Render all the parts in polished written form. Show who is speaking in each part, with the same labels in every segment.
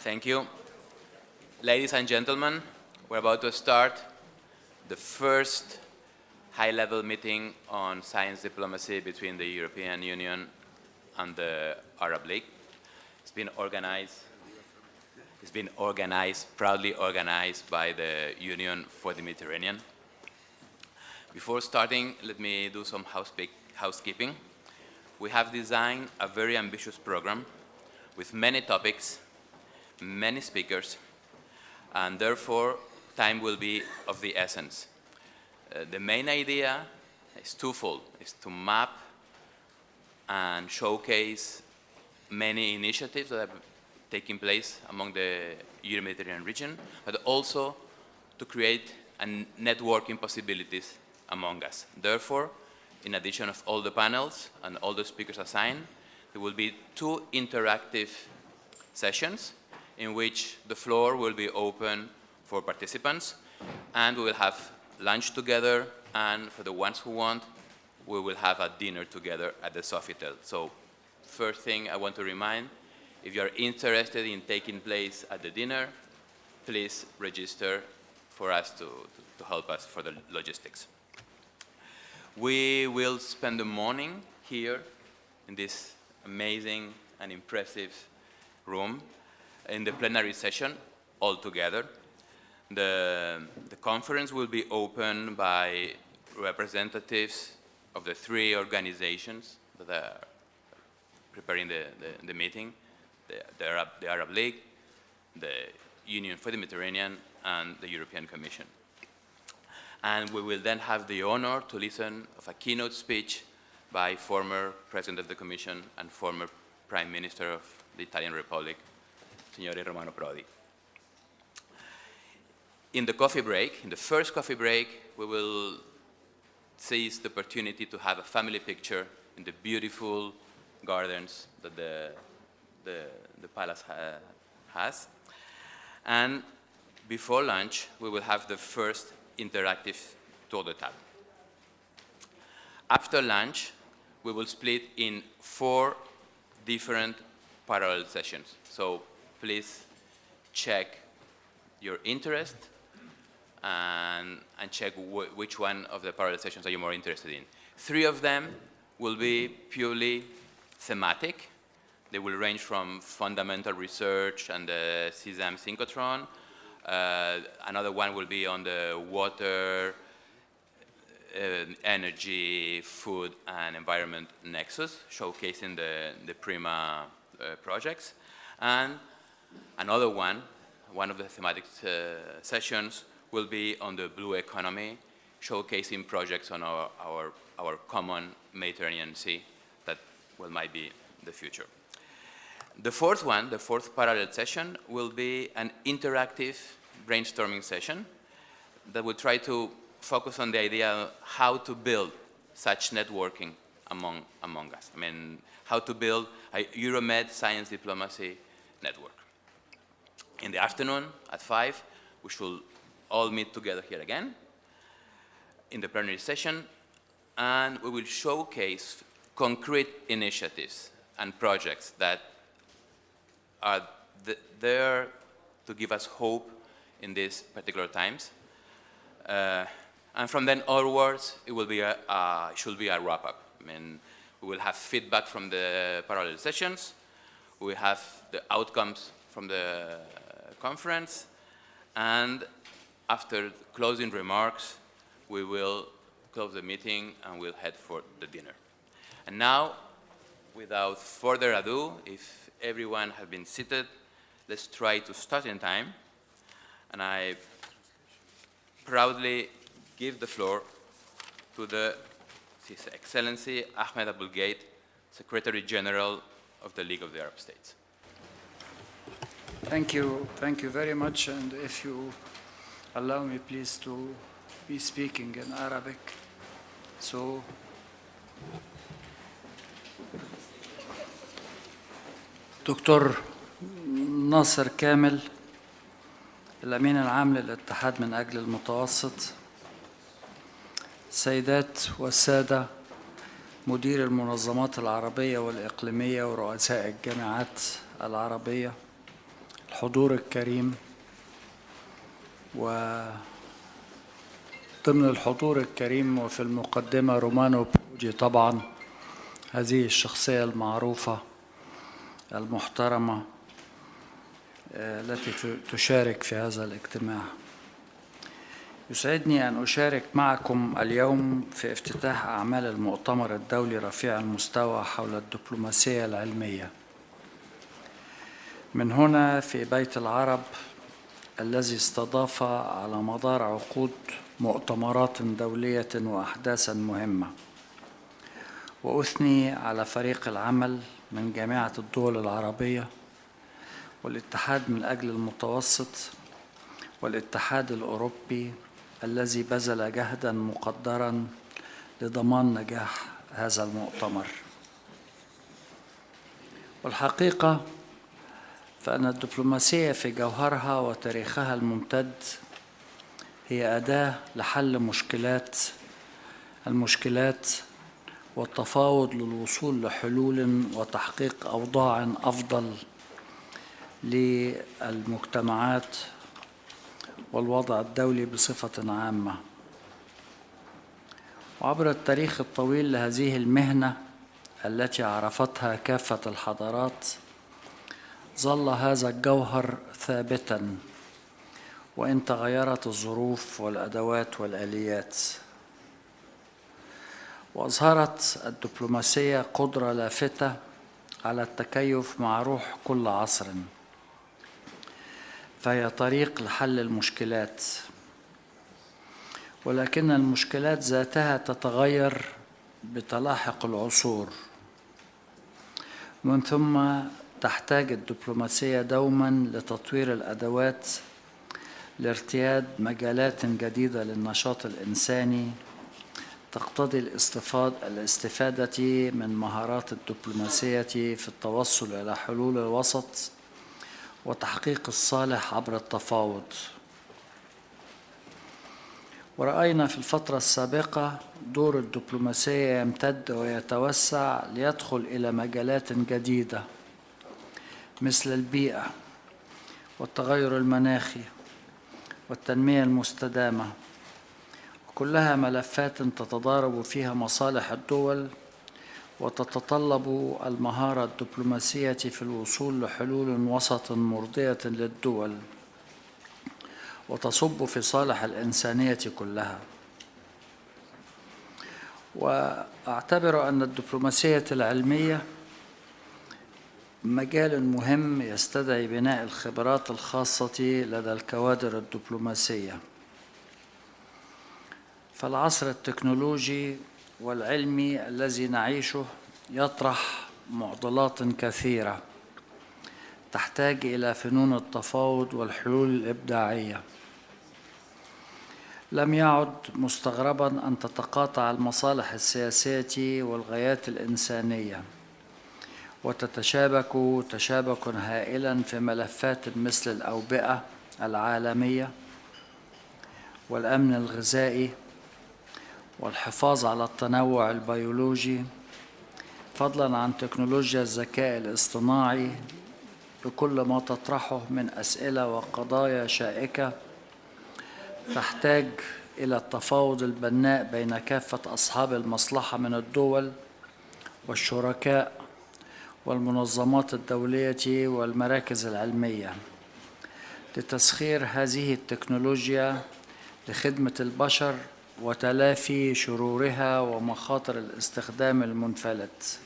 Speaker 1: Thank you. Ladies and gentlemen, we're about to start the first high-level meeting on science diplomacy between the European Union and the Arab League. It's been proudly organized by the Union for the Mediterranean. Before starting, let me do some housekeeping. We have designed a very ambitious program with many topics, many speakers, and therefore time will be of the essence. The main idea is twofold. It's to map and showcase many initiatives that are taking place among the Euro-Mediterranean region, but also to create networking possibilities among us. Therefore, in addition of all the panels and all the speakers assigned, there will be 2 interactive sessions in which the floor will be open for participants, and we will have lunch together, and for the ones who want, we will have a dinner together at the Sofitel. So first thing I want to remind, if you are interested in taking place at the dinner, please register for us to help us for the logistics. We will spend the morning here in this amazing and impressive room in the plenary session all together. The conference will be opened by representatives of the 3 organizations that are preparing the meeting, the Arab League, the Union for the Mediterranean, and the European Commission. And we will then have the honor to listen of a keynote speech by former President of the Commission and former Prime Minister of the Italian Republic, Signore Romano Prodi. In the coffee break, in the first coffee break, we will seize the opportunity to have a family picture in the beautiful gardens that the palace has. And before lunch, we will have the first interactive tour de table. After lunch, we will split in 4 different parallel sessions. So please check your interest and check which one of the parallel sessions are you more interested in. 3 of them will be purely thematic. They will range from fundamental research and the CISAM synchrotron. Another one will be on the water, energy, food, and environment nexus, showcasing the PRIMA projects. And another one of the thematic sessions will be on the blue economy, showcasing projects on our common Mediterranean Sea that might be the future. The fourth parallel session will be an interactive brainstorming session that will try to focus on the idea of how to build such networking among us. I mean, how to build a EuroMed Science Diplomacy network. In the afternoon at 5, we should all meet together here again in the plenary session, and we will showcase concrete initiatives and projects that are there to give us hope in these particular times. And from then onwards, it will be should be a wrap-up. I mean, we will have feedback from the parallel sessions. We will have the outcomes from the conference. And after closing remarks, we will close the meeting and we'll head for the dinner. And now, without further ado, if everyone has been seated, let's try to start in time. And I proudly give the floor to His Excellency Ahmed Abulgate, Secretary General of the League of the Arab States.
Speaker 2: Thank you very much. And if you allow me, please, to be speaking in Arabic. So, دكتور ناصر كامل، الأمين العام للاتحاد من أجل المتوسط، سيدات والسادة مدير المنظمات العربية والإقليمية ورؤساء الجامعات العربية، الحضور الكريم، وضمن الحضور الكريم وفي المقدمة رومانو بروجي طبعا، هذه الشخصية المعروفة المحترمة التي تشارك في هذا الاجتماع. يسعدني أن أشارك معكم اليوم في افتتاح أعمال المؤتمر الدولي رفيع المستوى حول الدبلوماسية العلمية من هنا في بيت العرب، الذي استضاف على مدار عقود مؤتمرات دولية وأحداثا مهمة. وأثني على فريق العمل من جامعة الدول العربية والاتحاد من أجل المتوسط والاتحاد الأوروبي الذي بذل جهدا مقدرا لضمان نجاح هذا المؤتمر. والحقيقة فإن الدبلوماسية في جوهرها وتاريخها الممتد هي أداة لحل المشكلات والتفاوض للوصول لحلول وتحقيق أوضاع أفضل للمجتمعات والوضع الدولي بصفة عامة. وعبر التاريخ الطويل لهذه المهنة التي عرفتها كافة الحضارات، ظل هذا الجوهر ثابتاً وإن تغيرت الظروف والأدوات والآليات. وأظهرت الدبلوماسية قدرة لافتة على التكيف مع روح كل عصر، فهي طريق لحل المشكلات، ولكن المشكلات ذاتها تتغير بتلاحق العصور. ومن ثم تحتاج الدبلوماسية دوما لتطوير الأدوات لارتياد مجالات جديدة للنشاط الإنساني تقتضي الاستفادة من مهارات الدبلوماسية في التوصل إلى حلول الوسط وتحقيق الصالح عبر التفاوض. ورأينا في الفترة السابقة دور الدبلوماسية يمتد ويتوسع ليدخل إلى مجالات جديدة مثل البيئة والتغير المناخي والتنمية المستدامة، وكلها ملفات تتضارب فيها مصالح الدول وتتطلب المهارة الدبلوماسية في الوصول لحلول وسط مرضية للدول وتصب في صالح الإنسانية كلها. وأعتبر أن الدبلوماسية العلمية مجال مهم يستدعي بناء الخبرات الخاصة لدى الكوادر الدبلوماسية. فالعصر التكنولوجي والعلمي الذي نعيشه يطرح معضلات كثيرة تحتاج إلى فنون التفاوض والحلول الإبداعية. لم يعد مستغربا أن تتقاطع المصالح السياسية والغايات الإنسانية وتتشابك تشابكا هائلا في ملفات مثل الأوبئة العالمية والأمن الغذائي والحفاظ على التنوع البيولوجي، فضلا عن تكنولوجيا الذكاء الاصطناعي بكل ما تطرحه من أسئلة وقضايا شائكة تحتاج إلى التفاوض البناء بين كافة أصحاب المصلحة من الدول والشركاء والمنظمات الدولية والمراكز العلمية لتسخير هذه التكنولوجيا لخدمة البشر وتلافي شرورها ومخاطر الاستخدام المنفلت.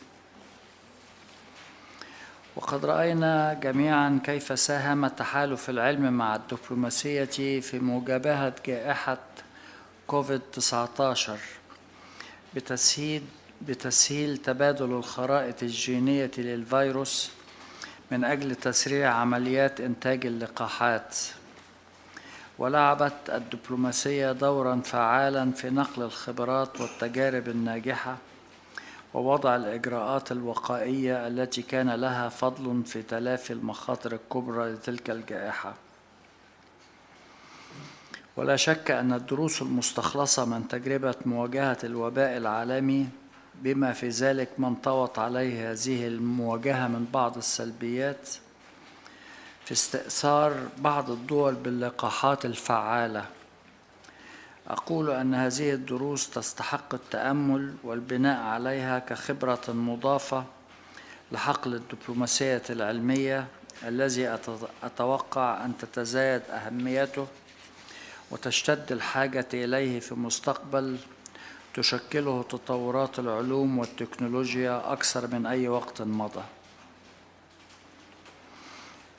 Speaker 2: وقد رأينا جميعا كيف ساهم تحالف العلم مع الدبلوماسية في مجابهة جائحة كوفيد-19 بتسهيل تبادل الخرائط الجينية للفيروس من أجل تسريع عمليات إنتاج اللقاحات. ولعبت الدبلوماسية دورا فعالا في نقل الخبرات والتجارب الناجحة ووضع الإجراءات الوقائية التي كان لها فضل في تلافي المخاطر الكبرى لتلك الجائحة. ولا شك أن الدروس المستخلصة من تجربة مواجهة الوباء العالمي بما في ذلك ما انطوت عليه هذه المواجهة من بعض السلبيات في استئثار بعض الدول باللقاحات الفعالة. أقول أن هذه الدروس تستحق التأمل والبناء عليها كخبرة مضافة لحقل الدبلوماسية العلمية الذي أتوقع أن تتزايد أهميته وتشتد الحاجة إليه في المستقبل، تشكله تطورات العلوم والتكنولوجيا أكثر من أي وقت مضى.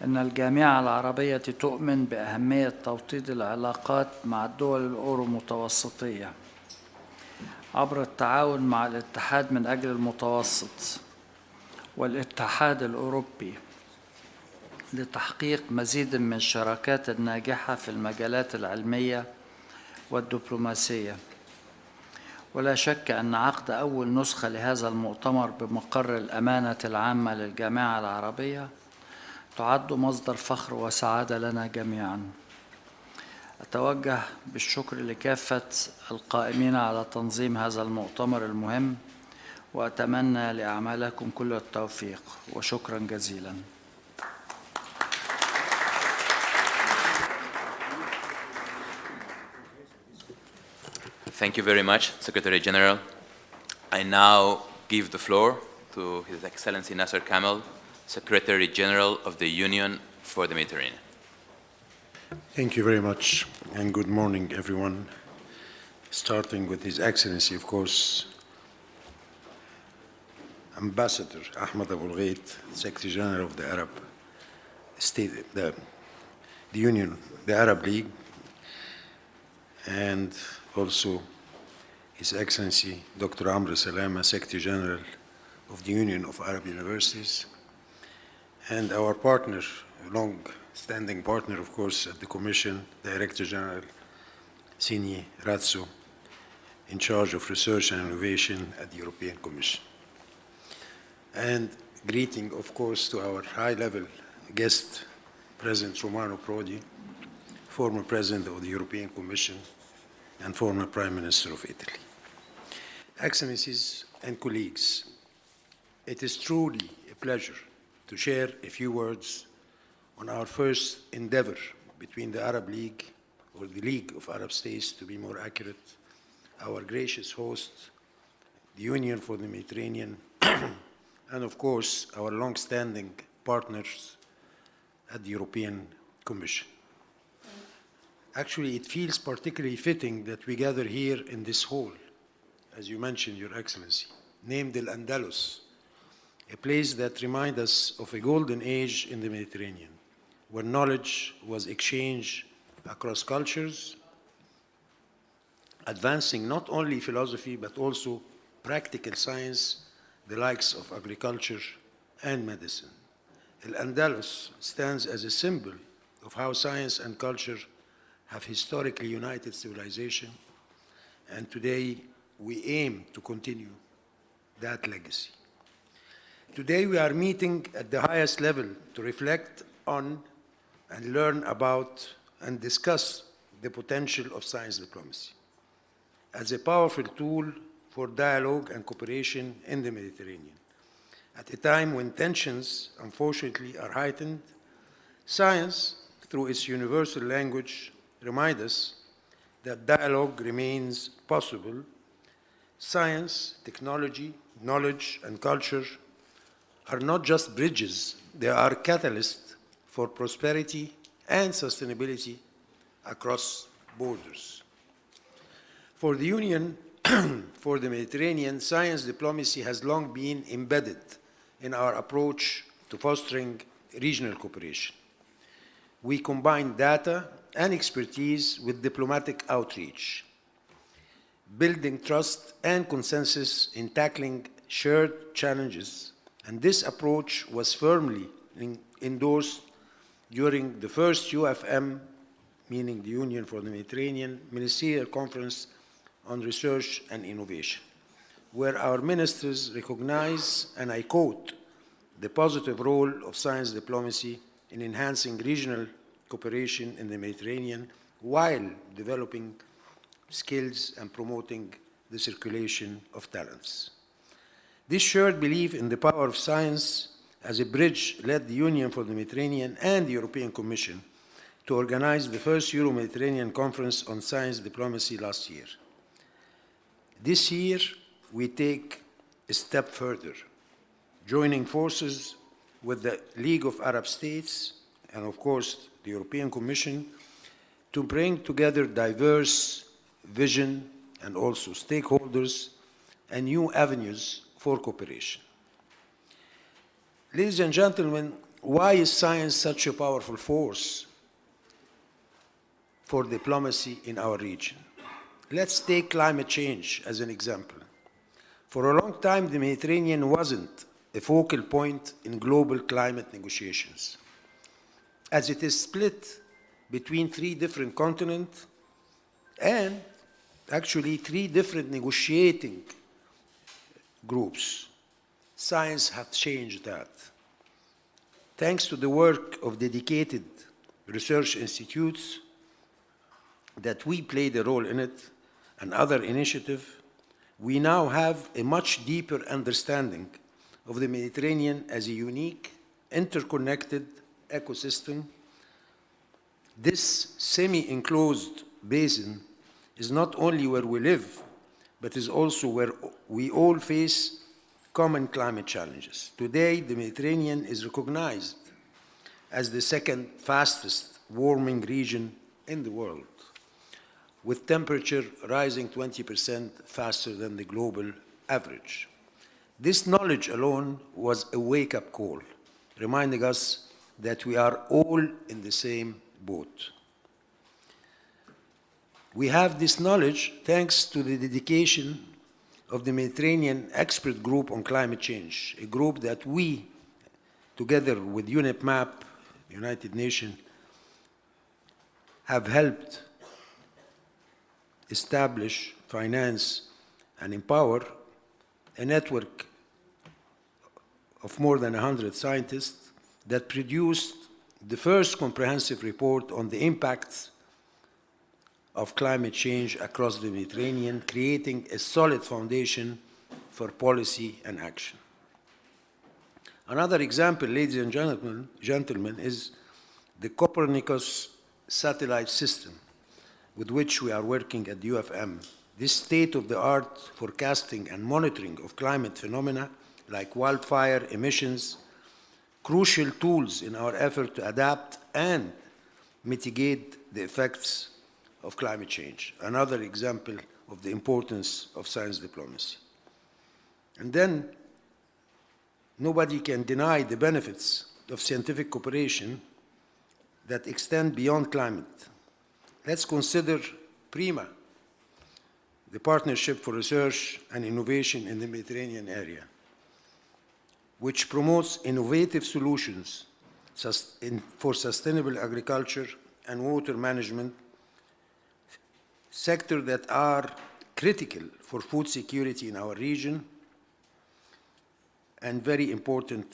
Speaker 2: إن الجامعة العربية تؤمن بأهمية توطيد العلاقات مع الدول الأورو-متوسطية عبر التعاون مع الاتحاد من أجل المتوسط والاتحاد الأوروبي لتحقيق مزيد من الشراكات الناجحة في المجالات العلمية والدبلوماسية. ولا شك أن عقد أول نسخة لهذا المؤتمر بمقر الأمانة العامة للجامعة العربية تعد مصدر فخر وسعادة لنا جميعاً. أتوجه بالشكر لكافة القائمين على تنظيم هذا المؤتمر المهم، وأتمنى لأعمالكم كل التوفيق، وشكراً جزيلاً.
Speaker 1: Thank you very much, Secretary General. I now give the floor to His Excellency Nasser Kamel, Secretary General of the Union for the Mediterranean.
Speaker 3: Thank you very much, and good morning, everyone. Starting with His Excellency, of course, Ambassador Ahmed Abul Ghait, Secretary General of the Arab State, the Union, the Arab League, and also His Excellency Dr. Amr Salama, Secretary General of the Union of Arab Universities, and our partner, long-standing partner, of course, at the Commission, Director General Sini Ratso, in charge of research and innovation at the European Commission. And greeting, of course, to our high-level guest, President Romano Prodi, former President of the European Commission and former Prime Minister of Italy. Excellencies and colleagues, it is truly a pleasure to share a few words on our first endeavor between the Arab League, or the League of Arab States to be more accurate, our gracious host, the Union for the Mediterranean, and of course, our long-standing partners at the European Commission. Actually, it feels particularly fitting that we gather here in this hall, as you mentioned, Your Excellency, named Al-Andalus, a place that reminds us of a golden age in the Mediterranean, where knowledge was exchanged across cultures, advancing not only philosophy, but also practical science, the likes of agriculture and medicine. Al-Andalus stands as a symbol of how science and culture have historically united civilization, and today we aim to continue that legacy. Today we are meeting at the highest level to reflect on and learn about and discuss the potential of science diplomacy as a powerful tool for dialogue and cooperation in the Mediterranean. At a time when tensions, unfortunately, are heightened, science, through its universal language, reminds us that dialogue remains possible. Science, technology, knowledge, and culture are not just bridges, they are catalysts for prosperity and sustainability across borders. For the Union for the Mediterranean, science diplomacy has long been embedded in our approach to fostering regional cooperation. We combine data and expertise with diplomatic outreach, building trust and consensus in tackling shared challenges. And this approach was firmly endorsed during the first UFM, meaning the Union for the Mediterranean, Ministerial Conference on Research and Innovation, where our ministers recognize, and I quote, the positive role of science diplomacy in enhancing regional cooperation in the Mediterranean while developing skills and promoting the circulation of talents. This shared belief in the power of science as a bridge, led the Union for the Mediterranean and the European Commission to organize the first Euro-Mediterranean Conference on Science Diplomacy last year. This year, we take a step further, joining forces with the League of Arab States and, of course, the European Commission to bring together diverse vision and also stakeholders and new avenues for cooperation. Ladies and gentlemen, why is science such a powerful force for diplomacy in our region? Let's take climate change as an example. For a long time, the Mediterranean wasn't a focal point in global climate negotiations, as it is split between 3 different continents and actually 3 different negotiating groups. Science has changed that. Thanks to the work of dedicated research institutes that we played a role in it and other initiatives, we now have a much deeper understanding of the Mediterranean as a unique, interconnected ecosystem. This semi-enclosed basin is not only where we live, but is also where we all face common climate challenges. Today, the Mediterranean is recognized as the 2nd fastest warming region in the world, with temperature rising 20% faster than the global average. This knowledge alone was a wake-up call, reminding us that we are all in the same boat. We have this knowledge thanks to the dedication of the Mediterranean Expert Group on Climate Change, a group that we, together with UNEP, United Nations, have helped establish, finance, and empower a network of more than 100 scientists that produced the first comprehensive report on the impacts of climate change across the Mediterranean, creating a solid foundation for policy and action. Another example, ladies and gentlemen, is the Copernicus satellite system with which we are working at the UFM. This state-of-the-art forecasting and monitoring of climate phenomena like wildfire emissions, crucial tools in our effort to adapt and mitigate the effects of climate change. Another example of the importance of science diplomacy. And then, nobody can deny the benefits of scientific cooperation that extend beyond climate. Let's consider PRIMA, the Partnership for Research and Innovation in the Mediterranean area, which promotes innovative solutions for sustainable agriculture and water management, sectors that are critical for food security in our region and very important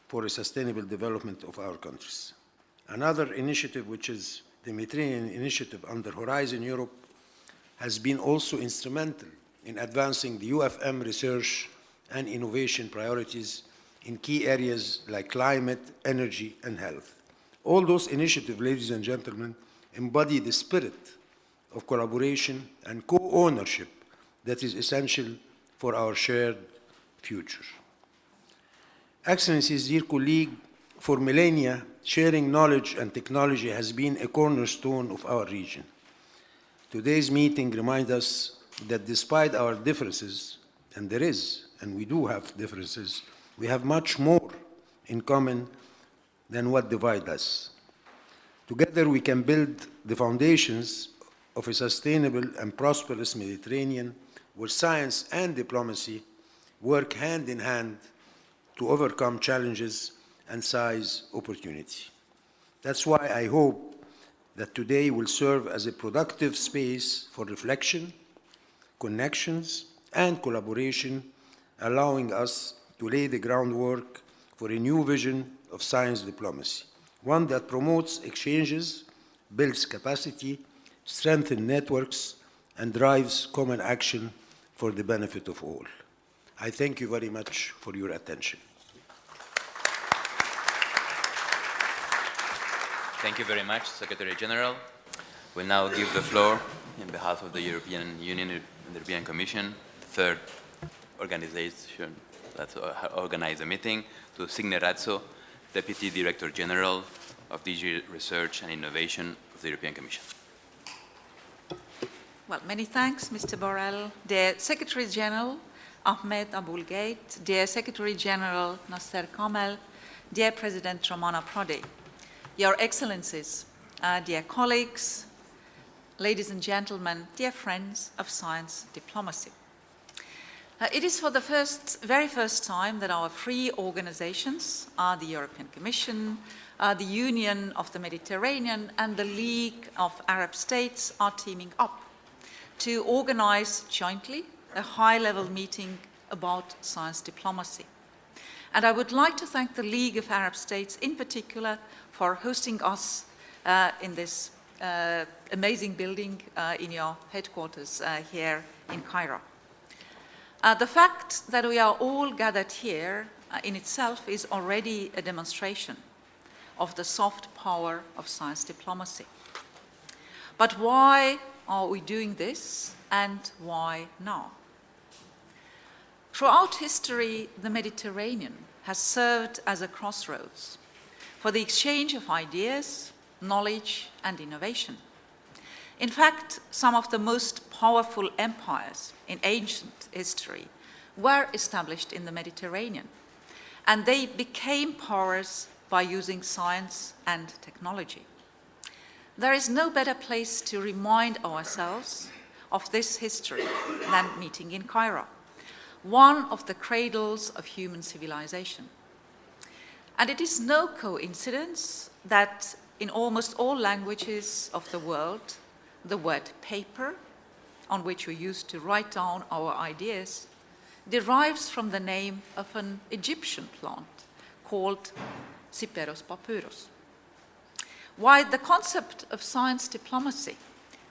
Speaker 3: for a sustainable development of our countries. Another initiative, which is the Mediterranean Initiative under Horizon Europe, has been also instrumental in advancing the UFM research and innovation priorities in key areas like climate, energy, and health. All those initiatives, ladies and gentlemen, embody the spirit of collaboration and co-ownership that is essential for our shared future. Excellencies, dear colleague, for millennia, sharing knowledge and technology has been a cornerstone of our region. Today's meeting reminds us that despite our differences, and there is, and we do have differences, we have much more in common than what divides us. Together we can build the foundations of a sustainable and prosperous Mediterranean where science and diplomacy work hand in hand to overcome challenges and seize opportunity. That's why I hope that today will serve as a productive space for reflection, connections, and collaboration, allowing us to lay the groundwork for a new vision of science diplomacy, one that promotes exchanges, builds capacity, strengthens networks, and drives common action for the benefit of all. I thank you very much for your attention.
Speaker 1: Thank you very much, Secretary General. We'll now give the floor, in behalf of the European Union and the European Commission, the third organization that organized the meeting, to Signe Razzo, Deputy Director General of DG Research and Innovation of the European Commission.
Speaker 4: Well, many thanks, Mr. Borrell. Dear Secretary General Ahmed Aboulgate, dear Secretary General Nasser Kamel, dear President Romana Prodi, Your Excellencies, dear colleagues, ladies and gentlemen, dear friends of science diplomacy. It is for the very first time that our three organizations, the European Commission, the Union of the Mediterranean, and the League of Arab States are teaming up to organize jointly a high-level meeting about science diplomacy. And I would like to thank the League of Arab States in particular for hosting us in this amazing building in your headquarters here in Cairo. The fact that we are all gathered here in itself is already a demonstration of the soft power of science diplomacy. But why are we doing this, and why now? Throughout history, the Mediterranean has served as a crossroads for the exchange of ideas, knowledge, and innovation. In fact, some of the most powerful empires in ancient history were established in the Mediterranean, and they became powers by using science and technology. There is no better place to remind ourselves of this history than meeting in Cairo, one of the cradles of human civilization. And it is no coincidence that in almost all languages of the world, the word paper, on which we used to write down our ideas, derives from the name of an Egyptian plant called Cyperus papyrus. While the concept of science diplomacy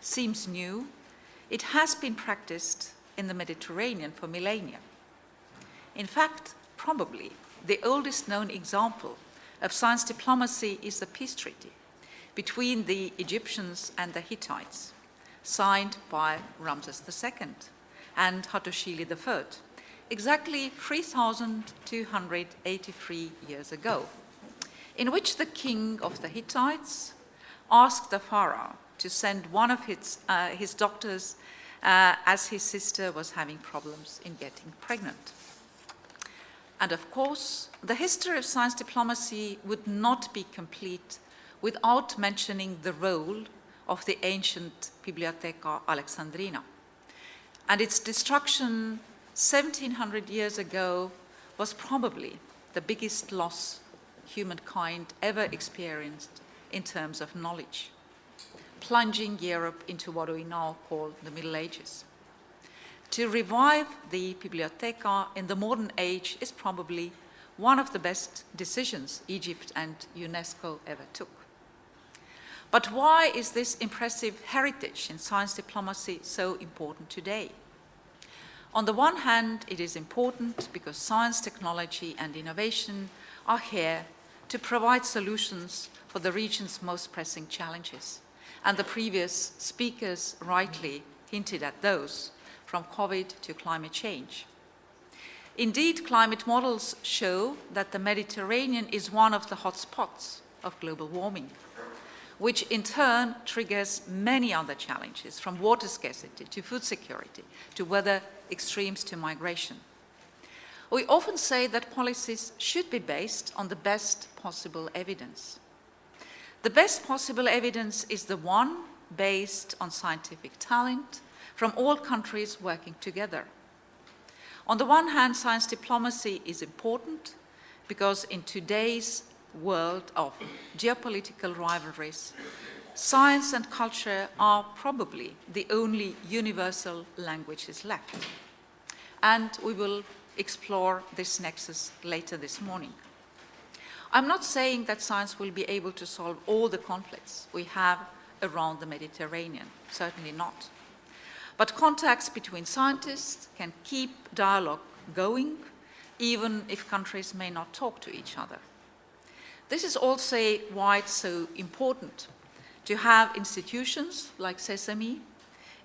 Speaker 4: seems new, it has been practiced in the Mediterranean for millennia. In fact, probably the oldest known example of science diplomacy is the peace treaty between the Egyptians and the Hittites, signed by Ramses II and Hattusili III, exactly 3,283 years ago, in which the king of the Hittites asked the pharaoh to send one of his doctors as his sister was having problems in getting pregnant. And of course, the history of science diplomacy would not be complete without mentioning the role of the ancient Bibliotheca Alexandrina. And its destruction 1700 years ago was probably the biggest loss humankind ever experienced in terms of knowledge, plunging Europe into what we now call the Middle Ages. To revive the Bibliotheca in the modern age is probably one of the best decisions Egypt and UNESCO ever took. But why is this impressive heritage in science diplomacy so important today? On the one hand, it is important because science, technology, and innovation are here to provide solutions for the region's most pressing challenges. And the previous speakers rightly hinted at those, from COVID to climate change. Indeed, climate models show that the Mediterranean is one of the hotspots of global warming, which in turn triggers many other challenges, from water scarcity to food security, to weather extremes to migration. We often say that policies should be based on the best possible evidence. The best possible evidence is the one based on scientific talent from all countries working together. On the one hand, science diplomacy is important because in today's world of geopolitical rivalries, science and culture are probably the only universal languages left. And we will explore this nexus later this morning. I'm not saying that science will be able to solve all the conflicts we have around the Mediterranean, certainly not. But contacts between scientists can keep dialogue going, even if countries may not talk to each other. This is also why it's so important to have institutions like Sesame,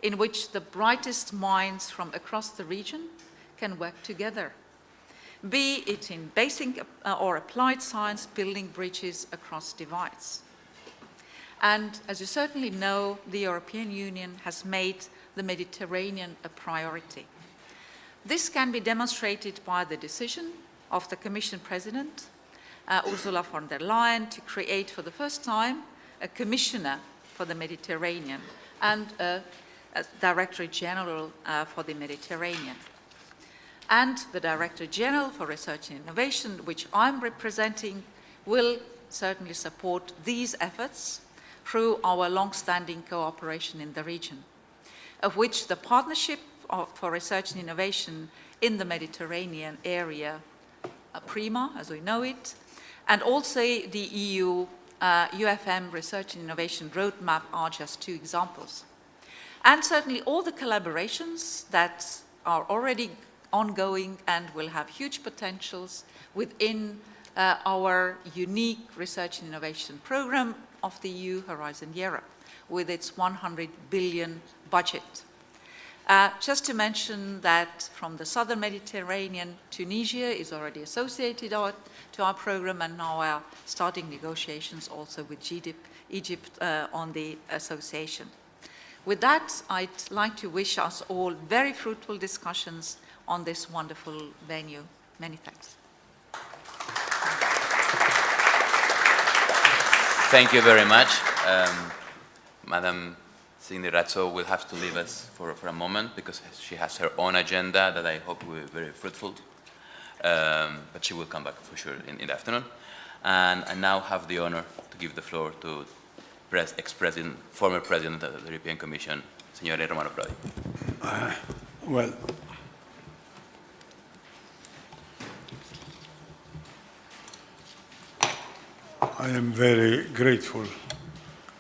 Speaker 4: in which the brightest minds from across the region can work together, be it in basic or applied science, building bridges across divides. And as you certainly know, the European Union has made the Mediterranean a priority. This can be demonstrated by the decision of the Commission President, Ursula von der Leyen, to create for the first time a Commissioner for the Mediterranean and a Director General for the Mediterranean. And the Director General for Research and Innovation, which I'm representing, will certainly support these efforts through our long-standing cooperation in the region, of which the Partnership for Research and Innovation in the Mediterranean area, PRIMA, as we know it, and also the EU UFM Research and Innovation Roadmap are just two examples. And certainly all the collaborations that are already ongoing and will have huge potentials within our unique research and innovation program of the EU Horizon Europe, with its 100 billion budget. Just to mention that from the southern Mediterranean, Tunisia is already associated to our program, and now we are starting negotiations also with Egypt on the association. With that, I'd like to wish us all very fruitful discussions on this wonderful venue. Many thanks.
Speaker 1: Thank you very much. Madam Cindy Razzo will have to leave us for a moment because she has her own agenda that I hope will be very fruitful. But she will come back for sure in the afternoon. And I now have the honor to give the floor to ex-president, former president of the European Commission, Signore Romano Prodi.
Speaker 5: Well, I am very grateful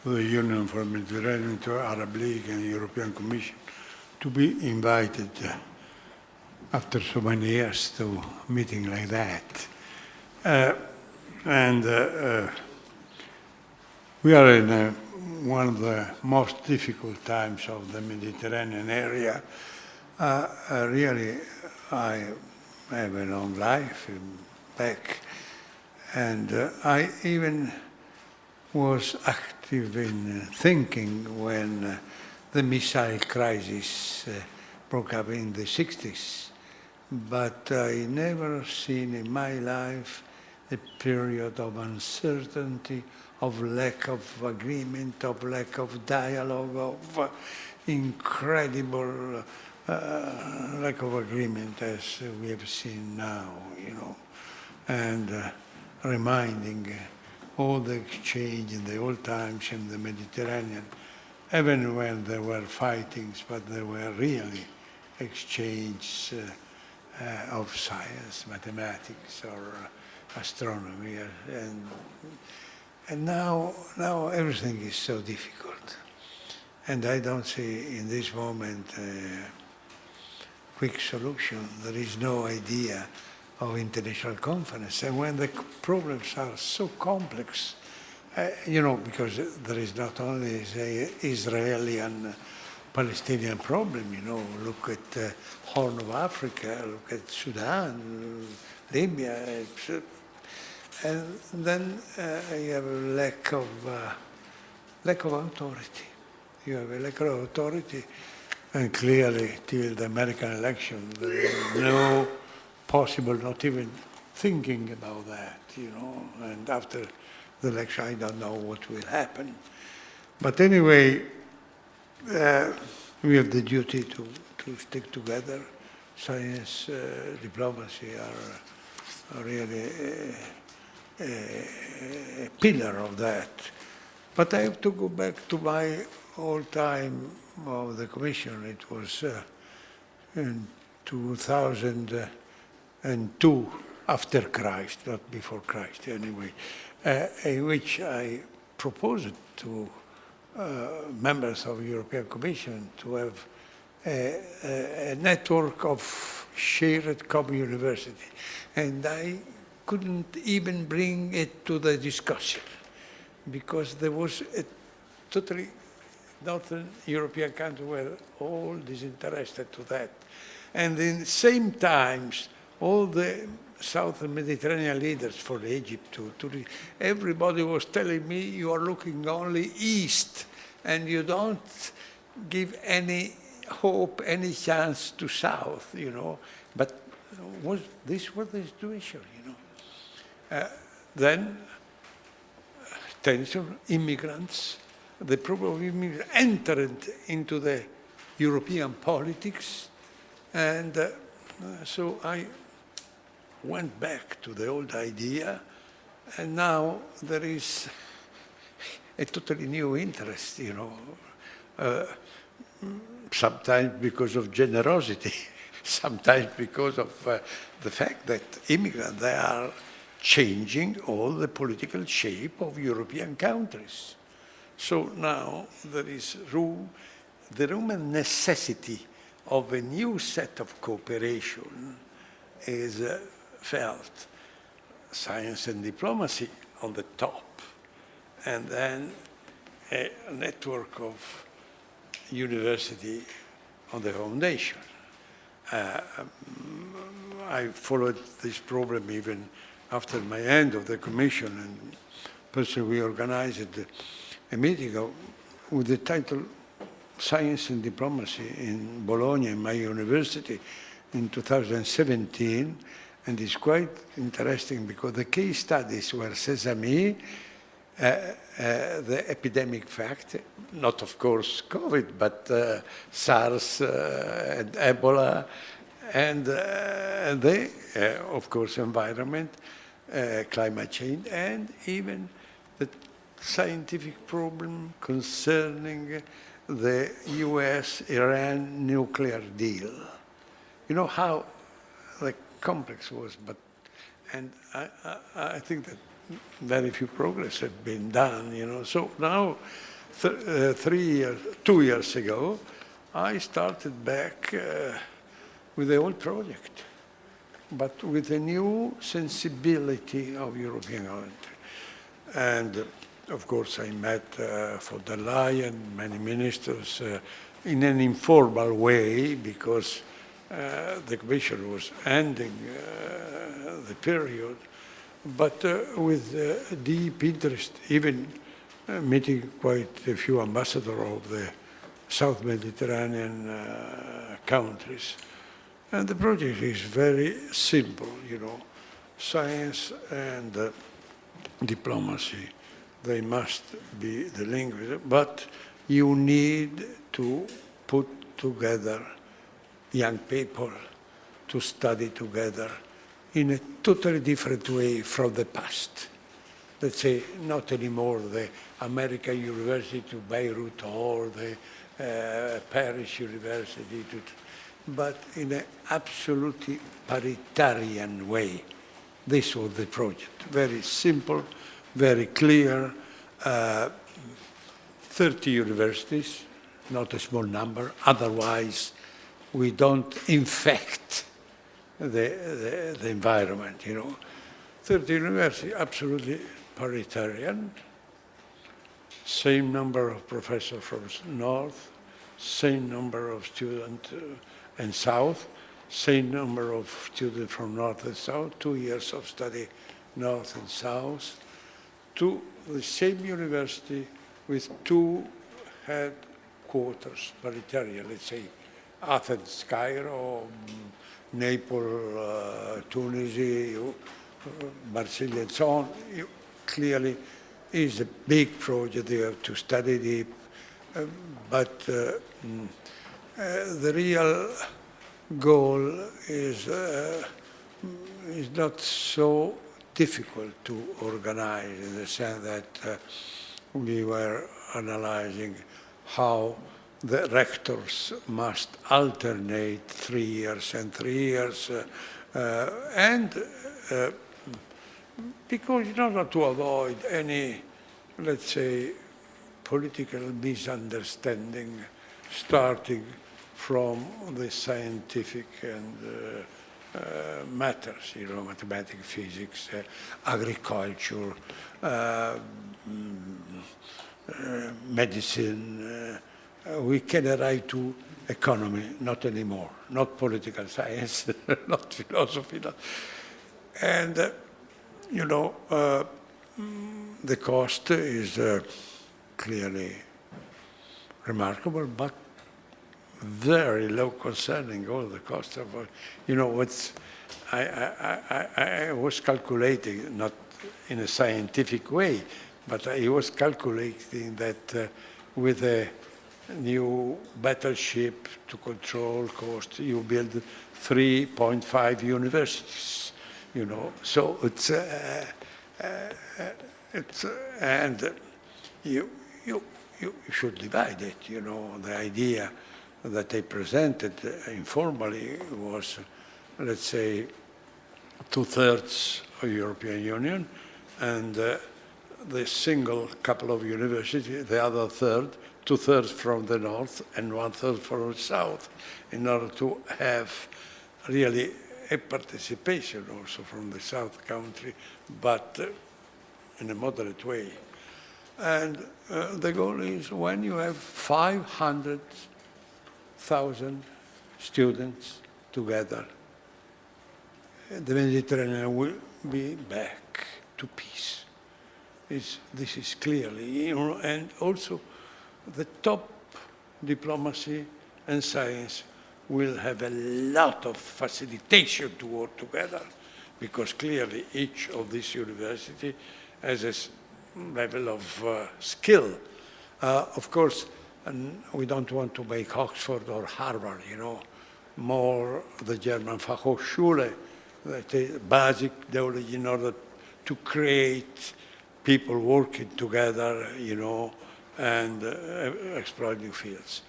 Speaker 5: to the Union for the Mediterranean, to Arab League and European Commission to be invited after so many years to a meeting like that. We are in one of the most difficult times of the Mediterranean area. Really, I have a long life back, and I even was active in thinking when the missile crisis broke up in the 60s. But I never seen in my life a period of uncertainty, of lack of agreement, of lack of dialogue, of incredible lack of agreement as we have seen now, you know, and reminding all the exchange in the old times in the Mediterranean, even when there were fightings, but there were really exchanges of science, mathematics, or astronomy, and now everything is so difficult, and I don't see in this moment a quick solution. There is no idea of international conference, and when the problems are so complex, you know, because there is not only the Israeli and Palestinian problem, you know, look at the Horn of Africa, look at Sudan, Libya, and then you have a lack of authority. You have a lack of authority, and clearly till the American election, there is no possible, not even thinking about that, you know, and after the election, I don't know what will happen. But anyway, we have the duty to stick together. Science, diplomacy are really a pillar of that. But I have to go back to my old time of the Commission. It was in 2002, after Christ, not before Christ anyway, in which I proposed to members of the European Commission to have a network of shared common university. And I couldn't even bring it to the discussion because there was a totally Northern European countries were all disinterested to that. And in the same times, all the Southern Mediterranean leaders for Egypt, everybody was telling me, you are looking only east and you don't give any hope, any chance to south, you know. But this was the situation, you know. Then tension, immigrants, the problem of immigrants entered into the European politics, and so I went back to the old idea, and now there is a totally new interest, you know, sometimes because of generosity, sometimes because of the fact that immigrants, they are changing all the political shape of European countries. So now there is the room and necessity of a new set of cooperation is felt. Science and diplomacy on the top, and then a network of university on the foundation. I followed this problem even after my end of the commission, and personally we organized a meeting with the title Science and Diplomacy in Bologna, in my university, in 2017, and it's quite interesting because the case studies were Sesame, the epidemic fact, not of course COVID, but SARS and Ebola, and of course environment, climate change, and even the scientific problem concerning the US-Iran nuclear deal. You know how the complex was, and I think that very few progress had been done, you know. So now, 2 years ago, I started back with the old project, but with a new sensibility of European country. And of course, I met von der Leyen, many ministers, in an informal way, because the Commission was ending the period, but with deep interest, even meeting quite a few ambassadors of the South Mediterranean countries. And the project is very simple, you know. Science and diplomacy, they must be the language, but you need to put together young people to study together in a totally different way from the past. Let's say, not anymore the American University to Beirut or the Paris University, but in an absolutely paritarian way. This was the project, very simple, very clear, 30 universities, not a small number, otherwise we don't infect the environment, you know. 30 universities, absolutely paritarian, same number of professors from North, same number of students and South, same number of students from North and South, 2 years of study North and South, to the same university with 2 headquarters, paritarian, let's say, Athens, Cairo, Naples, Tunisia, Marseille, and so on. Clearly, is a big project. You have to study deep, but the real goal is not so difficult to organize, in the sense that we were analyzing how the rectors must alternate 3 years and 3 years, because in order to avoid any, let's say, political misunderstanding, starting from the scientific and matters, mathematics, physics, agriculture, medicine. We can arrive to economy, not anymore, not political science, not philosophy. And, the cost is clearly remarkable, but very low concerning all the costs of, I was calculating, not in a scientific way, but I was calculating that with a new battleship to control cost, you build 3.5 universities, so and you should divide it, the idea that they presented informally was, let's say, 2/3 of European Union, and the single couple of universities, the other third, 2/3 from the north and 1/3 from the south, in order to have really a participation also from the south country, but in a moderate way. And the goal is when you have 500,000 students together, the Mediterranean will be back to peace. This is clearly, and also the top diplomacy and science will have a lot of facilitation to work together, because clearly each of these universities has a level of skill. Of course, and we don't want to make Oxford or Harvard, more the German Fachhochschule, that is basic knowledge in order to create people working together, and explore new fields.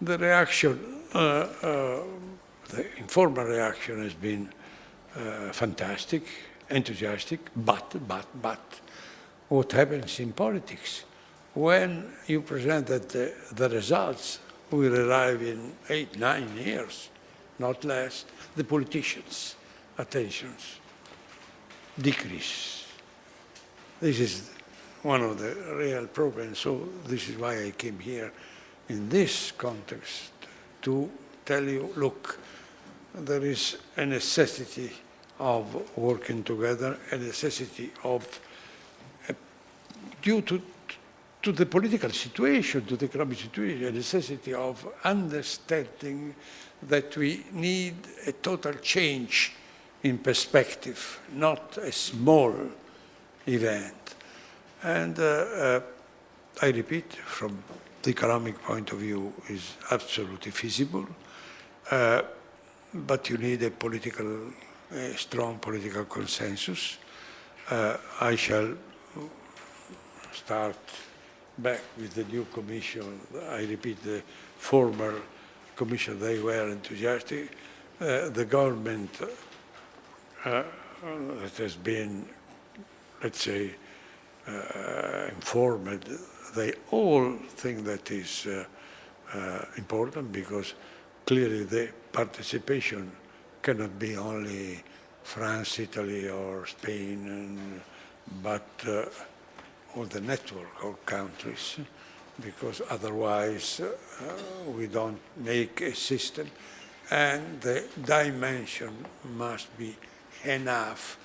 Speaker 5: The reaction, the informal reaction has been fantastic, enthusiastic, but what happens in politics? When you present that the results will arrive in 8-9 years, not less, the politicians' attentions decrease. This is one of the real problems. So this is why I came here in this context to tell you, look, there is a necessity of working together, a necessity of, due to the political situation, to the economic situation, a necessity of understanding that we need a total change in perspective, not a small event. And I repeat, from the economic point of view, is absolutely feasible, but you need a strong political consensus. I shall start back with the new commission. I repeat, the former commission, they were enthusiastic. The government that has been, let's say, informed, they all think that is important, because clearly the participation cannot be only France, Italy, or Spain, but all the network of countries, because otherwise we don't make a system, and the dimension must be enough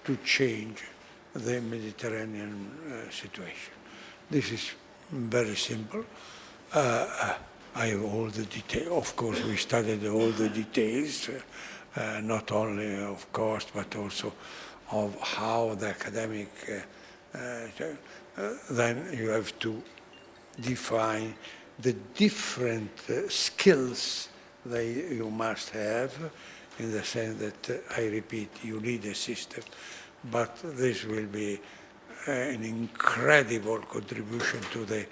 Speaker 5: to change the Mediterranean situation. This is very simple. I have all the details. Of course, we studied all the details, not only of cost, but also of how the academic, then you have to define the different skills that you must have, in the sense that, I repeat, you need a system, but this will be an incredible contribution to the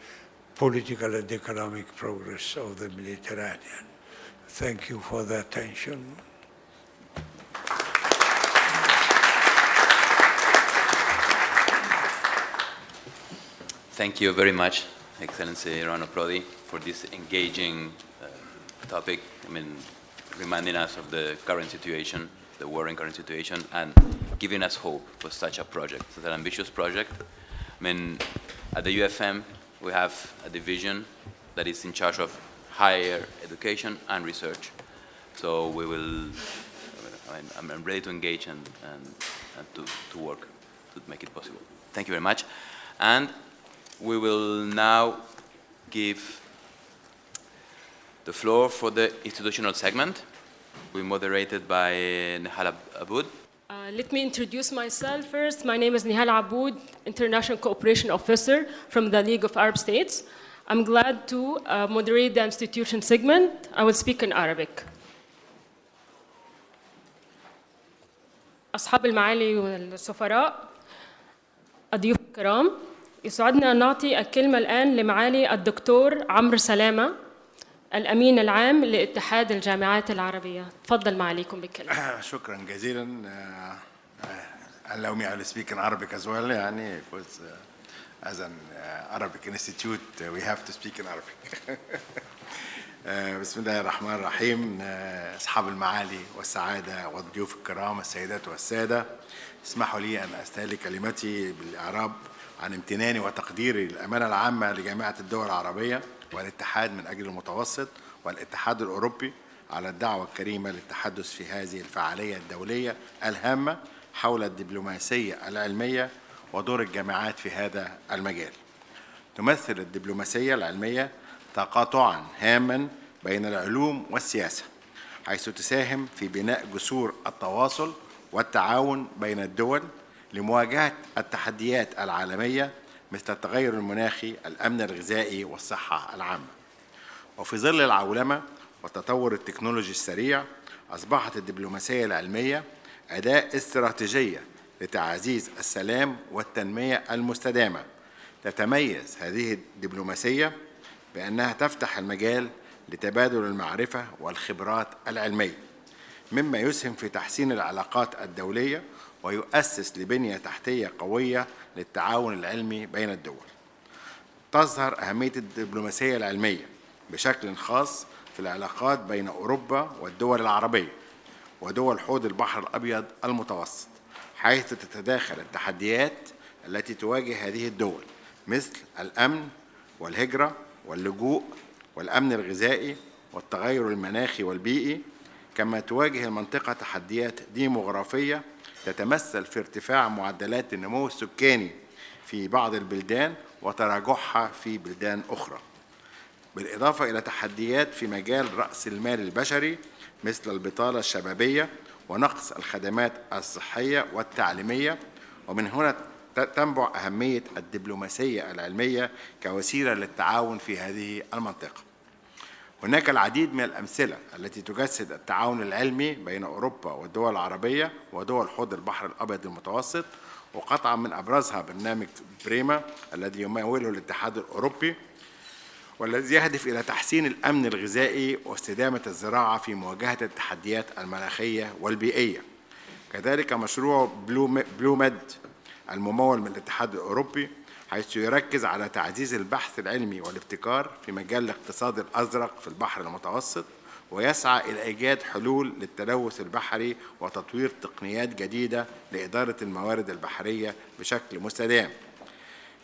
Speaker 5: political and economic progress of the Mediterranean. Thank you for the attention.
Speaker 1: Thank you very much, Excellency Romano Prodi, for this engaging topic. I mean, reminding us of the current situation, the worrying current situation and giving us hope for such a project. It's an ambitious project. I mean, at the UFM, we have a division that is in charge of higher education and research. So we will, I'm ready to engage and to work to make it possible. Thank you very much. And we will now give the floor for the institutional segment. We're moderated by Nihal Aboud.
Speaker 6: Let me introduce myself first. My name is Nihal Aboud, International Cooperation Officer from the League of Arab States. I'm glad to moderate the institution segment. I will speak in Arabic. أصحاب المعالي والسفراء، الضيوف الكرام، يسعدنا أن نعطي الكلمة الآن لمعالي الدكتور عمرو سلامة، الأمين العام لاتحاد الجامعات العربية. تفضل معاليكم بالكلمة.
Speaker 7: شكرا جزيلا. Allow me to speak in Arabic as well, يعني because as an Arabic institute we have to speak in Arabic. بسم الله الرحمن الرحيم. أصحاب المعالي والسعادة والضيوف الكرام، السيدات والسادة، اسمحوا لي أن أستهل كلمتي بالإعراب عن امتناني وتقديري للأمانة العامة لجامعة الدول العربية والاتحاد من أجل المتوسط والاتحاد الأوروبي على الدعوة الكريمة للتحدث في هذه الفعالية الدولية الهامة حول الدبلوماسية العلمية ودور الجامعات في هذا المجال. تمثل الدبلوماسية العلمية تقاطعاً هاماً بين العلوم والسياسة، حيث تساهم في بناء جسور التواصل والتعاون بين الدول لمواجهة التحديات العالمية مثل التغير المناخي، الأمن الغذائي والصحة العامة. وفي ظل العولمة والتطور التكنولوجي السريع، أصبحت الدبلوماسية العلمية أداة استراتيجية لتعزيز السلام والتنمية المستدامة. تتميز هذه الدبلوماسية بأنها تفتح المجال لتبادل المعرفة والخبرات العلمية، مما يسهم في تحسين العلاقات الدولية ويؤسس لبنية تحتية قوية للتعاون العلمي بين الدول. تظهر أهمية الدبلوماسية العلمية بشكل خاص في العلاقات بين أوروبا والدول العربية ودول حوض البحر الأبيض المتوسط، حيث تتداخل التحديات التي تواجه هذه الدول مثل الأمن والهجرة واللجوء والأمن الغذائي والتغير المناخي والبيئي، كما تواجه المنطقة تحديات ديموغرافية تتمثل في ارتفاع معدلات النمو السكاني في بعض البلدان وتراجعها في بلدان أخرى، بالإضافة إلى تحديات في مجال رأس المال البشري مثل البطالة الشبابية ونقص الخدمات الصحية والتعليمية. ومن هنا تنبع أهمية الدبلوماسية العلمية كوسيلة للتعاون في هذه المنطقة. هناك العديد من الأمثلة التي تجسد التعاون العلمي بين أوروبا والدول العربية ودول حوض البحر الأبيض المتوسط، وقطعا من أبرزها برنامج بريما الذي يموله الاتحاد الأوروبي، والذي يهدف إلى تحسين الأمن الغذائي واستدامة الزراعة في مواجهة التحديات المناخية والبيئية. كذلك مشروع بلوميد الممول من الاتحاد الأوروبي، حيث يركز على تعزيز البحث العلمي والابتكار في مجال الاقتصاد الأزرق في البحر المتوسط، ويسعى إلى إيجاد حلول للتلوث البحري وتطوير تقنيات جديدة لإدارة الموارد البحرية بشكل مستدام.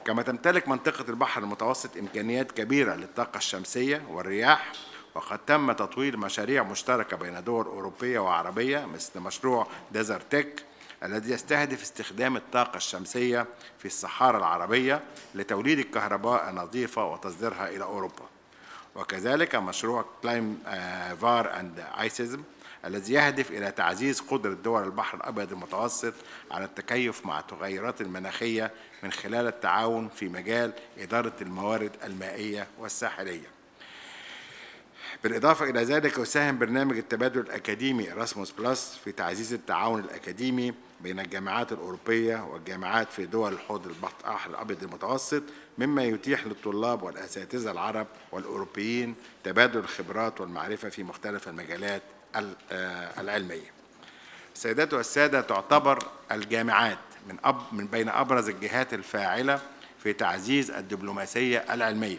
Speaker 7: كما تمتلك منطقة البحر المتوسط إمكانيات كبيرة للطاقة الشمسية والرياح، وقد تم تطوير مشاريع مشتركة بين دول أوروبية وعربية مثل مشروع ديزرتك الذي يستهدف استخدام الطاقة الشمسية في الصحارى العربية لتوليد الكهرباء النظيفة وتصديرها إلى أوروبا. وكذلك مشروع كلايم فار أند آيسيزم الذي يهدف إلى تعزيز قدرة دول البحر الأبيض المتوسط على التكيف مع التغيرات المناخية من خلال التعاون في مجال إدارة الموارد المائية والساحلية. بالإضافة إلى ذلك يساهم برنامج التبادل الأكاديمي إراسموس بلس في تعزيز التعاون الأكاديمي بين الجامعات الأوروبية والجامعات في دول حوض البحر الأبيض المتوسط، مما يتيح للطلاب والأساتذة العرب والأوروبيين تبادل الخبرات والمعرفة في مختلف المجالات العلمية. السيدات والسادة، تعتبر الجامعات من بين أبرز الجهات الفاعلة في تعزيز الدبلوماسية العلمية،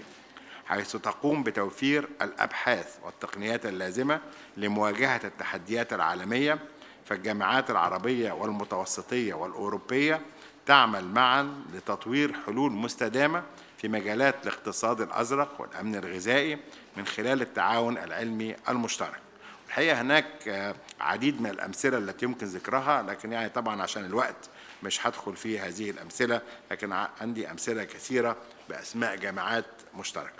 Speaker 7: حيث تقوم بتوفير الأبحاث والتقنيات اللازمة لمواجهة التحديات العالمية فالجامعات العربية والمتوسطية والأوروبية تعمل معا لتطوير حلول مستدامة في مجالات الاقتصاد الأزرق والأمن الغذائي من خلال التعاون العلمي المشترك. الحقيقة هناك عديد من الأمثلة التي يمكن ذكرها، لكن يعني طبعا عشان الوقت مش هدخل في هذه الأمثلة، لكن عندي أمثلة كثيرة بأسماء جامعات مشتركة.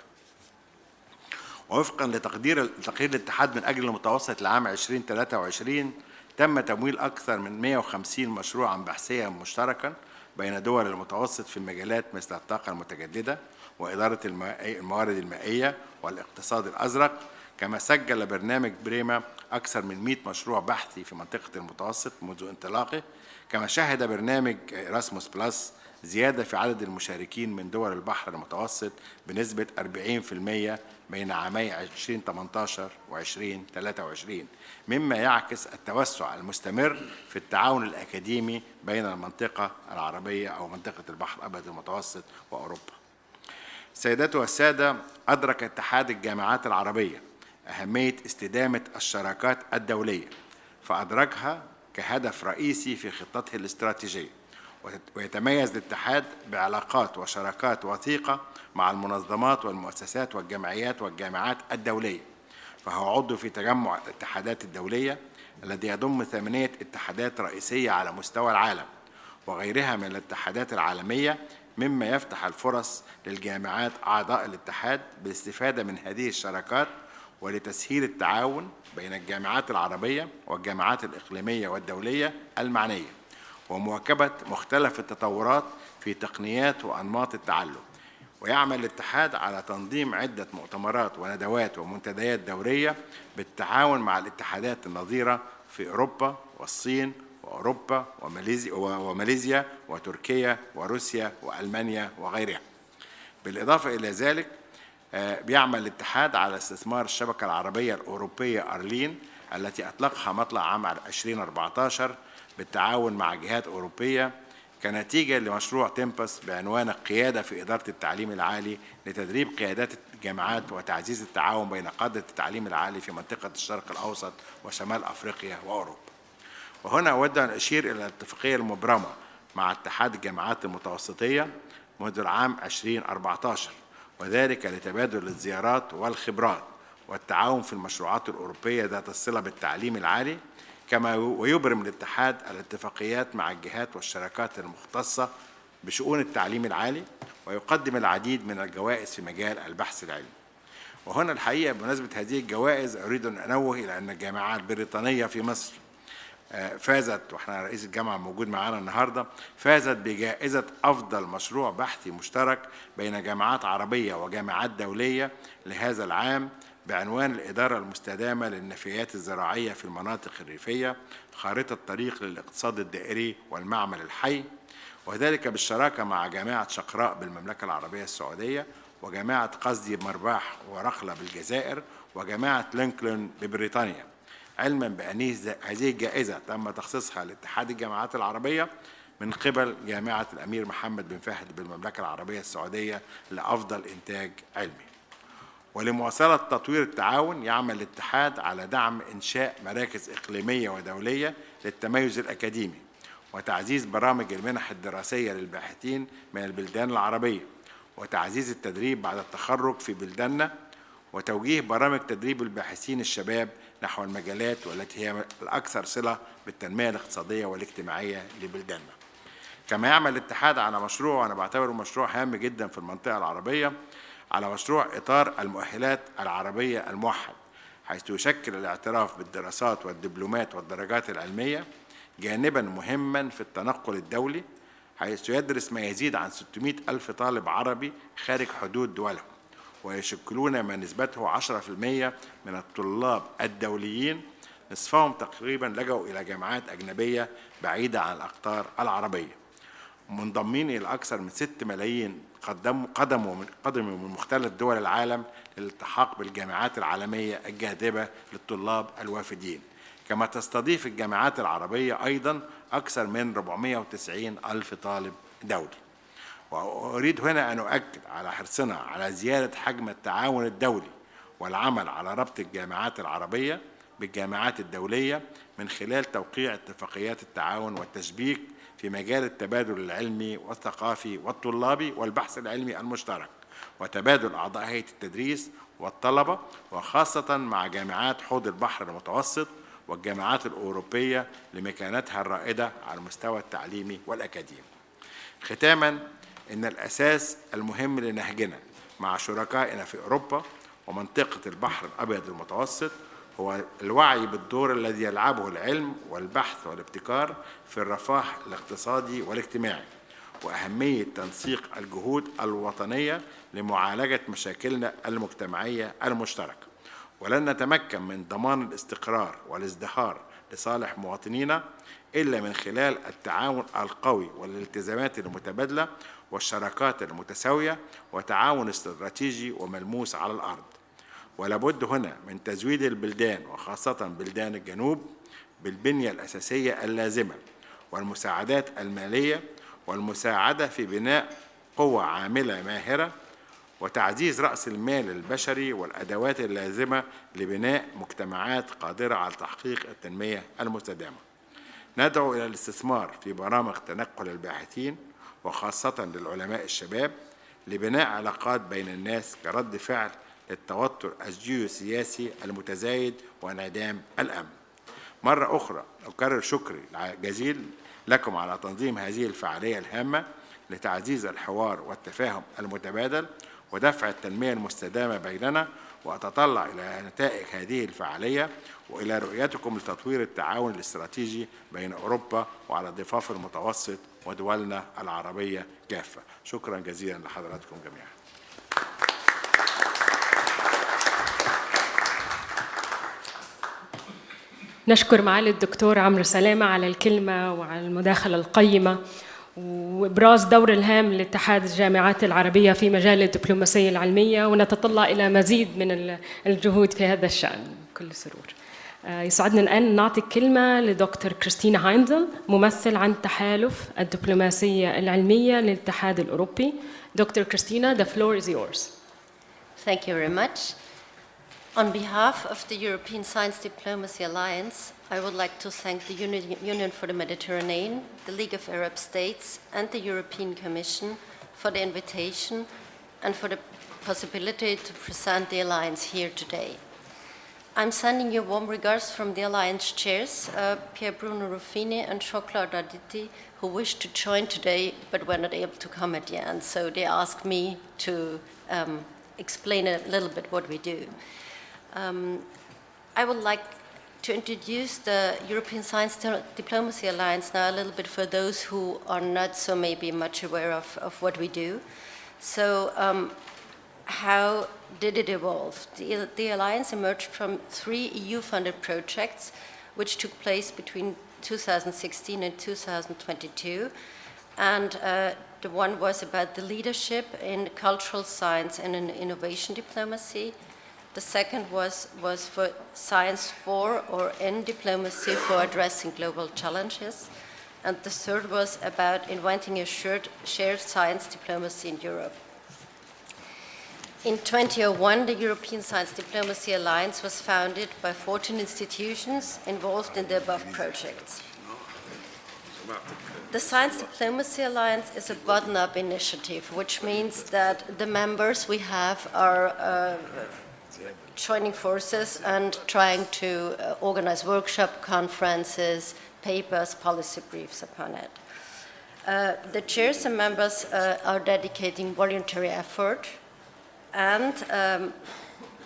Speaker 7: ووفقا لتقدير الاتحاد من أجل المتوسط العام 2023 تم تمويل أكثر من 150 مشروعا بحثيا مشتركا بين دول المتوسط في مجالات مثل الطاقة المتجددة وإدارة الموارد المائية والاقتصاد الأزرق. كما سجل برنامج بريما أكثر من 100 مشروع بحثي في منطقة المتوسط منذ انطلاقه. كما شهد برنامج إراسموس بلس زيادة في عدد المشاركين من دول البحر المتوسط بنسبة 40% بين عامي 2018 و2023، مما يعكس التوسع المستمر في التعاون الأكاديمي بين المنطقة العربية أو منطقة البحر الأبيض المتوسط وأوروبا. سيداتي والسادة، أدرك اتحاد الجامعات العربية أهمية استدامة الشراكات الدولية، فأدركها كهدف رئيسي في خطته الاستراتيجية. ويتميز الاتحاد بعلاقات وشراكات وثيقة مع المنظمات والمؤسسات والجمعيات والجامعات الدولية، فهو عضو في تجمع الاتحادات الدولية الذي يضم 8 اتحادات رئيسية على مستوى العالم وغيرها من الاتحادات العالمية، مما يفتح الفرص للجامعات أعضاء الاتحاد بالاستفادة من هذه الشراكات ولتسهيل التعاون بين الجامعات العربية والجامعات الإقليمية والدولية المعنية، ومواكبة مختلف التطورات في تقنيات وأنماط التعلم. ويعمل الاتحاد على تنظيم عدة مؤتمرات وندوات ومنتديات دورية بالتعاون مع الاتحادات النظيرة في أوروبا والصين وأوروبا وماليزيا وتركيا وروسيا وألمانيا وغيرها. بالإضافة إلى ذلك بيعمل الاتحاد على استثمار الشبكة العربية الأوروبية أرلين التي أطلقها مطلع عام 2014 بالتعاون مع جهات أوروبية كنتيجة لمشروع تيمبس بعنوان القيادة في إدارة التعليم العالي لتدريب قيادات الجامعات وتعزيز التعاون بين قادة التعليم العالي في منطقة الشرق الأوسط وشمال أفريقيا وأوروبا. وهنا أود أن أشير إلى الاتفاقية المبرمة مع اتحاد الجامعات المتوسطية منذ العام 2014، وذلك لتبادل الزيارات والخبرات والتعاون في المشروعات الأوروبية ذات الصلة بالتعليم العالي. كما ويبرم الاتحاد الاتفاقيات مع الجهات والشراكات المختصة بشؤون التعليم العالي، ويقدم العديد من الجوائز في مجال البحث العلمي. وهنا الحقيقة بمناسبة هذه الجوائز أريد أن أنوه إلى أن الجامعة البريطانية في مصر فازت، واحنا رئيس الجامعة موجود معانا النهاردة، فازت بجائزة أفضل مشروع بحثي مشترك بين جامعات عربية وجامعات دولية لهذا العام بعنوان الإدارة المستدامة للنفايات الزراعية في المناطق الريفية، خارطة طريق للاقتصاد الدائري والمعمل الحي، وذلك بالشراكة مع جامعة شقراء بالمملكة العربية السعودية، وجامعة قصدي مرباح ورخلة بالجزائر، وجامعة لينكولن ببريطانيا، علما بأن هذه الجائزة تم تخصيصها لاتحاد الجامعات العربية من قبل جامعة الأمير محمد بن فهد بالمملكة العربية السعودية لأفضل إنتاج علمي. ولمواصلة تطوير التعاون يعمل الاتحاد على دعم إنشاء مراكز إقليمية ودولية للتميز الأكاديمي، وتعزيز برامج المنح الدراسية للباحثين من البلدان العربية، وتعزيز التدريب بعد التخرج في بلداننا، وتوجيه برامج تدريب الباحثين الشباب نحو المجالات والتي هي الأكثر صلة بالتنمية الاقتصادية والاجتماعية لبلداننا. كما يعمل الاتحاد على مشروع، وأنا بعتبره مشروع هام جدا في المنطقة العربية، على مشروع إطار المؤهلات العربية الموحد، حيث يشكل الاعتراف بالدراسات والدبلومات والدرجات العلمية جانبا مهما في التنقل الدولي، حيث يدرس ما يزيد عن 600 ألف طالب عربي خارج حدود دولهم، ويشكلون ما نسبته 10% من الطلاب الدوليين، نصفهم تقريبا لجوا إلى جامعات أجنبية بعيدة عن الأقطار العربية، منضمين إلى أكثر من 6 ملايين قدموا من مختلف دول العالم للالتحاق بالجامعات العالمية الجاذبة للطلاب الوافدين. كما تستضيف الجامعات العربية أيضا أكثر من 490 ألف طالب دولي. وأريد هنا أن أؤكد على حرصنا على زيادة حجم التعاون الدولي والعمل على ربط الجامعات العربية بالجامعات الدولية من خلال توقيع اتفاقيات التعاون والتشبيك في مجال التبادل العلمي والثقافي والطلابي والبحث العلمي المشترك، وتبادل أعضاء هيئة التدريس والطلبة، وخاصة مع جامعات حوض البحر المتوسط والجامعات الأوروبية لمكانتها الرائدة على المستوى التعليمي والأكاديمي. ختاماً، إن الأساس المهم لنهجنا مع شركائنا في أوروبا ومنطقة البحر الأبيض المتوسط هو الوعي بالدور الذي يلعبه العلم والبحث والابتكار في الرفاه الاقتصادي والاجتماعي، وأهمية تنسيق الجهود الوطنية لمعالجة مشاكلنا المجتمعية المشتركة. ولن نتمكن من ضمان الاستقرار والازدهار لصالح مواطنينا إلا من خلال التعاون القوي والالتزامات المتبادلة والشراكات المتساوية وتعاون استراتيجي وملموس على الأرض. ولابد هنا من تزويد البلدان وخاصة بلدان الجنوب بالبنية الأساسية اللازمة والمساعدات المالية والمساعدة في بناء قوة عاملة ماهرة وتعزيز رأس المال البشري والأدوات اللازمة لبناء مجتمعات قادرة على تحقيق التنمية المستدامة. ندعو إلى الاستثمار في برامج تنقل الباحثين وخاصة للعلماء الشباب لبناء علاقات بين الناس كرد فعل للتوتر الجيوسياسي المتزايد وانعدام الأمن. مرة أخرى أكرر شكري الجزيل لكم على تنظيم هذه الفعالية الهامة لتعزيز الحوار والتفاهم المتبادل ودفع التنمية المستدامة بيننا، وأتطلع إلى نتائج هذه الفعالية وإلى رؤيتكم لتطوير التعاون الاستراتيجي بين أوروبا وعلى الضفاف المتوسط ودولنا العربية كافة. شكرا جزيلا لحضراتكم جميعا.
Speaker 6: نشكر معالي الدكتور عمرو سلامة على الكلمة وعلى المداخلة القيمة وإبراز دور الهام لاتحاد الجامعات العربية في مجال الدبلوماسية العلمية، ونتطلع إلى مزيد من الجهود في هذا الشأن بكل سرور. يسعدنا الآن نعطي الكلمة لدكتور كريستينا هايندل، ممثل عن تحالف الدبلوماسية العلمية للاتحاد الأوروبي. دكتور كريستينا, the floor is yours.
Speaker 8: Thank you very much. On behalf of the European Science Diplomacy Alliance, I would like to thank the Union for the Mediterranean, the League of Arab States, and the European Commission for the invitation and for the possibility to present the Alliance here today. I'm sending you warm regards from the Alliance chairs, Pier Bruno Ruffini and Jean-Claude Arditi, who wished to join today but were not able to come at the end. So they asked me to explain a little bit what we do. I would like to introduce the European Science Diplomacy Alliance now a little bit for those who are not so maybe much aware of what we do. So how did it evolve? The Alliance emerged from 3 EU-funded projects which took place between 2016 and 2022. And the one was about the leadership in cultural science and in innovation diplomacy. The second was for science for or in diplomacy for addressing global challenges. And the third was about inventing a shared science diplomacy in Europe. In 2001, the European Science Diplomacy Alliance was founded by 14 institutions involved in the above projects. The Science Diplomacy Alliance is a bottom-up initiative, which means that the members we have are joining forces and trying to organize workshops, conferences, papers, policy briefs upon it. The chairs and members are dedicating voluntary effort, and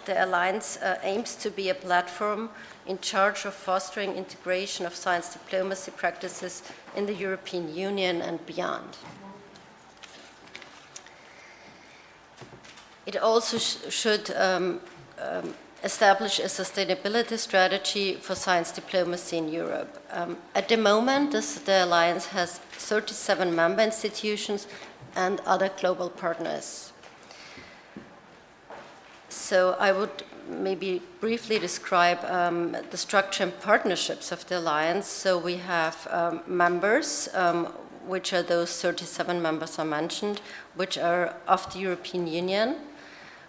Speaker 8: the Alliance aims to be a platform in charge of fostering integration of science diplomacy practices in the European Union and beyond. It also should establish a sustainability strategy for science diplomacy in Europe. At the moment, the Alliance has 37 member institutions and other global partners. So I would maybe briefly describe the structure and partnerships of the Alliance. So we have members, which are those 37 members I mentioned, which are of the European Union.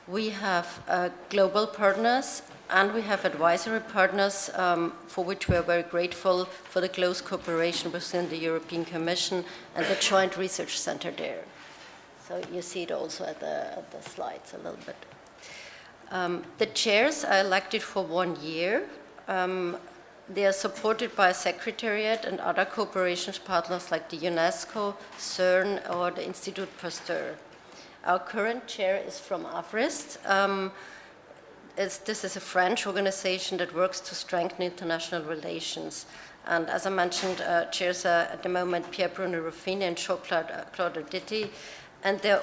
Speaker 8: We have global partners, And we have advisory partners for which we are very grateful for the close cooperation within the European Commission and the Joint Research Center there. So you see it also at the slides a little bit. The chairs are elected for 1 year. They are supported by a secretariat and other cooperation partners like the UNESCO, CERN, or the Institut Pasteur. Our current chair is from AFRIST. This is a French organization that works to strengthen international relations. And as I mentioned, chairs are at the moment Pierre-Bruno Ruffini and Jean-Claude Ditti. And their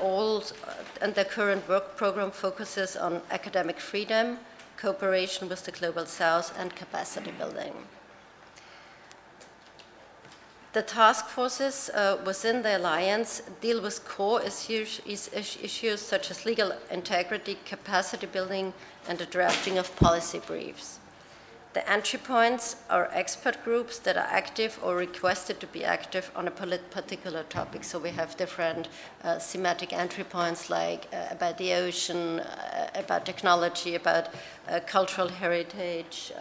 Speaker 8: current work program focuses on academic freedom, cooperation with the Global South, and capacity building. The task forces within the alliance deal with core issues such as legal integrity, capacity building, and the drafting of policy briefs. The entry points are expert groups that are active or requested to be active on a particular topic. So we have different thematic entry points like about the ocean, about technology, about cultural heritage,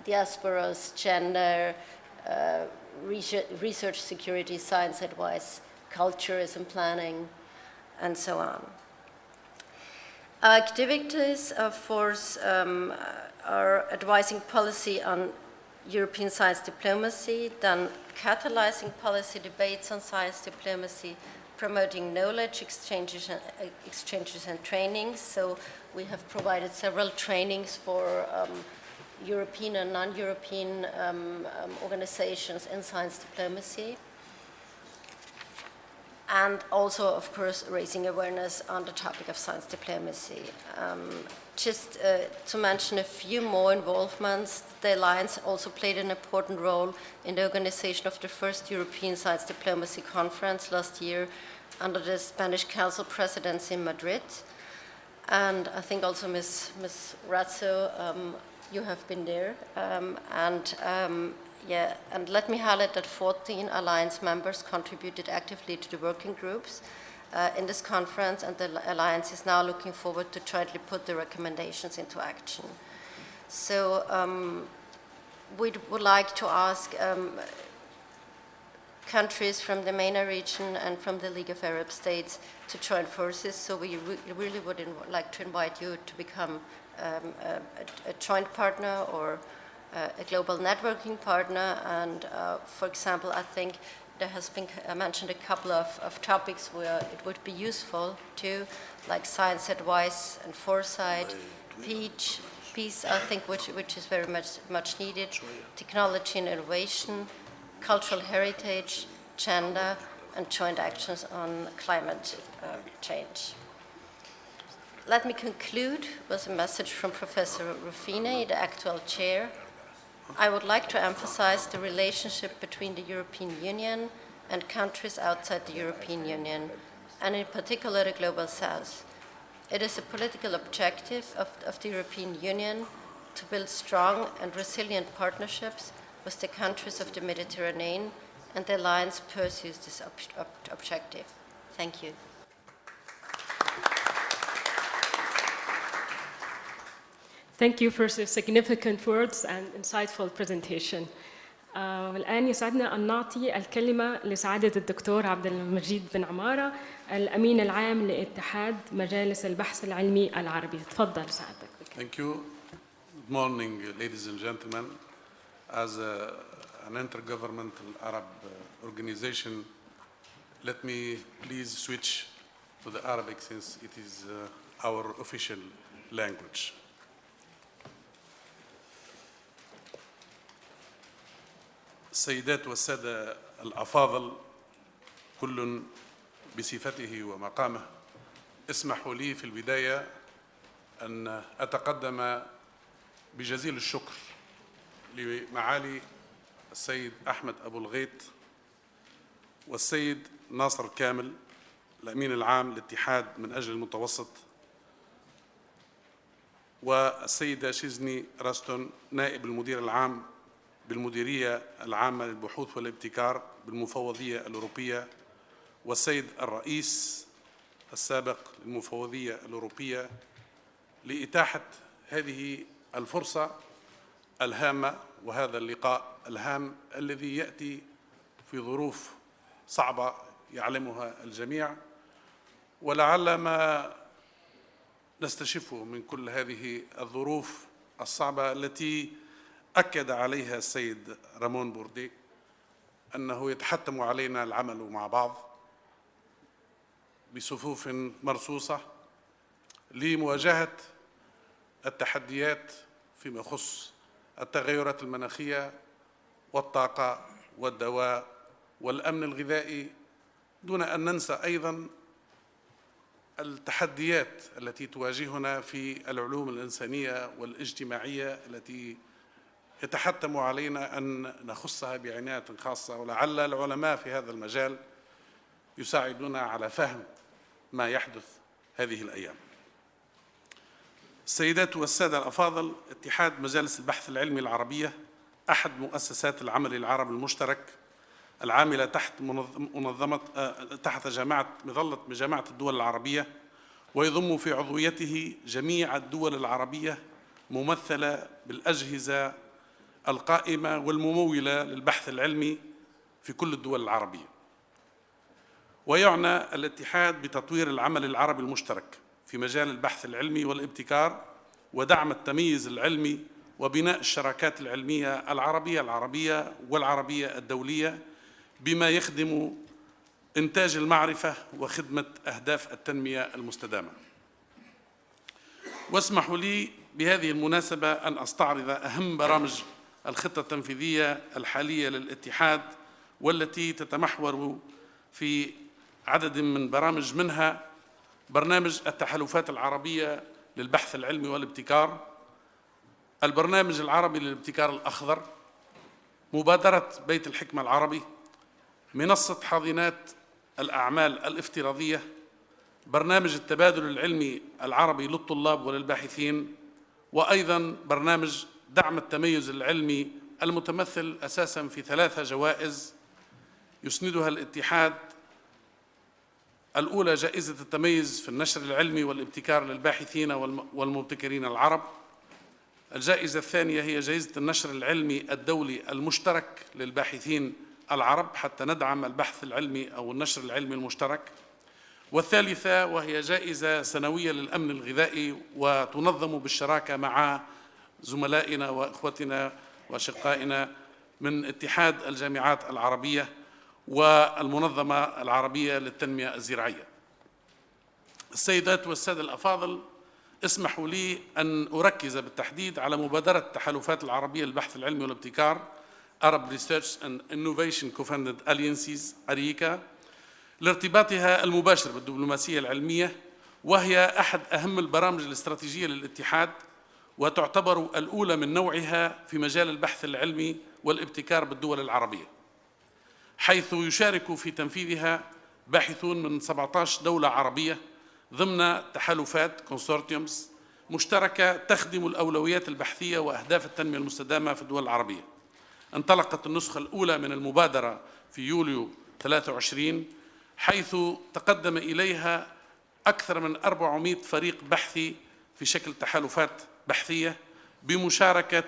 Speaker 8: diasporas, gender, research security, science advice, cultures and planning, and so on. Our activities are advising policy on European science diplomacy, then catalyzing policy debates on science diplomacy, promoting knowledge exchanges and trainings. So we have provided several trainings for European and non-European organizations in science diplomacy. And also, of course, raising awareness on the topic of science diplomacy. Just to mention a few more involvements, the Alliance also played an important role in the organization of the first European Science Diplomacy Conference last year under the Spanish Council presidency in Madrid. And I think also Ms. Razzo, you have been there. And let me highlight that 14 Alliance members contributed actively to the working groups in this conference, and the Alliance is now looking forward to jointly put the recommendations into action. So we would like to ask countries from the MENA region and from the League of Arab States to join forces. So we really would like to invite you to become a joint partner or a global networking partner. And for example, I think there has been mentioned a couple of topics where it would be useful too, like science advice and foresight, peace, I think, which is very much needed, technology and innovation, cultural heritage, gender, and joint actions on climate change. Let me conclude with a message from Professor Ruffini, the actual chair. I would like to emphasize the relationship between the European Union and countries outside the European Union, and in particular the Global South. It is a political objective of the European Union to build strong and resilient partnerships with the countries of the Mediterranean, and the Alliance pursues this objective. Thank you.
Speaker 6: Thank you for significant words and insightful presentation. والآن يسعدنا أن نعطي الكلمة لسعادة الدكتور عبد المجيد بن عمارة الأمين العام لاتحاد مجالس البحث العلمي العربي. تفضل سعادتك.
Speaker 9: Thank you. Good morning, ladies and gentlemen. As an intergovernmental Arab organization, let me please switch to the Arabic since it is our official language. السيدات والسادة الأفاضل كل بصفته ومقامه، اسمحوا لي في البداية أن أتقدم بجزيل الشكر لمعالي السيد أحمد أبو الغيط والسيد ناصر كامل الأمين العام للاتحاد من أجل المتوسط، والسيدة شيزني راستون نائب المدير العام بالمديرية العامة للبحوث والابتكار بالمفوضية الأوروبية، والسيد الرئيس السابق للمفوضية الأوروبية، لإتاحة هذه الفرصة الهامة وهذا اللقاء الهام الذي يأتي في ظروف صعبة يعلمها الجميع، ولعل ما نستشفه من كل هذه الظروف الصعبة التي أكد عليها السيد رامون بوردي أنه يتحتم علينا العمل مع بعض بصفوف مرصوصة لمواجهة التحديات فيما يخص التغيرات المناخية والطاقة والدواء والأمن الغذائي، دون أن ننسى أيضاً التحديات التي تواجهنا في العلوم الإنسانية والاجتماعية التي يتحتم علينا أن نخصها بعناية خاصة، ولعل العلماء في هذا المجال يساعدونا على فهم ما يحدث هذه الأيام. السيدات والسادة الأفاضل، اتحاد مجالس البحث العلمي العربية أحد مؤسسات العمل العربي المشترك العاملة تحت مظلة جامعة الدول العربية، ويضم في عضويته جميع الدول العربية ممثلة بالأجهزة القائمة والممولة للبحث العلمي في كل الدول العربية. ويعنى الاتحاد بتطوير العمل العربي المشترك في مجال البحث العلمي والابتكار ودعم التميز العلمي وبناء الشراكات العلمية العربية والعربية الدولية بما يخدم إنتاج المعرفة وخدمة أهداف التنمية المستدامة. واسمحوا لي بهذه المناسبة أن أستعرض أهم برامج الخطة التنفيذية الحالية للاتحاد، والتي تتمحور في عدد من برامج، منها برنامج التحالفات العربية للبحث العلمي والابتكار، البرنامج العربي للابتكار الأخضر، مبادرة بيت الحكمة العربي، منصة حاضنات الأعمال الافتراضية، برنامج التبادل العلمي العربي للطلاب وللباحثين، وأيضاً برنامج دعم التميز العلمي المتمثل أساساً في 3 جوائز يسندها الاتحاد. الأولى جائزة التميز في النشر العلمي والابتكار للباحثين والمبتكرين العرب. الجائزة الثانية هي جائزة النشر العلمي الدولي المشترك للباحثين العرب حتى ندعم البحث العلمي أو النشر العلمي المشترك. والثالثة وهي جائزة سنوية للأمن الغذائي، وتنظم بالشراكة مع زملائنا وإخوتنا وأشقائنا من اتحاد الجامعات العربية والمنظمة العربية للتنمية الزراعية. السيدات والسادة الأفاضل، اسمحوا لي أن أركز بالتحديد على مبادرة التحالفات العربية للبحث العلمي والابتكار Arab Research and Innovation Co-Funded Alliances أريكا، لارتباطها المباشر بالدبلوماسية العلمية، وهي أحد أهم البرامج الاستراتيجية للاتحاد، وتعتبر الأولى من نوعها في مجال البحث العلمي والابتكار بالدول العربية، حيث يشارك في تنفيذها باحثون من 17 دولة عربية ضمن تحالفات كونسورتيومز مشتركة تخدم الأولويات البحثية وأهداف التنمية المستدامة في الدول العربية. انطلقت النسخة الأولى من المبادرة في يوليو 23، حيث تقدم إليها أكثر من 400 فريق بحثي في شكل تحالفات بحثية بمشاركة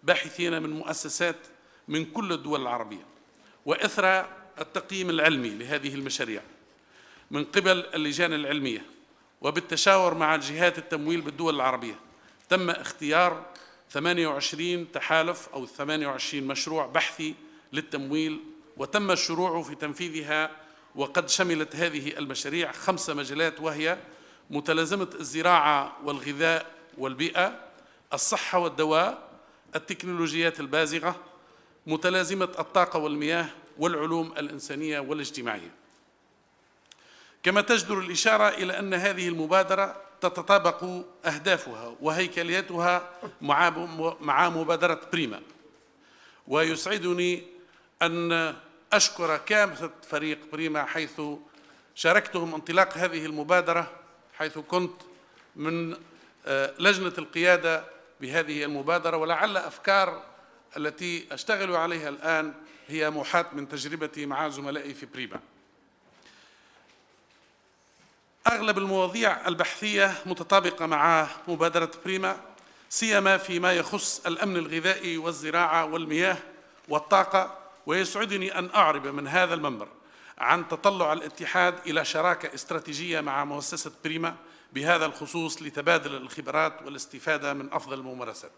Speaker 9: باحثين من مؤسسات من كل الدول العربية. وإثر التقييم العلمي لهذه المشاريع من قبل اللجان العلمية وبالتشاور مع جهات التمويل بالدول العربية، تم اختيار 28 تحالف أو 28 مشروع بحثي للتمويل، وتم الشروع في تنفيذها. وقد شملت هذه المشاريع 5 مجالات، وهي متلازمة الزراعة والغذاء والبيئة، الصحة والدواء، التكنولوجيات البازغة، متلازمة الطاقة والمياه، والعلوم الإنسانية والاجتماعية. كما تجدر الإشارة إلى أن هذه المبادرة تتطابق أهدافها وهيكليتها مع مبادرة بريما، ويسعدني أن أشكر كافة فريق بريما حيث شاركتهم انطلاق هذه المبادرة، حيث كنت من لجنة القيادة بهذه المبادرة، ولعل أفكار التي أشتغل عليها الآن هي موحاة من تجربتي مع زملائي في بريما. أغلب المواضيع البحثية متطابقة مع مبادرة بريما، سيما فيما يخص الأمن الغذائي والزراعة والمياه والطاقة. ويسعدني أن أعرب من هذا المنبر عن تطلع الاتحاد إلى شراكة استراتيجية مع مؤسسة بريما بهذا الخصوص لتبادل الخبرات والاستفادة من أفضل الممارسات.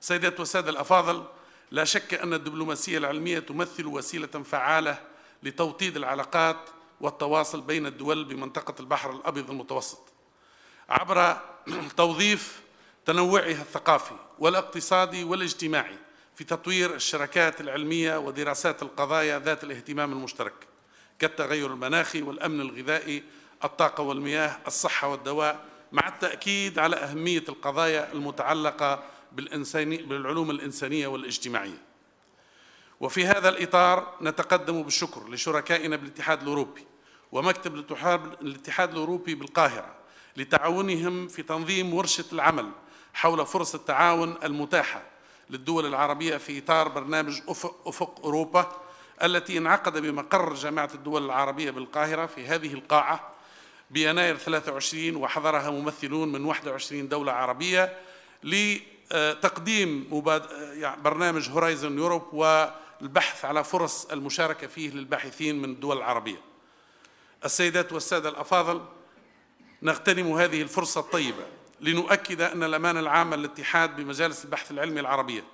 Speaker 9: سيدات والسادة الأفاضل، لا شك أن الدبلوماسية العلمية تمثل وسيلة فعالة لتوطيد العلاقات والتواصل بين الدول بمنطقة البحر الأبيض المتوسط عبر توظيف تنوعها الثقافي والاقتصادي والاجتماعي في تطوير الشراكات العلمية ودراسات القضايا ذات الاهتمام المشترك كالتغير المناخي والأمن الغذائي، الطاقة والمياه، الصحة والدواء، مع التأكيد على أهمية القضايا المتعلقة بالعلوم الإنسانية والاجتماعية. وفي هذا الإطار نتقدم بالشكر لشركائنا بالاتحاد الأوروبي ومكتب الاتحاد الأوروبي بالقاهرة لتعاونهم في تنظيم ورشة العمل حول فرص التعاون المتاحة للدول العربية في إطار برنامج أفق أوروبا التي انعقد بمقر جامعة الدول العربية بالقاهرة في هذه القاعة بيناير 23، وحضرها ممثلون من 21 دولة عربية لتقديم برنامج هورايزون يوروب والبحث على فرص المشاركة فيه للباحثين من الدول العربية. السيدات والسادة الأفاضل، نغتنم هذه الفرصة الطيبة لنؤكد أن الأمانة العامة للاتحاد بمجالس البحث العلمي العربية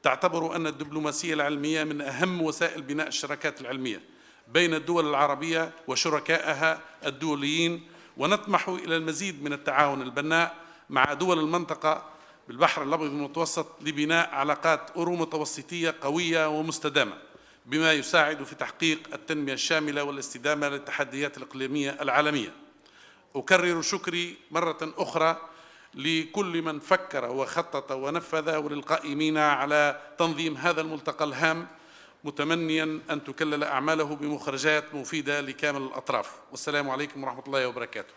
Speaker 9: تعتبر أن الدبلوماسية العلمية من أهم وسائل بناء الشراكات العلمية بين الدول العربية وشركائها الدوليين، ونطمح إلى المزيد من التعاون البناء مع دول المنطقة بالبحر الأبيض المتوسط لبناء علاقات أورو متوسطية قوية ومستدامة بما يساعد في تحقيق التنمية الشاملة والاستدامة للتحديات الإقليمية العالمية. أكرر شكري مرة أخرى لكل من فكر وخطط ونفذ وللقائمين على تنظيم هذا الملتقى الهام، متمنيا أن تكلل أعماله بمخرجات مفيدة لكامل الأطراف. والسلام عليكم ورحمة الله وبركاته.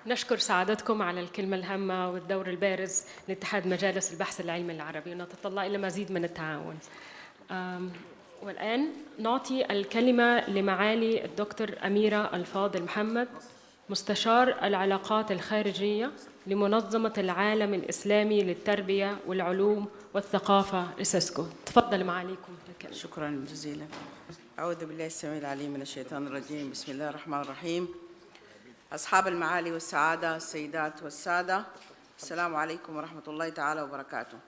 Speaker 6: نشكر سعادتكم على الكلمة الهامة والدور البارز لاتحاد مجالس البحث العلمي العربي، ونتطلع إلى مزيد من التعاون. والآن نعطي الكلمة لمعالي الدكتور أميرة الفاضل محمد، مستشار العلاقات الخارجية لمنظمة العالم الإسلامي للتربية والعلوم والثقافة إسسكو. تفضل معاليكم الكلمة.
Speaker 10: شكرا جزيلا. أعوذ بالله السميع العليم من الشيطان الرجيم. بسم الله الرحمن الرحيم. أصحاب المعالي والسعادة، السيدات والسادة، السلام عليكم ورحمة الله تعالى وبركاته.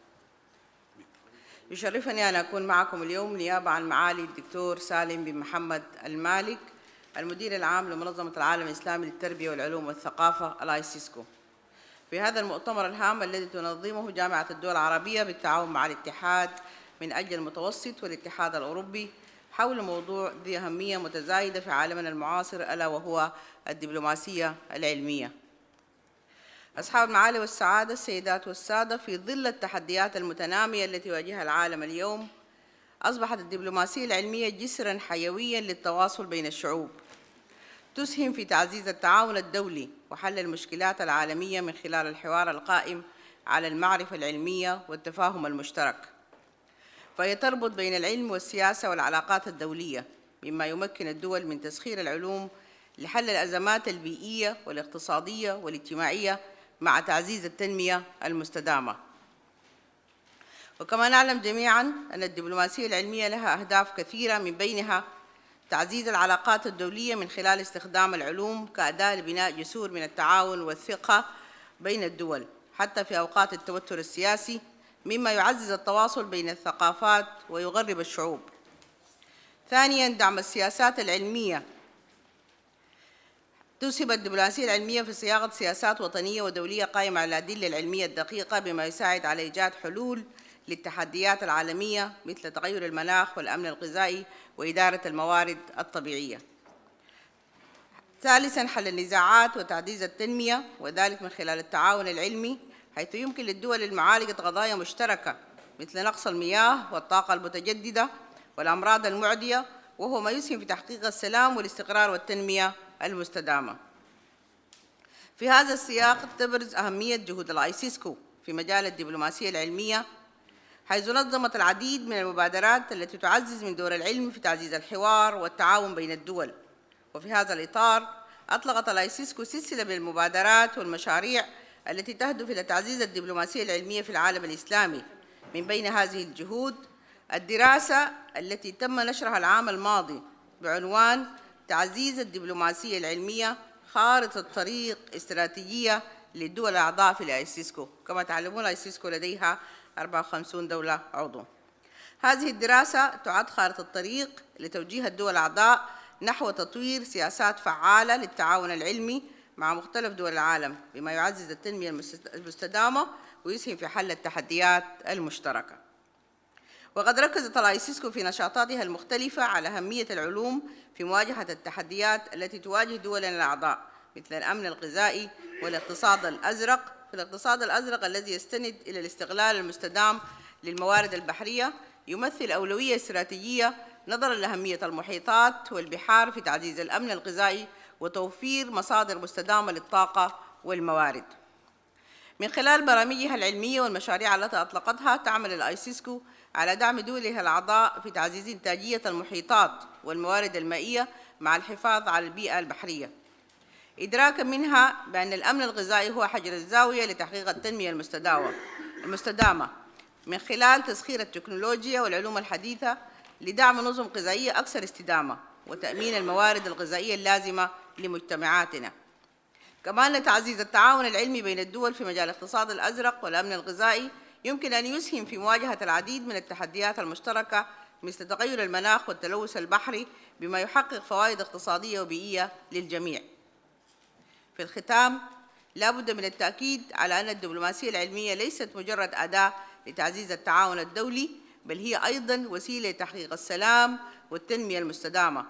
Speaker 10: يشرفني أن أكون معكم اليوم نيابة عن معالي الدكتور سالم بن محمد المالك، المدير العام لمنظمة العالم الإسلامي للتربية والعلوم والثقافة الآيسيسكو، في هذا المؤتمر الهام الذي تنظمه جامعة الدول العربية بالتعاون مع الاتحاد من أجل المتوسط والاتحاد الأوروبي حول موضوع ذي أهمية متزايدة في عالمنا المعاصر، ألا وهو الدبلوماسية العلمية. أصحاب المعالي والسعادة، السيدات والسادة، في ظل التحديات المتنامية التي يواجهها العالم اليوم، أصبحت الدبلوماسية العلمية جسراً حيوياً للتواصل بين الشعوب، تسهم في تعزيز التعاون الدولي وحل المشكلات العالمية من خلال الحوار القائم على المعرفة العلمية والتفاهم المشترك، فهي تربط بين العلم والسياسة والعلاقات الدولية، مما يمكن الدول من تسخير العلوم لحل الأزمات البيئية والاقتصادية والاجتماعية مع تعزيز التنمية المستدامة. وكما نعلم جميعاً أن الدبلوماسية العلمية لها أهداف كثيرة، من بينها تعزيز العلاقات الدولية من خلال استخدام العلوم كأداة لبناء جسور من التعاون والثقة بين الدول حتى في أوقات التوتر السياسي، مما يعزز التواصل بين الثقافات ويغرب الشعوب. ثانياً، دعم السياسات العلمية. تسهم الدبلوماسية العلمية في صياغة سياسات وطنية ودولية قائمة على الأدلة العلمية الدقيقة، بما يساعد على إيجاد حلول للتحديات العالمية مثل تغير المناخ والأمن الغذائي وإدارة الموارد الطبيعية. ثالثاً، حل النزاعات وتعزيز التنمية، وذلك من خلال التعاون العلمي، حيث يمكن للدول معالجة قضايا مشتركة مثل نقص المياه والطاقة المتجددة والأمراض المعدية، وهو ما يسهم في تحقيق السلام والاستقرار والتنمية المستدامة. في هذا السياق تبرز أهمية جهود الآيسيسكو في مجال الدبلوماسية العلمية، حيث نظمت العديد من المبادرات التي تعزز من دور العلم في تعزيز الحوار والتعاون بين الدول. وفي هذا الإطار أطلقت الأيسيسكو سلسلة من المبادرات والمشاريع التي تهدف إلى تعزيز الدبلوماسية العلمية في العالم الإسلامي. من بين هذه الجهود الدراسة التي تم نشرها العام الماضي بعنوان تعزيز الدبلوماسية العلمية خارطة طريق استراتيجية للدول الأعضاء في الأيسيسكو. كما تعلمون الأيسيسكو لديها 54 دولة عضو. هذه الدراسة تعد خارطة الطريق لتوجيه الدول الأعضاء نحو تطوير سياسات فعالة للتعاون العلمي مع مختلف دول العالم بما يعزز التنمية المستدامة ويسهم في حل التحديات المشتركة. وقد ركزت الأيسيسكو في نشاطاتها المختلفة على أهمية العلوم في مواجهة التحديات التي تواجه دولنا الأعضاء مثل الأمن الغذائي والاقتصاد الأزرق. في الاقتصاد الأزرق الذي يستند إلى الاستغلال المستدام للموارد البحرية يمثل أولوية استراتيجية نظراً لأهمية المحيطات والبحار في تعزيز الأمن الغذائي وتوفير مصادر مستدامة للطاقة والموارد. من خلال برامجها العلمية والمشاريع التي أطلقتها تعمل الأيسيسكو على دعم دولها الأعضاء في تعزيز إنتاجية المحيطات والموارد المائية مع الحفاظ على البيئة البحرية، إدراكاً منها بأن الأمن الغذائي هو حجر الزاوية لتحقيق التنمية المستدامة من خلال تسخير التكنولوجيا والعلوم الحديثة لدعم نظم غذائية أكثر استدامة وتأمين الموارد الغذائية اللازمة لمجتمعاتنا. كما أن تعزيز التعاون العلمي بين الدول في مجال الاقتصاد الأزرق والأمن الغذائي يمكن أن يسهم في مواجهة العديد من التحديات المشتركة مثل تغير المناخ والتلوث البحري بما يحقق فوائد اقتصادية وبيئية للجميع. في الختام، لا بد من التأكيد على أن الدبلوماسية العلمية ليست مجرد أداة لتعزيز التعاون الدولي، بل هي أيضاً وسيلة لتحقيق السلام والتنمية المستدامة.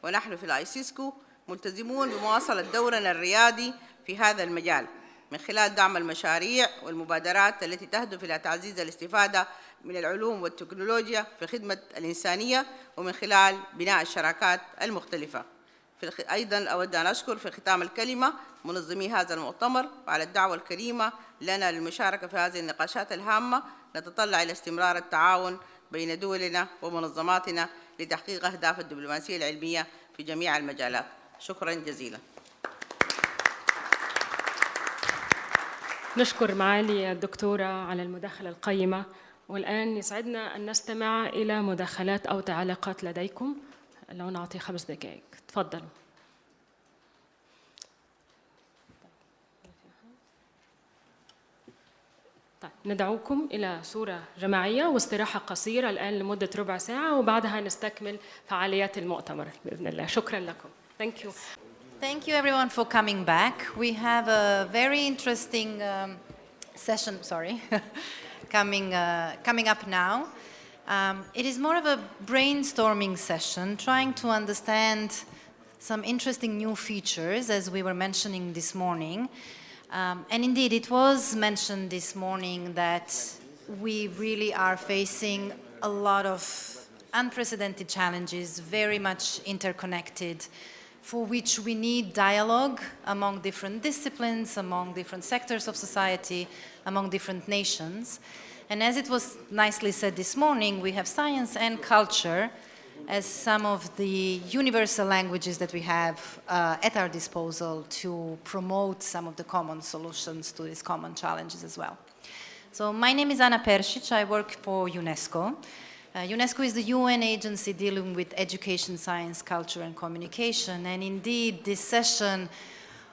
Speaker 10: ونحن في الأيسيسكو ملتزمون بمواصلة دورنا الريادي في هذا المجال من خلال دعم المشاريع والمبادرات التي تهدف إلى تعزيز الاستفادة من العلوم والتكنولوجيا في خدمة الإنسانية ومن خلال بناء الشراكات المختلفة. أيضاً أود أن أشكر في ختام الكلمة منظمي هذا المؤتمر وعلى الدعوة الكريمة لنا للمشاركة في هذه النقاشات الهامة. نتطلع إلى استمرار التعاون بين دولنا ومنظماتنا لتحقيق أهداف الدبلوماسية العلمية في جميع المجالات. شكراً جزيلاً.
Speaker 6: نشكر معالي الدكتورة على المداخلة القيمة، والآن يسعدنا أن نستمع إلى مداخلات أو تعليقات لديكم. لو نعطي 5 دقائق، تفضلوا. طيب، ندعوكم إلى صورة جماعية واستراحة قصيرة الآن لمدة ربع ساعة، وبعدها نستكمل فعاليات المؤتمر بإذن الله. شكراً لكم. Thank you.
Speaker 11: Thank you everyone for coming back. We have a very interesting session, coming up now. It is more of a brainstorming session, trying to understand some interesting new features, as we were mentioning this morning. And indeed, it was mentioned this morning that we really are facing a lot of unprecedented challenges, very much interconnected, for which we need dialogue among different disciplines, among different sectors of society, among different nations. And as it was nicely said this morning, we have science and culture as some of the universal languages that we have at our disposal to promote some of the common solutions to these common challenges as well. So my name is Ana Persic. I work for UNESCO. UNESCO is the UN agency dealing with education, science, culture, and communication. And indeed, this session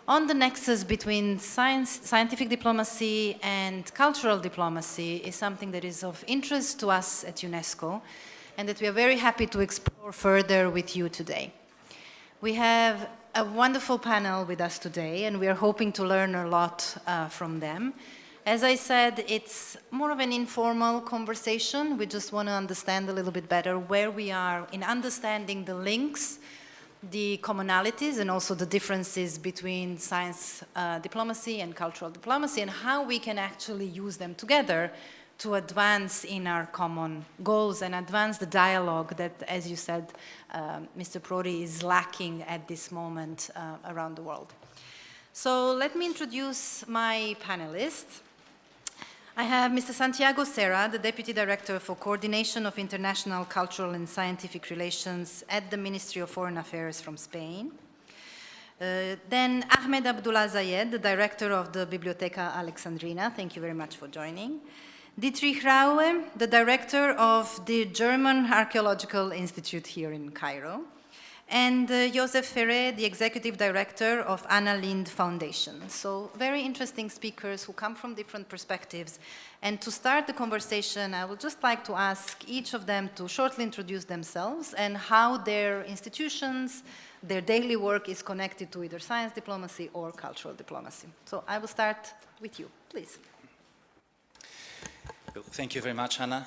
Speaker 11: on the nexus between scientific diplomacy and cultural diplomacy is something that is of interest to us at UNESCO, and that we are very happy to explore further with you today. We have a wonderful panel with us today, and we are hoping to learn a lot from them. As I said, it's more of an informal conversation. We just want to understand a little bit better where we are in understanding the links, the commonalities, and also the differences between science diplomacy and cultural diplomacy, and how we can actually use them together to advance in our common goals and advance the dialogue that, as you said, Mr. Prodi, is lacking at this moment around the world. So let me introduce my panelists. I have Mr. Santiago Serra, the Deputy Director for Coordination of International, Cultural and Scientific Relations at the Ministry of Foreign Affairs from Spain. Then Ahmed Abdullah Zayed, the director of the Biblioteca Alexandrina. Thank you very much for joining. Dietrich Raue, the director of the German Archaeological Institute here in Cairo. And Josef Ferre, the executive director of Anna Lindh Foundation. So very interesting speakers who come from different perspectives. And to start the conversation, I would just like to ask each of them to shortly introduce themselves and how their institutions, their daily work is connected to either science diplomacy or cultural diplomacy. So I will start with you, please.
Speaker 12: Well, thank you very much, Hannah.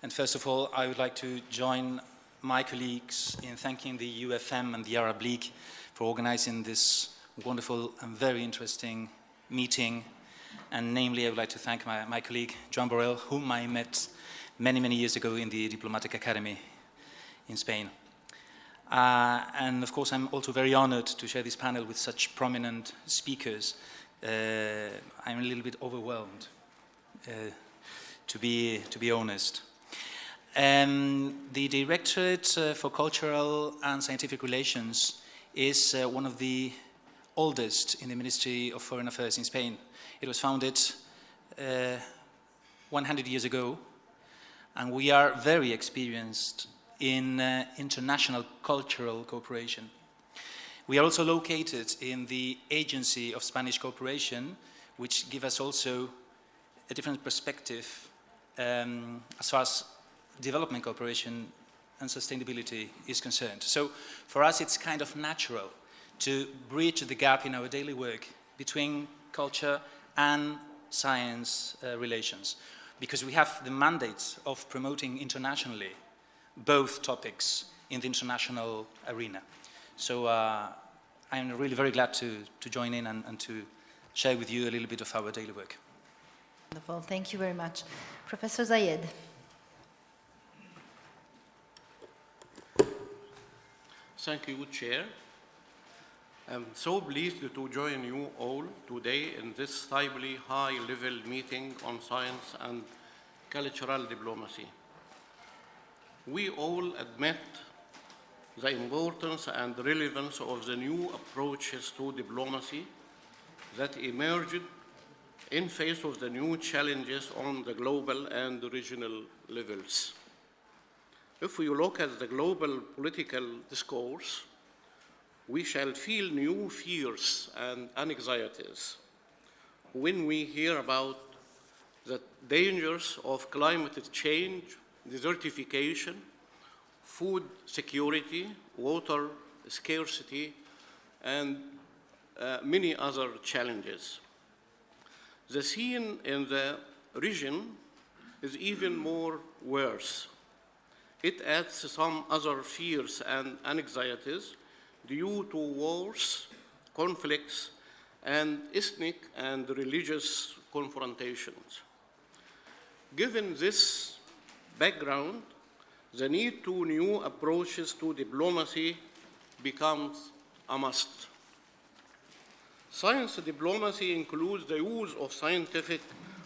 Speaker 12: And first of all, I would like to join my colleagues in thanking the UFM and the Arab League for organizing this wonderful and very interesting meeting. And namely, I would like to thank my colleague, Joan Borrell, whom I met many, many years ago in the Diplomatic Academy in Spain. And of course, I'm also very honored to share this panel with such prominent speakers. I'm a little bit overwhelmed, to be honest. The Directorate for Cultural and Scientific Relations is one of the oldest in the Ministry of Foreign Affairs in Spain. It was founded 100 years ago, and we are very experienced in international cultural cooperation. We are also located in the Agency of Spanish Cooperation, which gives us also a different perspective as far as development cooperation and sustainability is concerned. So for us, it's kind of natural to bridge the gap in our daily work between culture and science relations, because we have the mandate of promoting internationally both topics in the international arena. So I'm really very glad to join in and to share with you a little bit of our daily work.
Speaker 11: Wonderful, thank you very much. Professor Zayed.
Speaker 13: Thank you, Chair. I'm so pleased to join you all today in this timely high-level meeting on science and cultural diplomacy. We all admit the importance and relevance of the new approaches to diplomacy that emerged in face of the new challenges on the global and regional levels. If we look at the global political discourse, we shall feel new fears and anxieties when we hear about the dangers of climate change, desertification, food security, water scarcity, and many other challenges. The scene in the region is even more worse. It adds some other fears and anxieties due to wars, conflicts, and ethnic and religious confrontations. Given this background, the need to new approaches to diplomacy becomes a must. Science diplomacy includes the use of scientific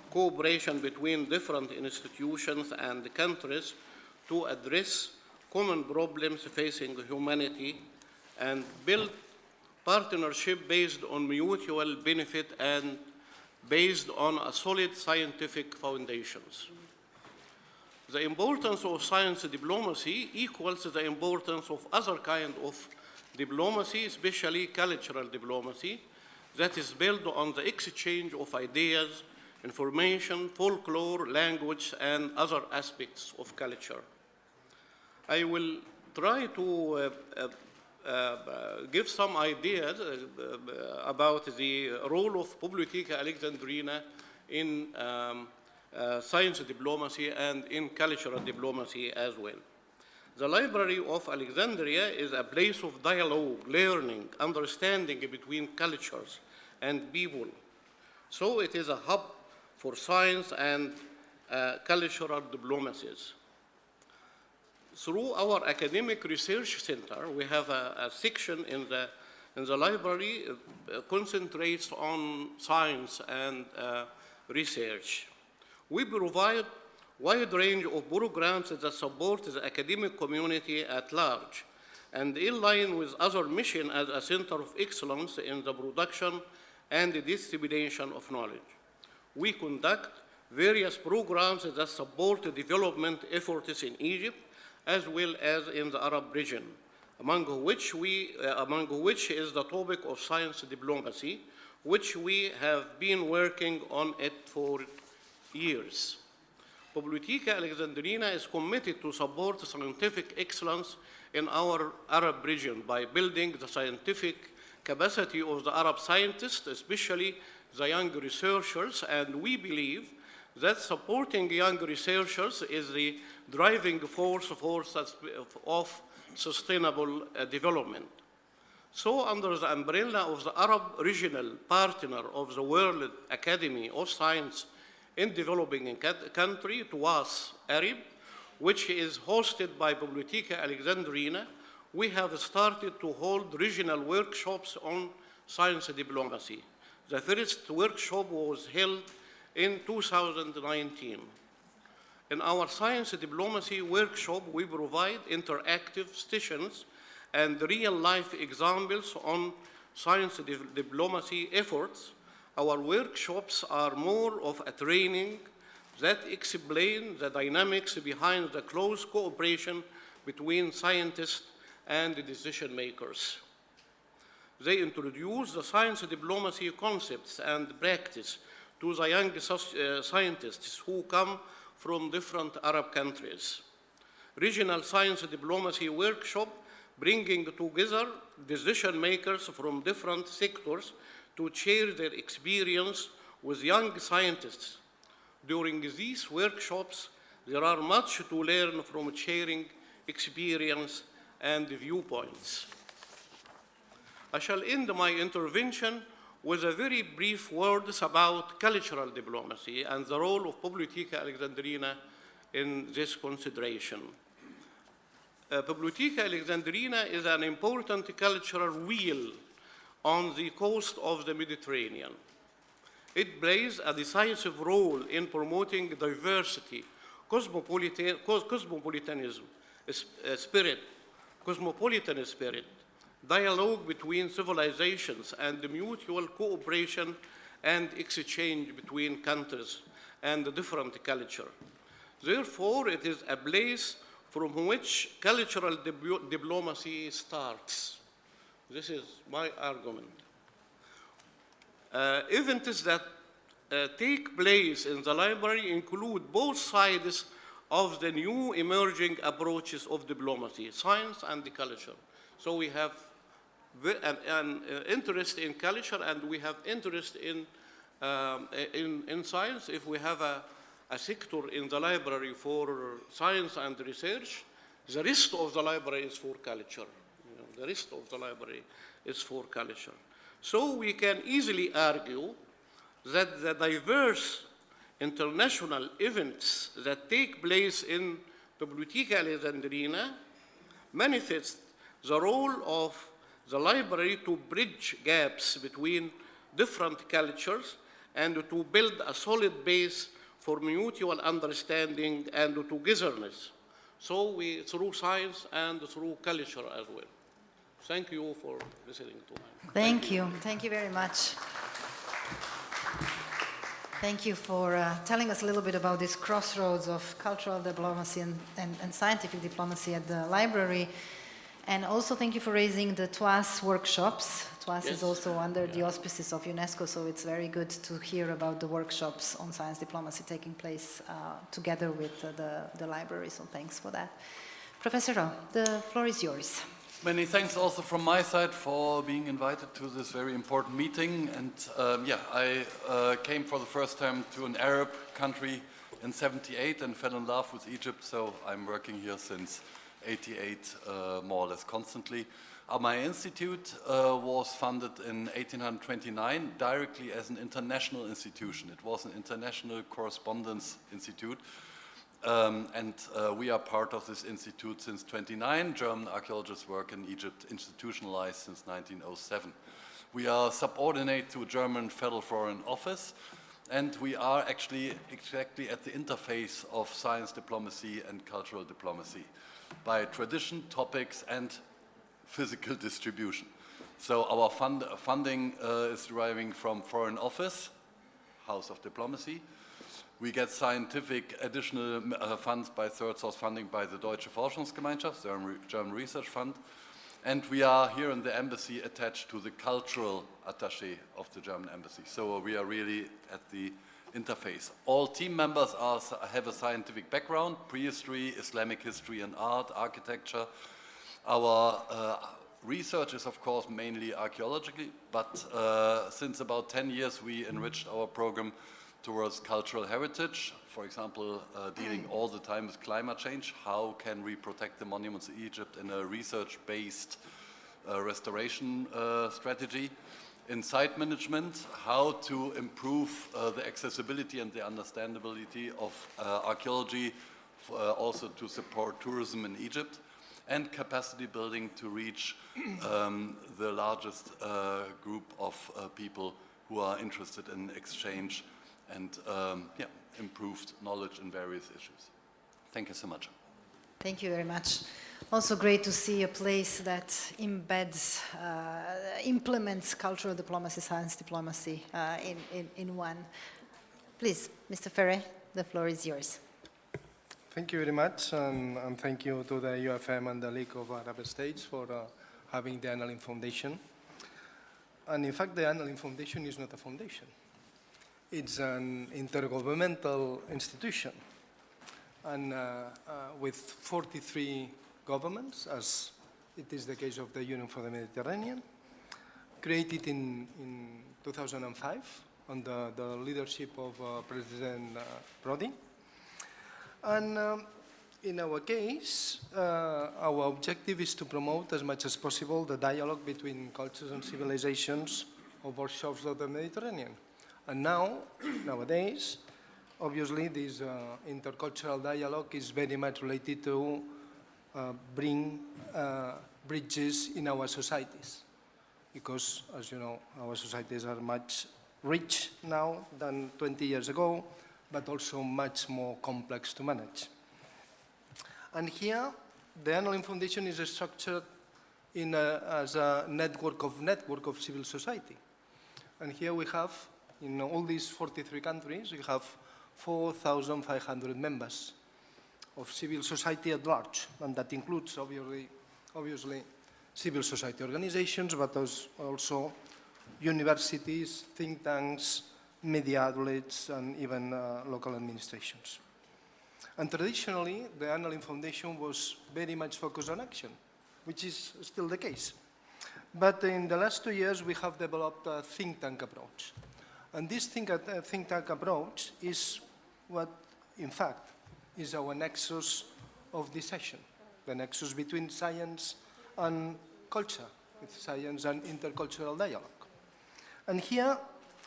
Speaker 13: cooperation between different institutions and countries to address common problems facing humanity and build partnership based on mutual benefit and based on a solid scientific foundations. The importance of science diplomacy equals the importance of other kind of diplomacy, especially cultural diplomacy, that is built on the exchange of ideas, information, folklore, language, and other aspects of culture. I will try to give some ideas about the role of Biblioteca Alexandrina in science diplomacy and in cultural diplomacy as well. The Library of Alexandria is a place of dialogue, learning, understanding between cultures and people. So it is a hub for science and cultural diplomacies. Through our academic research center, we have a section in the library concentrates on science and research. We provide wide range of programs that support the academic community at large and in line with other mission as a center of excellence in the production and the dissemination of knowledge. We conduct various programs that support the development efforts in Egypt as well as in the Arab region, among which is the topic of science diplomacy, which we have been working on it for years. Bibliotheca Alexandrina is committed to support scientific excellence in our Arab region by building the scientific capacity of the Arab scientists, especially the young researchers, and we believe that supporting young researchers is the driving force of sustainable development. So, under the umbrella of the Arab regional partner of the World Academy of Science in Developing Country, TWAS Arab, which is hosted by Bibliotheca Alexandrina, we have started to hold regional workshops on science diplomacy. The first workshop was held in 2019. In our science diplomacy workshop, we provide interactive sessions and real-life examples on science diplomacy efforts. Our workshops are more of a training that explain the dynamics behind the close cooperation between scientists and decision makers. They introduce the science diplomacy concepts and practice to the young scientists who come from different Arab countries. Regional science diplomacy workshop bringing together decision makers from different sectors to share their experience with young scientists. During these workshops, there are much to learn from sharing experience and viewpoints. I shall end my intervention with a very brief words about cultural diplomacy and the role of Bibliotheca Alexandrina in this consideration. Bibliotheca Alexandrina is an important cultural wheel on the coast of the Mediterranean. It plays a decisive role in promoting diversity, cosmopolitan spirit, dialogue between civilizations, and mutual cooperation and exchange between countries and different cultures. Therefore, it is a place from which cultural diplomacy starts. This is my argument. Events that take place in the library include both sides of the new emerging approaches of diplomacy, science and the culture. So we have an interest in culture and we have interest in science. If we have a sector in the library for science and research, the rest of the library is for culture. The rest of the library is for culture. So we can easily argue that the diverse international events that take place in Bibliotheca Alexandrina manifest the role of the library to bridge gaps between different cultures and to build a solid base for mutual understanding and togetherness. So through science and through culture as well. Thank you for listening to me.
Speaker 11: Thank you. Thank you very much. Thank you for telling us a little bit about this crossroads of cultural diplomacy and scientific diplomacy at the library. And also thank you for raising the TWAS workshops. TWAS is also under the auspices of UNESCO, so it's very good to hear about the workshops on science diplomacy taking place together with the library, so thanks for that. Professor Rao, the floor is yours.
Speaker 14: Many thanks also from my side for being invited to this very important meeting. And I came for the first time to an Arab country in '78 and fell in love with Egypt, so I'm working here since '88 more or less constantly. My institute was funded in 1829 directly as an international institution. It was an international correspondence institute. We are part of this institute since '29. German archaeologists work in Egypt, institutionalized since 1907. We are subordinate to German Federal Foreign Office, and we are actually exactly at the interface of science diplomacy and cultural diplomacy by tradition, topics, and physical distribution. So our funding is deriving from Foreign Office, House of Diplomacy. We get scientific additional funds by third source funding by the Deutsche Forschungsgemeinschaft, German Research Fund. And we are here in the embassy attached to the cultural attaché of the German embassy. So we are really at the interface. All team members have a scientific background: prehistory, Islamic history and art, architecture. Our research is, of course, mainly archaeological, but since about 10 years we enriched our program towards cultural heritage. For example, dealing all the time with climate change. How can we protect the monuments of Egypt in a research-based restoration strategy? In site management, how to improve the accessibility and the understandability of archaeology, also to support tourism in Egypt, and capacity building to reach the largest group of people who are interested in exchange and improved knowledge in various issues. Thank you so much.
Speaker 11: Thank you very much. Also great to see a place that embeds, implements cultural diplomacy, science diplomacy in one. Please, Mr. Ferre, the floor is yours.
Speaker 15: Thank you very much, and thank you to the UFM and the League of Arab States for having the Annalyn Foundation. And in fact, the Annalyn Foundation is not a foundation. It's an intergovernmental institution, and with 43 governments, as it is the case of the Union for the Mediterranean, created in 2005 under the leadership of President Prodi. And in our case, our objective is to promote as much as possible the dialogue between cultures and civilizations of our shores of the Mediterranean. And nowadays, obviously, this intercultural dialogue is very much related to bring bridges in our societies. Because, as you know, our societies are much rich now than 20 years ago, but also much more complex to manage. And here, the Annalyn Foundation is structured as a network of civil society. And here we have, in all these 43 countries, we have 4,500 members of civil society at large, and that includes, obviously civil society organizations, but also universities, think tanks, media outlets, and even local administrations. And traditionally, the Annalyn Foundation was very much focused on action, which is still the case. But in the last 2 years, we have developed a think tank approach. And this think tank approach is what, in fact, is our nexus of this session, the nexus between science and culture, with science and intercultural dialogue. And here,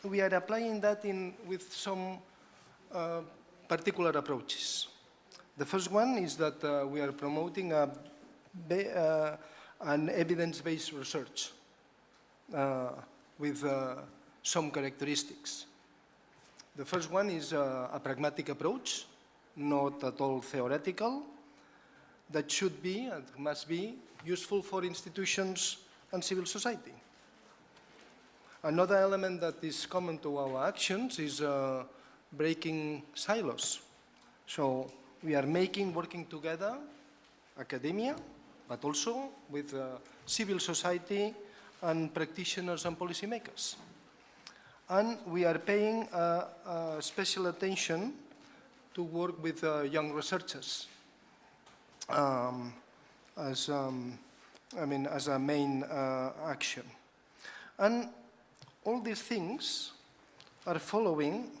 Speaker 15: we are applying that with some particular approaches. The first one is that we are promoting an evidence-based research with some characteristics. The first one is a pragmatic approach, not at all theoretical, that should be and must be useful for institutions and civil society. Another element that is common to our actions is breaking silos. So we are working together, academia, but also with civil society and practitioners and policymakers. And we are paying special attention to work with young researchers as a main action. And all these things are following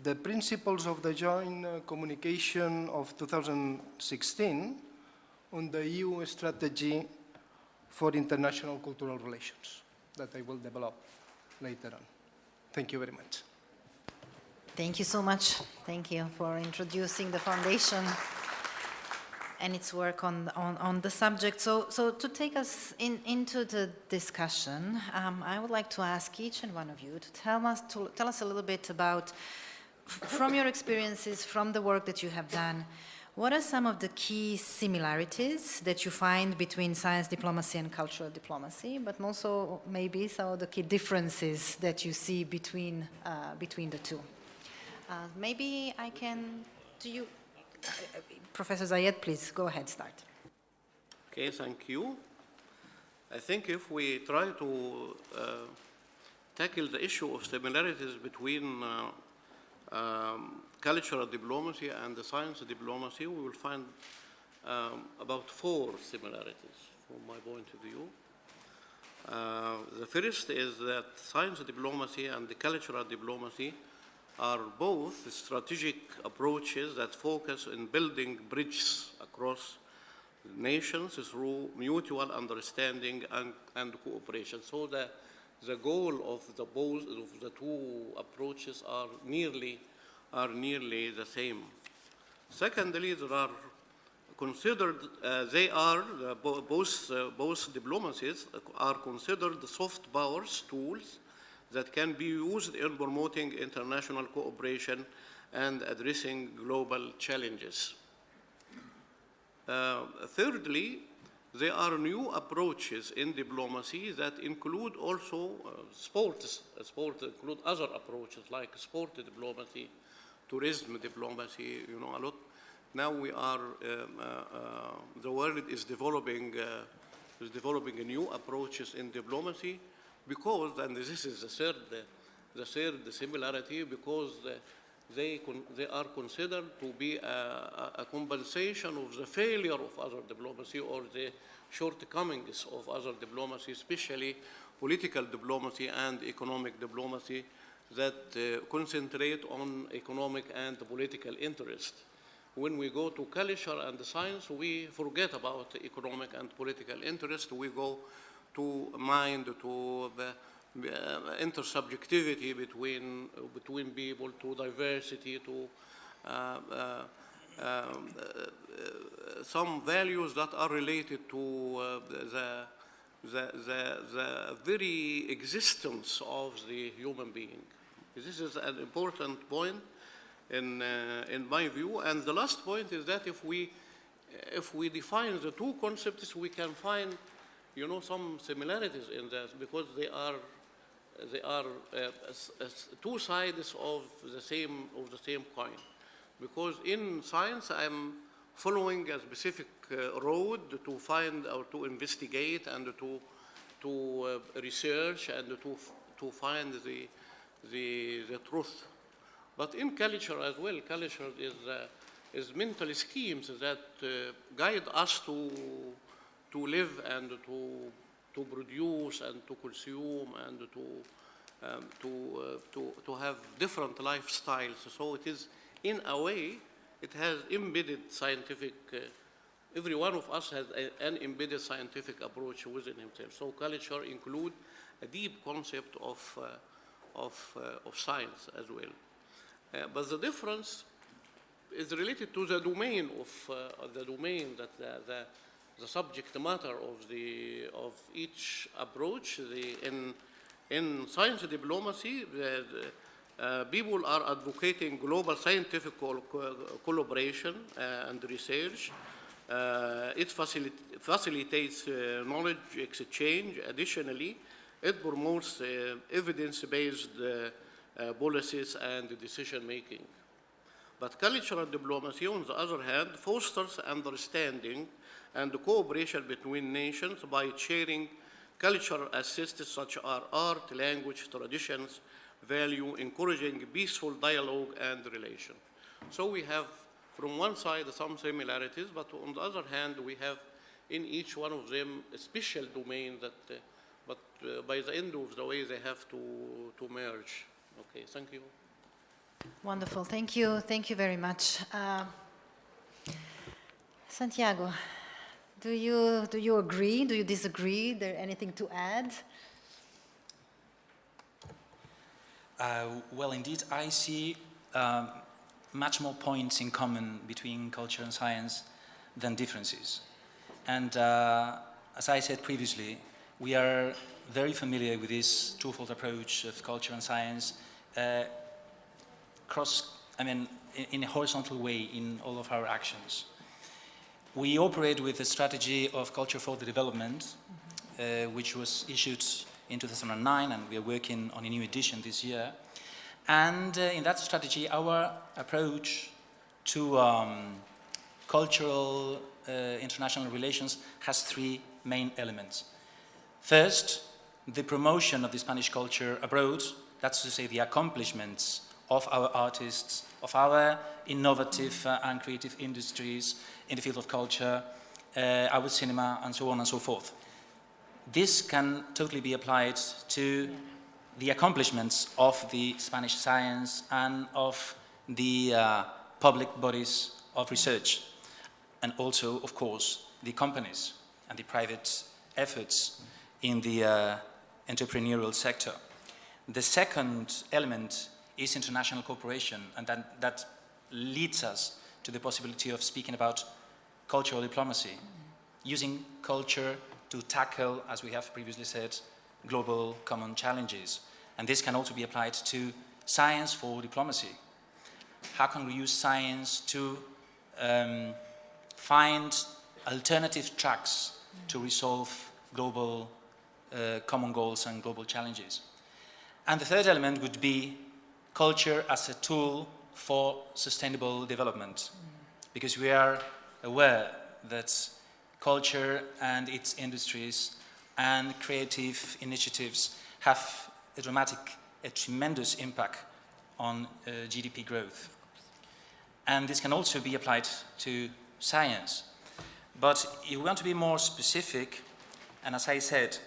Speaker 15: the principles of the joint communication of 2016 on the EU strategy for international cultural relations that I will develop later on. Thank you very much.
Speaker 11: Thank you so much. Thank you for introducing the foundation and its work on the subject. So to take us into the discussion, I would like to ask each and one of you to tell us a little bit about, from your experiences, from the work that you have done, What are some of the key similarities that you find between science diplomacy and cultural diplomacy, but also maybe some of the key differences that you see between the two? Maybe I can, Professor Zayed, please go ahead, start.
Speaker 13: Okay, thank you. I think if we try to tackle the issue of similarities between cultural diplomacy and the science diplomacy, we will find about 4 similarities from my point of view. The first is that science diplomacy and the cultural diplomacy are both strategic approaches that focus on building bridges across nations through mutual understanding and cooperation. So the goal of the two approaches are nearly the same. Secondly, there are considered both diplomacies are considered soft powers tools that can be used in promoting international cooperation and addressing global challenges. Thirdly, there are new approaches in diplomacy that include also sports. Sport include other approaches like sport diplomacy, tourism diplomacy, a lot. Now we are, the world is developing new approaches in diplomacy because, and this is the third similarity, because they are considered to be a compensation of the failure of other diplomacy or the shortcomings of other diplomacy, especially political diplomacy and economic diplomacy that concentrate on economic and political interest. When we go to culture and science, we forget about economic and political interest. We go to mind, to intersubjectivity between people, to diversity, to some values that are related to the very existence of the human being. This is an important point in my view. And the last point is that if we define the two concepts, we can find some similarities in that, because they are two sides of the same coin. Because in science, I'm following a specific road to find or to investigate and to research and to find the truth. But in culture as well, culture is mental schemes that guide us to live and to produce and to consume and to have different lifestyles. So it is, in a way, it has embedded scientific. Every one of us has an embedded scientific approach within himself. So culture includes a deep concept of science as well. But the difference is related to the domain that the subject matter of each approach. In science diplomacy, people are advocating global scientific collaboration and research. It facilitates knowledge exchange. Additionally, it promotes evidence-based policies and decision-making. But cultural diplomacy, on the other hand, fosters understanding and cooperation between nations by sharing cultural assets such as art, language, traditions, value, encouraging peaceful dialogue and relation. So we have, from one side, some similarities, but on the other hand, we have in each one of them a special domain that, by the end of the way, they have to merge. Okay, thank you.
Speaker 11: Wonderful, thank you very much. Santiago, do you agree? Do you disagree? Is there anything to add?
Speaker 12: Well, indeed, I see much more points in common between culture and science than differences. And as I said previously, we are very familiar with this twofold approach of culture and science. in a horizontal way in all of our actions. We operate with a strategy of culture for the development, which was issued in 2009, and we are working on a new edition this year. And in that strategy, our approach to cultural international relations has three main elements. First, the promotion of the Spanish culture abroad, that's to say the accomplishments of our artists, of our innovative and creative industries in the field of culture, our cinema, and so on and so forth. This can totally be applied to the accomplishments of the Spanish science and of the public bodies of research, and also, of course, the companies and the private efforts in the entrepreneurial sector. The second element is international cooperation, and that leads us to the possibility of speaking about cultural diplomacy, using culture to tackle, as we have previously said, global common challenges. And this can also be applied to science for diplomacy. How can we use science to find alternative tracks to resolve global common goals and global challenges? And the third element would be culture as a tool for sustainable development, because we are aware that culture and its industries and creative initiatives have a tremendous impact on GDP growth. And this can also be applied to science. But if we want to be more specific, and as I said,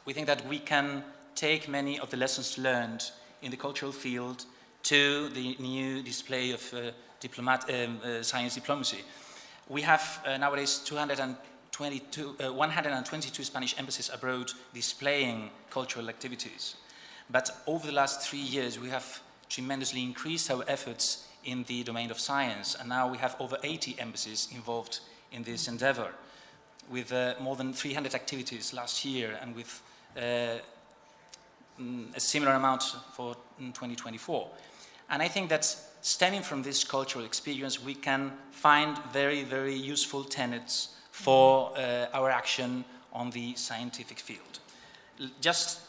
Speaker 12: we think that we can take many of the lessons learned in the cultural field to the new display of science diplomacy. We have nowadays 122 Spanish embassies abroad displaying cultural activities. But over the last 3 years, we have tremendously increased our efforts in the domain of science, and now we have over 80 embassies involved in this endeavor, with more than 300 activities last year, and with a similar amount for 2024. And I think that stemming from this cultural experience, we can find very, very useful tenets for our action on the scientific field. Just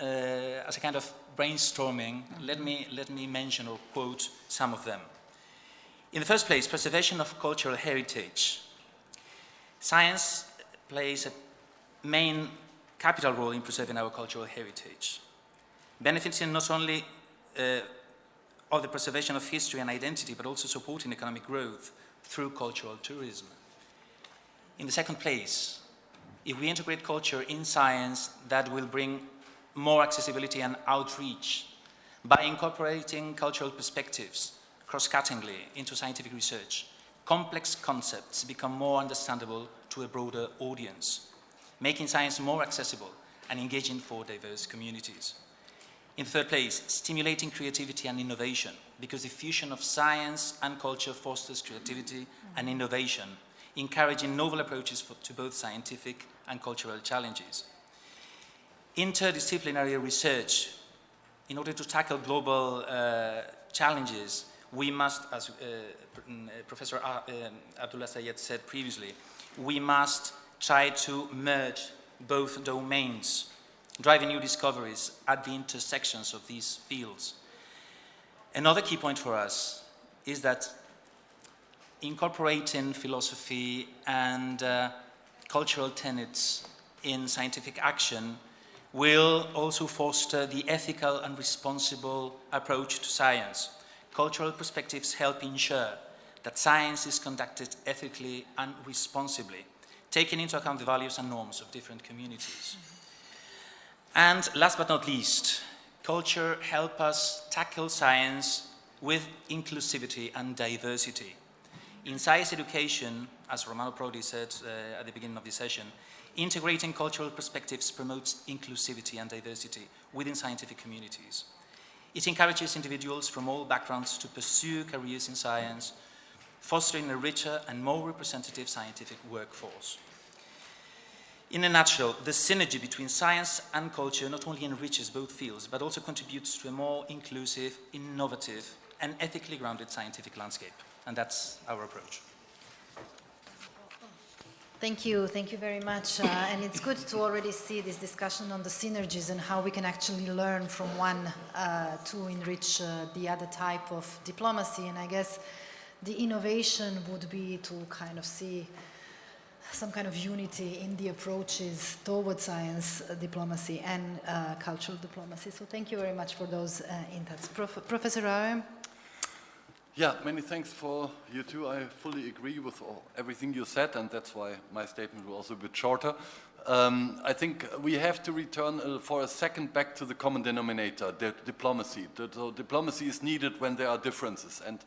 Speaker 12: as a kind of brainstorming, let me mention or quote some of them. In the first place, preservation of cultural heritage. Science plays a main capital role in preserving our cultural heritage, benefiting not only of the preservation of history and identity, but also supporting economic growth through cultural tourism. In the second place, if we integrate culture in science, that will bring more accessibility and outreach by incorporating cultural perspectives cross-cuttingly into scientific research. Complex concepts become more understandable to a broader audience, making science more accessible and engaging for diverse communities. In third place, stimulating creativity and innovation, because the fusion of science and culture fosters creativity and innovation, encouraging novel approaches to both scientific and cultural challenges. Interdisciplinary research. In order to tackle global challenges, we must, as Professor Abdullah Sayed said previously, we must try to merge both domains, driving new discoveries at the intersections of these fields. Another key point for us is that incorporating philosophy and cultural tenets in scientific action will also foster the ethical and responsible approach to science. Cultural perspectives help ensure that science is conducted ethically and responsibly, taking into account the values and norms of different communities. And last but not least, culture helps us tackle science with inclusivity and diversity. In science education, as Romano Prodi said at the beginning of this session, integrating cultural perspectives promotes inclusivity and diversity within scientific communities. It encourages individuals from all backgrounds to pursue careers in science, fostering a richer and more representative scientific workforce. In a nutshell, the synergy between science and culture not only enriches both fields, but also contributes to a more inclusive, innovative, an ethically grounded scientific landscape. And that's our approach.
Speaker 11: Thank you very much. And it's good to already see this discussion on the synergies and how we can actually learn from one to enrich the other type of diplomacy. And I guess the innovation would be to kind of see some kind of unity in the approaches towards science diplomacy and cultural diplomacy. So thank you very much for those insights. Professor Rauer?
Speaker 14: Yeah, many thanks for you too. I fully agree with everything you said, and that's why my statement will also be a bit shorter. I think we have to return for a second back to the common denominator, diplomacy. Diplomacy is needed when there are differences, and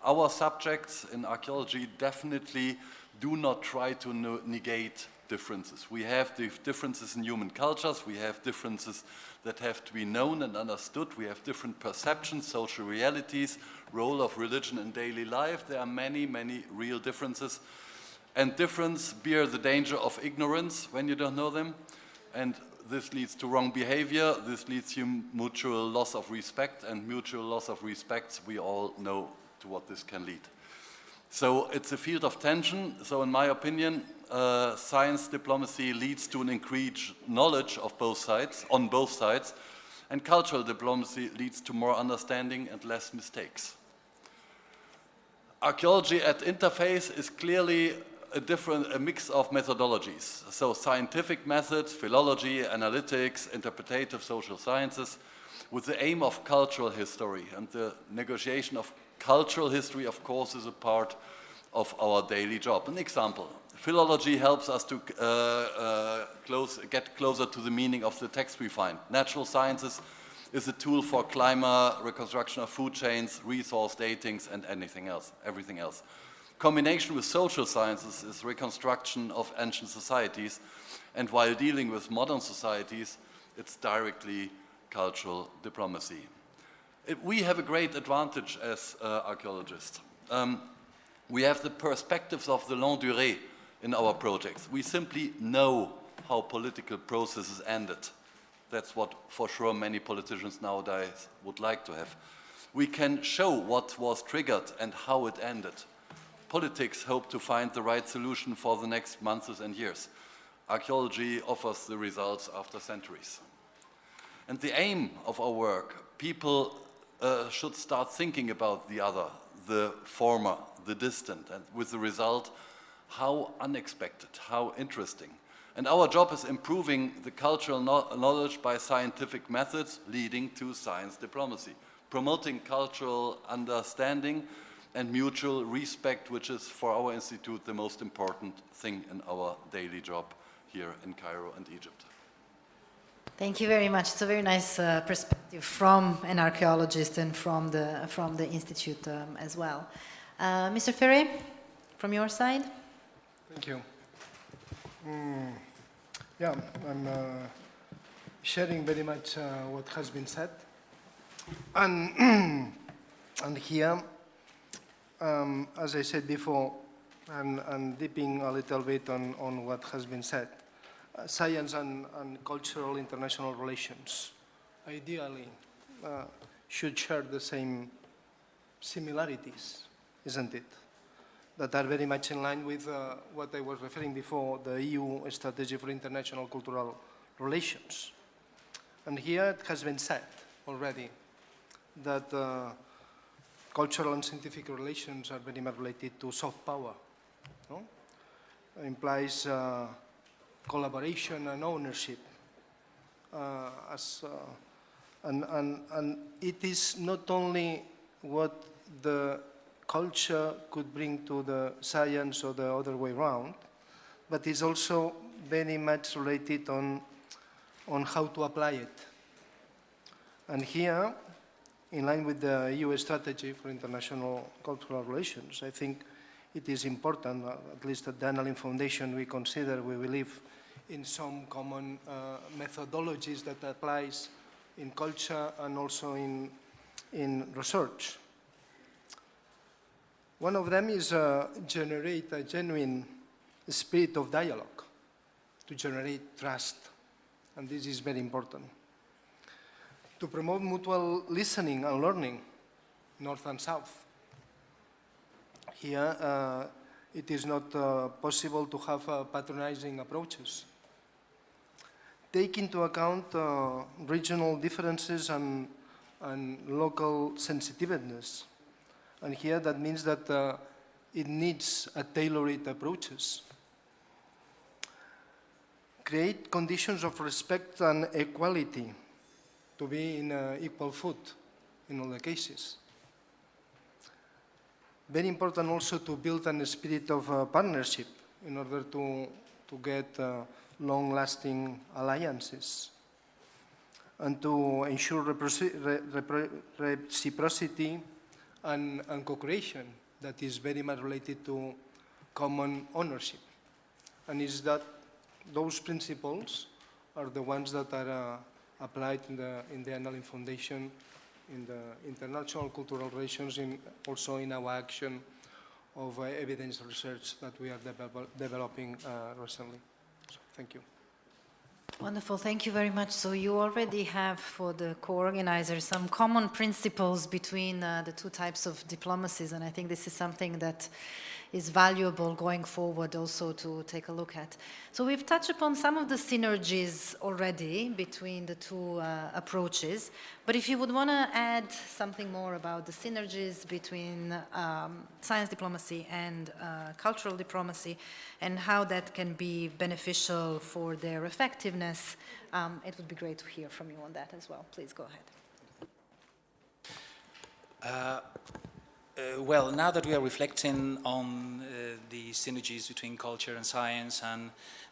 Speaker 14: our subjects in archaeology definitely do not try to negate differences. We have differences in human cultures, we have differences that have to be known and understood, we have different perceptions, social realities, role of religion in daily life. There are many, many real differences. And difference bear the danger of ignorance when you don't know them. And this leads to wrong behavior, this leads to mutual loss of respect, and mutual loss of respect, we all know to what this can lead. So it's a field of tension. So in my opinion, science diplomacy leads to an increased knowledge of both sides, on both sides, and cultural diplomacy leads to more understanding and less mistakes. Archaeology at interface is clearly a mix of methodologies. So scientific methods, philology, analytics, interpretative social sciences, with the aim of cultural history. And the negotiation of cultural history, of course, is a part of our daily job. An example, philology helps us to get closer to the meaning of the text we find. Natural sciences is a tool for climate, reconstruction of food chains, resource datings, and everything else. Combination with social sciences is reconstruction of ancient societies, and while dealing with modern societies, it's directly cultural diplomacy. We have a great advantage as archaeologists. We have the perspectives of the longue durée in our projects. We simply know how political processes ended. That's what, for sure, many politicians nowadays would like to have. We can show what was triggered and how it ended. Politics hope to find the right solution for the next months and years. Archaeology offers the results after centuries. And the aim of our work, people should start thinking about the other, the former, the distant, and with the result, how unexpected, how interesting. And our job is improving the cultural knowledge by scientific methods leading to science diplomacy, promoting cultural understanding and mutual respect, which is for our institute the most important thing in our daily job here in Cairo and Egypt.
Speaker 11: Thank you very much. It's a very nice perspective from an archaeologist and from the institute as well. Mr. Ferre, from your side?
Speaker 15: Thank you. Yeah, I'm sharing very much what has been said. And here, as I said before, and dipping a little bit on what has been said, science and cultural international relations ideally should share the same similarities, isn't it? That are very much in line with what I was referring before, the EU strategy for international cultural relations. And here it has been said already that cultural and scientific relations are very much related to soft power. No? It implies collaboration and ownership. And it is not only what the culture could bring to the science or the other way around, but it's also very much related on how to apply it. And here, in line with the EU strategy for international cultural relations, I think it is important, at least at the Annalen Foundation, we consider, we believe in some common methodologies that applies in culture and also in research. One of them is generate a genuine spirit of dialogue, to generate trust, and this is very important. To promote mutual listening and learning, north and south. Here, it is not possible to have patronizing approaches. Take into account regional differences and local sensitiveness. And here that means that it needs a tailored approaches. Create conditions of respect and equality to be in equal foot in all the cases. Very important also to build a spirit of partnership in order to get long-lasting alliances and to ensure reciprocity and co-creation that is very much related to common ownership. And is that those principles are the ones that are applied in the Annalen Foundation, in the international cultural relations, also in our action of evidence research that we are developing recently. So, thank you.
Speaker 11: Wonderful, thank you very much. So you already have, for the co-organizers, some common principles between the two types of diplomacies, and I think this is something that is valuable going forward also to take a look at. So we've touched upon some of the synergies already between the two approaches, but if you would want to add something more about the synergies between science diplomacy and cultural diplomacy and how that can be beneficial for their effectiveness, it would be great to hear from you on that as well. Please go ahead.
Speaker 12: Well, now that we are reflecting on the synergies between culture and science and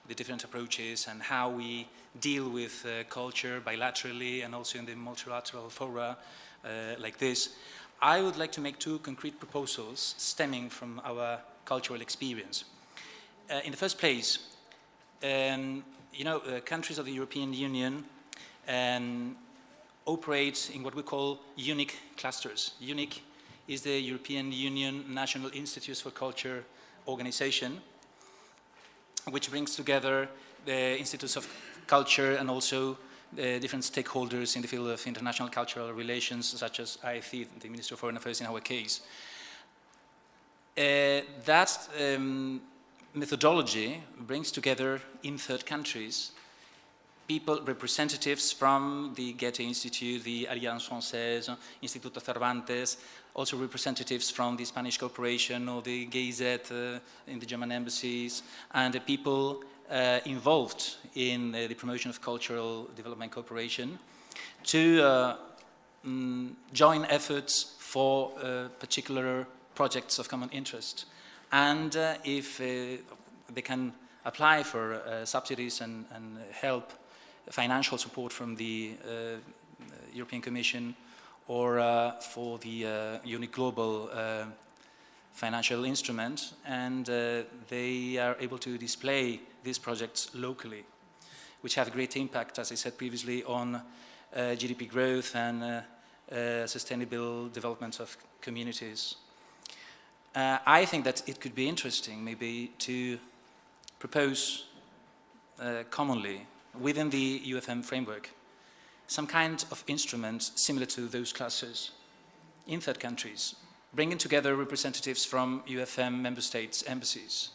Speaker 12: the different approaches and how we deal with culture bilaterally and also in the multilateral fora like this, I would like to make two concrete proposals stemming from our cultural experience. In the first place, countries of the European Union operate in what we call unique clusters. Unique is the European Union National Institutes for Culture organization, which brings together the Institutes of Culture and also different stakeholders in the field of international cultural relations, such as IFE, the Ministry of Foreign Affairs in our case. That methodology brings together in third countries people, representatives from the Goethe Institute, the Alliance Française, Instituto Cervantes, also representatives from the Spanish Corporation or the GIZ in the German embassies, and the people involved in the promotion of cultural development cooperation to join efforts for particular projects of common interest. And if they can apply for subsidies and help, financial support from the European Commission or for the unique global financial instrument, and they are able to display these projects locally, which have a great impact, as I said previously, on GDP growth and sustainable development of communities. I think that it could be interesting maybe to propose commonly within the UFM framework some kind of instrument similar to those clusters in third countries, bringing together representatives from UFM member states' embassies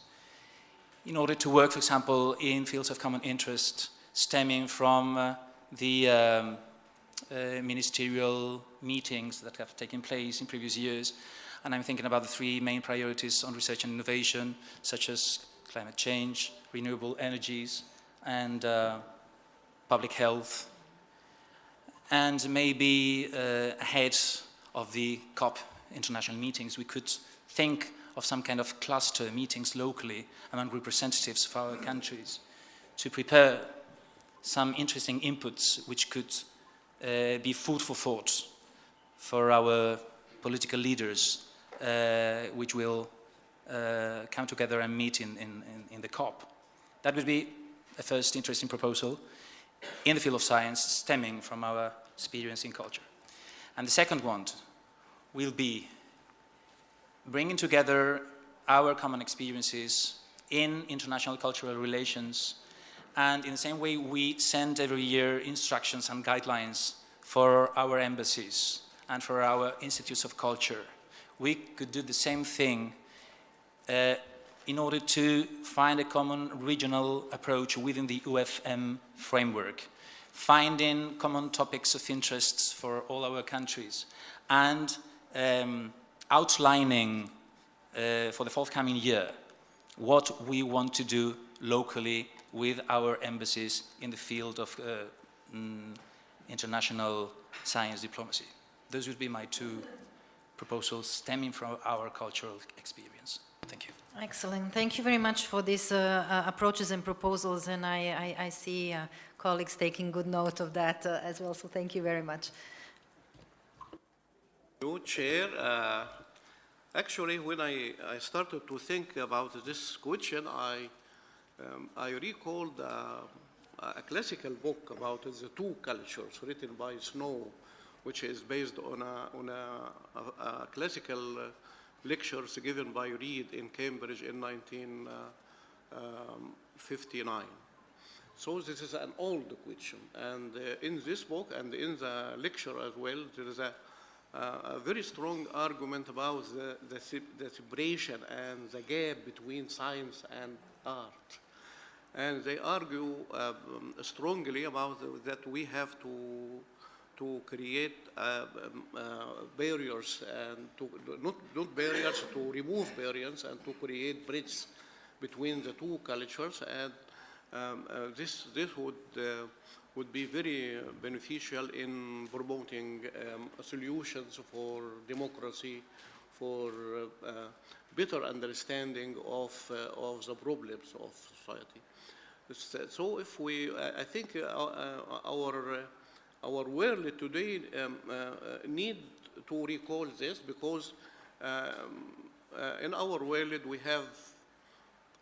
Speaker 12: in order to work, for example, in fields of common interest stemming from the ministerial meetings that have taken place in previous years. And I'm thinking about the three main priorities on research and innovation, such as climate change, renewable energies, and public health. And maybe ahead of the COP international meetings, we could think of some kind of cluster meetings locally among representatives of our countries to prepare some interesting inputs which could be food for thought for our political leaders, which will come together and meet in the COP. That would be a first interesting proposal in the field of science stemming from our experience in culture. And the second one will be bringing together our common experiences in international cultural relations, and in the same way we send every year instructions and guidelines for our embassies and for our institutes of culture. We could do the same thing in order to find a common regional approach within the UFM framework, finding common topics of interests for all our countries, and outlining for the forthcoming year what we want to do locally with our embassies in the field of international science diplomacy. Those would be my two proposals stemming from our cultural experience. Thank you.
Speaker 11: Excellent. Thank you very much for these approaches and proposals, and I see colleagues taking good note of that as well, so thank you very much.
Speaker 13: Chair, actually, when I started to think about this question, I recalled a classical book about the two cultures written by Snow, which is based on a classical lectures given by Reed in Cambridge in 1959. So this is an old question, and in this book and in the lecture as well, there is a very strong argument about the separation and the gap between science and art. And they argue strongly about that we have to create barriers, and not barriers, to remove barriers and to create bridges between the two cultures. And this would be very beneficial in promoting solutions for democracy, for better understanding of the problems of society. So if I think our world today need to recall this, because in our world we have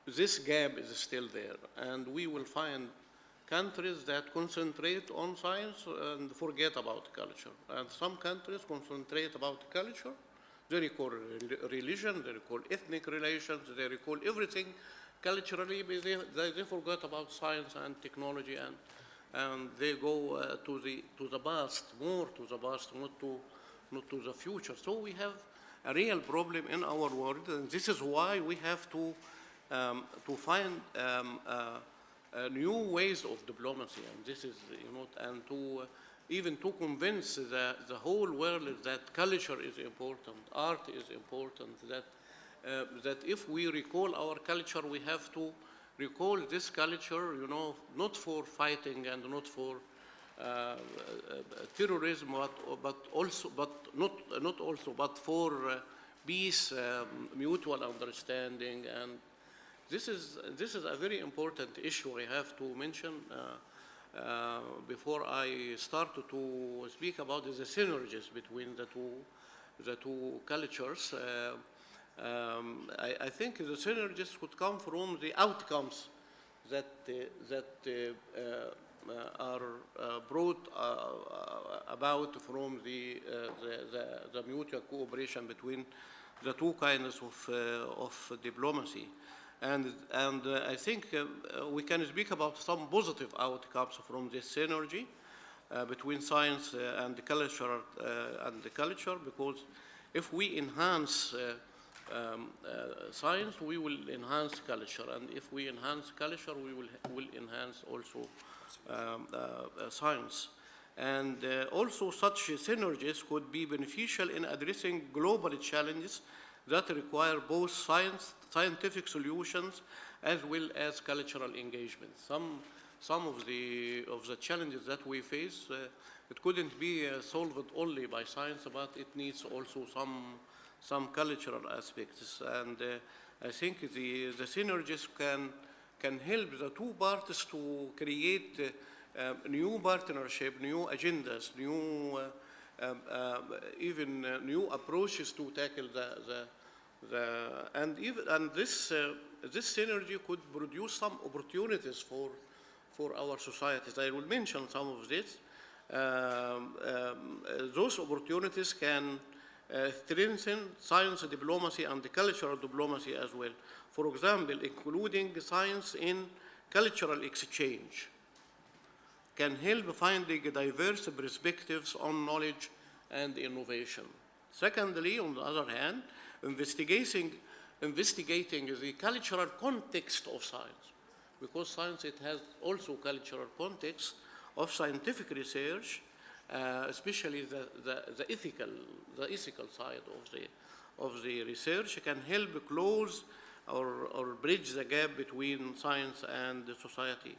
Speaker 13: this gap is still there, and we will find countries that concentrate on science and forget about culture, and some countries concentrate about culture. They recall religion, they recall ethnic relations, they recall everything culturally, but they forget about science and technology, and they go to the past, more to the past, not to the future. So we have a real problem in our world, and this is why we have to find new ways of diplomacy, and this is, and even to convince the whole world that culture is important, art is important, that if we recall our culture, we have to recall this culture, not for fighting and not for terrorism, but for peace, mutual understanding, and this is a very important issue I have to mention before I start to speak about the synergies between the two cultures. I think the synergies could come from the outcomes that are brought about from the mutual cooperation between the two kinds of diplomacy. And I think we can speak about some positive outcomes from this synergy between science and the culture, because if we enhance science, we will enhance culture, and if we enhance culture, we will enhance also science. And also such synergies could be beneficial in addressing global challenges that require both scientific solutions as well as cultural engagement. Some of the challenges that we face, it couldn't be solved only by science, but it needs also some cultural aspects. And I think the synergies can help the two parties to create new partnership, new agendas, even new approaches to tackle and this synergy could produce some opportunities for our societies. I will mention some of this. Those opportunities can strengthen science diplomacy and the cultural diplomacy as well. For example, including science in cultural exchange can help finding diverse perspectives on knowledge and innovation. Secondly, on the other hand, investigating the cultural context of science, because science, it has also cultural context of scientific research, especially the ethical side of the research can help close or bridge the gap between science and the society.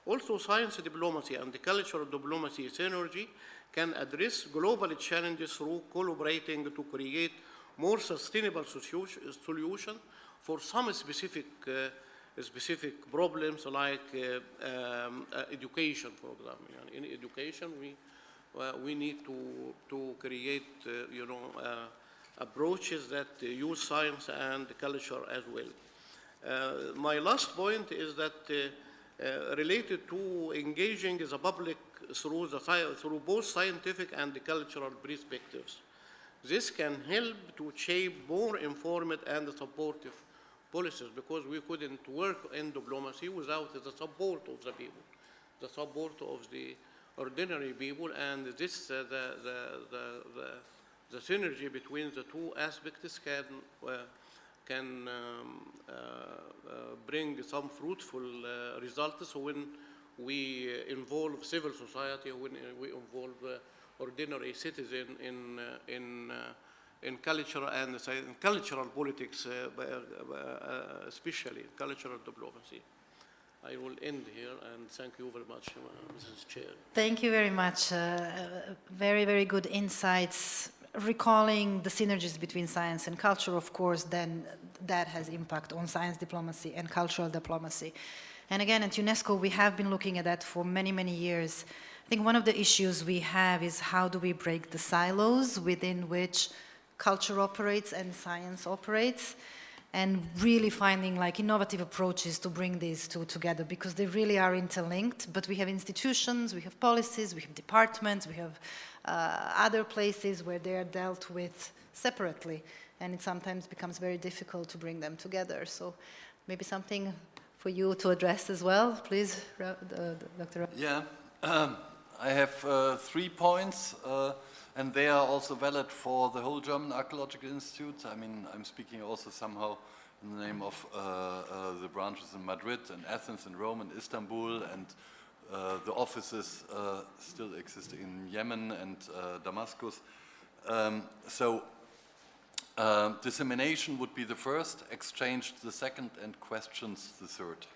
Speaker 13: Also, science diplomacy and the cultural diplomacy synergy can address global challenges through collaborating to create more sustainable solutions for some specific problems, like education, for example. In education, we need to create, approaches that use science and culture as well. My last point is that related to engaging the public through both scientific and cultural perspectives. This can help to shape more informed and supportive policies, because we couldn't work in diplomacy without the support of the people, the support of the ordinary people, and this the synergy between the two aspects can bring some fruitful results when we involve civil society, when we involve ordinary citizens in culture and cultural politics, especially cultural diplomacy. I will end here, and thank you very much, Mrs. Chair.
Speaker 11: Thank you very much. Very, very good insights. Recalling the synergies between science and culture, of course, then that has impact on science diplomacy and cultural diplomacy. And again, at UNESCO, we have been looking at that for many, many years. I think one of the issues we have is how do we break the silos within which culture operates and science operates, and really finding like innovative approaches to bring these two together, because they really are interlinked. But we have institutions, we have policies, we have departments, we have other places where they are dealt with separately, and it sometimes becomes very difficult to bring them together. So maybe something for you to address as well, please, Dr.
Speaker 14: Yeah, I have 3 points, and they are also valid for the whole German Archaeological Institute. I mean, I'm speaking also somehow in the name of the branches in Madrid and Athens and Rome and Istanbul, and the offices still exist in Yemen and Damascus. Dissemination would be the first, exchange the second, and questions the third.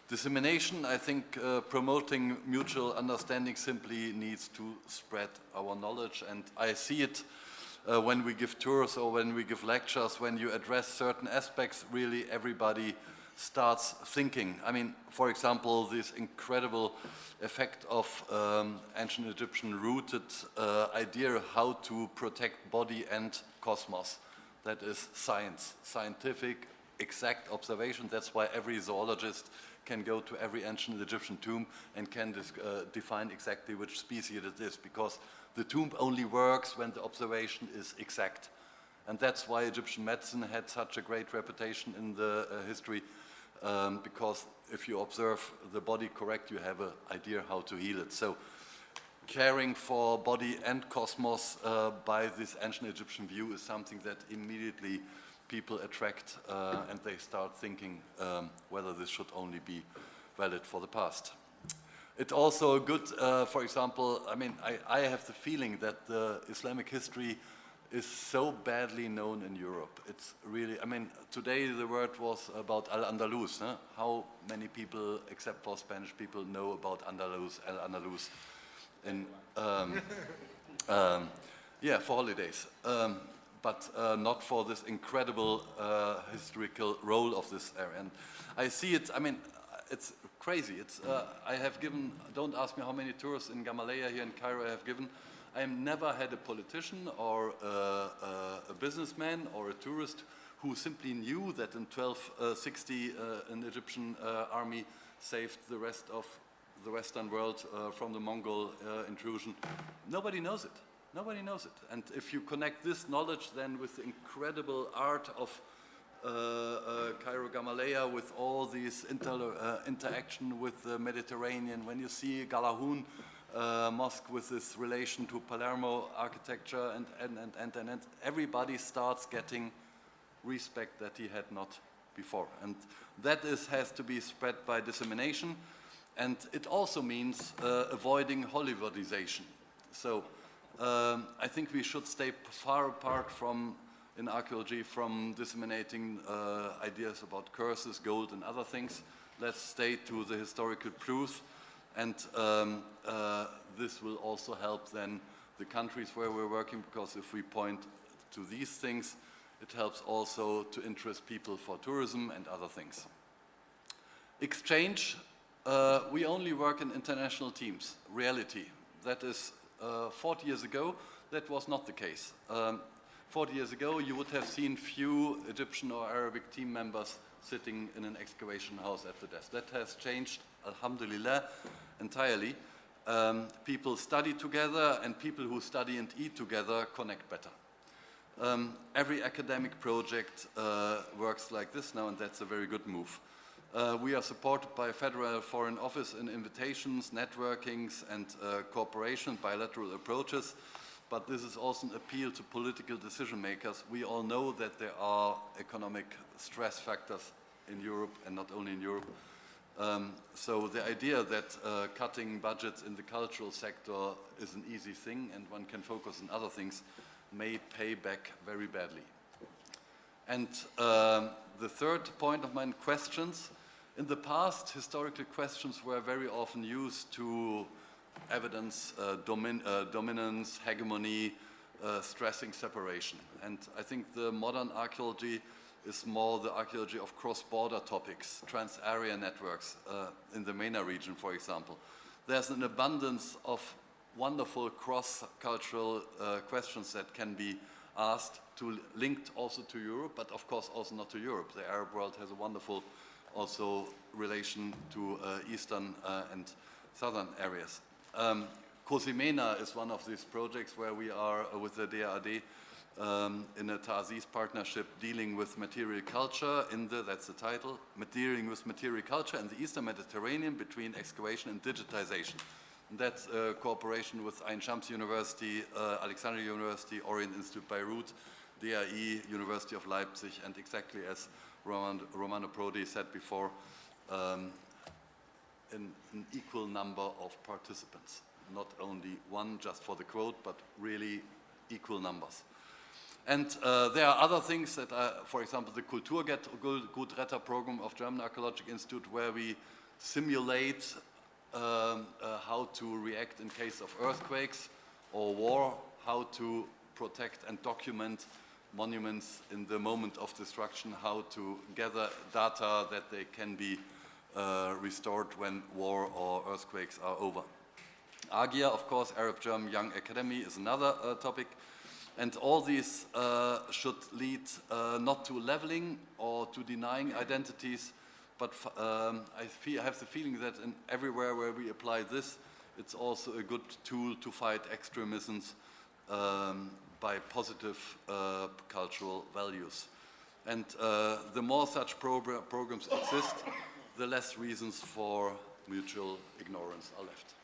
Speaker 14: Dissemination, I think promoting mutual understanding simply needs to spread our knowledge, and I see it when we give tours or when we give lectures. When you address certain aspects, really everybody starts thinking. I mean, for example, this incredible effect of ancient Egyptian rooted idea how to protect body and cosmos. That is science, scientific, exact observation. That's why every zoologist can go to every ancient Egyptian tomb and can define exactly which species it is, because the tomb only works when the observation is exact. And that's why Egyptian medicine had such a great reputation in the history, because if you observe the body correct, you have an idea how to heal it. So caring for body and cosmos by this ancient Egyptian view is something that immediately people attract, and they start thinking whether this should only be valid for the past. It's also good, for example, I mean, I have the feeling that the Islamic history is so badly known in Europe. It's really, I mean, today the word was about Al-Andalus. Huh? How many people, except for Spanish people, know about Andalus, Al-Andalus? And yeah, for holidays. But not for this incredible historical role of this area. And I see it, I mean, it's crazy. It's, I have given, don't ask me how many tours in Gamaleya here in Cairo I have given. I have never had a politician or a businessman or a tourist who simply knew that in 1260 an Egyptian army saved the rest of the Western world from the Mongol intrusion. Nobody knows it. Nobody knows it. And if you connect this knowledge then with the incredible art of Cairo Gamaleya, with all these interaction with the Mediterranean, when you see Galahoun mosque with this relation to Palermo architecture, and everybody starts getting respect that he had not before. And that has to be spread by dissemination, and it also means avoiding Hollywoodization. So I think we should stay far apart from, in archaeology, from disseminating ideas about curses, gold, and other things. Let's stay to the historical truth, and this will also help then the countries where we're working, because if we point to these things, it helps also to interest people for tourism and other things. Exchange, we only work in international teams, reality. That is 40 years ago, that was not the case. 40 years ago, you would have seen few Egyptian or Arabic team members sitting in an excavation house at the desk. That has changed, alhamdulillah, entirely. People study together, and people who study and eat together connect better. Every academic project works like this now, and that's a very good move. We are supported by a Federal Foreign Office in invitations, networkings, and cooperation, bilateral approaches. But this is also an appeal to political decision makers. We all know that there are economic stress factors in Europe, and not only in Europe. So the idea that cutting budgets in the cultural sector is an easy thing and one can focus on other things may pay back very badly. And the third point of mine, questions. In the past, historical questions were very often used to evidence dominance, hegemony, stressing separation. And I think the modern archaeology is more the archaeology of cross-border topics, trans-area networks in the MENA region, for example. There's an abundance of wonderful cross-cultural questions that can be asked, linked also to Europe, but of course also not to Europe. The Arab world has a wonderful also relation to eastern and southern areas. COSIMENA is one of these projects where we are with the DAAD in a TASIS partnership dealing with material culture that's the title, dealing with material culture in the Eastern Mediterranean between excavation and digitization. And that's cooperation with Ain Shams University, Alexandria University, Orient Institute Beirut, DAE, University of Leipzig, and exactly as Romano Prodi said before, an equal number of participants. Not only one just for the quote, but really equal numbers. And there are other things that are, for example, the Kulturgutretter program of German Archaeological Institute, where we simulate how to react in case of earthquakes or war, how to protect and document monuments in the moment of destruction, how to gather data that they can be restored when war or earthquakes are over. AGIA, of course, Arab-German Young Academy, is another topic. And all these should lead not to leveling or to denying identities, but I have the feeling that everywhere where we apply this, it's also a good tool to fight extremisms by positive cultural values. And the more such programs exist, the less reasons for mutual ignorance are left.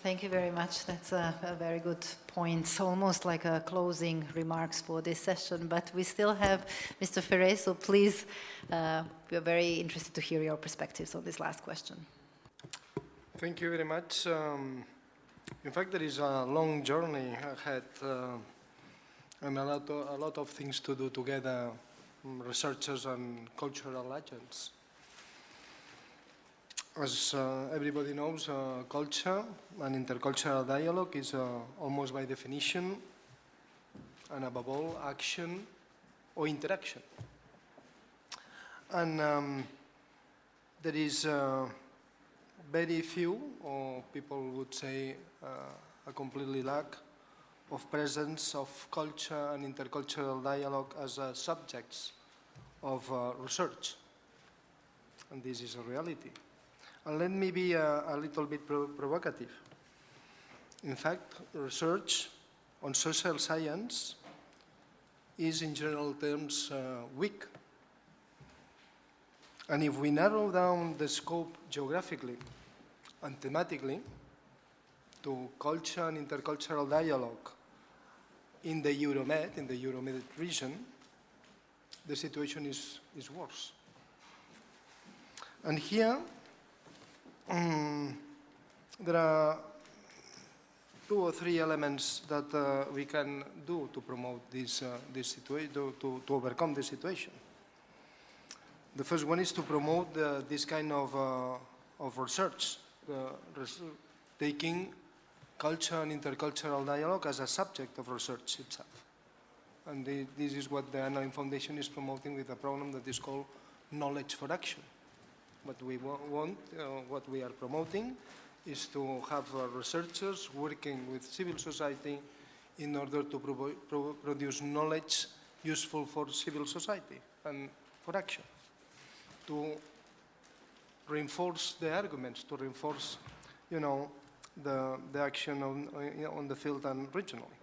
Speaker 11: Thank you very much. That's a very good point. It's almost like a closing remarks for this session, but we still have Mr. Ferre, so please, we are very interested to hear your perspectives on this last question.
Speaker 15: Thank you very much. In fact, there is a long journey ahead and a lot of things to do together, researchers and cultural agents. As everybody knows, culture and intercultural dialogue is almost by definition, and above all, action or interaction. And there is very few, or people would say a completely lack of presence of culture and intercultural dialogue as subjects of research. And this is a reality. And let me be a little bit provocative. In fact, research on social science is in general terms weak. And if we narrow down the scope geographically and thematically, to culture and intercultural dialogue in the EuroMed region, the situation is worse. And here, there are 2 or 3 elements that we can do to promote this situation, to overcome this situation. The first one is to promote this kind of research, taking culture and intercultural dialogue as a subject of research itself. And this is what the Annaling Foundation is promoting with a program that is called Knowledge for Action. What we want, what we are promoting, is to have researchers working with civil society in order to produce knowledge useful for civil society and for action, to reinforce the arguments, to reinforce, the action on the field and regionally.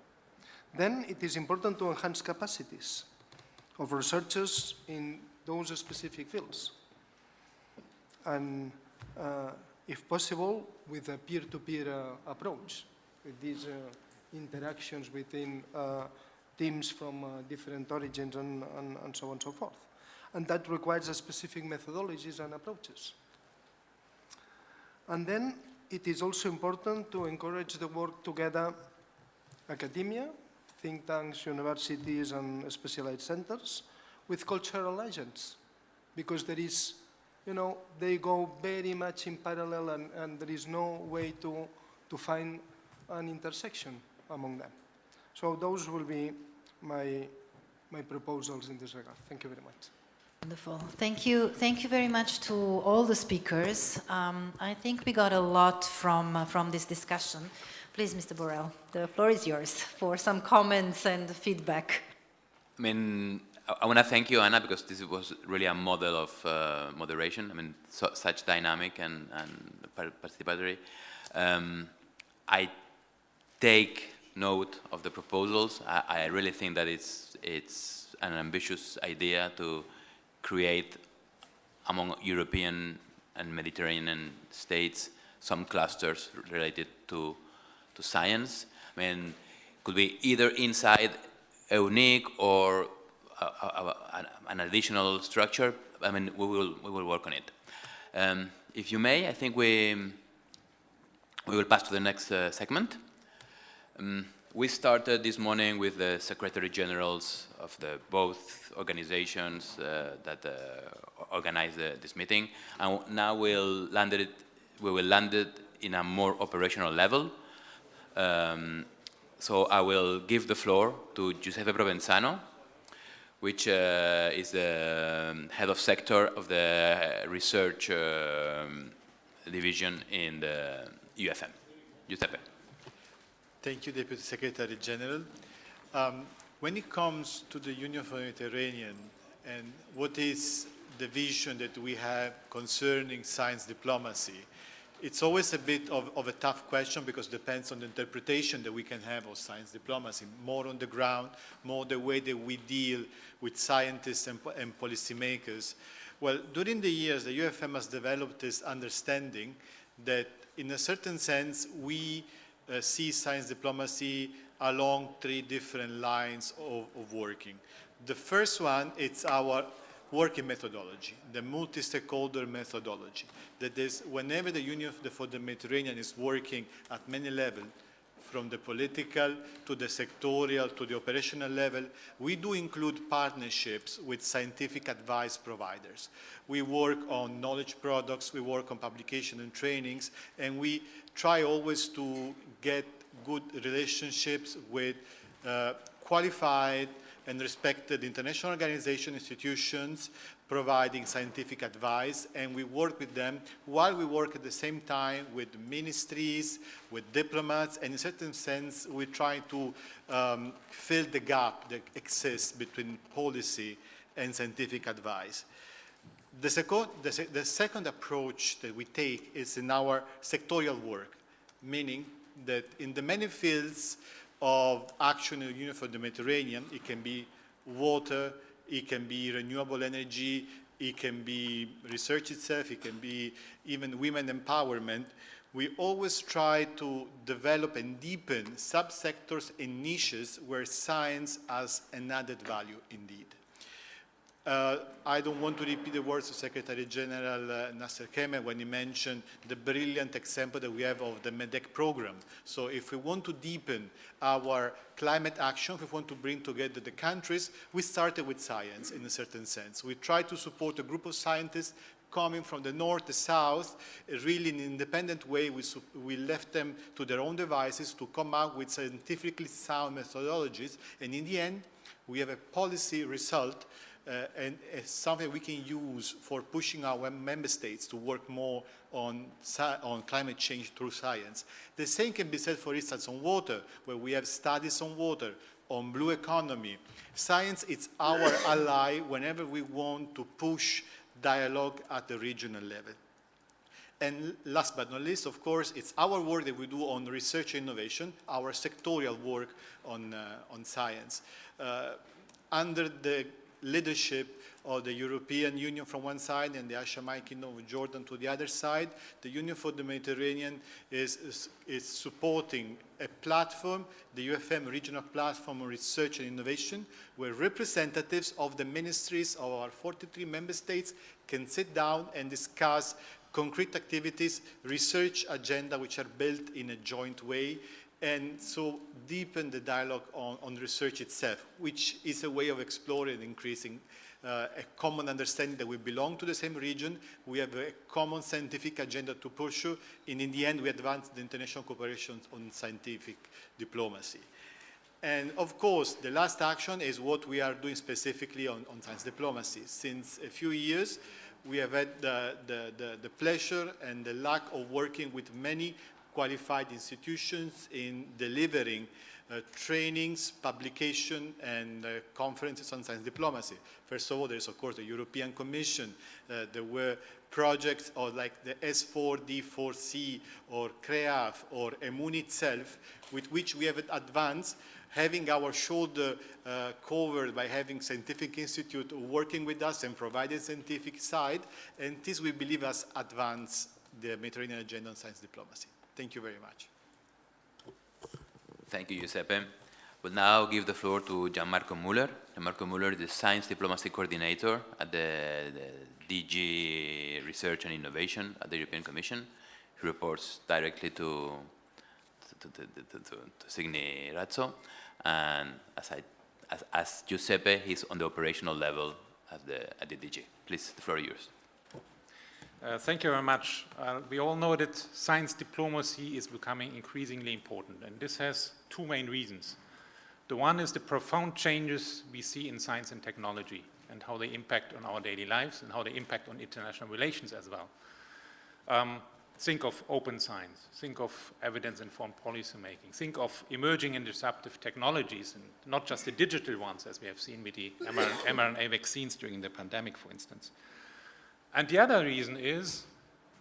Speaker 15: Then it is important to enhance capacities of researchers in those specific fields. And if possible, with a peer-to-peer approach, with these interactions within teams from different origins and so on and so forth. And that requires a specific methodologies and approaches. And then it is also important to encourage the work together, academia, think tanks, universities, and specialized centers, with cultural agents, because there is, they go very much in parallel, and there is no way to find an intersection among them. So those will be my proposals in this regard. Thank you very much.
Speaker 11: Wonderful. Thank you very much to all the speakers. I think we got a lot from this discussion. Please, Mr. Borrell, the floor is yours for some comments and feedback.
Speaker 1: I mean, I want to thank you, Anna, because this was really a model of moderation. I mean, such dynamic and participatory. I take note of the proposals. I really think that it's an ambitious idea to create among European and Mediterranean states some clusters related to science. I mean, it could be either inside EUNIC or an additional structure. I mean, we will work on it. If you may, I think we will pass to the next segment. We started this morning with the Secretary Generals of the both organizations that organized this meeting, and now we will land it in a more operational level. So I will give the floor to Giuseppe Provenzano, which is the head of sector of the research division in the UFM. Giuseppe.
Speaker 16: Thank you, Deputy Secretary General. When it comes to the Union for the Mediterranean and what is the vision that we have concerning science diplomacy, it's always a bit of a tough question because it depends on the interpretation that we can have of science diplomacy, more on the ground, more the way that we deal with scientists and policymakers. Well, during the years, the UFM has developed this understanding that in a certain sense, we see science diplomacy along 3 different lines of working. The first one, it's our working methodology, the multi-stakeholder methodology. That is, whenever the Union for the Mediterranean is working at many levels, from the political to the sectorial to the operational level, we do include partnerships with scientific advice providers. We work on knowledge products, we work on publication and trainings, and we try always to get good relationships with qualified and respected international organization institutions providing scientific advice, and we work with them while we work at the same time with ministries, with diplomats, and in a certain sense we try to fill the gap that exists between policy and scientific advice. The second approach that we take is in our sectorial work, meaning that in the many fields of action in the Union for the Mediterranean, it can be water, it can be renewable energy, it can be research itself, it can be even women empowerment. we always try to develop and deepen subsectors and niches where science has an added value indeed. I don't want to repeat the words of Secretary General Nasser Kemal when he mentioned the brilliant example that we have of the MEDEC program. So if we want to deepen our climate action, if we want to bring together the countries, we started with science in a certain sense. We tried to support a group of scientists coming from the north, the south, really in an independent way. We left them to their own devices to come out with scientifically sound methodologies. And in the end, we have a policy result and it's something we can use for pushing our member states to work more on climate change through science. The same can be said, for instance, on water, where we have studies on water, on blue economy. Science is our ally whenever we want to push dialogue at the regional level. And last but not least, of course, it's our work that we do on research and innovation, our sectorial work on science. Under the leadership of the European Union from one side and the Hashamite Kingdom of Jordan to the other side, the Union for the Mediterranean is supporting a platform, the UFM Regional Platform on Research and Innovation, where representatives of the ministries of our 43 member states can sit down and discuss concrete activities, research agenda which are built in a joint way, and so deepen the dialogue on research itself, which is a way of exploring and increasing a common understanding that we belong to the same region, we have a common scientific agenda to pursue, and in the end we advance the international cooperation on scientific diplomacy. And of course, the last action is what we are doing specifically on science diplomacy. Since a few years, we have had the pleasure and the luck of working with many qualified institutions in delivering trainings, publication, and conferences on science diplomacy. First of all, there's of course the European Commission. There were projects like the S4D4C or CREAF or EMUN itself, with which we have advanced, having our shoulder covered by having scientific institute working with us and providing scientific side, and this we believe has advanced the Mediterranean agenda on science diplomacy. Thank you very much.
Speaker 1: Thank you, Giuseppe. We'll now give the floor to Gianmarco Muller. Gianmarco Muller is the Science Diplomacy Coordinator at the DG Research and Innovation at the European Commission. He reports directly to Signe Razzo. And as Giuseppe, he's on the operational level at the DG. Please, the floor is yours.
Speaker 17: Thank you very much. We all know that science diplomacy is becoming increasingly important, and this has two main reasons. The one is the profound changes we see in science and technology and how they impact on our daily lives and how they impact on international relations as well. Think of open science, think of evidence-informed policymaking, think of emerging and disruptive technologies, and not just the digital ones, as we have seen with the mRNA vaccines during the pandemic, for instance. And the other reason is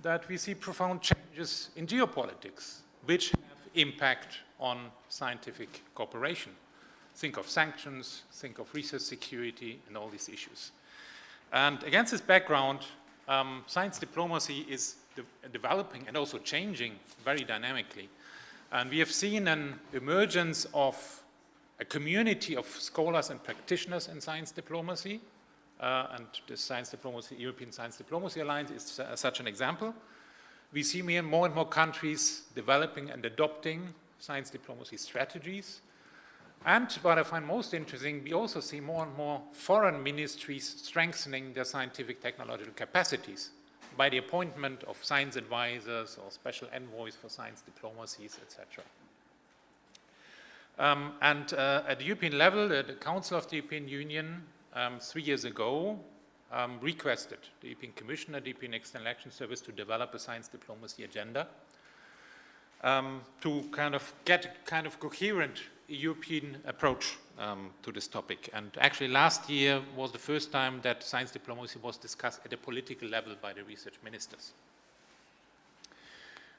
Speaker 17: that we see profound changes in geopolitics, which have impact on scientific cooperation. Think of sanctions, think of research security, and all these issues. And against this background, science diplomacy is developing and also changing very dynamically. And we have seen an emergence of a community of scholars and practitioners in science diplomacy, and the European Science Diplomacy Alliance is such an example. We see more and more countries developing and adopting science diplomacy strategies. And what I find most interesting, we also see more and more foreign ministries strengthening their scientific technological capacities by the appointment of science advisors or special envoys for science diplomacies, etc. At the European level, the Council of the European Union 3 years ago requested the European Commission and the European External Action Service to develop a science diplomacy agenda to kind of get a coherent European approach to this topic. And actually last year was the first time that science diplomacy was discussed at a political level by the research ministers.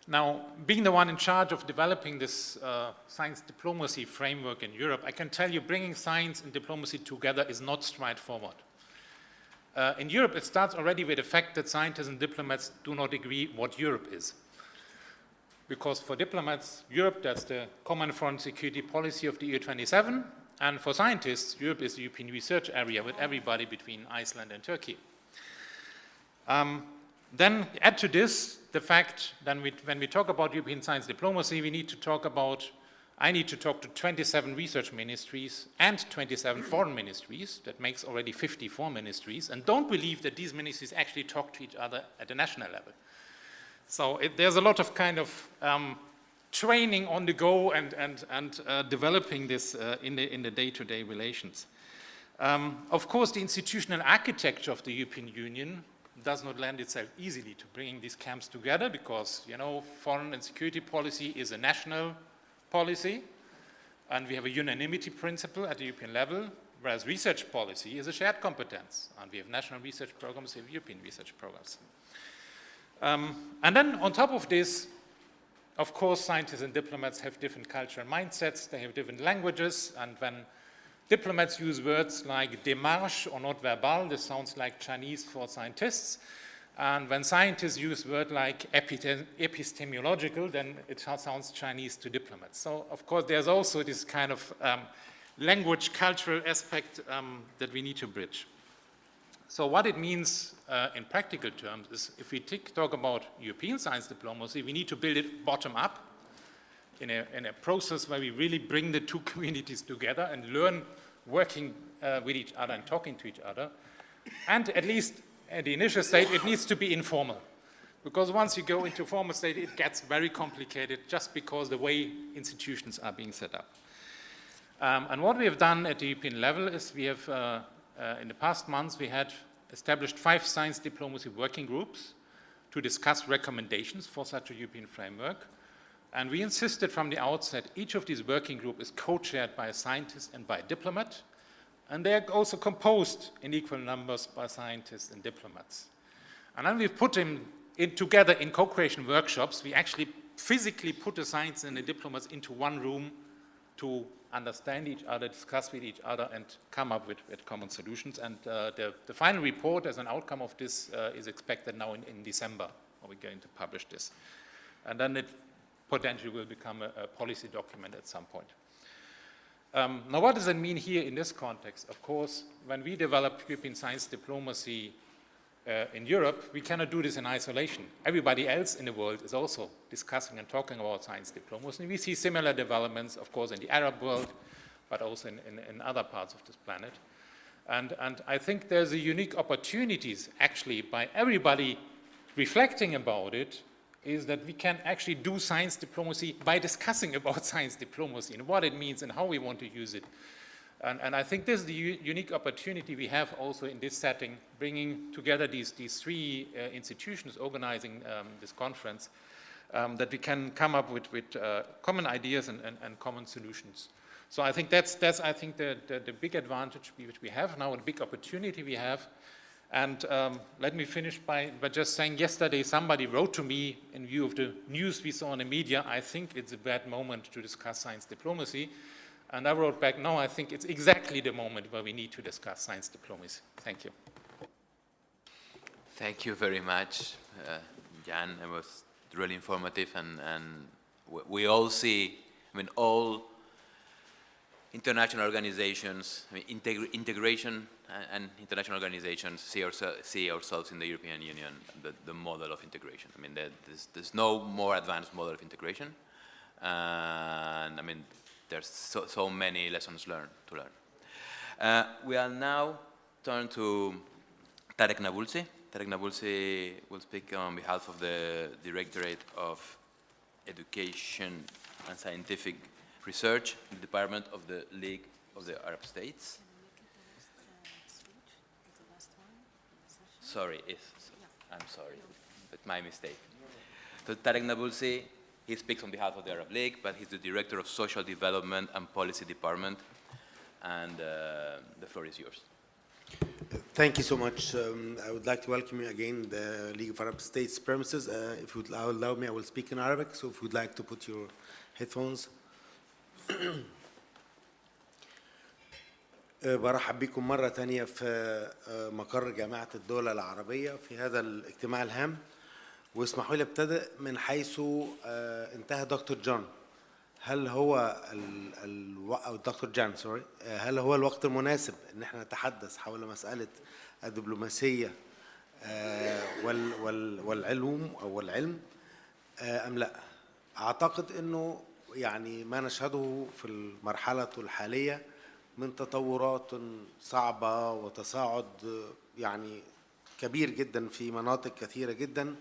Speaker 17: Now, being the one in charge of developing this science diplomacy framework in Europe, I can tell you bringing science and diplomacy together is not straightforward. In Europe, it starts already with the fact that scientists and diplomats do not agree what Europe is. because for diplomats, Europe, that's the common foreign security policy of the EU27, and for scientists, Europe is the European research area with everybody between Iceland and Turkey. Then add to this the fact that when we talk about European science diplomacy, we need to talk about, I need to talk to 27 research ministries and 27 foreign ministries. That makes already 54 ministries, and don't believe that these ministries actually talk to each other at the national level. So there's a lot of kind of training on the go and developing this in the day-to-day relations. Of course, the institutional architecture of the European Union does not lend itself easily to bringing these camps together because, you know, foreign and security policy is a national policy, and we have a unanimity principle at the European level, whereas research policy is a shared competence, and we have national research programs, we have European research programs. And then on top of this, of course, scientists and diplomats have different cultural mindsets, they have different languages, and when diplomats use words like démarche or not verbal, this sounds like Chinese for scientists, and when scientists use words like epistemological, then it sounds Chinese to diplomats. So, of course, there's also this kind of language, cultural aspect that we need to bridge. So what it means in practical terms is if we talk about European science diplomacy, we need to build it bottom up in a process where we really bring the two communities together and learn working with each other and talking to each other. And at least at the initial stage, it needs to be informal. Because once you go into formal state, it gets very complicated just because the way institutions are being set up. And what we have done at the European level is we have in the past months, we had established 5 science diplomacy working groups to discuss recommendations for such a European framework. And we insisted from the outset, each of these working groups is co-chaired by a scientist and by a diplomat. And they are also composed in equal numbers by scientists and diplomats. And then we've put them together in co-creation workshops. We actually physically put the scientists and the diplomats into one room to understand each other, discuss with each other, and come up with common solutions. And the final report as an outcome of this is expected now in December, when we're going to publish this. And then it potentially will become a policy document at some point. Now, what does it mean here in this context? Of course, when we develop European science diplomacy in Europe, we cannot do this in isolation. Everybody else in the world is also discussing and talking about science diplomacy. We see similar developments, of course, in the Arab world, but also in other parts of this planet. And I think there's a unique opportunities, actually, by everybody reflecting about it, is that we can actually do science diplomacy by discussing about science diplomacy and what it means and how we want to use it. And I think this is the unique opportunity we have also in this setting, bringing together these 3 institutions organizing this conference, that we can come up with common ideas and common solutions. So I think that's I think the big advantage which we have now, a big opportunity we have. And let me finish by just saying yesterday somebody wrote to me in view of the news we saw in the media, I think it's a bad moment to discuss science diplomacy. And I wrote back, no, I think it's exactly the moment where we need to discuss science diplomacy. Thank you.
Speaker 1: Thank you very much, Jan. It was really informative, and we all see, I mean, all international organizations, I mean, integration and international organizations see ourselves in the European Union, the model of integration. I mean, there's no more advanced model of integration, and I mean, there's so many lessons to learn. We are now turn to Tarek Nabulsi. Tarek Nabulsi will speak on behalf of the Directorate of Education and Scientific Research, the Department of the League of the Arab States. Sorry, I'm sorry, but my mistake. So Tarek Nabulsi, he speaks on behalf of the Arab League, but he's the Director of Social Development and Policy Department, and the floor is yours.
Speaker 18: Thank you so much. I would like to welcome you again, the League of Arab States premises. If you would allow me, I will speak in Arabic, so if you would like to put your headphones. برحب بكم مرة تانية في مقر جامعة الدول العربية في هذا الاجتماع الهام. واسمحوا لي ابتدئ من حيث انتهى دكتور جون. هل هو أو الدكتور جان سوري، هل هو الوقت المناسب ان احنا نتحدث حول مسألة الدبلوماسية والعلوم او العلم ام لا؟ اعتقد انه يعني ما نشهده في المرحلة الحالية من تطورات صعبة وتصاعد يعني كبير جدا في مناطق كثيرة جدا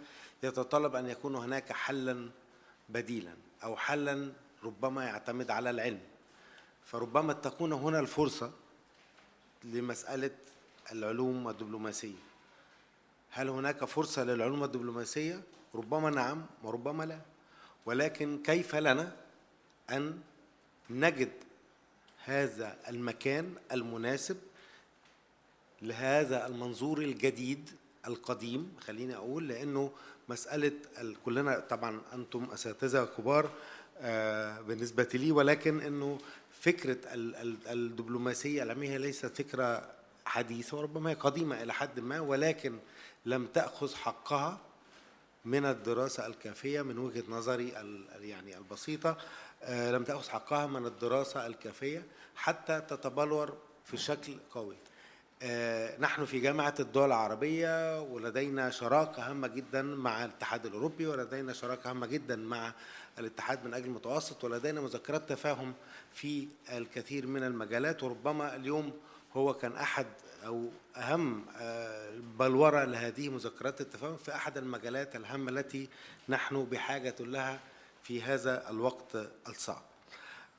Speaker 18: يتطلب أن يكون هناك حلا بديلا أو حلا ربما يعتمد على العلم. فربما تكون هنا الفرصة لمسألة العلوم الدبلوماسية. هل هناك فرصة للعلوم الدبلوماسية؟ ربما نعم وربما لا، ولكن كيف لنا أن نجد هذا المكان المناسب لهذا المنظور الجديد القديم، خليني أقول، لأنه مسألة كلنا طبعا أنتم أساتذة كبار بالنسبة لي، ولكن أنه فكرة الدبلوماسية العلمية ليست فكرة حديثة وربما هي قديمة إلى حد ما، ولكن لم تأخذ حقها من الدراسة الكافية من وجهة نظري يعني البسيطة. لم تأخذ حقها من الدراسة الكافية حتى تتبلور في شكل قوي. نحن في جامعة الدول العربية ولدينا شراكة هامة جدا مع الاتحاد الأوروبي، ولدينا شراكة هامة جدا مع الاتحاد من أجل المتوسط، ولدينا مذكرات تفاهم في الكثير من المجالات، وربما اليوم هو كان أحد أو أهم بلورة لهذه مذكرات التفاهم في أحد المجالات الهامة التي نحن بحاجة لها في هذا الوقت الصعب.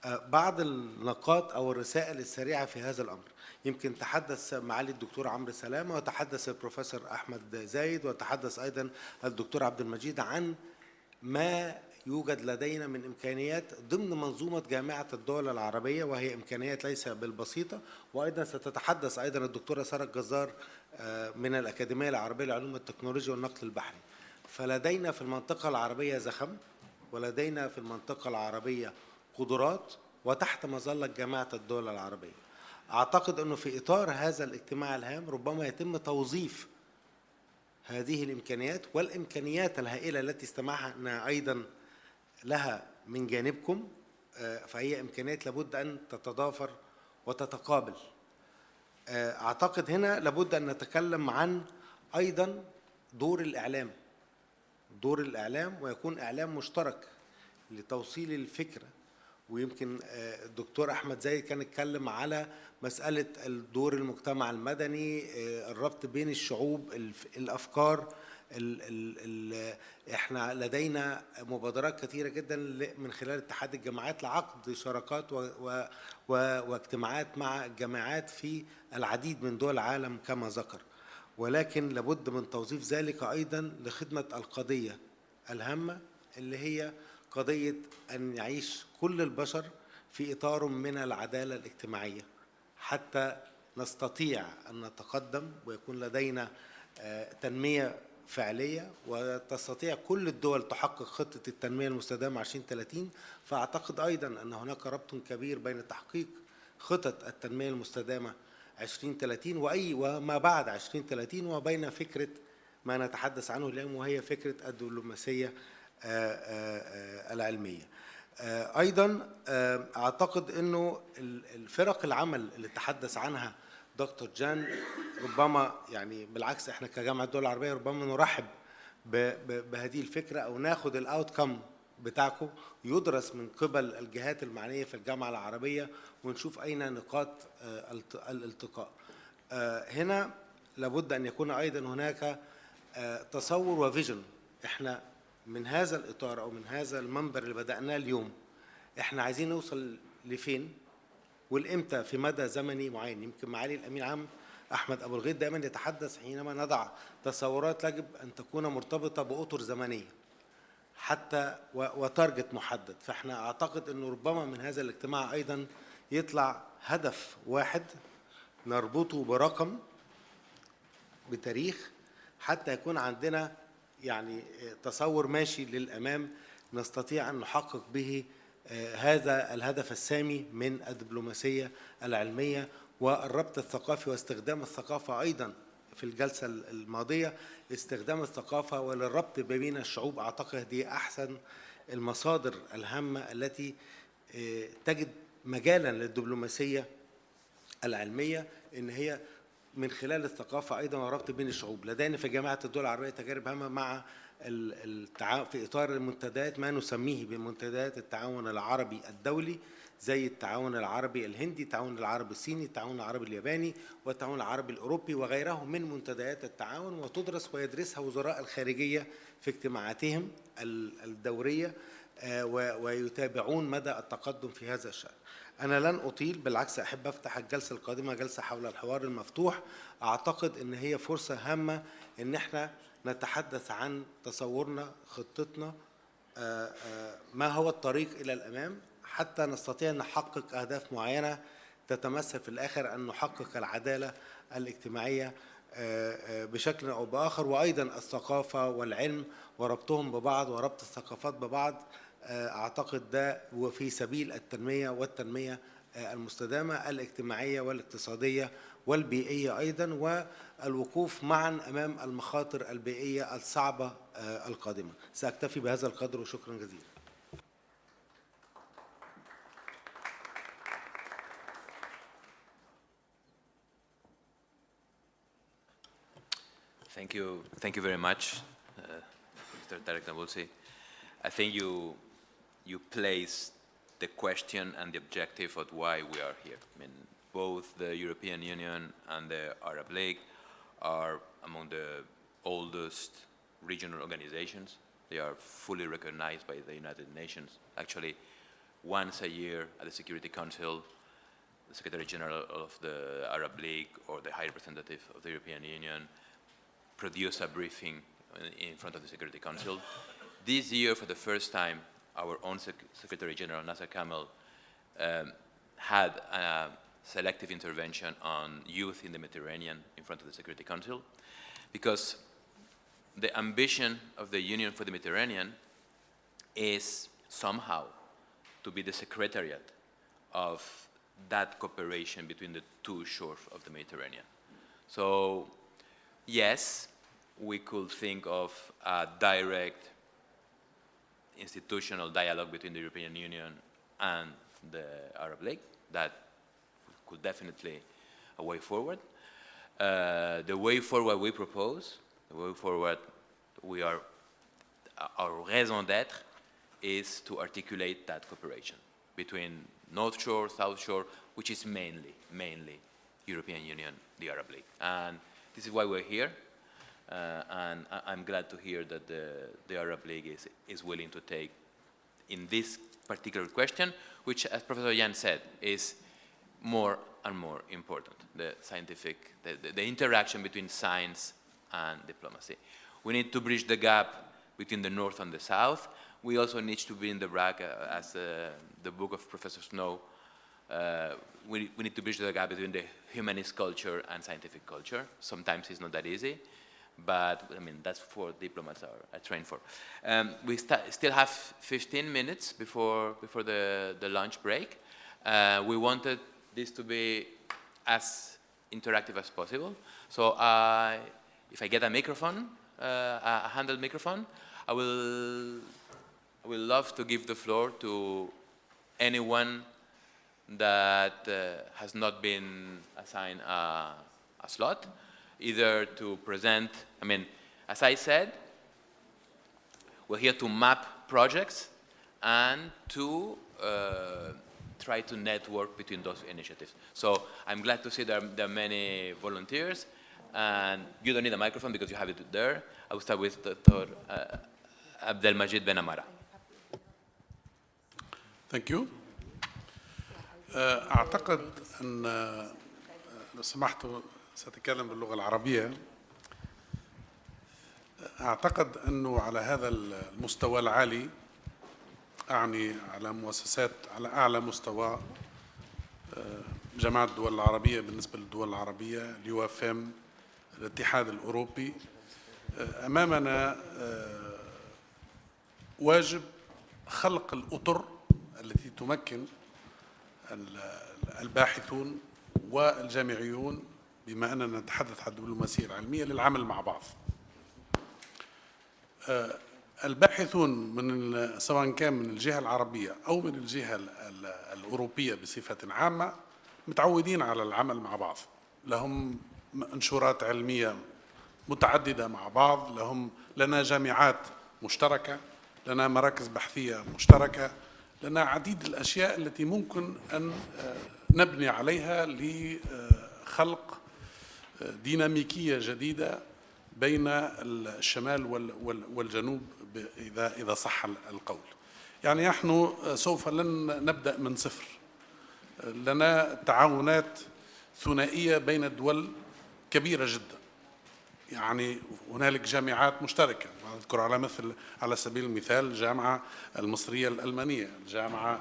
Speaker 18: بعض النقاط أو الرسائل السريعة في هذا الأمر. يمكن تحدث معالي الدكتور عمرو سلامة وتحدث البروفيسور أحمد زايد وتحدث أيضا الدكتور عبد المجيد عن ما يوجد لدينا من إمكانيات ضمن منظومة جامعة الدول العربية، وهي إمكانيات ليس بالبسيطة. وأيضا ستتحدث أيضا الدكتورة سارة الجزار من الأكاديمية العربية للعلوم والتكنولوجيا والنقل البحري. فلدينا في المنطقة العربية زخم، ولدينا في المنطقة العربية قدرات، وتحت مظلة جامعة الدول العربية. أعتقد أنه في إطار هذا الاجتماع الهام ربما يتم توظيف هذه الإمكانيات والإمكانيات الهائلة التي استمعنا أيضا لها من جانبكم، فهي إمكانيات لابد أن تتضافر وتتقابل. أعتقد هنا لابد أن نتكلم عن أيضا دور الإعلام، دور الإعلام، ويكون إعلام مشترك لتوصيل الفكرة. ويمكن الدكتور أحمد زايد كان يتكلم على مسألة الدور المجتمع المدني، الربط بين الشعوب، الأفكار. احنا لدينا مبادرات كثيرة جدا من خلال اتحاد الجامعات لعقد شراكات واجتماعات مع الجامعات في العديد من دول العالم كما ذكر، ولكن لابد من توظيف ذلك أيضا لخدمة القضية الهامة اللي هي قضية أن يعيش كل البشر في إطار من العدالة الاجتماعية حتى نستطيع أن نتقدم ويكون لدينا تنمية فعلية، وتستطيع كل الدول تحقق خطة التنمية المستدامة 2030. فأعتقد أيضا أن هناك ربط كبير بين تحقيق خطط التنمية المستدامة 2030 وما بعد 2030 وبين فكرة ما نتحدث عنه اليوم، وهي فكرة الدبلوماسية العلمية. أيضا أعتقد أنه الفرق العمل اللي تحدث عنها دكتور جان ربما يعني بالعكس احنا كجامعة الدول العربية ربما نرحب بهذه الفكرة، أو ناخد الأوتكم بتاعكم يدرس من قبل الجهات المعنية في الجامعة العربية ونشوف أين نقاط الالتقاء. هنا لابد أن يكون أيضا هناك تصور وفيجن. احنا من هذا الإطار أو من هذا المنبر اللي بدأناه اليوم احنا عايزين نوصل لفين والإمتى في مدى زمني معين. يمكن معالي الأمين العام أحمد أبو الغيط دائما يتحدث حينما نضع تصورات يجب أن تكون مرتبطة بأطر زمنية حتى وتارجت محدد. فاحنا أعتقد أنه ربما من هذا الاجتماع أيضا يطلع هدف واحد نربطه برقم بتاريخ حتى يكون عندنا يعني تصور ماشي للأمام نستطيع أن نحقق به هذا الهدف السامي من الدبلوماسية العلمية والربط الثقافي واستخدام الثقافة أيضا في الجلسة الماضية استخدام الثقافة وللربط بين الشعوب. أعتقد دي أحسن المصادر الهامة التي تجد مجالا للدبلوماسية العلمية إن هي من خلال الثقافة أيضا وربط بين الشعوب. لدينا في جامعة الدول العربية تجارب هامة مع في إطار المنتديات ما نسميه بمنتديات التعاون العربي الدولي، زي التعاون العربي الهندي، التعاون العربي الصيني، التعاون العربي الياباني، والتعاون العربي الأوروبي وغيره من منتديات التعاون، وتدرس ويدرسها وزراء الخارجية في اجتماعاتهم الدورية ويتابعون مدى التقدم في هذا الشأن. أنا لن أطيل، بالعكس أحب أفتح الجلسة القادمة جلسة حول الحوار المفتوح. أعتقد أن هي فرصة هامة أن احنا نتحدث عن تصورنا، خطتنا، ما هو الطريق إلى الأمام حتى نستطيع أن نحقق أهداف معينة تتمثل في الآخر أن نحقق العدالة الاجتماعية بشكل أو بآخر، وأيضا الثقافة والعلم وربطهم ببعض وربط الثقافات ببعض. أعتقد ده وفي سبيل التنمية والتنمية المستدامة الاجتماعية والاقتصادية والبيئية أيضا، والوقوف معا أمام المخاطر البيئية الصعبة القادمة. سأكتفي بهذا القدر وشكرا جزيلا.
Speaker 1: Thank you very much, Mr. Tarek Nabulsi. I think you placed the question and the objective of why we are here. I mean, both the European Union and the Arab League are among the oldest regional organizations. They are fully recognized by the United Nations. Actually, once a year at the Security Council, the Secretary General of the Arab League or the High Representative of the European Union produce a briefing in front of the Security Council. This year, for the first time, our own Secretary General, Nasser Kamel, had a selective intervention on youth in the Mediterranean in front of the Security Council, because the ambition of the Union for the Mediterranean is somehow to be the secretariat of that cooperation between the two shores of the Mediterranean. So, yes, we could think of a direct institutional dialogue between the European Union and the Arab League. That could definitely a way forward. The way forward we propose, the way forward our raison d'être is to articulate that cooperation between North Shore, South Shore, which is mainly European Union, the Arab League. And this is why we're here. And I'm glad to hear that the Arab League is willing to take in this particular question, which, as Professor Jan said, is more and more important, the scientific, the interaction between science and diplomacy. We need to bridge the gap between the North and the South. We also need to be in the BRAC, as the book of Professor Snow, we need to bridge the gap between the humanist culture and scientific culture. Sometimes it's not that easy, but I mean, that's what diplomats are trained for. We still have 15 minutes before the lunch break. We wanted this to be as interactive as possible. So if I get a microphone, a handheld microphone, I will love to give the floor to anyone that has not been assigned a slot, either to present, I mean, as I said, we're here to map projects and to try to network between those initiatives. So I'm glad to see there are many volunteers, and you don't need a microphone because you have it there. I will start with Dr. Abdelmajid Ben Amara.
Speaker 9: Thank you. أعتقد أن لو سمحتوا سأتكلم باللغة العربية. أعتقد أنه على هذا المستوى العالي، أعني على مؤسسات على أعلى مستوى، جماعة الدول العربية بالنسبة للدول العربية، EuroMed، الاتحاد الأوروبي، أمامنا واجب خلق الأطر التي تمكن الباحثون والجامعيون بما أننا نتحدث عن الدبلوماسية العلمية للعمل مع بعض. الباحثون من سواء كان من الجهة العربية أو من الجهة الأوروبية بصفة عامة متعودين على العمل مع بعض، لهم منشورات علمية متعددة مع بعض، لنا جامعات مشتركة، لنا مراكز بحثية مشتركة، لنا عديد الأشياء التي ممكن أن نبني عليها لخلق ديناميكية جديدة بين الشمال والجنوب إذا صح القول. يعني نحن سوف لن نبدأ من صفر، لنا تعاونات ثنائية بين الدول كبيرة جدا. يعني هنالك جامعات مشتركة، أذكر على سبيل المثال الجامعة المصرية الألمانية، الجامعة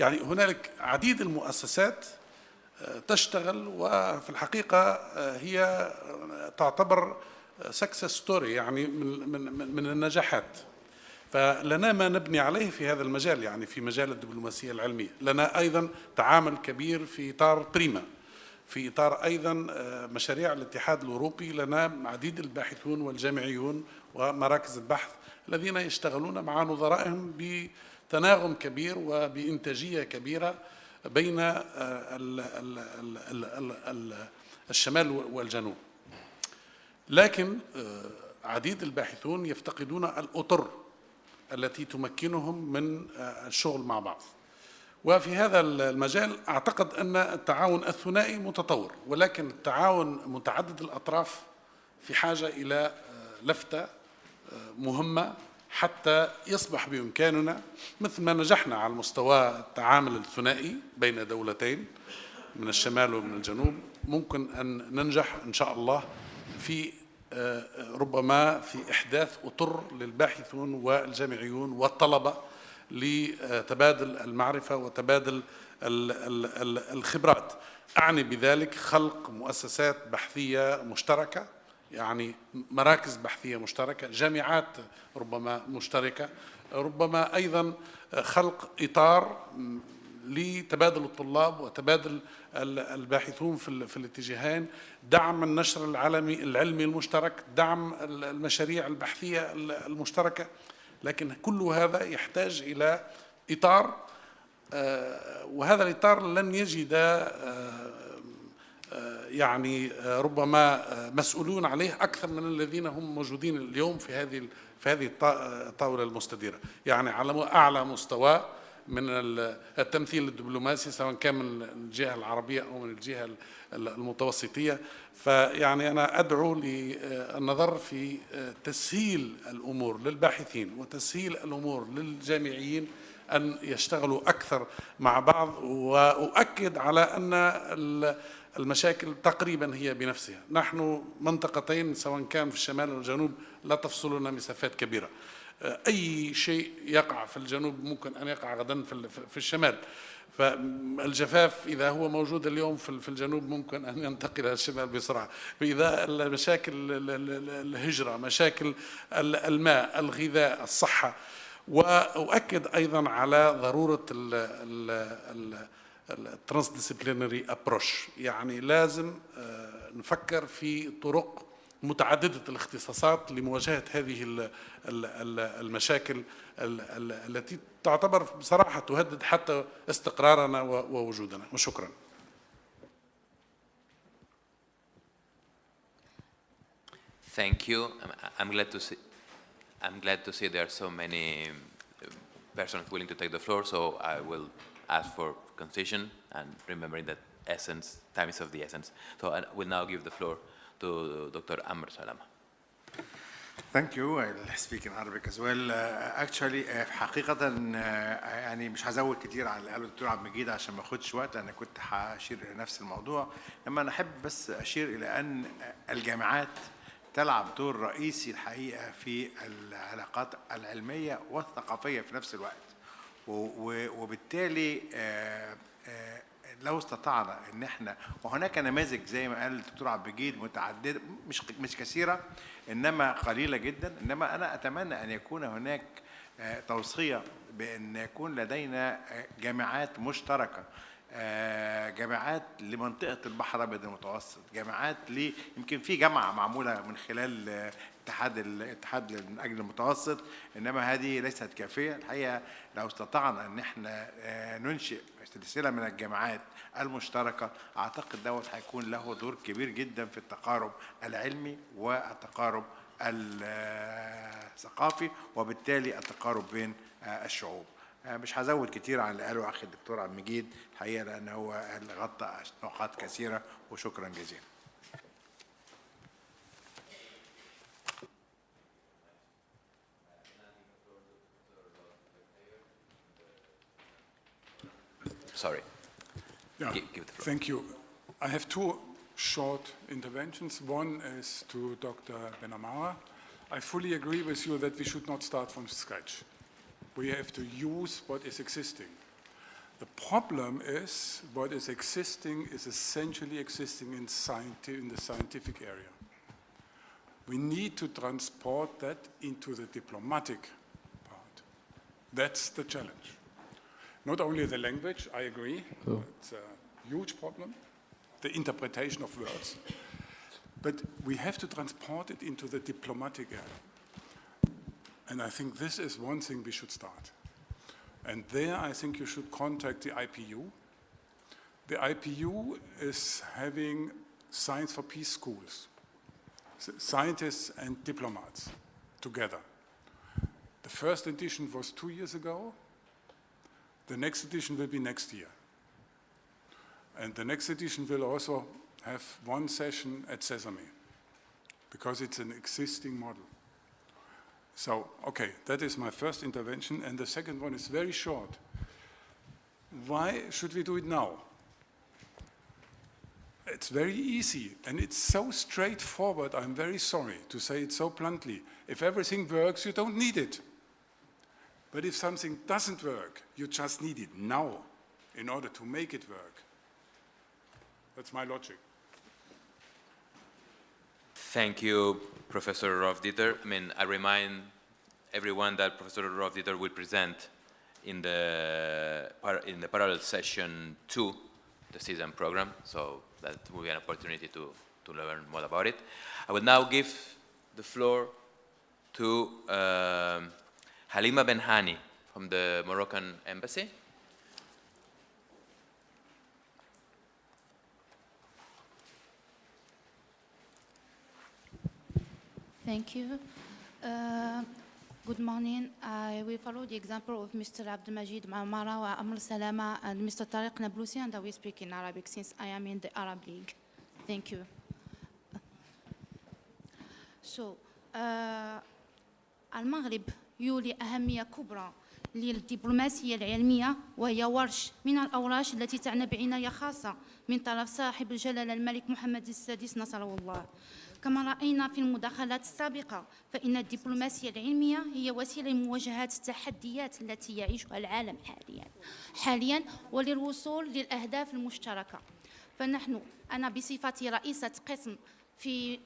Speaker 9: يعني هنالك عديد المؤسسات تشتغل، وفي الحقيقة هي تعتبر success story، يعني من النجاحات. فلنا ما نبني عليه في هذا المجال، يعني في مجال الدبلوماسية العلمية. لنا أيضا تعامل كبير في إطار بريما، في إطار أيضا مشاريع الاتحاد الأوروبي. لنا عديد الباحثون والجامعيون ومراكز البحث الذين يشتغلون مع نظرائهم بتناغم كبير وبإنتاجية كبيرة بين الشمال والجنوب. لكن عديد الباحثون يفتقدون الأطر التي تمكنهم من الشغل مع بعض. وفي هذا المجال أعتقد أن التعاون الثنائي متطور، ولكن التعاون متعدد الأطراف في حاجة إلى لفتة مهمة حتى يصبح بإمكاننا، مثل ما نجحنا على مستوى التعامل الثنائي بين دولتين من الشمال ومن الجنوب، ممكن أن ننجح إن شاء الله في ربما في إحداث أطر للباحثون والجامعيون والطلبة لتبادل المعرفة وتبادل الخبرات. أعني بذلك خلق مؤسسات بحثية مشتركة، يعني مراكز بحثية مشتركة، جامعات ربما مشتركة، ربما أيضا خلق إطار لتبادل الطلاب وتبادل الباحثون في الاتجاهين، دعم النشر العلمي المشترك، دعم المشاريع البحثية المشتركة. لكن كل هذا يحتاج إلى إطار، وهذا الإطار لن يجد يعني ربما مسؤولون عليه أكثر من الذين هم موجودين اليوم في هذه الطاولة المستديرة، يعني على أعلى مستوى من التمثيل الدبلوماسي، سواء كان من الجهة العربية أو من الجهة المتوسطية. فيعني أنا أدعو للنظر في تسهيل الأمور للباحثين وتسهيل الأمور للجامعيين أن يشتغلوا أكثر مع بعض، وأؤكد على أن المشاكل تقريبا هي بنفسها. نحن منطقتين سواء كان في الشمال أو الجنوب لا تفصلنا مسافات كبيرة. أي شيء يقع في الجنوب ممكن أن يقع غدا في الشمال. فالجفاف إذا هو موجود اليوم في الجنوب ممكن أن ينتقل إلى الشمال بسرعة. إذا مشاكل الهجرة، مشاكل الماء، الغذاء، الصحة. وأؤكد أيضا على ضرورة الترانسديسيبلينري أبروش، يعني لازم نفكر في طرق متعددة الاختصاصات لمواجهة هذه المشاكل التي تعتبر بصراحة تهدد حتى استقرارنا ووجودنا. وشكرا.
Speaker 1: Thank you. I'm glad to see there are so many persons willing to take the floor, so I will ask for concession and remembering that time is of the essence. So I will now give the floor to Dr. Amr Salama.
Speaker 7: Thank you. I'll speak in Arabic as well. Actually, حقيقة يعني مش هزود كتير على اللي قاله الدكتور عبد المجيد عشان ما اخدش وقت. أنا كنت هشير إلى نفس الموضوع، لما أنا أحب بس أشير إلى أن الجامعات تلعب دور رئيسي الحقيقة في العلاقات العلمية والثقافية في نفس الوقت، وبالتالي لو استطعنا ان احنا، وهناك نماذج زي ما قال الدكتور عبد المجيد متعدده، مش كثيره انما قليله جدا، انما انا اتمنى ان يكون هناك توصيه بان يكون لدينا جامعات مشتركه جامعات لمنطقة البحر الأبيض المتوسط، جامعات يمكن في جامعة معمولة من خلال الاتحاد من أجل المتوسط، إنما هذه ليست كافية. الحقيقة لو استطعنا أن احنا ننشئ سلسلة من الجامعات المشتركة، أعتقد دوت هيكون له دور كبير جدا في التقارب العلمي والتقارب الثقافي وبالتالي التقارب بين الشعوب. مش هزود كتير عن اللي قاله أخي الدكتور عبد المجيد الحقيقة، لأن هو غطى نقاط كثيرة، وشكرا جزيلا.
Speaker 1: Sorry.
Speaker 19: Yeah,
Speaker 1: give the floor.
Speaker 19: thank you. I have two short interventions. One is to Dr. Benamara. I fully agree with you that we should not start from scratch. We have to use what is existing. The problem is what is existing is essentially existing in the scientific area. We need to transport that into the diplomatic part. That's the challenge. Not only the language, I agree, it's a huge problem, the interpretation of words, but we have to transport it into the diplomatic area. And I think this is one thing we should start. And there I think you should contact the IPU. The IPU is having Science for Peace schools, scientists and diplomats together. The first edition was 2 years ago. The next edition will be next year. And the next edition will also have one session at Sesame, because it's an existing model. So, okay, that is my first intervention, and the second one is very short. Why should we do it now? It's very easy, and it's so straightforward. I'm very sorry to say it so bluntly. If everything works, you don't need it. But if something doesn't work, you just need it now in order to make it work. That's my logic.
Speaker 1: Thank you, Professor Rolf-Dieter. I mean, I remind everyone that Professor Rolf-Dieter will present in the parallel session 2, the season program, so that will be an opportunity to learn more about it. I will now give the floor to Halima Benhani from the Moroccan Embassy.
Speaker 20: Thank you. Good morning. I will follow the example of Mr. Abdelmajid Maamara wa Amr Salama and Mr. Tariq Nablusi, and I will speak in Arabic since I am in the Arab League. Thank you. المغرب يولي أهمية كبرى للدبلوماسية العلمية، وهي ورش من الأورش التي تعنى بعناية خاصة من طرف صاحب الجلالة الملك محمد السادس نصره الله. كما رأينا في المداخلات السابقة، فإن الدبلوماسية العلمية هي وسيلة لمواجهة التحديات التي يعيشها العالم حاليا وللوصول للأهداف المشتركة. أنا بصفتي رئيسة قسم في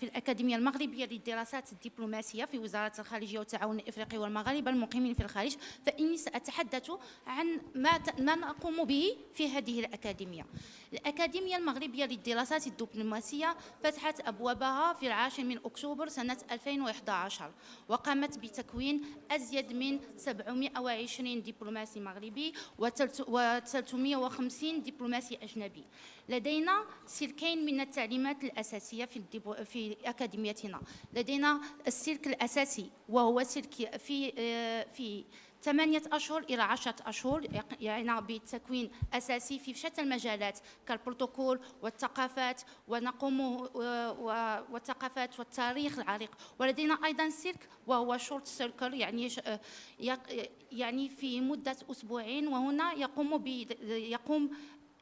Speaker 20: الأكاديمية المغربية للدراسات الدبلوماسية في وزارة الخارجية والتعاون الإفريقي والمغاربة المقيمين في الخارج، فإني سأتحدث عن ما نقوم به في هذه الأكاديمية. الأكاديمية المغربية للدراسات الدبلوماسية فتحت أبوابها في 10 من أكتوبر سنة 2011، وقامت بتكوين أزيد من 720 دبلوماسي مغربي و350 دبلوماسي أجنبي. لدينا سلكين من التعليمات الأساسية في أكاديميتنا. لدينا السلك الأساسي وهو سلك في 8 أشهر إلى 10 أشهر، يعني بالتكوين أساسي في شتى المجالات كالبروتوكول والثقافات والثقافات والتاريخ العريق. ولدينا أيضا سلك وهو شورت سيركل، يعني في مدة أسبوعين، وهنا يقوم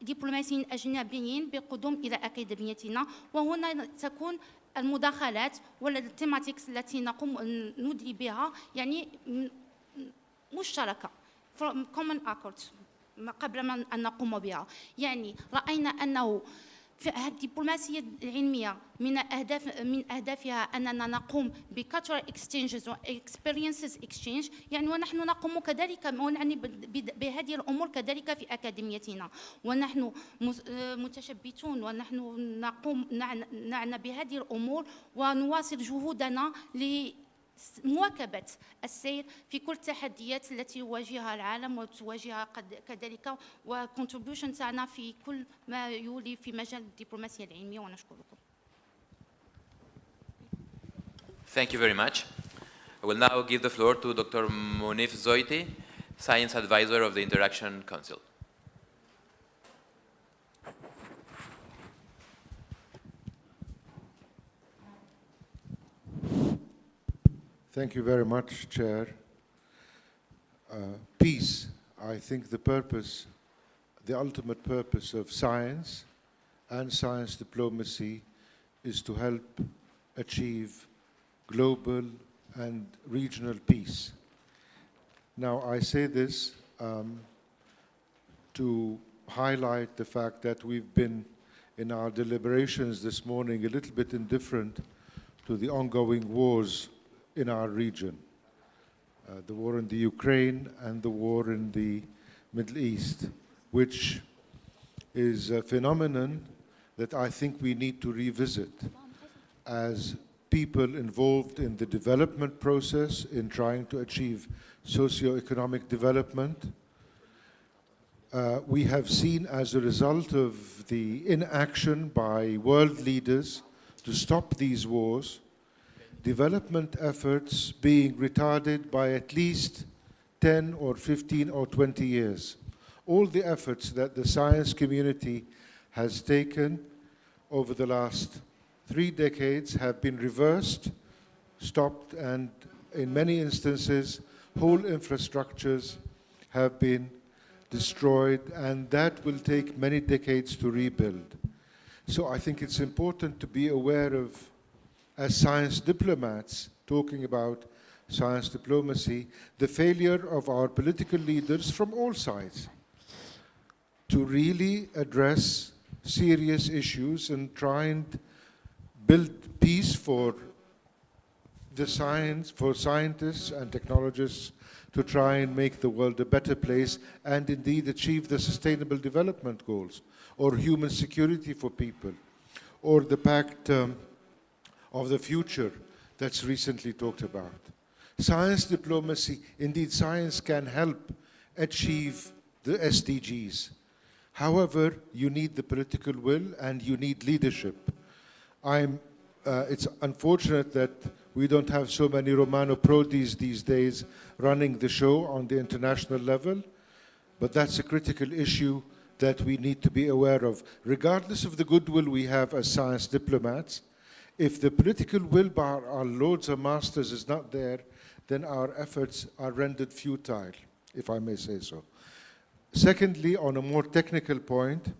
Speaker 20: دبلوماسيين أجنبيين بالقدوم إلى أكاديميتنا، وهنا تكون المداخلات والتيماتيكس التي ندري بها يعني مشتركة common accord قبل أن نقوم بها. يعني رأينا أنه الدبلوماسية العلمية من أهدافها أننا نقوم بcultural exchanges و experiences exchange، يعني ونحن نقوم كذلك ونعني بهذه الأمور كذلك في أكاديميتنا، ونحن متشبتون ونحن نعنى بهذه الأمور ونواصل جهودنا مواكبة السير في كل التحديات التي يواجهها العالم وتواجهها كذلك وcontribution تاعنا في كل ما يولي في مجال الدبلوماسية العلمية، ونشكركم.
Speaker 1: Thank you very much. I will now give the floor to Dr. Monif Zoiti, Science Advisor of the Interaction Council.
Speaker 21: Thank you very much, Chair. Peace, I think the ultimate purpose of science and science diplomacy is to help achieve global and regional peace. Now, I say this to highlight the fact that we've been, in our deliberations this morning, a little bit indifferent to the ongoing wars in our region, the war in the Ukraine and the war in the Middle East, which is a phenomenon that I think we need to revisit as people involved in the development process in trying to achieve socio-economic development. We have seen, as a result of the inaction by world leaders to stop these wars, development efforts being retarded by at least 10 or 15 or 20 years. All the efforts that the science community has taken over the last 3 decades have been reversed, stopped, and in many instances, whole infrastructures have been destroyed, and that will take many decades to rebuild. So I think it's important to be aware of, as science diplomats, talking about science diplomacy, the failure of our political leaders from all sides to really address serious issues and try and build peace for the science, for scientists and technologists to try and make the world a better place and indeed achieve the sustainable development goals or human security for people or the pact of the future that's recently talked about. Science diplomacy, indeed science can help achieve the SDGs. However, you need the political will and you need leadership. It's unfortunate that we don't have so many Romano Prodis these days running the show on the international level, but that's a critical issue that we need to be aware of. Regardless of the goodwill we have as science diplomats, if the political will by our lords and masters is not there, then our efforts are rendered futile, if I may say so. Secondly, on a more technical point,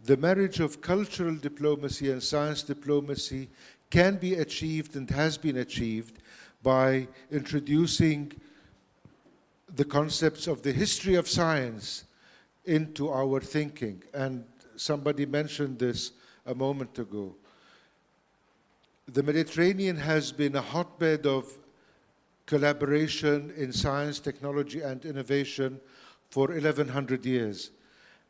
Speaker 21: the marriage of cultural diplomacy and science diplomacy can be achieved and has been achieved by introducing the concepts of the history of science into our thinking. And somebody mentioned this a moment ago. The Mediterranean has been a hotbed of collaboration in science, technology, and innovation for 1100 years.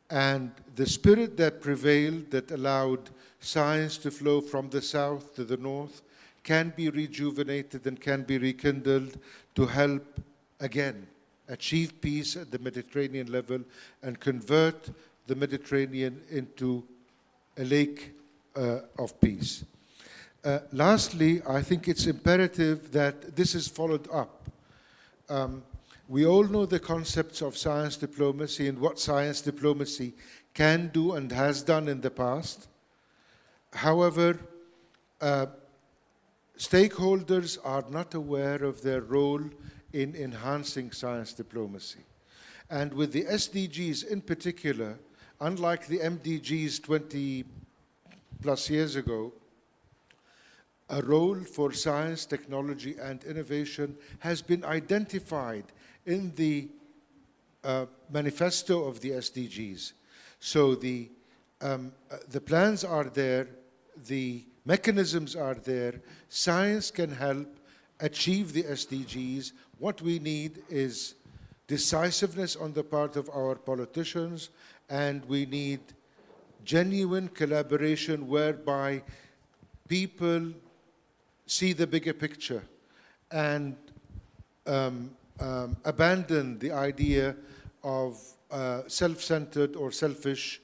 Speaker 21: And the spirit that prevailed, that allowed science to flow from the south to the north, can be rejuvenated and can be rekindled to help, again, achieve peace at the Mediterranean level and convert the Mediterranean into a lake of peace. Lastly, I think it's imperative that this is followed up. We all know the concepts of science diplomacy and what science diplomacy can do and has done in the past. However, stakeholders are not aware of their role in enhancing science diplomacy. And with the SDGs in particular, unlike the MDGs 20 plus years ago, a role for science, technology, and innovation has been identified in the manifesto of the SDGs. So the the plans are there, the mechanisms are there, science can help achieve the SDGs. What we need is decisiveness on the part of our politicians, and we need genuine collaboration whereby people see the bigger picture and abandon the idea of self-centered or selfish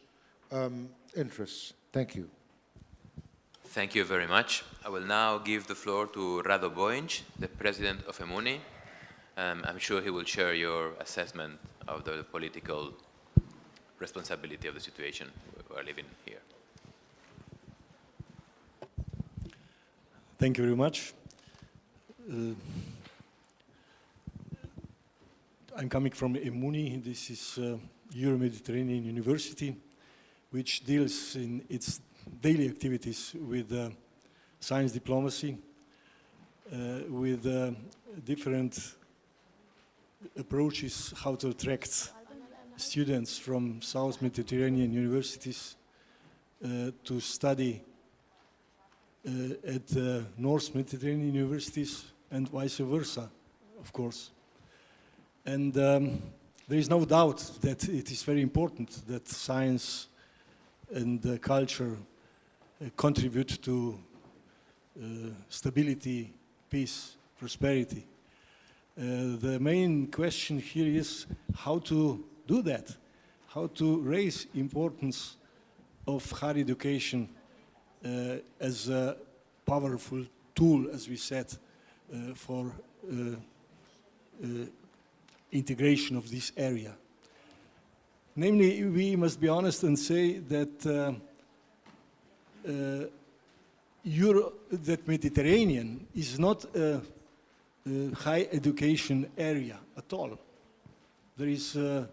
Speaker 21: interests. Thank you.
Speaker 1: Thank you very much. I will now give the floor to Rado Boinj, the president of EMUNI. I'm sure he will share your assessment of the political responsibility of the situation we are living here.
Speaker 2: Thank you very much. I'm coming from EMUNI. This is Euro-Mediterranean University, which deals in its daily activities with science diplomacy, with different approaches how to attract students from South Mediterranean universities to study at North Mediterranean universities and vice versa, of course. And there is no doubt that it is very important that science and culture contribute to stability, peace, prosperity. The main question here is how to do that, how to raise importance of higher education as a powerful tool, as we said, for integration of this area. Namely, we must be honest and say that that Mediterranean is not a high education area at all. There is a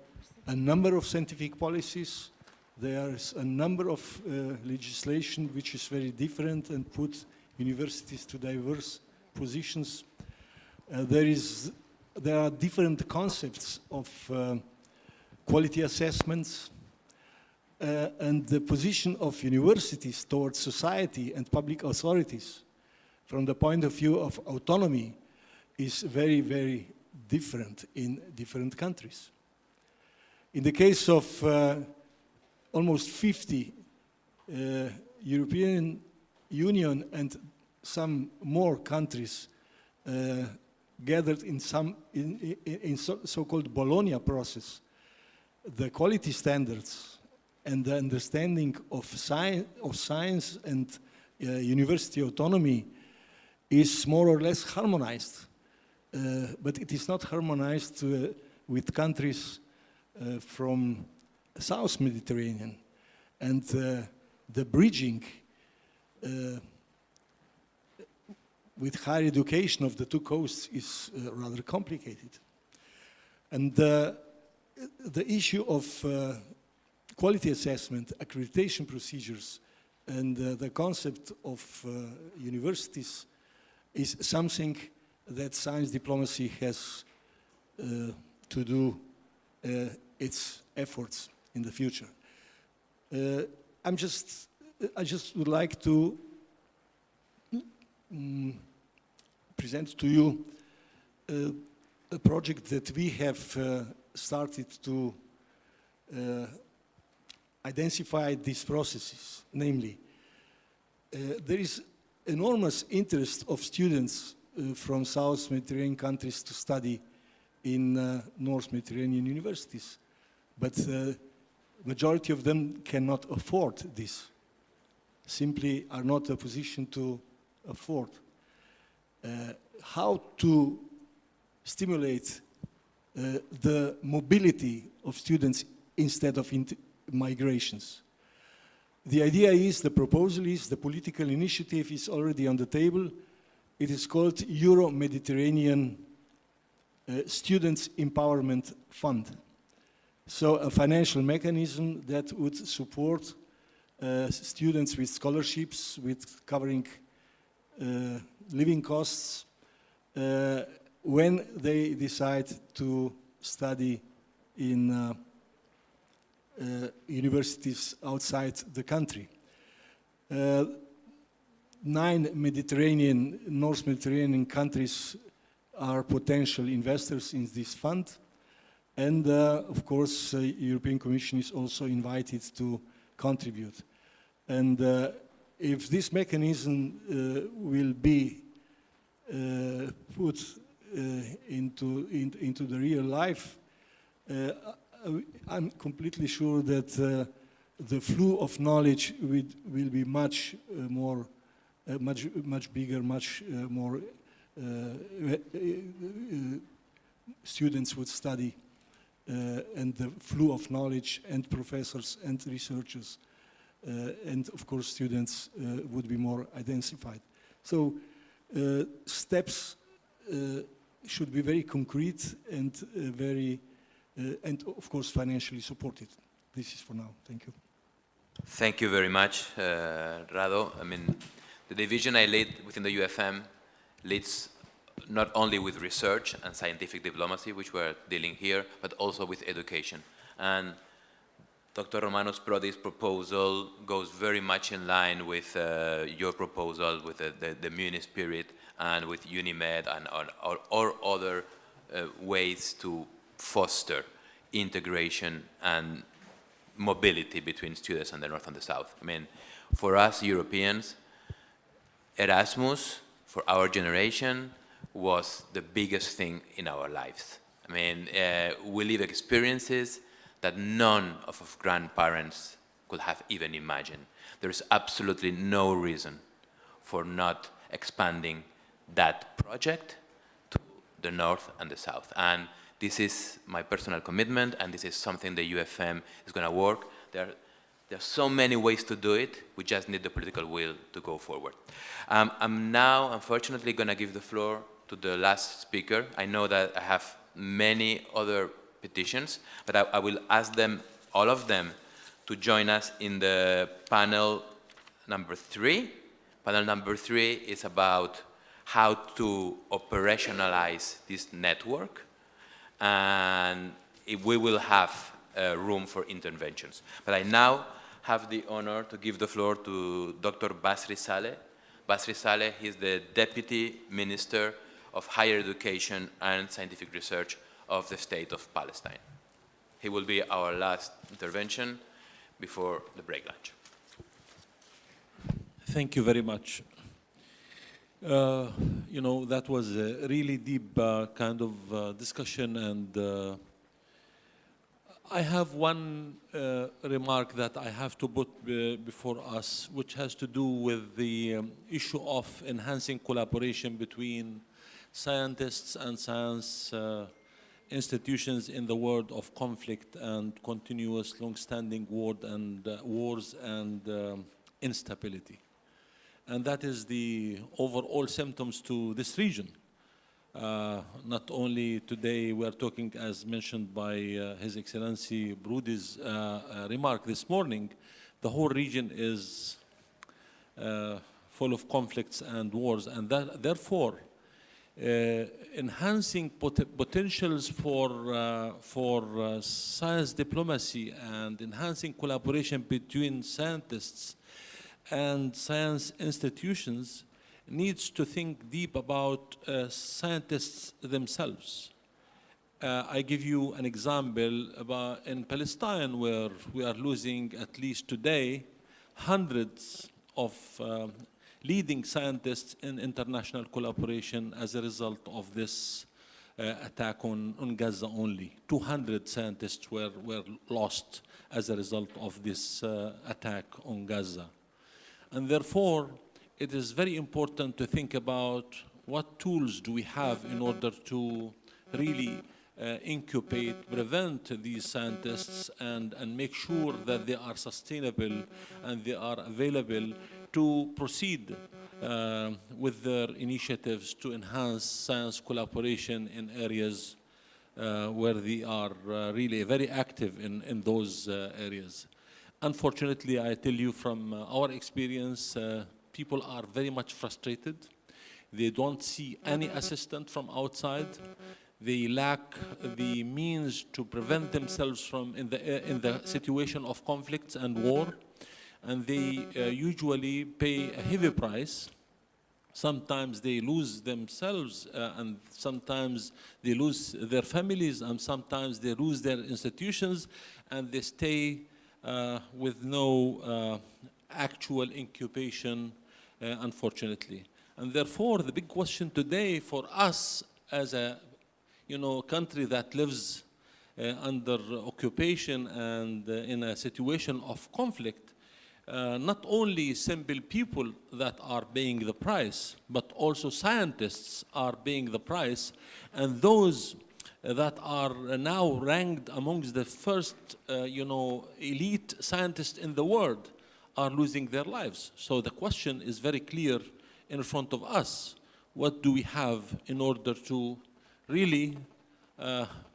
Speaker 2: number of scientific policies. There's a number of legislation which is very different and put universities to diverse positions. There are different concepts of quality assessments, and the position of universities towards society and public authorities from the point of view of autonomy is very, very different in different countries. In the case of almost 50 European Union and some more countries gathered in so-called Bologna process, the quality standards and the understanding of science and university autonomy is more or less harmonized. But it is not harmonized with countries from South Mediterranean. And the bridging with higher education of the two coasts is rather complicated. And the issue of quality assessment, accreditation procedures, and the concept of universities is something that science diplomacy has to do its efforts in the future. I just would like to present to you a project that we have started to identify these processes. Namely, there is enormous interest of students from South Mediterranean countries to study in North Mediterranean universities, but majority of them cannot afford this, simply are not in a position to afford. How to stimulate the mobility of students instead of migrations. The idea is, the proposal is, the political initiative is already on the table. It is called Euro-Mediterranean Students Empowerment Fund. So a financial mechanism that would support students with scholarships, with covering living costs when they decide to study in universities outside the country. 9 North Mediterranean countries are potential investors in this fund. And of course, the European Commission is also invited to contribute. And if this mechanism will be put into the real life, I'm completely sure that the flow of knowledge will be much more, much bigger, much more students would study, and the flow of knowledge and professors and researchers and of course students would be more identified. So steps should be very concrete and and of course financially supported. This is for now. Thank you.
Speaker 1: Thank you very much, Rado. I mean, the division I lead within the UFM leads not only with research and scientific diplomacy, which we're dealing here, but also with education. And Dr. Romanos Prodi's proposal goes very much in line with your proposal, with the Munich spirit, and with EuroMed and or other ways to foster integration and mobility between students in the North and the South. I mean, for us Europeans, Erasmus, for our generation, was the biggest thing in our lives. I mean, we live experiences that none of our grandparents could have even imagined. There's absolutely no reason for not expanding that project to the North and the South. And this is my personal commitment, and this is something the UFM is going to work. There are so many ways to do it. We just need the political will to go forward. I'm now, unfortunately, going to give the floor to the last speaker. I know that I have many other petitions, but I will ask them, all of them, to join us in the panel number 3. Panel number 3 is about how to operationalize this network, and we will have room for interventions. But I now have the honor to give the floor to Dr. Basri Saleh. Basri Saleh is the Deputy Minister of Higher Education and Scientific Research of the State of Palestine. He will be our last intervention before the break lunch.
Speaker 3: Thank you very much. You know, that was a really deep kind of discussion, and I have one remark that I have to put before us, which has to do with the issue of enhancing collaboration between scientists and science institutions in the world of conflict and continuous long-standing wars and instability. And that is the overall symptoms to this region. Not only today, we are talking, as mentioned by His Excellency Brody's remark this morning, the whole region is full of conflicts and wars, and that, therefore, enhancing potentials for science diplomacy and enhancing collaboration between scientists and science institutions needs to think deep about scientists themselves. I give you an example about in Palestine, where we are losing, at least today, hundreds of leading scientists in international collaboration as a result of this attack on Gaza only. 200 scientists were lost as a result of this attack on Gaza. And therefore, it is very important to think about what tools do we have in order to really incubate, prevent these scientists, and make sure that they are sustainable and they are available to proceed with their initiatives to enhance science collaboration in areas where they are really very active in those areas. Unfortunately, I tell you from our experience, people are very much frustrated. They don't see any assistance from outside. They lack the means to prevent themselves from in the situation of conflicts and war, and they usually pay a heavy price. Sometimes they lose themselves, and sometimes they lose their families, and sometimes they lose their institutions, and they stay with no actual incubation, unfortunately. And therefore, the big question today for us as a country that lives under occupation and in a situation of conflict, not only simple people that are paying the price, but also scientists are paying the price, and those that are now ranked amongst the first, elite scientists in the world are losing their lives. So the question is very clear in front of us. What do we have in order to really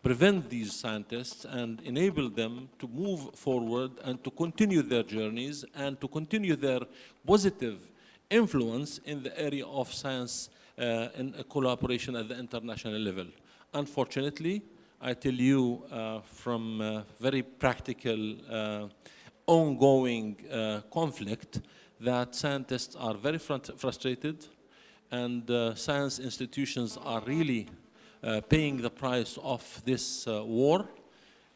Speaker 3: prevent these scientists and enable them to move forward and to continue their journeys and to continue their positive influence in the area of science and collaboration at the international level? Unfortunately, I tell you from very practical ongoing conflict that scientists are very frustrated, and science institutions are really paying the price of this war.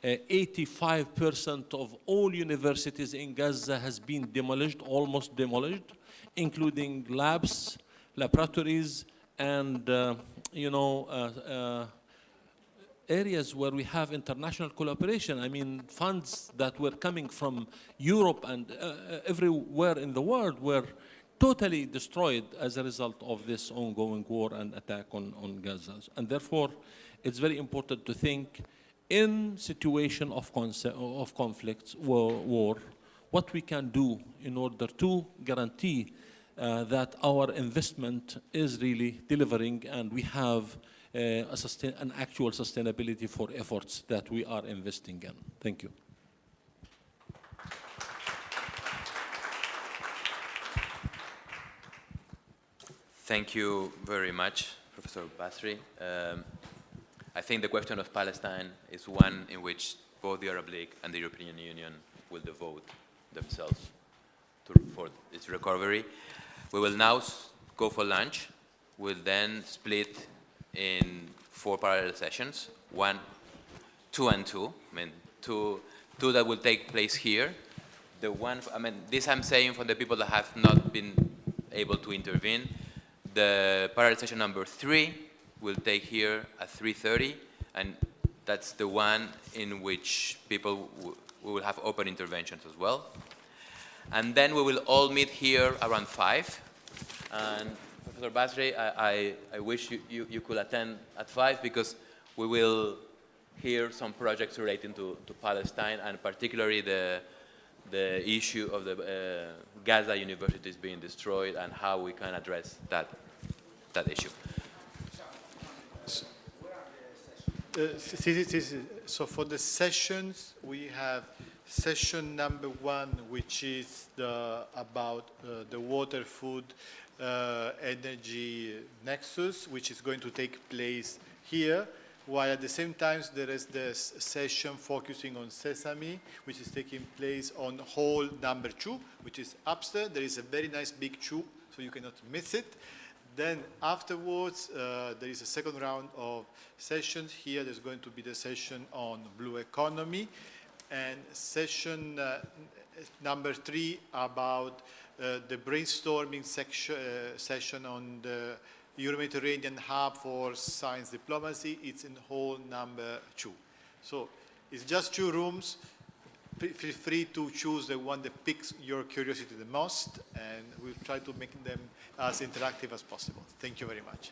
Speaker 3: 85% of all universities in Gaza has been demolished, almost demolished, including labs, laboratories, and areas where we have international collaboration. I mean, funds that were coming from Europe and everywhere in the world were totally destroyed as a result of this ongoing war and attack on Gaza. And therefore, it's very important to think in situation of conflicts, war, what we can do in order to guarantee that our investment is really delivering and we have an actual sustainability for efforts that we are investing in. Thank you.
Speaker 1: Thank you very much, Professor Basri. I think the question of Palestine is one in which both the Arab League and the European Union will devote themselves for its recovery. We will now go for lunch. We'll then split in 4 parallel sessions, 1, 2, and 2. I mean, two that will take place here. The one, this I'm saying for the people that have not been able to intervene. The parallel session number 3 will take here at 3:30, and that's the one in which people we will have open interventions as well. And then we will all meet here around 5. And Professor Basri, I wish you could attend at 5 because we will hear some projects relating to Palestine and particularly the issue of the Gaza universities being destroyed and how we can address that issue.
Speaker 16: So for the sessions, we have session number 1, which is about the water, food, energy nexus, which is going to take place here, while at the same time there is this session focusing on sesame, which is taking place on hall number 2, which is upstairs. There is a very nice big tube, so you cannot miss it. Then afterwards, there is a second round of sessions. Here there's going to be the session on blue economy, and session number 3 about the brainstorming session on the Euro-Mediterranean hub for science diplomacy. It's in hall number 2. So it's just 2 rooms. Feel free to choose the one that piques your curiosity the most, and we'll try to make them as interactive as possible. Thank you very much.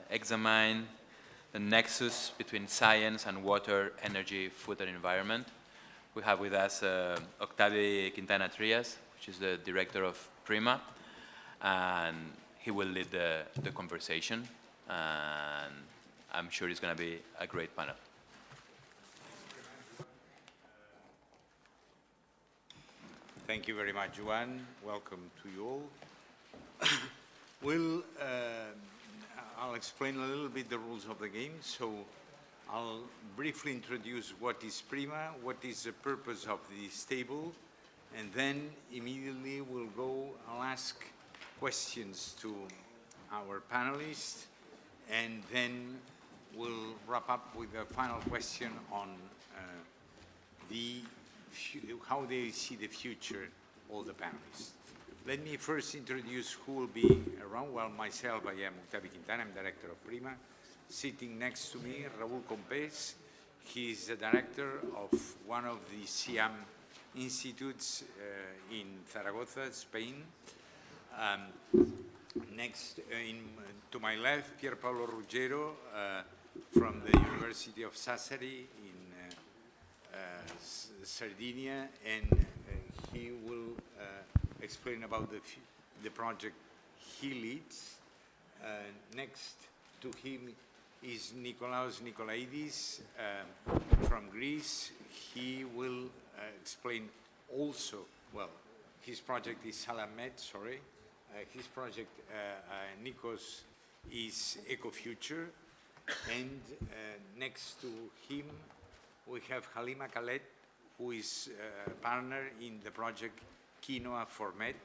Speaker 1: Examine the nexus between science and water, energy, food, and environment. We have with us Octavio Quintana Trias, which is the director of PRIMA, and he will lead the conversation, and I'm sure it's going to be a great panel.
Speaker 4: Thank you very much, Juan. Welcome to you all. I'll explain a little bit the rules of the game. So I'll briefly introduce what is PRIMA, what is the purpose of this table, and then immediately I'll ask questions to our panelists, and then we'll wrap up with a final question on how they see the future, all the panelists. Let me first introduce who will be around. Well, myself, I am Octavio Quintana, I'm director of PRIMA. Sitting next to me, Raúl Compés. He is the director of one of the SIAM institutes in Zaragoza, Spain. Next, to my left, Pier Paolo Ruggero from the University of Sassari in Sardinia, and he will explain about the project he leads. Next to him is Nikolaos Nikolaidis from Greece. He will explain also, well, his project is Salamet, sorry. His project, Nikos, is EcoFuture. And next to him, we have Halima Khaled, who is a partner in the project Quinoa for Med.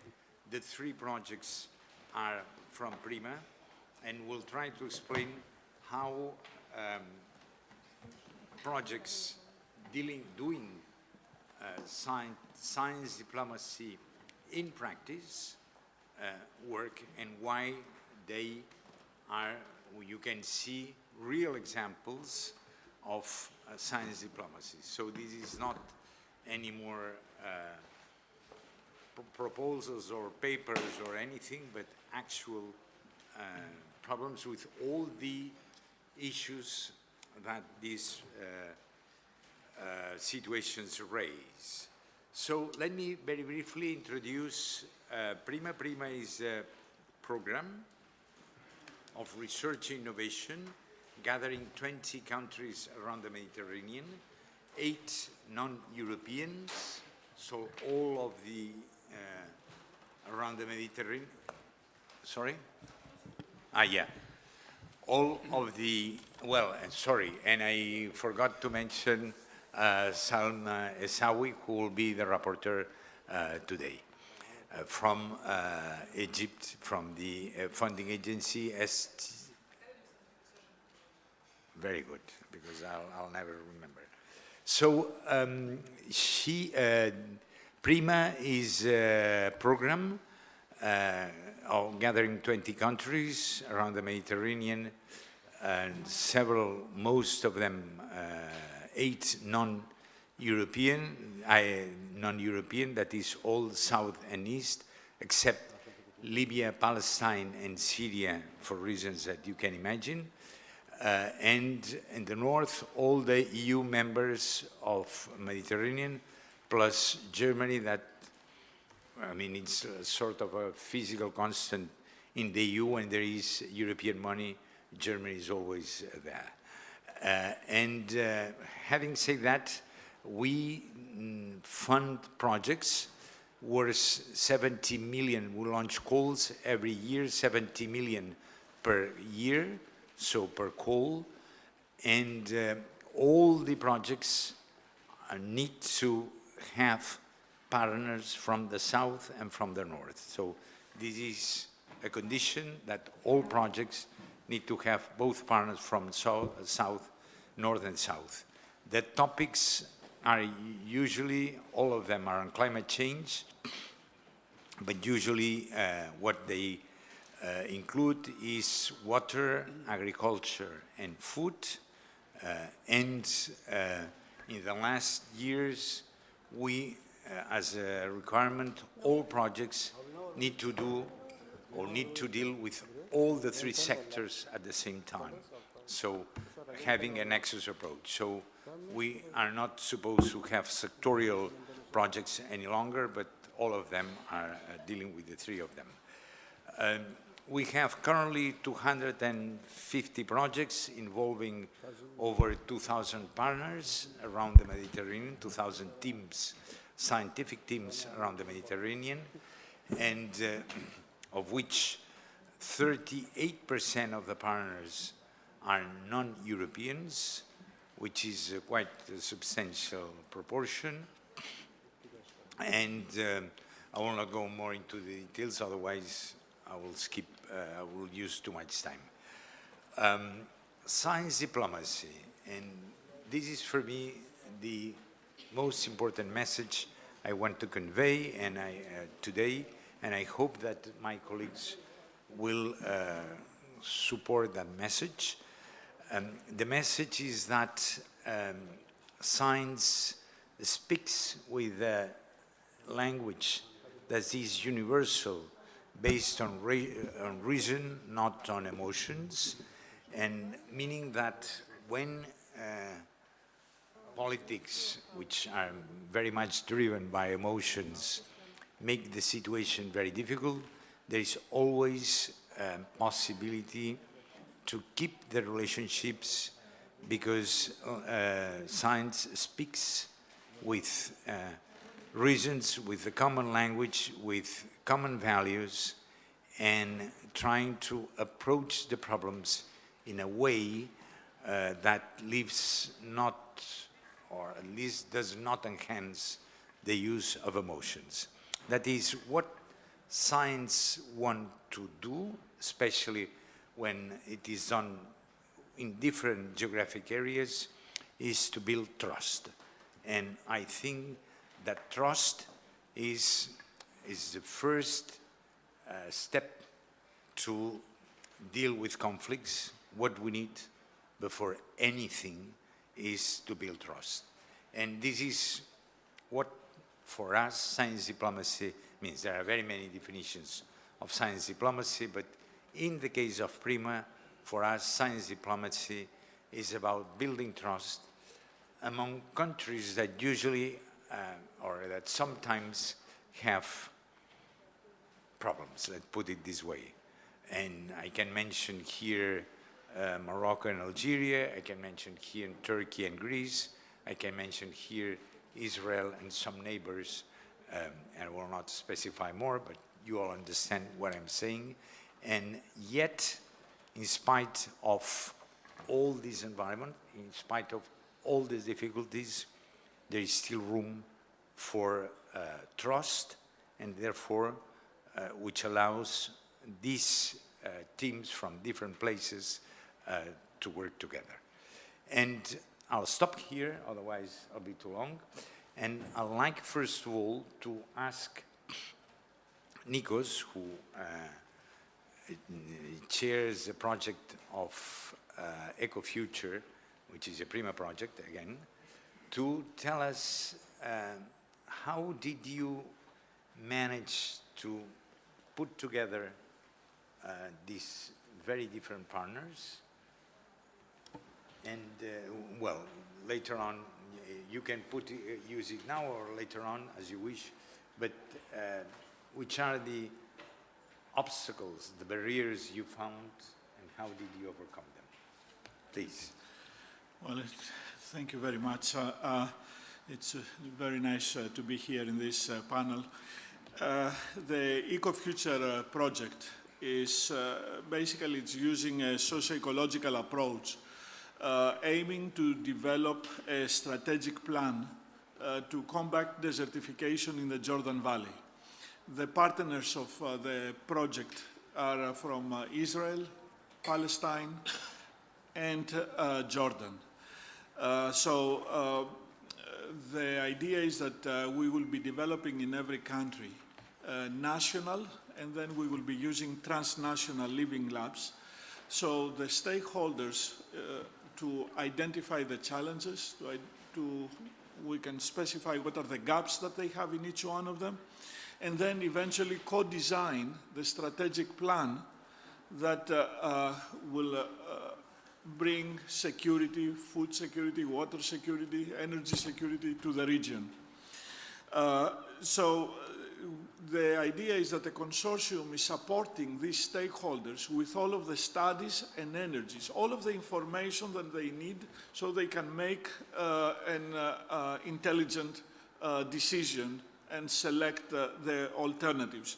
Speaker 4: The three projects are from PRIMA, and we'll try to explain how projects doing science diplomacy in practice work, and why they are, you can see real examples of science diplomacy. So this is not any more proposals or papers or anything, but actual problems with all the issues that these situations raise. So let me very briefly introduce PRIMA. PRIMA is a program of research innovation gathering 20 countries around the Mediterranean, 8 non-Europeans, so all of the around the Mediterranean. Sorry? Yeah. All of the, well, sorry, and I forgot to mention Salma Essawi, who will be the rapporteur today. From Egypt, from the funding agency very good, because I'll never remember. So PRIMA is a program of gathering 20 countries around the Mediterranean, and most of them 8 non-European, that is all South and East, except Libya, Palestine, and Syria, for reasons that you can imagine. And in the north, all the EU members of Mediterranean, plus Germany, that, I mean, it's sort of a physical constant in the EU. When there is European money, Germany is always there. Having said that, we fund projects worth 70 million. We launch calls every year, 70 million per year, so per call. And all the projects need to have partners from the south and from the north. So this is a condition that all projects need to have both partners from south, north and south. The topics are usually, all of them are on climate change, but usually what they include is water, agriculture, and food. In the last years, we, as a requirement, all projects need to do or need to deal with all the 3 sectors at the same time. So having a nexus approach. So we are not supposed to have sectorial projects any longer, but all of them are dealing with the 3 of them. We have currently 250 projects involving over 2,000 partners around the Mediterranean, 2,000 teams scientific teams around the Mediterranean, and of which 38% of the partners are non-Europeans, which is quite a substantial proportion. And I will not go more into the details, otherwise I will use too much time. Science diplomacy, and this is for me the most important message I want to convey today, and I hope that my colleagues will support that message. The message is that science speaks with a language that is universal, based on reason, not on emotions, and meaning that when politics, which are very much driven by emotions, make the situation very difficult, there is always a possibility to keep the relationships, because science speaks with reasons, with a common language, with common values, and trying to approach the problems in a way that leaves not, or at least does not enhance the use of emotions. That is what science wants to do, especially when it is done in different geographic areas, is to build trust. And I think that trust is the first step to deal with conflicts. What we need before anything is to build trust. And this is what, for us, science diplomacy means. There are very many definitions of science diplomacy, but in the case of PRIMA, for us, science diplomacy is about building trust among countries that usually, or that sometimes have problems, let's put it this way. And I can mention here Morocco and Algeria, I can mention here Turkey and Greece, I can mention here Israel and some neighbors, and I will not specify more, but you all understand what I'm saying. And yet, in spite of all this environment, in spite of all these difficulties, there is still room for trust, and therefore, which allows these teams from different places to work together. And I'll stop here, otherwise I'll be too long. And I'd like, first of all, to ask Nikos, who chairs the project of EcoFuture, which is a PRIMA project, again, to tell us how did you manage to put together these very different partners? And, well, later on, you can use it now or later on, as you wish, but which are the obstacles, the barriers you found, and how did you overcome them? Please.
Speaker 5: Well, thank you very much. It's very nice to be here in this panel. The EcoFuture project is basically it's using a socio-ecological approach, aiming to develop a strategic plan to combat desertification in the Jordan Valley. The partners of the project are from Israel, Palestine, and Jordan. The idea is that we will be developing in every country national, and then we will be using transnational living labs. So the stakeholders to identify the challenges, we can specify what are the gaps that they have in each one of them, and then eventually co-design the strategic plan that will bring security, food security, water security, energy security to the region. The idea is that the consortium is supporting these stakeholders with all of the studies and energies, all of the information that they need so they can make an intelligent decision and select the alternatives.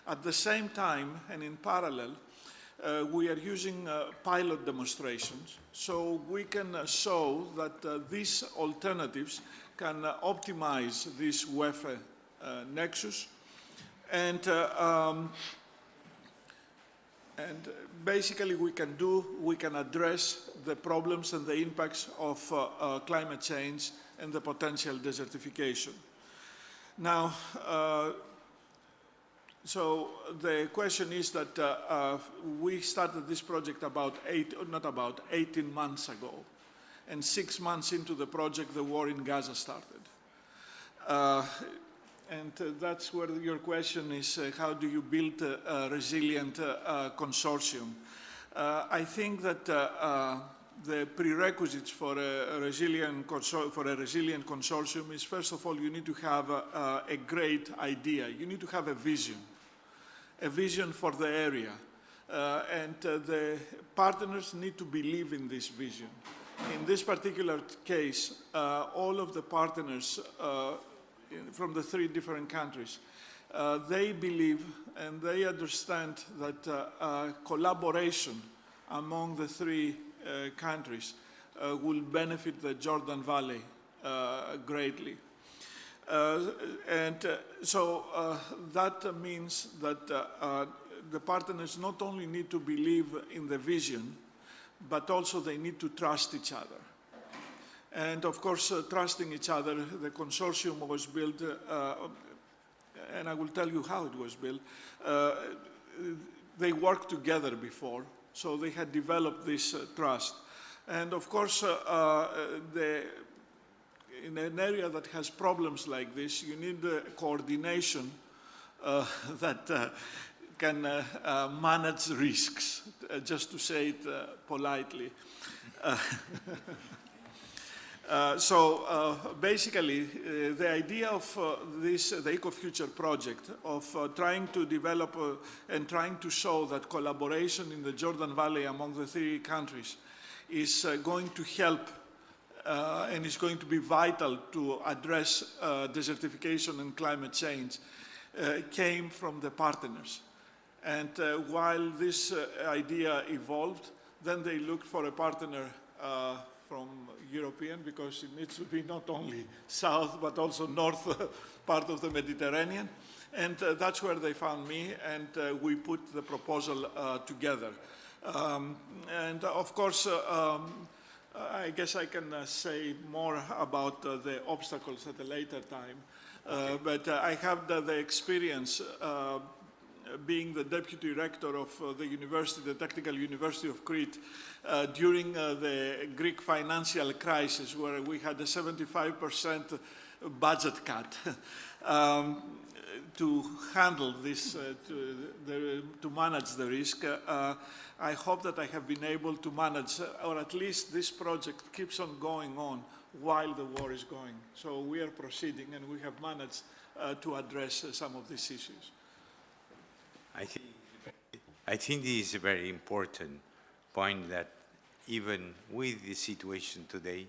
Speaker 5: At the same time, and in parallel, we are using pilot demonstrations, so we can show that these alternatives can optimize this WEFE nexus, and basically we can address the problems and the impacts of climate change and the potential desertification. Now, so the question is that we started this project 18 months ago, and 6 months into the project, the war in Gaza started. And that's where your question is, how do you build a resilient consortium? I think that the prerequisites for a resilient consortium is, first of all, you need to have a great idea. You need to have a vision for the area. And the partners need to believe in this vision. In this particular case, all of the partners from the 3 different countries, they believe and they understand that collaboration among the 3 countries will benefit the Jordan Valley greatly. So that means that the partners not only need to believe in the vision, but also they need to trust each other. And of course, trusting each other, the consortium was built, and I will tell you how it was built. They worked together before, so they had developed this trust. And of course, in an area that has problems like this, you need coordination that can manage risks, just to say it politely. Basically, the idea of the EcoFuture project, of trying to develop and trying to show that collaboration in the Jordan Valley among the 3 countries is going to help and is going to be vital to address desertification and climate change, came from the partners. And while this idea evolved, then they looked for a partner from European, because it needs to be not only south, but also north part of the Mediterranean. And that's where they found me, and we put the proposal together. And of course, I guess I can say more about the obstacles at a later time. But I have the experience being the deputy rector of the university, the Technical University of Crete, during the Greek financial crisis, where we had a 75% budget cut to handle this, to manage the risk. I hope that I have been able to manage, or at least this project keeps on going on while the war is going. So we are proceeding, and we have managed to address some of these issues.
Speaker 4: I think this is a very important point, that even with the situation today,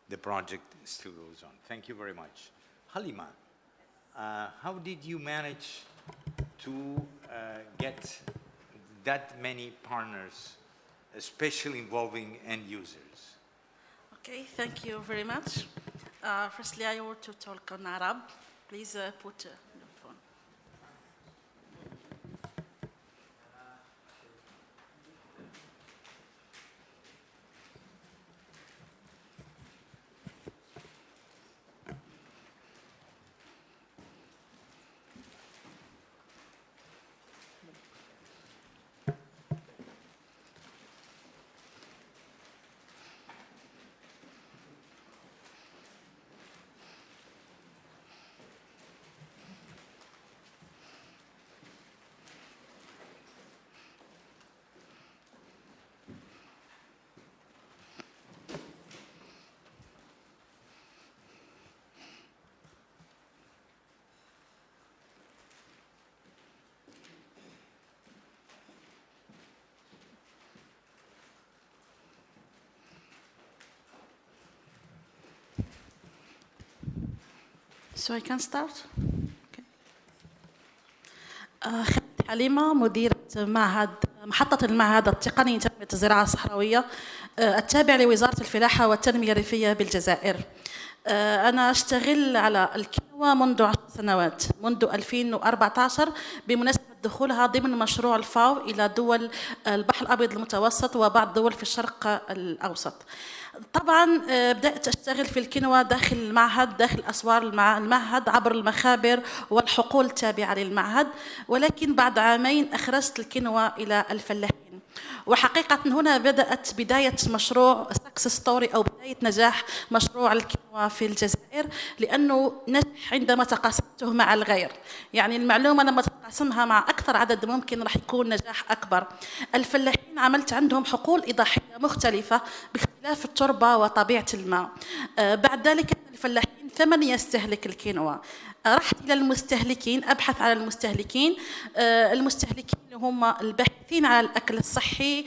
Speaker 4: the project still goes on. Thank you very much. Halima, how did you manage to get that many partners, especially involving end users?
Speaker 8: Okay, thank you very much. Firstly, I want to talk on Arab. Please put the phone. So I can start? حليمة مديرة محطة المعهد التقني لتنمية الزراعة الصحراوية التابع لوزارة الفلاحة والتنمية الريفية بالجزائر. أنا أشتغل على الكينوا منذ 10 سنوات، منذ 2014 بمناسبة دخولها ضمن مشروع الفاو إلى دول البحر الأبيض المتوسط وبعض دول في الشرق الأوسط. طبعا بدأت أشتغل في الكينوا داخل المعهد، داخل أسوار المعهد عبر المخابر والحقول التابعة للمعهد، ولكن بعد عامين أخرجت الكينوا إلى الفلاحين. وحقيقة هنا بدأت بداية مشروع سكسس ستوري أو بداية نجاح مشروع الكينوا في الجزائر، لأنه نجح عندما تقاسمته مع الغير. يعني المعلومة لما تقاسمها مع أكثر عدد ممكن راح يكون نجاح أكبر. الفلاحين عملت عندهم حقول إيضاحية مختلفة باختلاف التربة وطبيعة الماء. بعد ذلك الفلاحين ثمن يستهلك الكينوا. رحت إلى المستهلكين أبحث على المستهلكين. المستهلكين هم الباحثين على الأكل الصحي،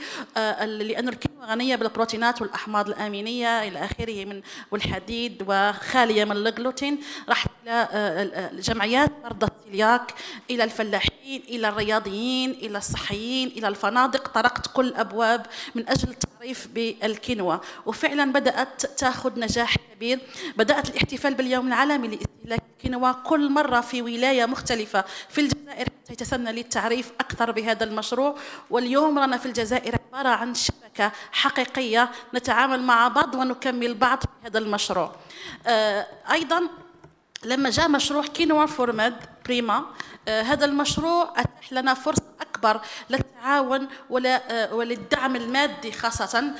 Speaker 8: لأن الكينوا غنية بالبروتينات والأحماض الأمينية إلى آخره والحديد وخالية من الجلوتين. رحت إلى جمعيات مرضى السيلياك، إلى الفلاحين، إلى الرياضيين، إلى الصحيين، إلى الفنادق. طرقت كل الأبواب من أجل التعريف بالكينوا، وفعلا بدأت تأخذ نجاح كبير. بدأت الاحتفال باليوم العالمي لاستهلاك الكينوا كل مرة في ولاية مختلفة في الجزائر حتى يتسنى للتعريف أكثر بهذا المشروع. واليوم رانا في الجزائر عبارة عن شبكة حقيقية نتعامل مع بعض ونكمل بعض في هذا المشروع. أيضا لما جاء مشروع كينوا فورماد بريما، هذا المشروع أتاح لنا فرصة أكبر للتعاون وللدعم المادي خاصة.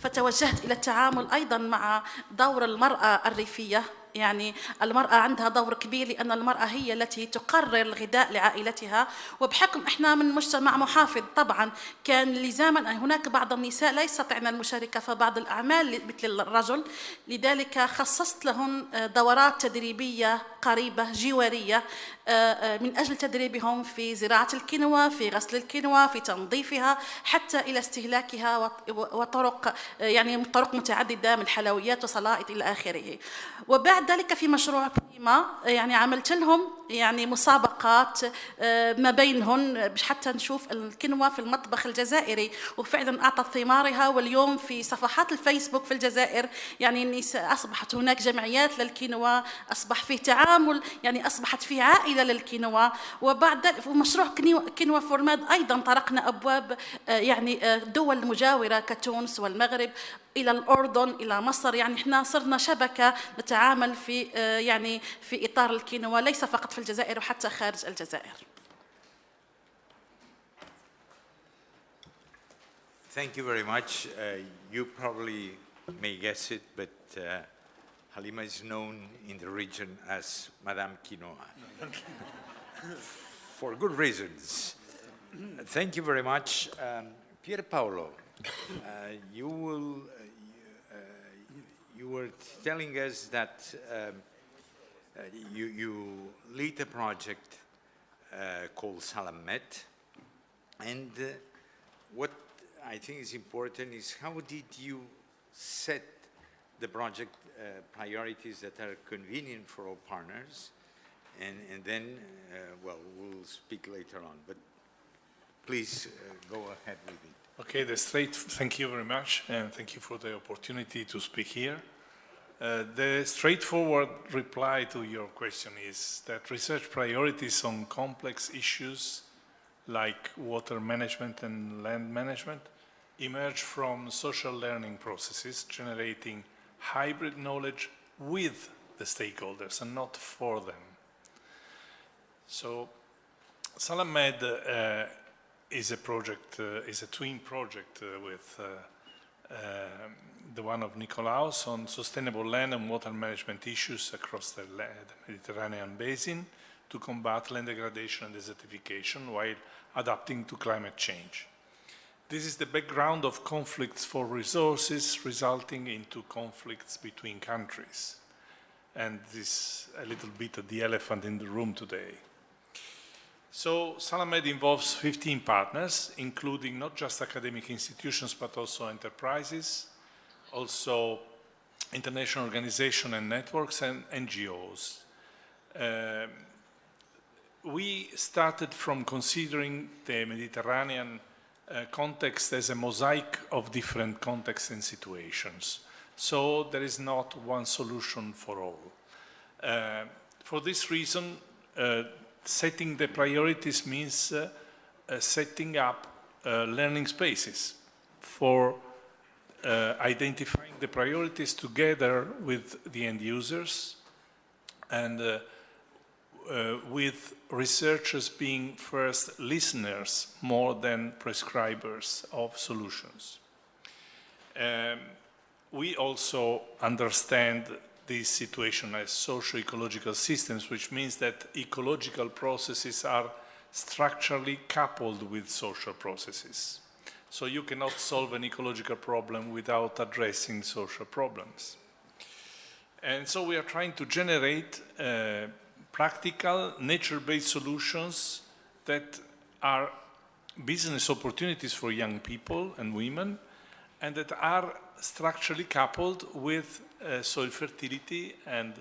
Speaker 8: فتوجهت إلى التعامل أيضا مع دور المرأة الريفية. يعني المرأة عندها دور كبير، لأن المرأة هي التي تقرر الغذاء لعائلتها، وبحكم إحنا من مجتمع محافظ طبعا كان لزاما هناك بعض النساء لا يستطيعن المشاركة في بعض الأعمال مثل الرجل. لذلك خصصت لهن دورات تدريبية قريبة جوارية من أجل تدريبهم في زراعة الكينوا، في غسل الكينوا، في تنظيفها حتى إلى استهلاكها، وطرق يعني طرق متعددة من حلويات وصلائط إلى آخره. وبعد ذلك في مشروع بريما يعني عملت لهم يعني مسابقات ما بينهن حتى نشوف الكينوا في المطبخ الجزائري، وفعلا أعطت ثمارها. واليوم في صفحات الفيسبوك في الجزائر يعني النساء أصبحت هناك جمعيات للكينوا، أصبح في تعامل، يعني أصبحت في عائلة للكينوا. وبعد ذلك مشروع كينوا فورماد أيضا طرقنا أبواب يعني دول مجاورة كتونس والمغرب، إلى الأردن، إلى مصر. يعني إحنا صرنا شبكة نتعامل في يعني في إطار الكينوا ليس فقط في الجزائر وحتى خارج الجزائر.
Speaker 4: Thank you very much. You probably may guess it, but Halima is known in the region as Madame Quinoa for good reasons. Thank you very much. Pier Paolo, you were telling us that you lead a project called EuroMed, and what I think is important is how did you set the project priorities that are convenient for all partners, and then, well, we'll speak later on, but please go ahead with it.
Speaker 10: Okay, thank you very much, and thank you for the opportunity to speak here. The straightforward reply to your question is that research priorities on complex issues like water management and land management emerge from social learning processes, generating hybrid knowledge with the stakeholders and not for them. So, EuroMed is a project, is a twin project with the one of Nicolaus on sustainable land and water management issues across the Mediterranean basin to combat land degradation and desertification while adapting to climate change. This is the background of conflicts for resources resulting into conflicts between countries. And this a little bit of the elephant in the room today. So EuroMed involves 15 partners, including not just academic institutions, but also enterprises, also international organizations and networks, and NGOs. We started from considering the Mediterranean context as a mosaic of different contexts and situations. So there is not one solution for all. For this reason, setting the priorities means setting up learning spaces for identifying the priorities together with the end users and with researchers being first listeners more than prescribers of solutions. We also understand this situation as socio-ecological systems, which means that ecological processes are structurally coupled with social processes. So you cannot solve an ecological problem without addressing social problems. And so we are trying to generate practical, nature-based solutions that are business opportunities for young people and women, and that are structurally coupled with soil fertility and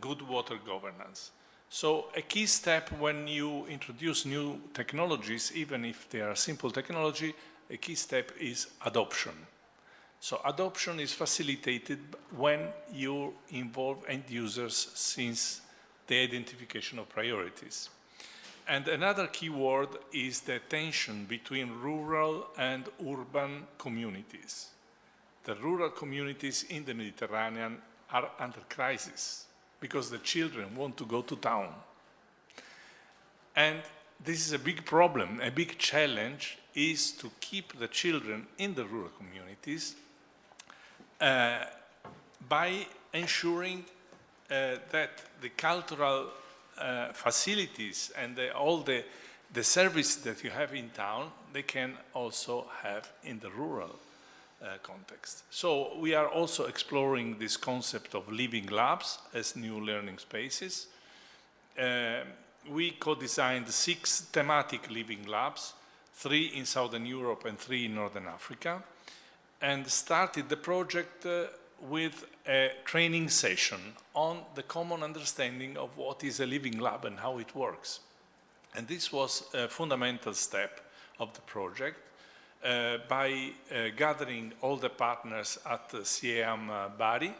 Speaker 10: good water governance. So a key step when you introduce new technologies, even if they are simple technology, a key step is adoption. So adoption is facilitated when you involve end users since the identification of priorities. And another key word is the tension between rural and urban communities. The rural communities in the Mediterranean are under crisis because the children want to go to town. And this is a big problem. A big challenge is to keep the children in the rural communities by ensuring that the cultural facilities and all the service that you have in town, they can also have in the rural context. So we are also exploring this concept of living labs as new learning spaces. We co-designed 6 thematic living labs, 3 in Southern Europe and 3 in Northern Africa, and started the project with a training session on the common understanding of what is a living lab and how it works. And this was a fundamental step of the project by gathering all the partners at CIEAM Bari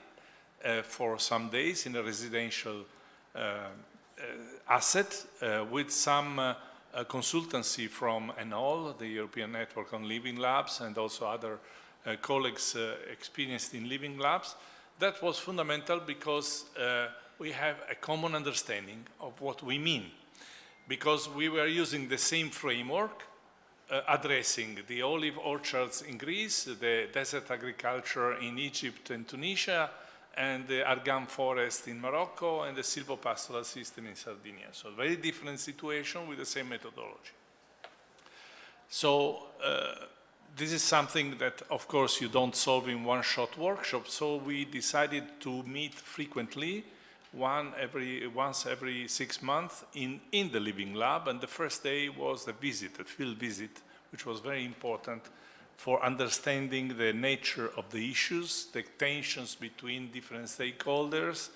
Speaker 10: for some days in a residential asset with some consultancy from ENOL, the European Network on Living Labs, and also other colleagues experienced in living labs. That was fundamental because we have a common understanding of what we mean, because we were using the same framework addressing the olive orchards in Greece, the desert agriculture in Egypt and Tunisia, and the argan forest in Morocco, and the silvopastoral system in Sardinia. So very different situation with the same methodology. So this is something that, of course, you don't solve in one-shot workshop, so we decided to meet frequently, once every 6 months in the living lab, and the first day was a field visit, which was very important for understanding the nature of the issues, the tensions between different stakeholders,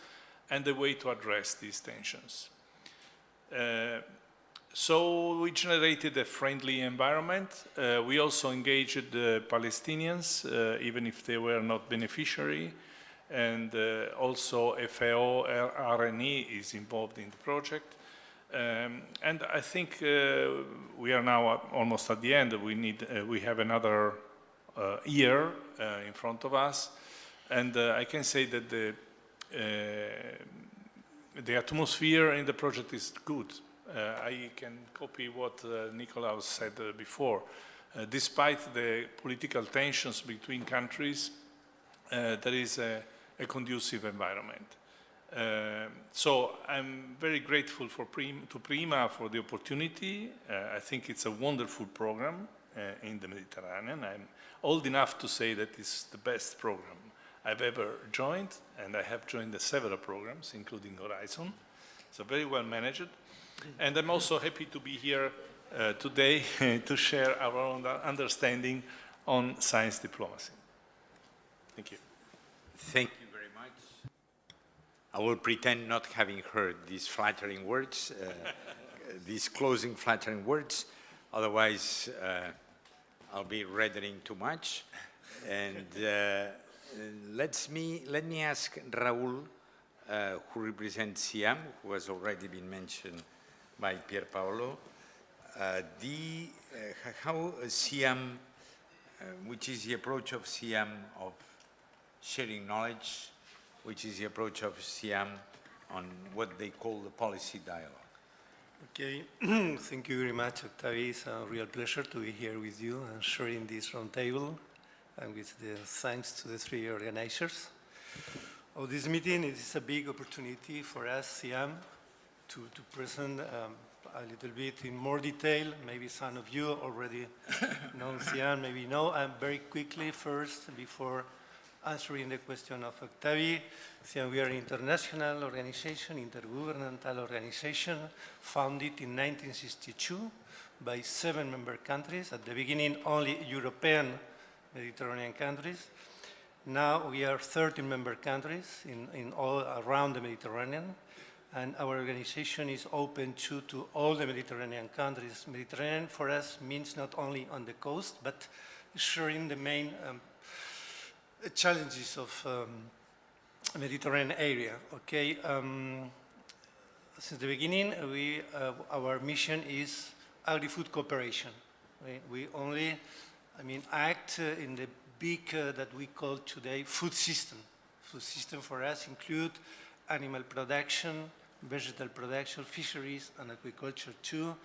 Speaker 10: and the way to address these tensions. So we generated a friendly environment. We also engaged the Palestinians, even if they were not beneficiary, and also FAO, RNE is involved in the project. And I think we are now almost at the end. We have another year in front of us, and I can say that the atmosphere in the project is good. I can copy what Nicolaus said before. Despite the political tensions between countries, there is a conducive environment. So I'm very grateful to Prima for the opportunity. I think it's a wonderful program in the Mediterranean. I'm old enough to say that it's the best program I've ever joined, and I have joined several programs, including Horizon. So very well managed. And I'm also happy to be here today to share our own understanding on science diplomacy. Thank you.
Speaker 4: Thank you very much. I will pretend not having heard these flattering words, these closing flattering words. Otherwise, I'll be reddening too much. And let me ask Raul, who represents SIAM, who has already been mentioned by Pier Paolo, how SIAM, which is the approach of SIAM of sharing knowledge, which is the approach of SIAM on what they call the policy dialogue.
Speaker 6: Okay, thank you very much, Octavio. It's a real pleasure to be here with you and sharing this roundtable, and with the thanks to the three organizers of this meeting. It is a big opportunity for us, SIAM, to present a little bit in more detail. Maybe some of you already know SIAM, maybe no. And very quickly first, before answering the question of Octavio, SIAM, we are an international organization, intergovernmental organization, founded in 1962 by 7 member countries. At the beginning, only European Mediterranean countries. Now we are 13 member countries in all around the Mediterranean, and our organization is open to all the Mediterranean countries. Mediterranean for us means not only on the coast, but sharing the main challenges of Mediterranean area. Okay, since the beginning, our mission is agri-food cooperation. We only, act in the big that we call today food system. Food system for us include animal production, vegetable production, fisheries, and agriculture too.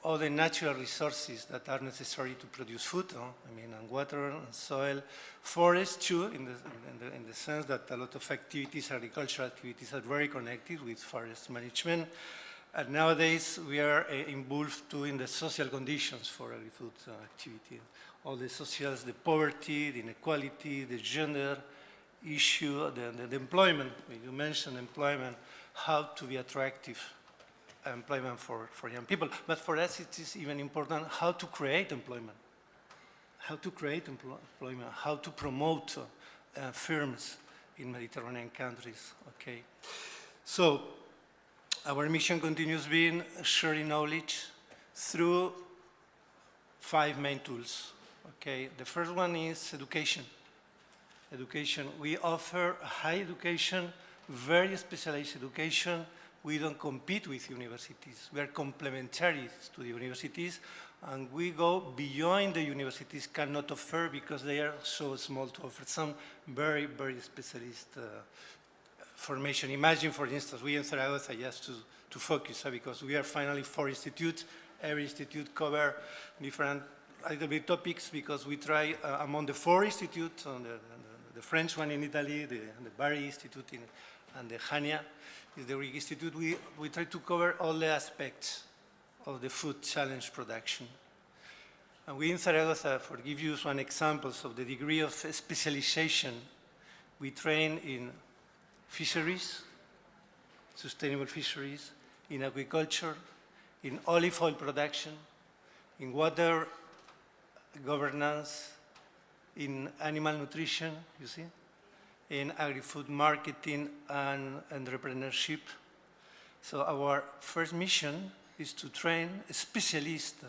Speaker 6: All the natural resources that are necessary to produce food, and water and soil, forest too, in the sense that a lot of activities, agricultural activities, are very connected with forest management. And nowadays we are involved too in the social conditions for agri-food activity. All the socials, the poverty, the inequality, the gender issue, the employment. You mentioned employment, how to be attractive employment for young people. But for us, it is even important how to create employment. How to create employment, how to promote firms in Mediterranean countries, okay? So, our mission continues being sharing knowledge through 5 main tools, okay? The first one is education. Education, we offer high education, very specialized education. We don't compete with universities. We are complementary to the universities, and we go beyond the universities cannot offer because they are so small to offer some very, very specialist formation. Imagine, for instance, we in Zaragoza, just to focus, because we are finally 4 institutes. Every institute cover different a little bit topics because we try among the 4 institutes, the French one in Italy, the Bari Institute and the Hania is the Greek Institute. We try to cover all the aspects of the food challenge production. And we in Zaragoza, for give you some examples of the degree of specialization, we train in fisheries, sustainable fisheries, in agriculture, in olive oil production, in water governance, in animal nutrition, you see, in agri-food marketing and entrepreneurship. So our first mission is to train specialists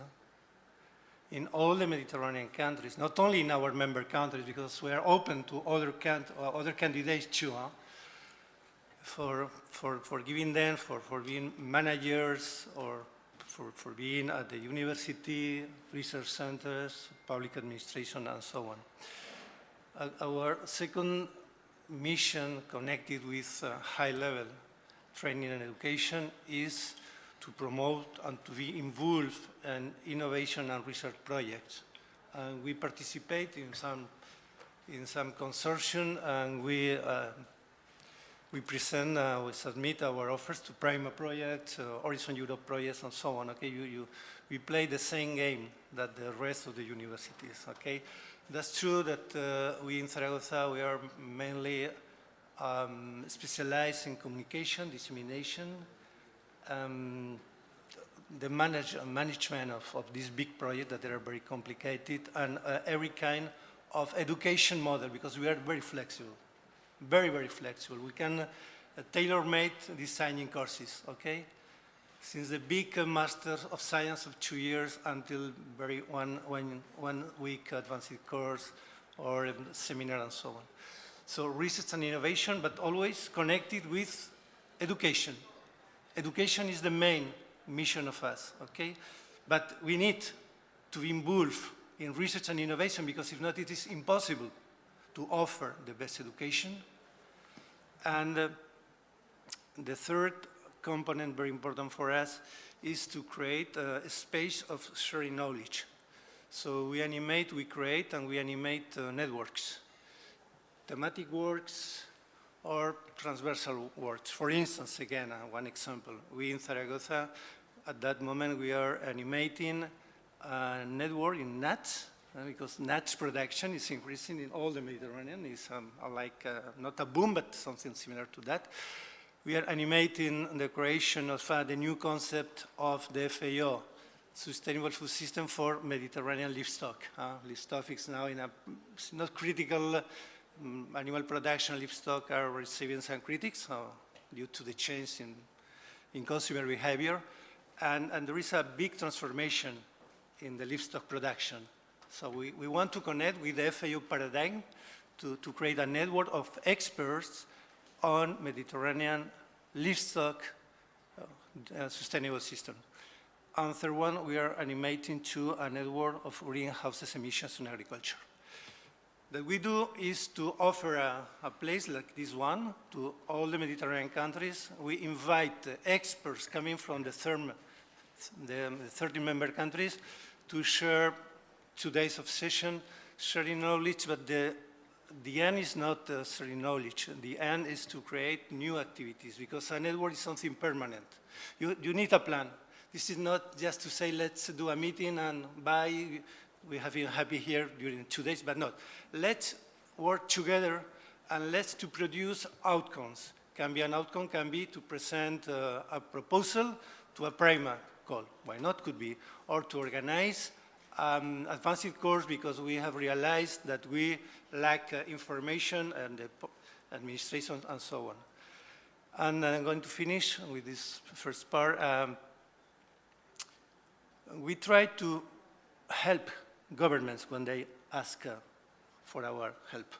Speaker 6: in all the Mediterranean countries, not only in our member countries, because we are open to other candidates too, for giving them, for being managers, or for being at the university, research centers, public administration, and so on. Our second mission connected with high-level training and education is to promote and to be involved in innovation and research projects. And we participate in some consortium, and we present, we submit our offers to Prima projects, Horizon Europe projects, and so on. Okay, we play the same game that the rest of the universities. Okay, that's true that we in Zaragoza we are mainly specialized in communication, dissemination, the management of these big projects that are very complicated, and every kind of education model, because we are very flexible, very, very flexible. We can tailor-made designing courses, okay? Since the big Master of Science of 2 years until very one week advanced course or a seminar and so on. So research and innovation, but always connected with education. Education is the main mission of us, okay? But we need to involve in research and innovation, because if not, it is impossible to offer the best education. And the third component, very important for us, is to create a space of sharing knowledge. So we animate, we create, and we animate networks, thematic works, or transversal works. For instance, again, one example, we in Zaragoza, at that moment, we are animating a network in nuts, because nuts production is increasing in all the Mediterranean. It's like, not a boom, but something similar to that. We are animating the creation of the new concept of the FAO, Sustainable Food System for Mediterranean Livestock. Livestock is now in a not critical animal production. Livestock are receiving some critics due to the change in consumer behavior. And there is a big transformation in the livestock production. So we want to connect with the FAO paradigm to create a network of experts on Mediterranean livestock sustainable system. And third one, we are animating to a network of greenhouse emissions in agriculture. What we do is to offer a place like this one to all the Mediterranean countries. We invite experts coming from the 30 member countries to share 2 days of session, sharing knowledge, but the end is not sharing knowledge. The end is to create new activities, because a network is something permanent. You need a plan. This is not just to say, let's do a meeting and bye, we have been happy here during 2 days, but not. Let's work together and let's to produce outcomes. Can be an outcome, can be to present a proposal to a primary call. Why not? Could be. Or to organize advanced course, because we have realized that we lack information and administration and so on. And I'm going to finish with this first part. We try to help governments when they ask for our help.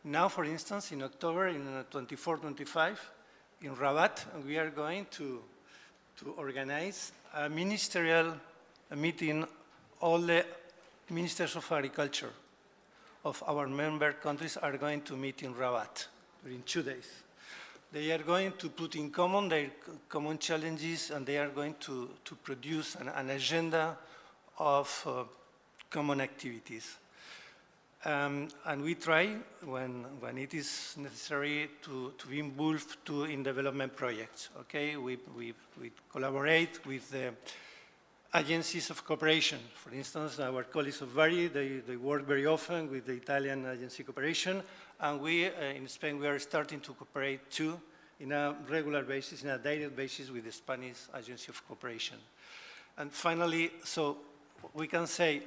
Speaker 6: Now, for instance, in October, in 24-25, in Rabat, we are going to organize a ministerial meeting. All the ministers of agriculture of our member countries are going to meet in Rabat during 2 days. They are going to put in common their common challenges, and they are going to produce an agenda of common activities. And we try, when it is necessary, to be involved in development projects. Okay, we collaborate with the agencies of cooperation. For instance, our colleagues of Bari, they work very often with the Italian agency cooperation, and we, in Spain, we are starting to cooperate too, in a regular basis, in a direct basis with the Spanish agency of cooperation. And finally, so we can say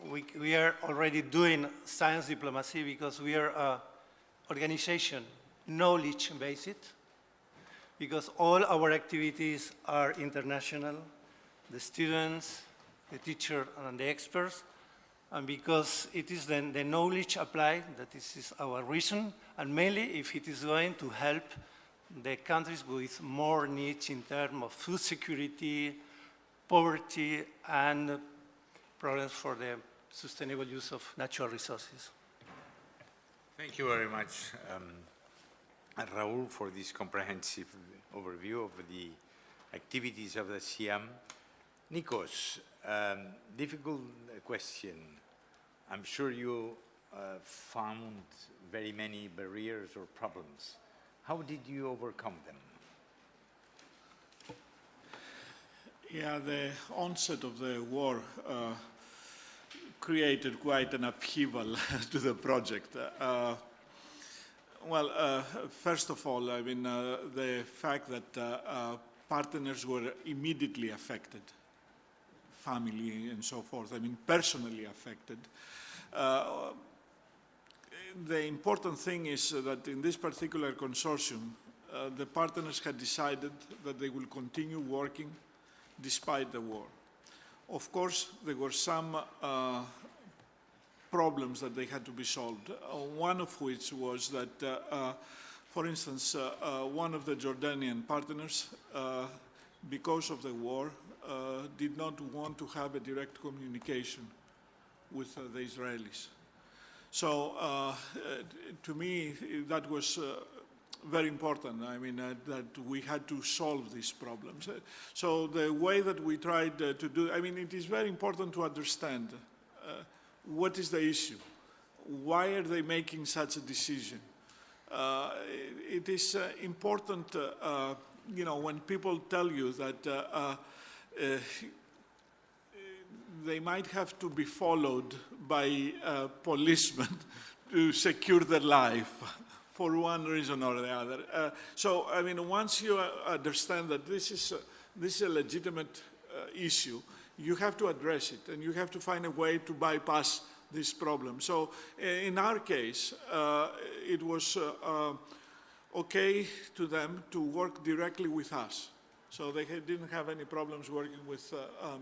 Speaker 6: we are already doing science diplomacy, because we are an organization knowledge-based, because all our activities are international, the students, the teacher, and the experts, and because it is then the knowledge applied that this is our reason, and mainly if it is going to help the countries with more needs in terms of food security, poverty, and problems for the sustainable use of natural resources.
Speaker 4: Thank you very much, Raul, for this comprehensive overview of the activities of the CIAM. Nikos, difficult question. I'm sure you found very many barriers or problems. How did you overcome them?
Speaker 5: Yeah, the onset of the war created quite an upheaval to the project. First of all, I mean, the fact that partners were immediately affected, family and so forth, I mean, personally affected, The important thing is that in this particular consortium, the partners had decided that they will continue working despite the war. Of course, there were some problems that they had to be solved, one of which was that, for instance, one of the Jordanian partners, because of the war, did not want to have a direct communication with the Israelis. So to me, that was very important. I mean, that we had to solve these problems. So the way that we tried to do, I mean, it is very important to understand what is the issue. Why are they making such a decision? It is important, you know, when people tell you that they might have to be followed by policemen to secure their life for one reason or the other. So, I mean, once you understand that this is a legitimate issue, you have to address it, and you have to find a way to bypass this problem. So, in our case, it was okay to them to work directly with us. So they didn't have any problems working with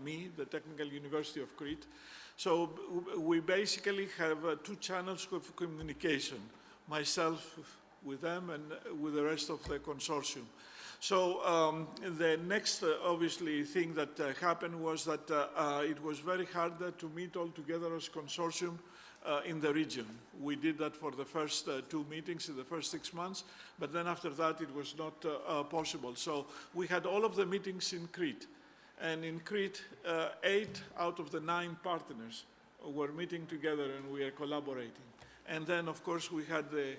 Speaker 5: me, the Technical University of Crete. So we basically have two channels of communication, myself with them and with the rest of the consortium. So the next, obviously, thing that happened was that it was very hard to meet all together as consortium in the region. We did that for the first two meetings in the first 6 months, but then after that it was not possible. So we had all of the meetings in Crete. And in Crete, 8 out of the 9 partners were meeting together and we are collaborating. And then, of course, we had the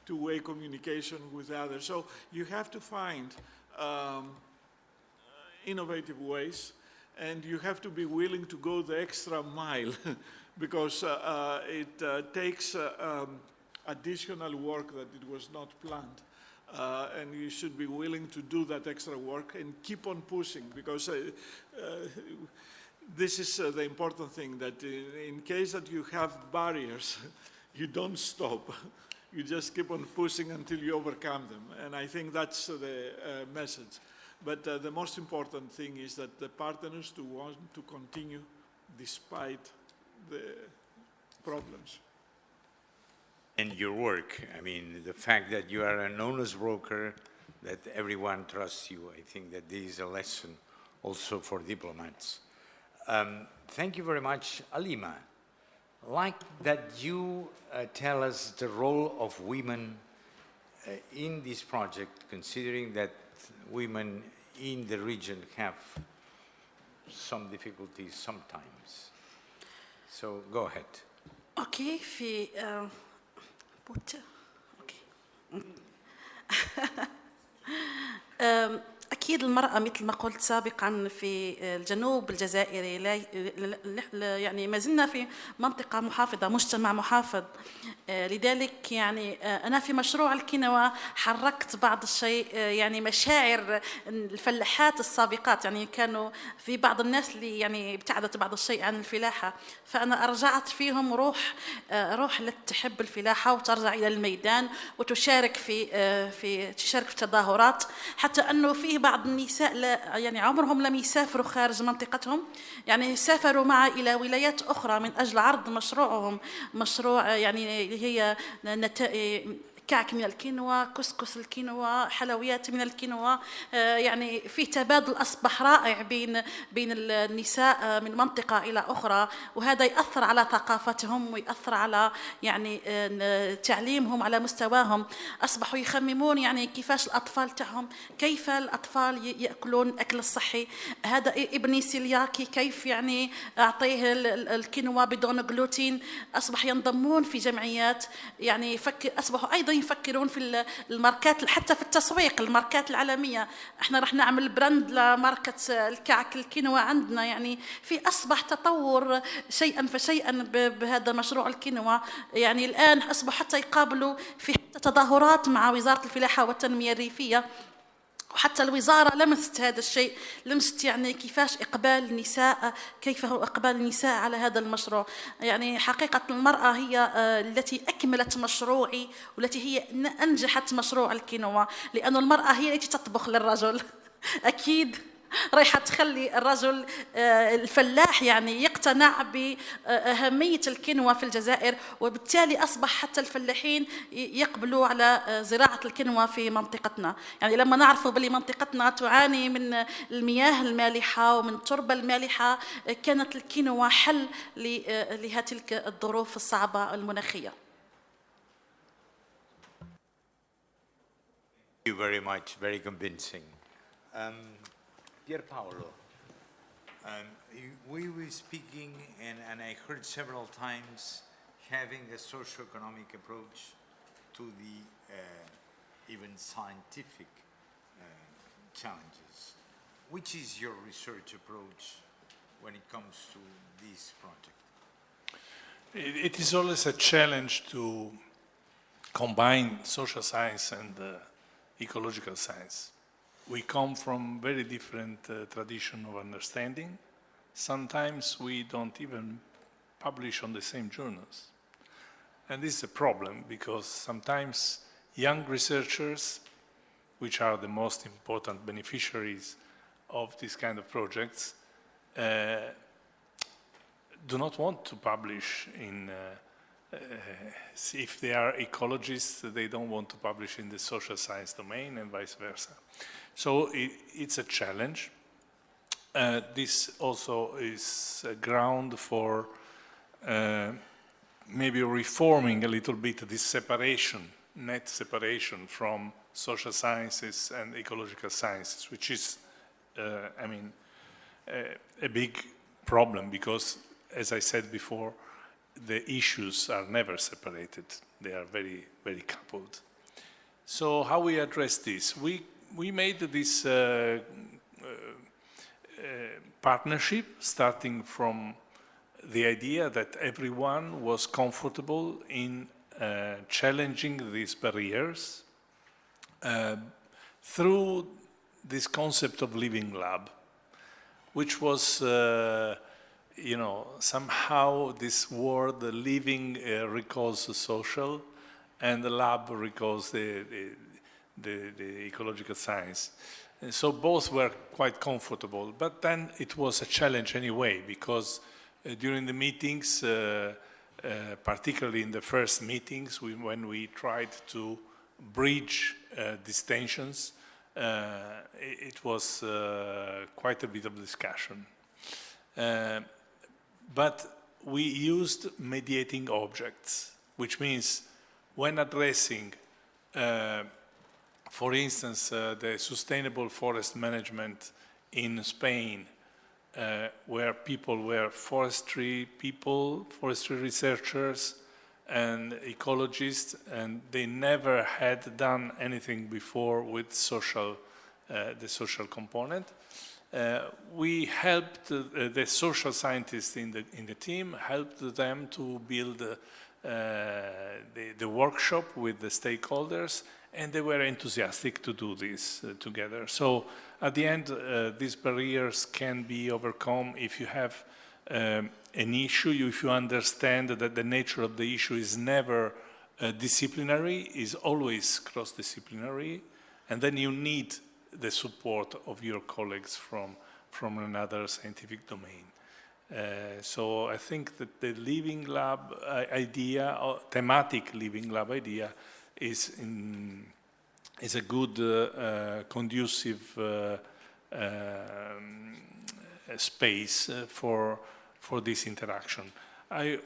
Speaker 5: two-way communication with the others. So you have to find innovative ways, and you have to be willing to go the extra mile because it takes additional work that it was not planned. And you should be willing to do that extra work and keep on pushing, because this is the important thing, that in case that you have barriers, you don't stop. You just keep on pushing until you overcome them. And I think that's the message. But the most important thing is that the partners want to continue despite the problems.
Speaker 4: And your work, I mean, the fact that you are an honest broker, that everyone trusts you, I think that this is a lesson also for diplomats. Thank you very much, Alima. Like that you tell us the role of women in this project, considering that women in the region have some difficulties sometimes. So go ahead.
Speaker 8: Okay, أكيد المرأة مثل ما قلت سابقا في الجنوب الجزائري يعني ما زلنا في منطقة محافظة، مجتمع محافظ. لذلك يعني أنا في مشروع الكينوا حركت بعض الشيء، يعني مشاعر الفلاحات السابقات، يعني كانوا في بعض الناس اللي يعني ابتعدت بعض الشيء عن الفلاحة، فأنا أرجعت فيهم روح تحب الفلاحة وترجع إلى الميدان وتشارك في تظاهرات، حتى أنه فيه بعض النساء يعني عمرهم لم يسافروا خارج منطقتهم، يعني سافروا معي إلى ولايات أخرى من أجل عرض مشروعهم، مشروع يعني هي كعك من الكينوا، كسكس الكينوا، حلويات من الكينوا، يعني في تبادل أصبح رائع بين النساء من منطقة إلى أخرى، وهذا يأثر على ثقافتهم ويأثر على يعني تعليمهم، على مستواهم. أصبحوا يخممون يعني كيفاش الأطفال تاعهم، كيف الأطفال يأكلون الأكل الصحي، هذا ابني سيلياكي كيف يعني أعطيه الكينوا بدون جلوتين. أصبح ينضمون في جمعيات، يعني أصبحوا أيضا يفكرون في الماركات، حتى في التسويق، الماركات العالمية. احنا راح نعمل براند لماركة الكعك الكينوا عندنا، يعني في أصبح تطور شيئا فشيئا بهذا مشروع الكينوا. يعني الآن أصبحوا حتى يقابلوا في حتى تظاهرات مع وزارة الفلاحة والتنمية الريفية، وحتى الوزارة لمست هذا الشيء، لمست يعني كيفاش إقبال النساء، كيف هو إقبال النساء على هذا المشروع. يعني حقيقة المرأة هي التي أكملت مشروعي، والتي هي أنجحت مشروع الكينوا، لأن المرأة هي التي تطبخ للرجل. أكيد رايحة تخلي الرجل الفلاح يعني يقتنع بأهمية الكينوا في الجزائر، وبالتالي أصبح حتى الفلاحين يقبلوا على زراعة الكينوا في منطقتنا. يعني لما نعرف بلي منطقتنا تعاني من المياه المالحة ومن التربة المالحة، كانت الكينوا حل لهذه الظروف الصعبة المناخية.
Speaker 4: Thank you very much, very convincing. Pier Paolo, we were speaking, and I heard several times, having a socio-economic approach to the even scientific challenges. Which is your research approach when it comes to this project?
Speaker 10: It is always a challenge to combine social science and ecological science. We come from very different tradition of understanding. Sometimes we don't even publish on the same journals. And this is a problem because sometimes young researchers, which are the most important beneficiaries of this kind of projects, do not want to publish in, if they are ecologists, they don't want to publish in the social science domain and vice versa. So it's a challenge. This also is a ground for maybe reforming a little bit this separation, net separation from social sciences and ecological sciences, which is, I mean, a big problem because, as I said before, the issues are never separated. They are very, very coupled. So how we address this? We made this partnership starting from the idea that everyone was comfortable in challenging these barriers through this concept of living lab, which was, you know, somehow this word living recalls the social, and the lab recalls the ecological science. And so both were quite comfortable, but then it was a challenge anyway, because during the meetings, particularly in the first meetings, when we tried to bridge these tensions, it was quite a bit of discussion. But we used mediating objects, which means when addressing, for instance, the sustainable forest management in Spain, where people were forestry people, forestry researchers, and ecologists, and they never had done anything before with social, the social component. We helped the social scientists in the team, helped them to build the workshop with the stakeholders, and they were enthusiastic to do this together. So at the end, these barriers can be overcome if you have an issue, if you understand that the nature of the issue is never disciplinary, is always cross-disciplinary, and then you need the support of your colleagues from another scientific domain. So I think that the living lab idea, or thematic living lab idea, is a good conducive space for this interaction. I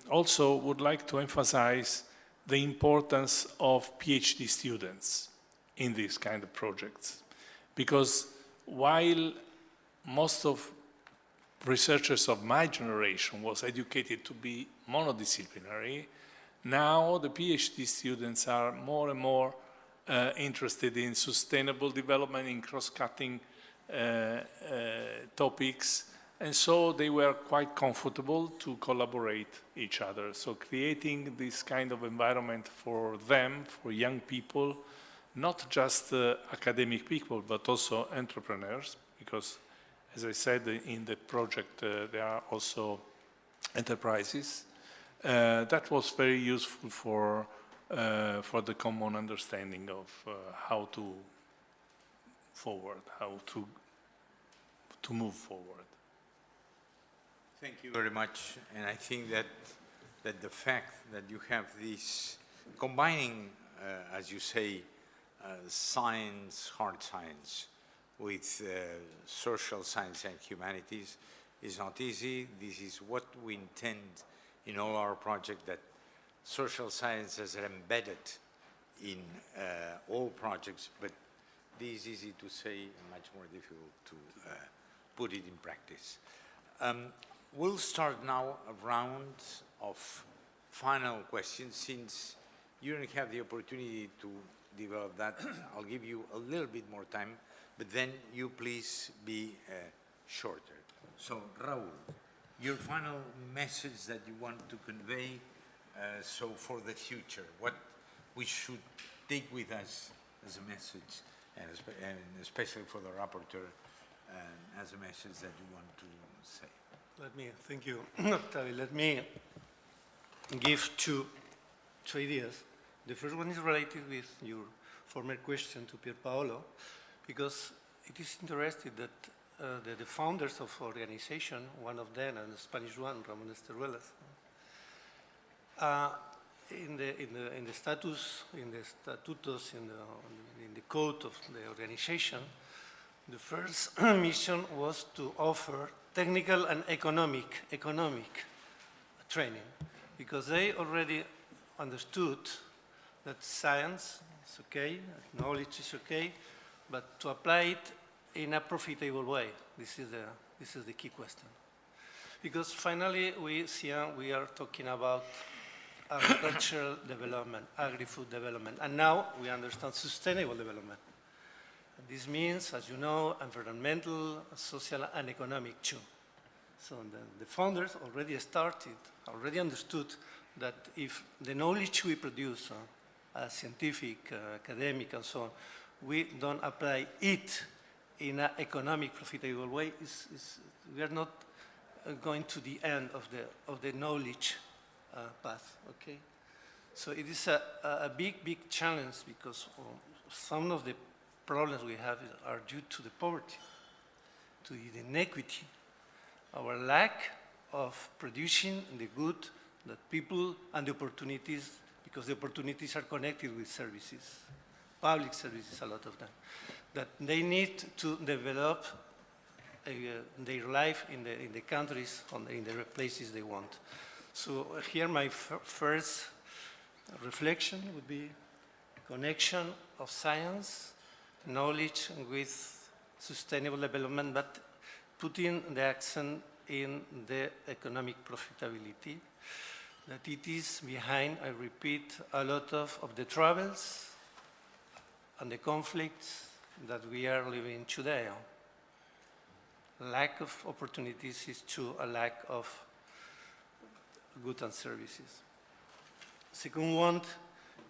Speaker 10: also would like to emphasize the importance of PhD students in these kind of projects, because while most of researchers of my generation was educated to be monodisciplinary, now the PhD students are more and more interested in sustainable development, in cross-cutting topics, and so they were quite comfortable to collaborate each other. So creating this kind of environment for them, for young people, not just academic people, but also entrepreneurs, because, as I said, in the project there are also enterprises. That was very useful for the common understanding of how to move forward.
Speaker 4: Thank you very much. And I think that the fact that you have this combining, as you say, science, hard science, with social science and humanities is not easy. This is what we intend in all our projects, that social sciences are embedded in all projects, but this is easy to say and much more difficult to put it in practice. We'll start now a round of final questions. Since you don't have the opportunity to develop that, I'll give you a little bit more time, but then you please be shorter. So, Raul, your final message that you want to convey, so for the future, what we should take with us as a message, and especially for the rapporteur, as a message that you want to say.
Speaker 6: Thank you, Octavio. Let me give two ideas. The first one is related with your former question to Pier Paolo, because it is interesting that the founders of organization, one of them, and the Spanish one, Ramon Esteruelas, in the statutos, in the code of the organization, the first mission was to offer technical and economic training, because they already understood that science is okay, knowledge is okay, but to apply it in a profitable way, this is the key question. Because finally we are talking about agricultural development, agri-food development, and now we understand sustainable development. And this means, as you know, environmental, social, and economic too. So the founders already understood that if the knowledge we produce, scientific, academic, and so on, we don't apply it in an economic, profitable way, we are not going to the end of the knowledge path, okay? So it is a big challenge, because some of the problems we have are due to the poverty, to the inequity, our lack of producing the good that people, and the opportunities, because the opportunities are connected with services, public services, a lot of them, that they need to develop their life in the countries, in the places they want. So here my first reflection would be connection of science, knowledge with sustainable development, but putting the accent in the economic profitability, that it is behind, I repeat, a lot of the troubles and the conflicts that we are living today. Lack of opportunities is to a lack of goods and services. Second one,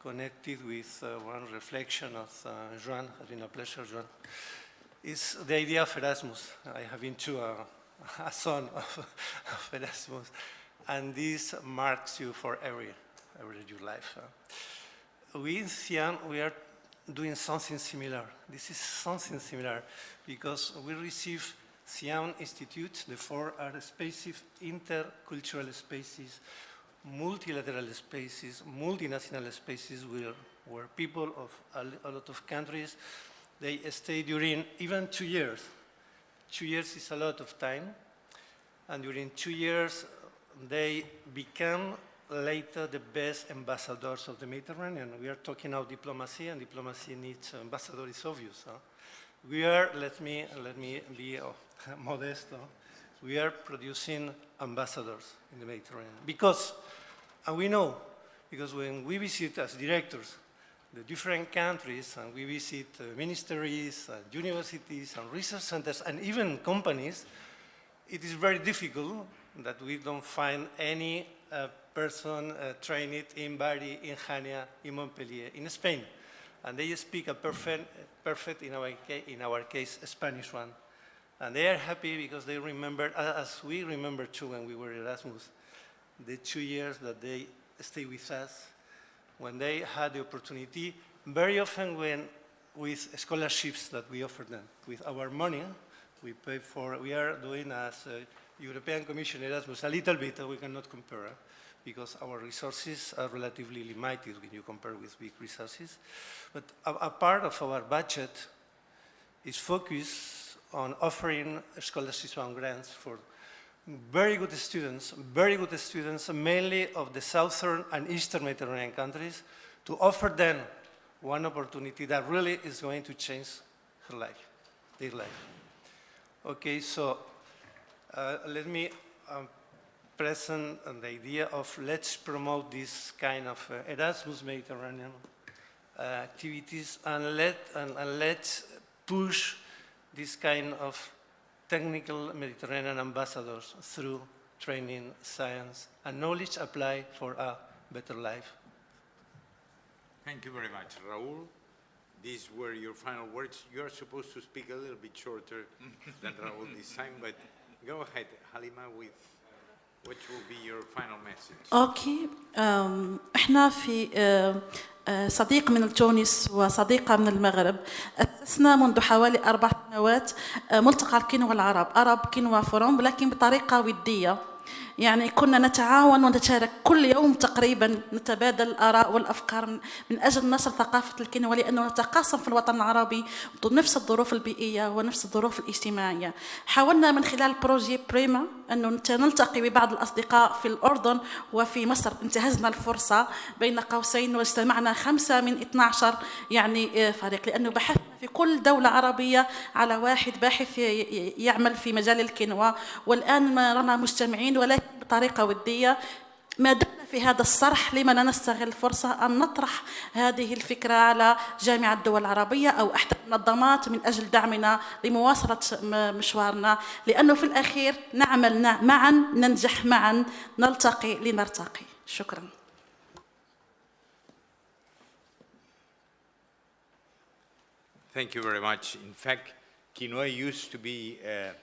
Speaker 6: connected with one reflection of Joan, has been a pleasure, Joan, is the idea of Erasmus. I have been to a son of Erasmus, and this marks you for every your life. We in CIAN, we are doing something similar. This is something similar, because we receive CIAN Institute, the 4 are spaces, intercultural spaces, multilateral spaces, multinational spaces, where people of a lot of countries, they stay during even 2 years. 2 years is a lot of time, and during 2 years, they become later the best ambassadors of the Mediterranean. We are talking about diplomacy, and diplomacy needs ambassadors, it's obvious. We are, let me be modest, we are producing ambassadors in the Mediterranean. Because, and we know, because when we visit as directors the different countries, and we visit ministries, universities, and research centers, and even companies, it is very difficult that we don't find any person trained in Bari, in Jania, in Montpellier, in Spain. and they speak a perfect in our case, Spanish one. And they are happy because they remember, as we remember too when we were Erasmus, the 2 years that they stayed with us, when they had the opportunity, very often with scholarships that we offer them. With our money, we pay for, we are doing as a European Commission Erasmus a little bit, we cannot compare, because our resources are relatively limited when you compare with big resources. But a part of our budget is focused on offering scholarships and grants for very good students, mainly of the southern and eastern Mediterranean countries, to offer them one opportunity that really is going to change their life. Okay, so let me present the idea of let's promote this kind of Erasmus Mediterranean activities, and let's push this kind of technical Mediterranean ambassadors through training, science, and knowledge applied for a better life.
Speaker 4: Thank you very much, Raul. These were your final words. You are supposed to speak a little bit shorter than Raul this time, but go ahead, Halima, with what will be your final message.
Speaker 8: اوكي احنا في صديق من تونس وصديقة من المغرب أسسنا منذ حوالي 4 سنوات ملتقى الكينوا العرب أرب كينوا فوروم، لكن بطريقة ودية. يعني كنا نتعاون ونتشارك كل يوم تقريبا، نتبادل الآراء والأفكار من أجل نشر ثقافة الكينوا، لأنه نتقاسم في الوطن العربي نفس الظروف البيئية ونفس الظروف الاجتماعية. حاولنا من خلال بروجي بريما أنه نلتقي ببعض الأصدقاء في الأردن وفي مصر، انتهزنا الفرصة بين قوسين واجتمعنا 5 من 12 يعني فريق، لأنه بحثنا في كل دولة عربية على واحد باحث يعمل في مجال الكينوا، والآن ما رانا مجتمعين ولكن بطريقة ودية. ما دمنا في هذا الصرح لما لا نستغل الفرصة أن نطرح هذه الفكرة على جامعة الدول العربية أو أحد المنظمات من أجل دعمنا لمواصلة مشوارنا، لأنه في الأخير نعمل معا ننجح معا، نلتقي لنرتقي. شكرا.
Speaker 4: Thank you very much. In fact, quinoa used to be a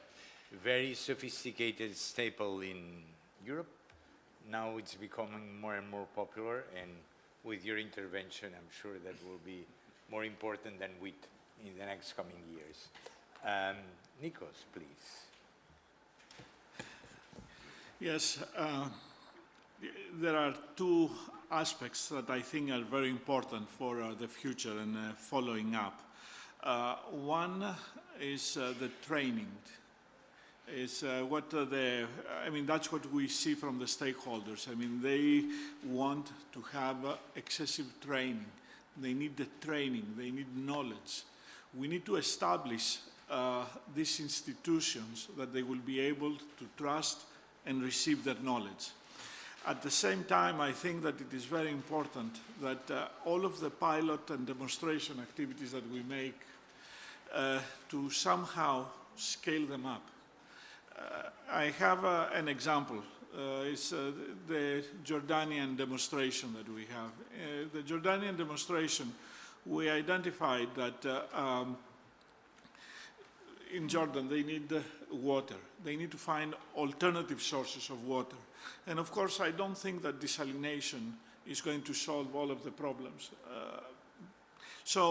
Speaker 4: very sophisticated staple in Europe. Now it's becoming more and more popular, and with your intervention, I'm sure that will be more important than wheat in the next coming years. Nikos, please.
Speaker 5: Yes, there are 2 aspects that I think are very important for the future and following up. One is the training. Is that's what we see from the stakeholders. I mean, they want to have excessive training. They need the training, they need knowledge. We need to establish these institutions that they will be able to trust and receive that knowledge. At the same time, I think that it is very important that all of the pilot and demonstration activities that we make to somehow scale them up. I have an example. It's the Jordanian demonstration that we have. The Jordanian demonstration, we identified that in Jordan they need water. They need to find alternative sources of water. And of course, I don't think that desalination is going to solve all of the problems. So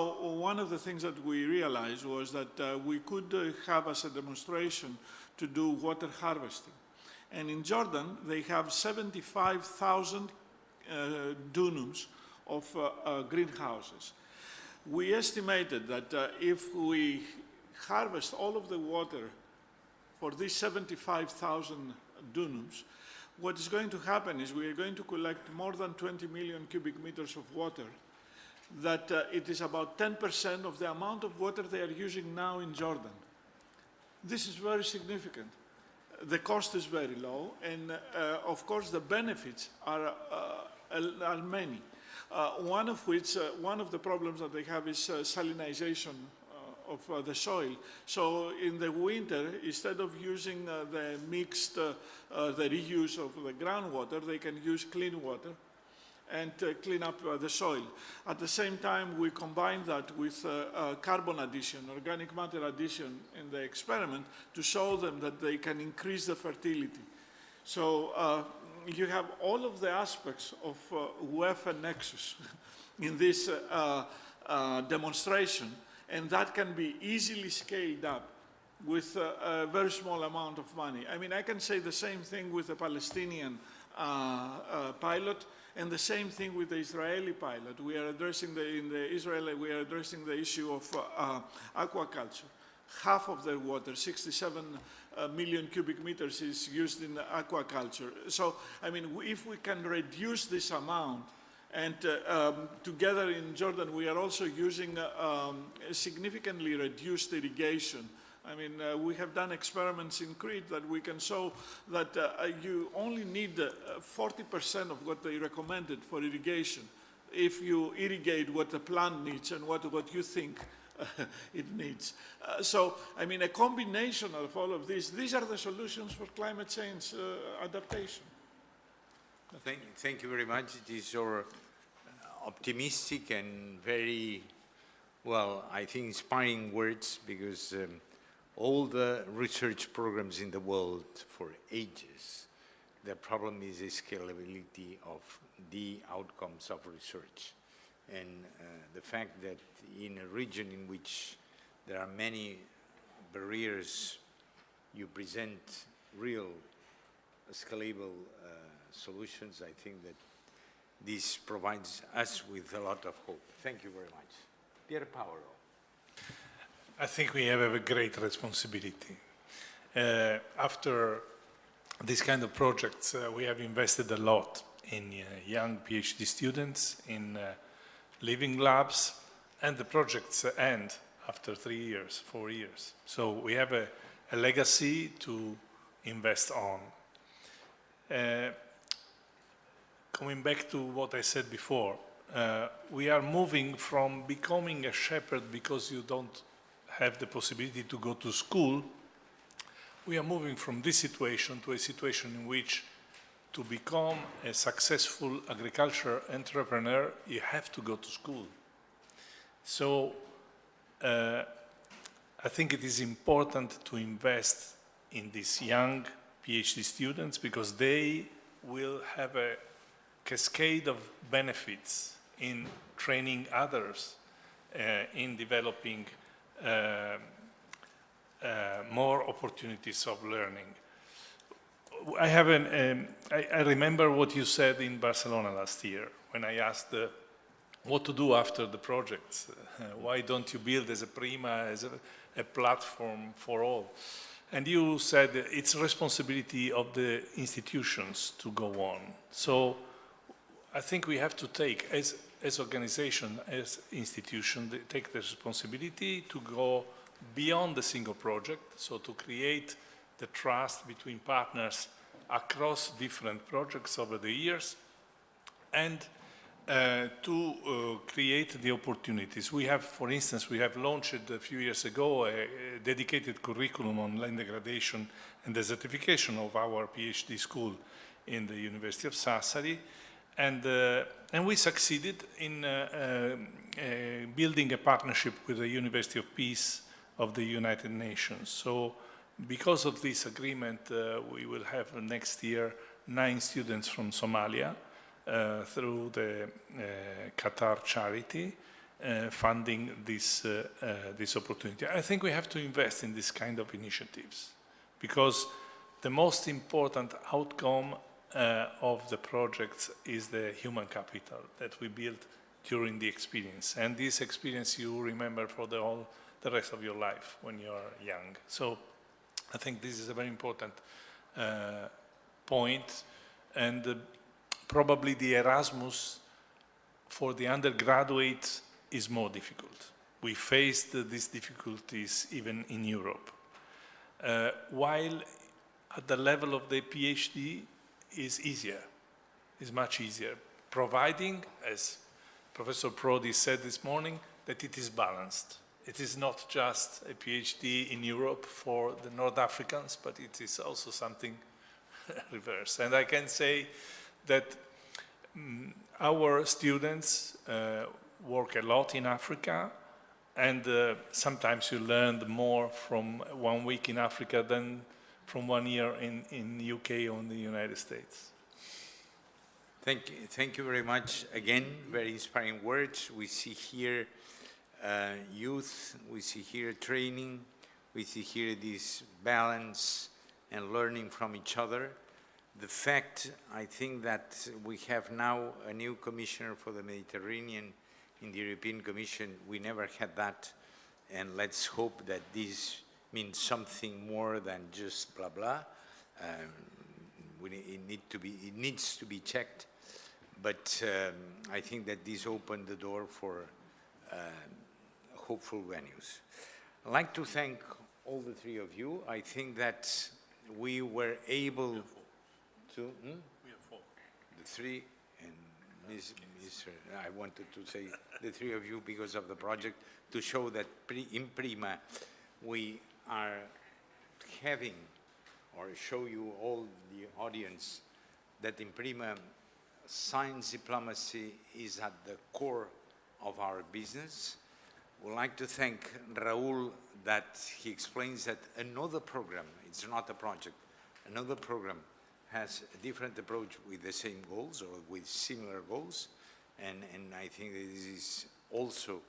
Speaker 5: one of the things that we realized was that we could have as a demonstration to do water harvesting. And in Jordan, they have 75,000 dunums of greenhouses. We estimated that if we harvest all of the water for these 75,000 dunums, what is going to happen is we are going to collect more than 20 million cubic meters of water, that it is about 10% of the amount of water they are using now in Jordan. This is very significant. The cost is very low, and of course the benefits are many. One of which, one of the problems that they have is salinization of the soil. So in the winter, instead of using the mixed, the reuse of the groundwater, they can use clean water. and clean up the soil. At the same time, we combine that with carbon addition, organic matter addition in the experiment to show them that they can increase the fertility. So you have all of the aspects of UEFA Nexus in this demonstration, and that can be easily scaled up with a very small amount of money. I mean, I can say the same thing with the Palestinian pilot, and the same thing with the Israeli pilot. We are addressing in Israel, we are addressing the issue of aquaculture. Half of their water, 67 million cubic meters, is used in aquaculture. So, I mean, if we can reduce this amount, and together in Jordan, we are also using significantly reduced irrigation. I mean, we have done experiments in Crete that we can show that you only need 40% of what they recommended for irrigation if you irrigate what the plant needs and what you think it needs. So, I mean, a combination of all of these are the solutions for climate change adaptation.
Speaker 4: Thank you very much. It is your optimistic and very, well, I think inspiring words, because all the research programs in the world for ages, the problem is the scalability of the outcomes of research. And the fact that in a region in which there are many barriers, you present real scalable solutions, I think that this provides us with a lot of hope. Thank you very much. Pier Paolo.
Speaker 10: I think we have a great responsibility. After this kind of projects, we have invested a lot in young PhD students, in living labs, and the projects end after 3 years, 4 years. So we have a legacy to invest on. Coming back to what I said before, we are moving from becoming a shepherd because you don't have the possibility to go to school. We are moving from this situation to a situation in which to become a successful agriculture entrepreneur, you have to go to school. So I think it is important to invest in these young PhD students because they will have a cascade of benefits in training others, in developing more opportunities of learning. I remember what you said in Barcelona last year when I asked what to do after the projects. Why don't you build as a Prima, as a platform for all? And you said it's responsibility of the institutions to go on. So I think we have to take, as organization, as institution, take the responsibility to go beyond the single project, so to create the trust between partners across different projects over the years, and to create the opportunities. We have, for instance, we have launched a few years ago a dedicated curriculum on land degradation and desertification of our PhD school in the University of Sassari, and we succeeded in building a partnership with the University of Peace of the United Nations. So because of this agreement, we will have next year 9 students from Somalia through the Qatar charity funding this opportunity. I think we have to invest in this kind of initiatives because the most important outcome of the projects is the human capital that we build during the experience. And this experience you remember for the rest of your life when you're young. So I think this is a very important point. And probably the Erasmus for the undergraduate is more difficult. We faced these difficulties even in Europe. While at the level of the PhD is easier, is much easier, providing, as Professor Prodi said this morning, that it is balanced. It is not just a PhD in Europe for the North Africans, but it is also something reverse. And I can say that our students work a lot in Africa, and sometimes you learn more from 1 week in Africa than from 1 year in UK or in the United States.
Speaker 4: Thank you very much. Again, very inspiring words. We see here youth, we see here training, we see here this balance and learning from each other. The fact, I think, that we have now a new commissioner for the Mediterranean in the European Commission, we never had that, and let's hope that this means something more than just blah blah. It needs to be checked, but I think that this opened the door for hopeful venues. I'd like to thank all the three of you. I think that we were able to...
Speaker 10: We have 4.
Speaker 4: The three, and Mr. I wanted to say the three of you because of the project, to show that in Prima we are having, or show you all the audience, that in Prima science diplomacy is at the core of our business. We'd like to thank Raul that he explains that another program, it's not a project, another program has a different approach with the same goals or with similar goals, and I think this is also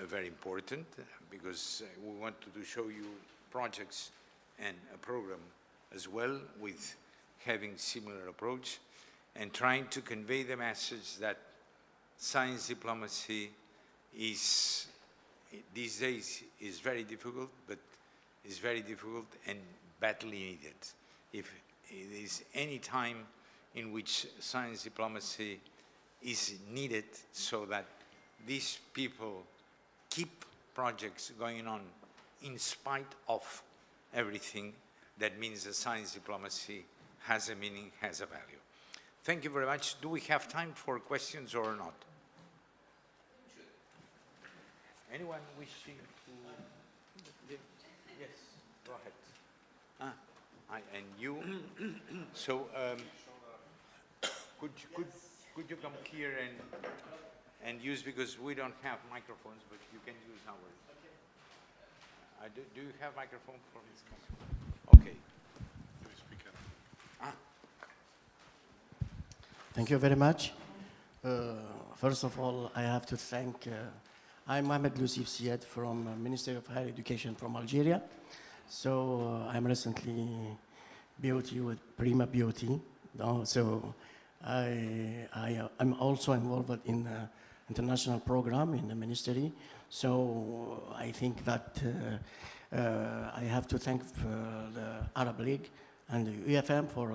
Speaker 4: very important because we want to show you projects and a program as well with having similar approach and trying to convey the message that science diplomacy is, these days, is very difficult, but is very difficult and badly needed. If there is any time in which science diplomacy is needed so that these people keep projects going on in spite of everything, that means that science diplomacy has a meaning, has a value. Thank you very much. Do we have time for questions or not? Anyone wishing to? Yes, go ahead. And you? So, could you come here and use, because we don't have microphones, but you can use ours. Do you have microphone for this? Okay.
Speaker 12: Thank you very much. First of all, I have to thank, I'm Mohamed Lusif Siad from Ministry of Higher Education from Algeria. So I'm recently BOT with Prima BOT. So I'm also involved in international program in the ministry. So I think that I have to thank the Arab League and the UFM for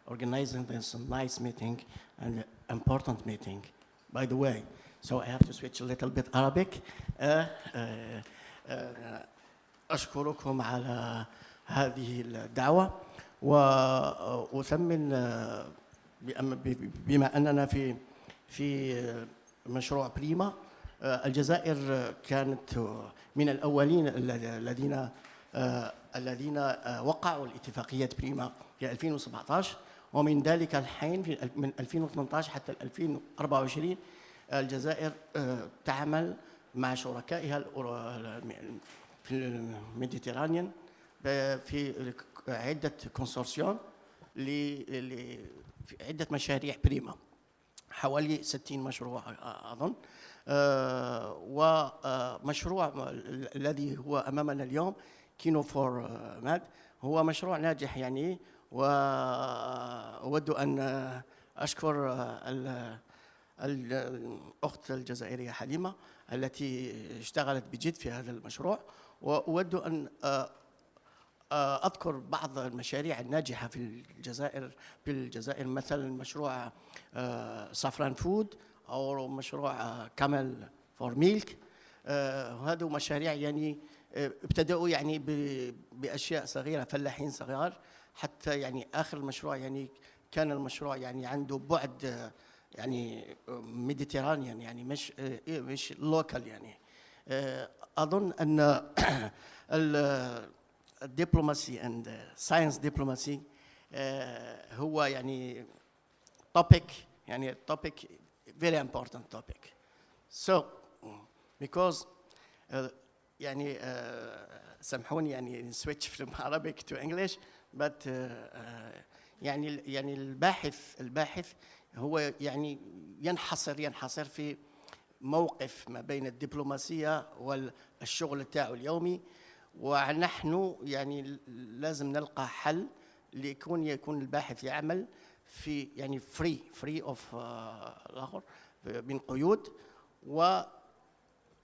Speaker 12: organizing this nice meeting and important meeting, by the way. So I have to switch a little bit Arabic. أشكركم على هذه الدعوة وأثمن بما أننا في مشروع بريما. الجزائر كانت من الأولين الذين وقعوا الاتفاقية بريما في 2017، ومن ذلك الحين من 2018 حتى 2024 الجزائر تعمل مع شركائها في الميديترانيان في عدة كونسورسيوم في عدة مشاريع بريما، حوالي 60 مشروع أظن. ومشروع الذي هو أمامنا اليوم كينو فور ماد هو مشروع ناجح يعني، وأود أن أشكر الأخت الجزائرية حليمة التي اشتغلت بجد في هذا المشروع، وأود أن أذكر بعض المشاريع الناجحة في الجزائر مثلا مشروع سافران فود أو مشروع كامل فور ميلك. هذه مشاريع يعني ابتدأوا يعني بأشياء صغيرة، فلاحين صغار، حتى يعني آخر المشروع يعني كان المشروع يعني عنده بعد يعني ميديترانيان يعني مش لوكال يعني. أظن أن الدبلوماسي and science diplomacy هو يعني topic يعني topic, very important topic. So, because يعني سامحوني يعني switch from Arabic to English, but يعني الباحث هو يعني ينحصر في موقف ما بين الدبلوماسية والشغل تاعه اليومي، ونحن يعني لازم نلقى حل يكون الباحث يعمل في يعني free of الآخر من قيود.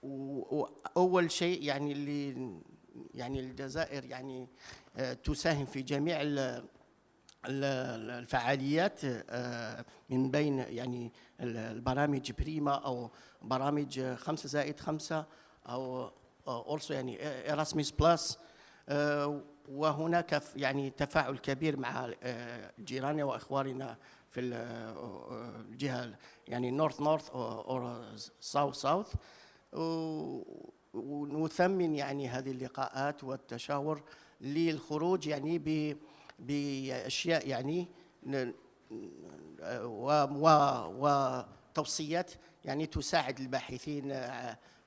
Speaker 12: وأول شيء يعني يعني الجزائر يعني تساهم في جميع الفعاليات من بين يعني البرامج بريما أو برامج 5+5 أو also يعني Erasmus Plus. وهناك يعني تفاعل كبير مع جيراننا وإخواننا في الجهة يعني north أو south. ونثمن يعني هذه اللقاءات والتشاور للخروج يعني بأشياء يعني وتوصيات يعني تساعد الباحثين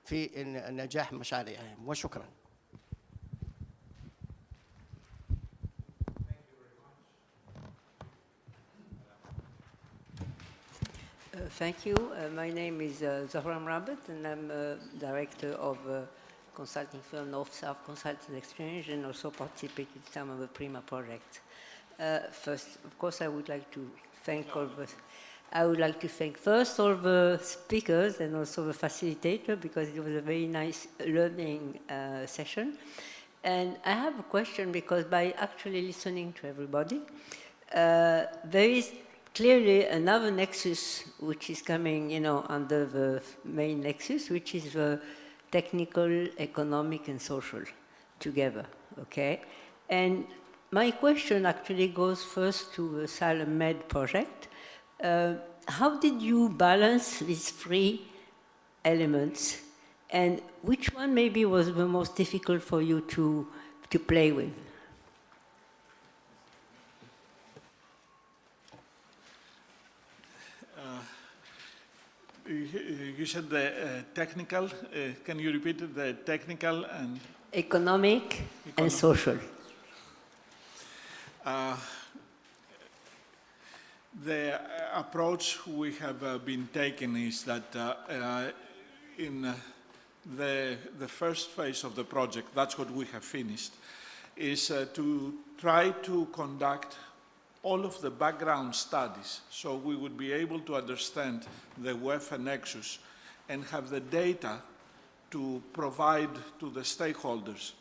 Speaker 12: في نجاح مشاريعهم. وشكرا.
Speaker 13: Thank you. My name is Zahram Rabat, and I'm director of consulting firm North-South Consulting Exchange, and also participated in some of the Prima projects. First, of course, I would like to thank first all the speakers and also the facilitator, because it was a very nice learning session. And I have a question, because by actually listening to everybody, there is clearly another nexus which is coming, under the main nexus, which is the technical, economic, and social together, okay? And my question actually goes first to the EuroMed project. How did you balance these three elements, and which one maybe was the most difficult for you to play with?
Speaker 5: You said the technical. Can you repeat it? The technical and
Speaker 13: economic and social.
Speaker 5: The approach we have been taking is that in the first phase of the project, that's what we have finished, is to try to conduct all of the background studies, so we would be able to understand the UEFA nexus and have the data to provide to the stakeholders.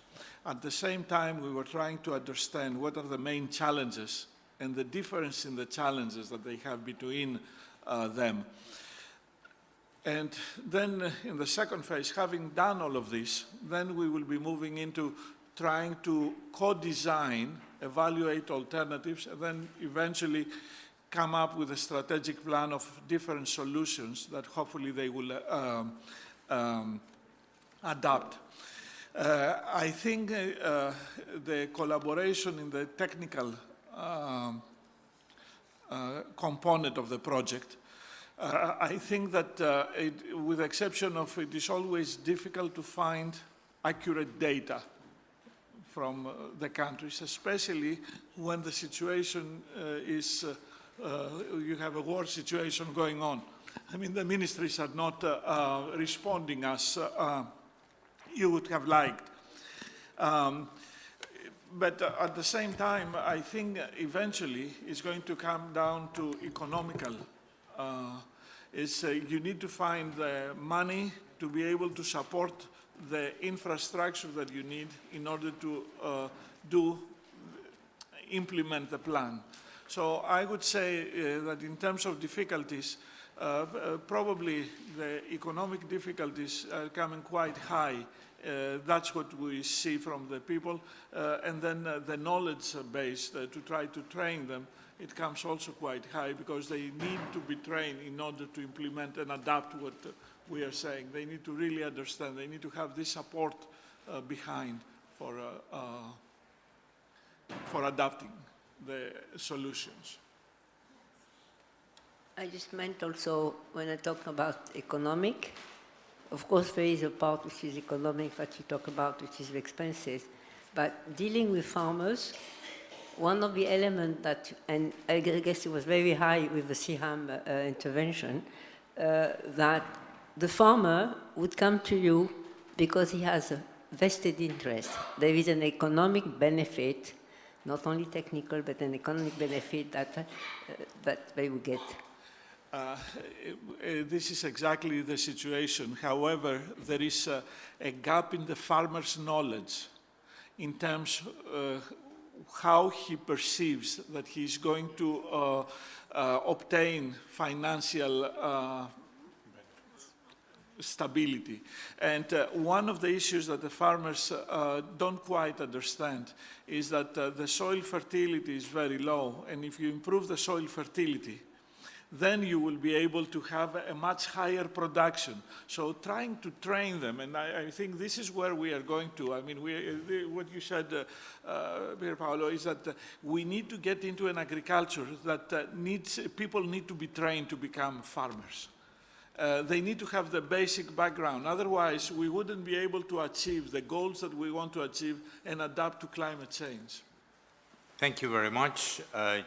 Speaker 5: At the same time, we were trying to understand what are the main challenges and the difference in the challenges that they have between them. And then in the second phase, having done all of this, then we will be moving into trying to co-design, evaluate alternatives, and then eventually come up with a strategic plan of different solutions that hopefully they will adopt. I think the collaboration in the technical component of the project, I think that with the exception of it is always difficult to find accurate data from the countries, especially when the situation is, you have a war situation going on. I mean, the ministries are not responding as you would have liked. But at the same time, I think eventually it's going to come down to economical. You need to find the money to be able to support the infrastructure that you need in order to implement the plan. So I would say that in terms of difficulties, probably the economic difficulties are coming quite high. That's what we see from the people. And then the knowledge base to try to train them, it comes also quite high, because they need to be trained in order to implement and adapt what we are saying. They need to really understand. They need to have this support behind for adapting the solutions.
Speaker 13: I just meant also, when I talk about economic, of course there is a part which is economic that you talk about, which is the expenses, but dealing with farmers, one of the elements that, and I guess it was very high with the CHAM intervention, that the farmer would come to you because he has a vested interest. There is an economic benefit, not only technical, but an economic benefit that they will get.
Speaker 5: This is exactly the situation. However, there is a gap in the farmer's knowledge in terms how he perceives that he's going to obtain financial stability. And one of the issues that the farmers don't quite understand is that the soil fertility is very low. And if you improve the soil fertility, then you will be able to have a much higher production. So trying to train them, and I think this is where we are going to. I mean, what you said, Pierre Paolo, is that we need to get into an agriculture that people need to be trained to become farmers. They need to have the basic background. Otherwise, we wouldn't be able to achieve the goals that we want to achieve and adapt to climate change.
Speaker 4: Thank you very much.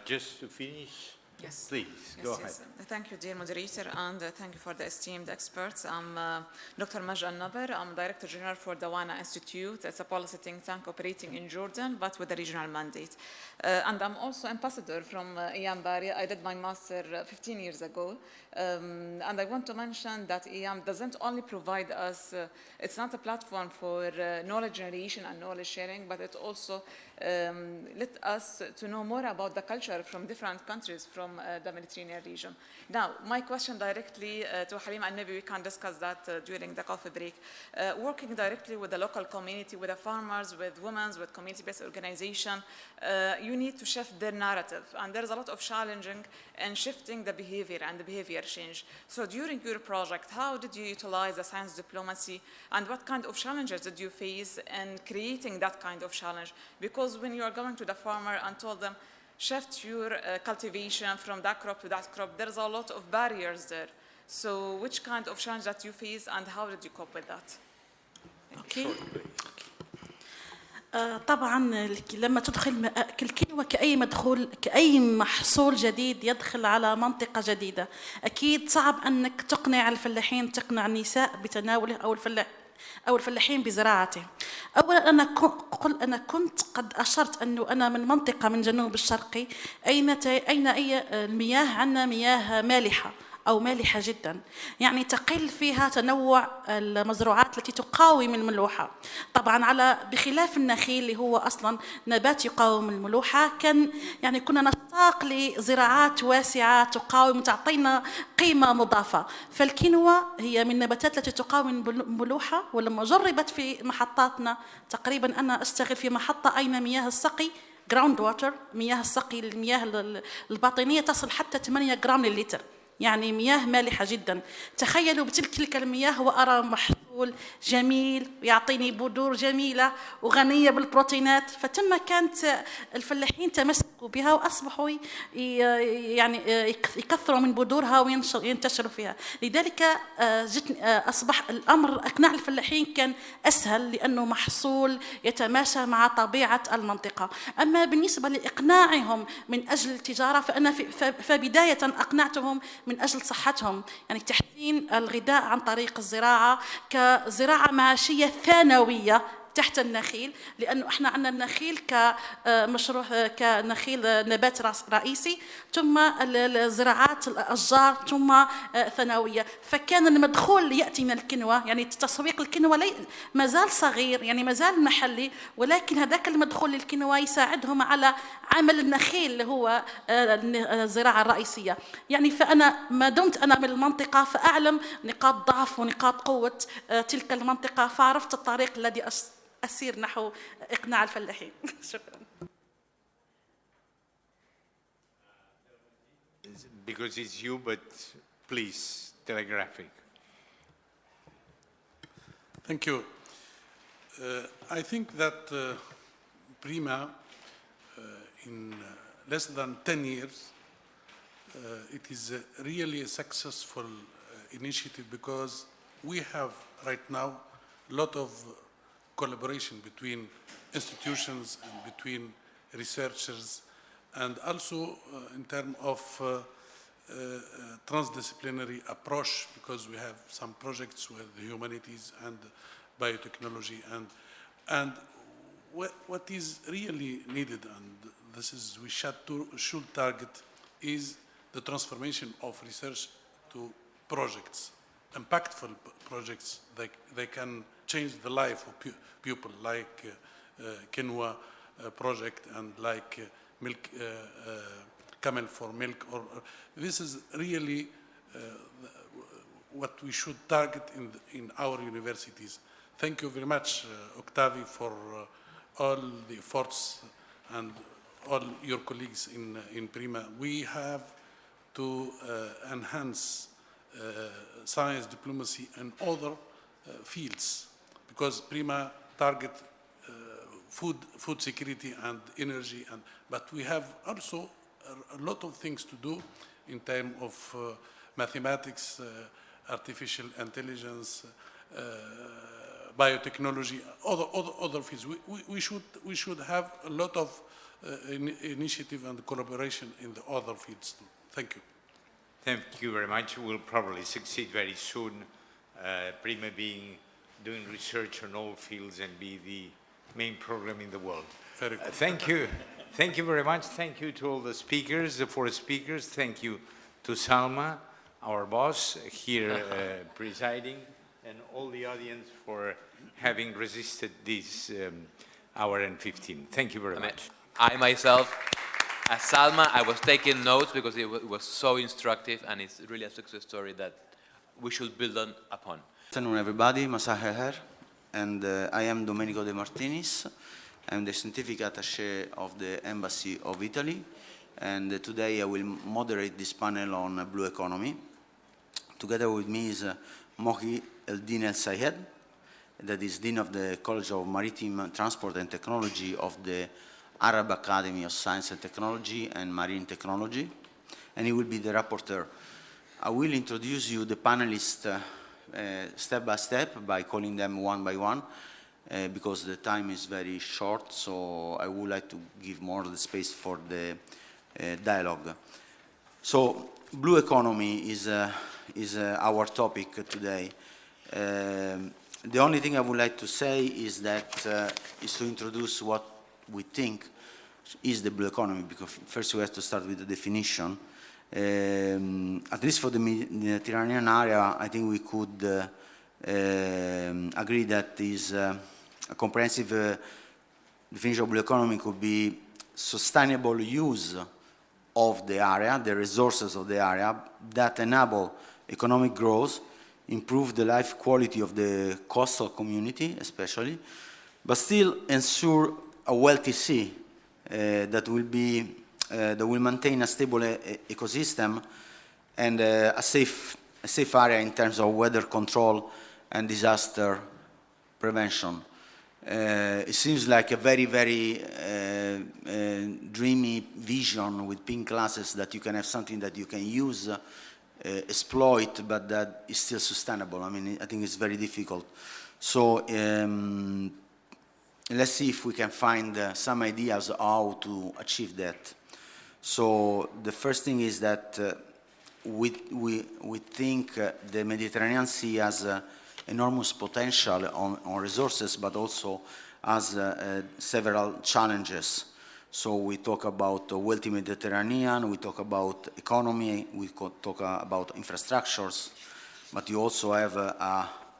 Speaker 4: Just to finish,
Speaker 14: yes.
Speaker 4: Please,
Speaker 14: yes,
Speaker 4: go
Speaker 14: yes.
Speaker 4: ahead.
Speaker 14: Thank you, dear moderator, and thank you for the esteemed experts. I'm Dr. Majd Al-Naber. I'm Director General for the WANA Institute. It's a policy think tank operating in Jordan, but with a regional mandate. And I'm also ambassador from EAM Bari. I did my master 15 years ago. And I want to mention that EAM doesn't only provide us, it's not a platform for knowledge generation and knowledge sharing, but it also let us to know more about the culture from different countries from the Mediterranean region. Now, my question directly to Halima, and maybe we can discuss that during the coffee break. Working directly with the local community, with the farmers, with women, with community-based organization, you need to shift their narrative. And there's a lot of challenging and shifting the behavior and the behavior change. So during your project, how did you utilize the science diplomacy, and what kind of challenges did you face in creating that kind of challenge? Because when you are going to the farmer and told them, shift your cultivation from that crop to that crop, there's a lot of barriers there. So which kind of challenge that you face, and how did you cope with that?
Speaker 8: Okay. طبعا لما تدخل الكلمة كأي مدخول كأي محصول جديد يدخل على منطقة جديدة، أكيد صعب أنك تقنع الفلاحين، تقنع النساء بتناوله أو الفلاحين بزراعته. أولا أنا كنت قد أشرت أنه أنا من منطقة من جنوب الشرقي أين المياه عندنا مياه مالحة أو مالحة جدا، يعني تقل فيها تنوع المزروعات التي تقاوم الملوحة. طبعا بخلاف النخيل اللي هو أصلا نبات يقاوم الملوحة، يعني كنا نشتاق لزراعات واسعة تقاوم تعطينا قيمة مضافة. فالكينوا هي من النباتات التي تقاوم الملوحة، ولما جربت في محطاتنا، تقريبا أنا أشتغل في محطة أين مياه السقي ground water، مياه السقي المياه الباطنية تصل حتى 8 جرام للتر، يعني مياه مالحة جدا. تخيلوا بتلك المياه وأرى محصول جميل يعطيني بذور جميلة وغنية بالبروتينات. كانت الفلاحين تمسكوا بها وأصبحوا يعني يكثروا من بذورها وينتشروا فيها. لذلك أصبح الأمر إقناع الفلاحين كان أسهل، لأنه محصول يتماشى مع طبيعة المنطقة. أما بالنسبة لإقناعهم من أجل التجارة، فأنا فبداية أقنعتهم من أجل صحتهم، يعني تحسين الغذاء عن طريق الزراعة كزراعة معاشية ثانوية تحت النخيل، لأنه إحنا عندنا النخيل كمشروع كنخيل نبات رئيسي، ثم الزراعات الأشجار ثم ثانوية. فكان المدخول يأتي من الكنوة، يعني تسويق الكنوة ما زال صغير، يعني ما زال محلي، ولكن هذاك المدخول للكنوة يساعدهم على عمل النخيل اللي هو الزراعة الرئيسية. يعني فأنا ما دمت أنا من المنطقة فأعلم نقاط ضعف ونقاط قوة تلك المنطقة، فعرفت الطريق الذي أسير نحو إقناع الفلاحين. شكرا.
Speaker 4: Because it's you, but please, telegraphic.
Speaker 9: Thank you. I think that Prima, in less than 10 years, it is really a successful initiative because we have right now a lot of collaboration between institutions and between researchers, and also in terms of transdisciplinary approach, because we have some projects with the humanities and biotechnology, and what is really needed, and this is we should target, is the transformation of research to projects, impactful projects. They can change the life of people, like quinoa project and like milk, camel for milk. Or this is really what we should target in our universities. Thank you very much, Octavi, for all the efforts and all your colleagues in PRIMA. We have to enhance science diplomacy and other fields, because PRIMA target food security and energy, but we have also a lot of things to do in terms of mathematics, artificial intelligence, biotechnology, other fields. We should have a lot of initiative and collaboration in the other fields too. Thank you.
Speaker 4: Thank you very much. We'll probably succeed very soon, PRIMA doing research on all fields and be the main program in the world.
Speaker 9: Very good.
Speaker 4: Thank you. Thank you very much. Thank you to all the speakers, the 4 speakers. Thank you to Salma, our boss, here presiding, and all the audience for having resisted this hour and 15. Thank you very much.
Speaker 1: I myself, as Salma, I was taking notes because it was so instructive, and it's really a success story that we should build upon.
Speaker 15: Good afternoon, everybody. Masah al-khair. And I am Domenico De Martinis. I'm the scientific attaché of the Embassy of Italy. And today I will moderate this panel on blue economy. Together with me is Mohi Eldin El Sayed, that is Dean of the College of Maritime Transport and Technology of the Arab Academy of Science and Technology and Marine Technology, and he will be the rapporteur. I will introduce you the panelists step by step by calling them one by one, because the time is very short, so I would like to give more of the space for the dialogue. So, blue economy is our topic today. The only thing I would like to say is that is to introduce what we think is the blue economy, because first we have to start with the definition. At least for the Mediterranean area, I think we could agree that is a comprehensive definition of blue economy could be sustainable use of the area, the resources of the area, that enable economic growth, improve the life quality of the coastal community especially, but still ensure a wealthy sea that will maintain a stable ecosystem and a safe area in terms of weather control and disaster prevention. It seems like a very, very dreamy vision with pink glasses, that you can have something that you can use, exploit, but that is still sustainable. I mean, I think it's very difficult. So let's see if we can find some ideas how to achieve that. So the first thing is that we think the Mediterranean Sea has enormous potential on resources, but also has several challenges. So we talk about a wealthy Mediterranean, we talk about economy, we talk about infrastructures, but you also have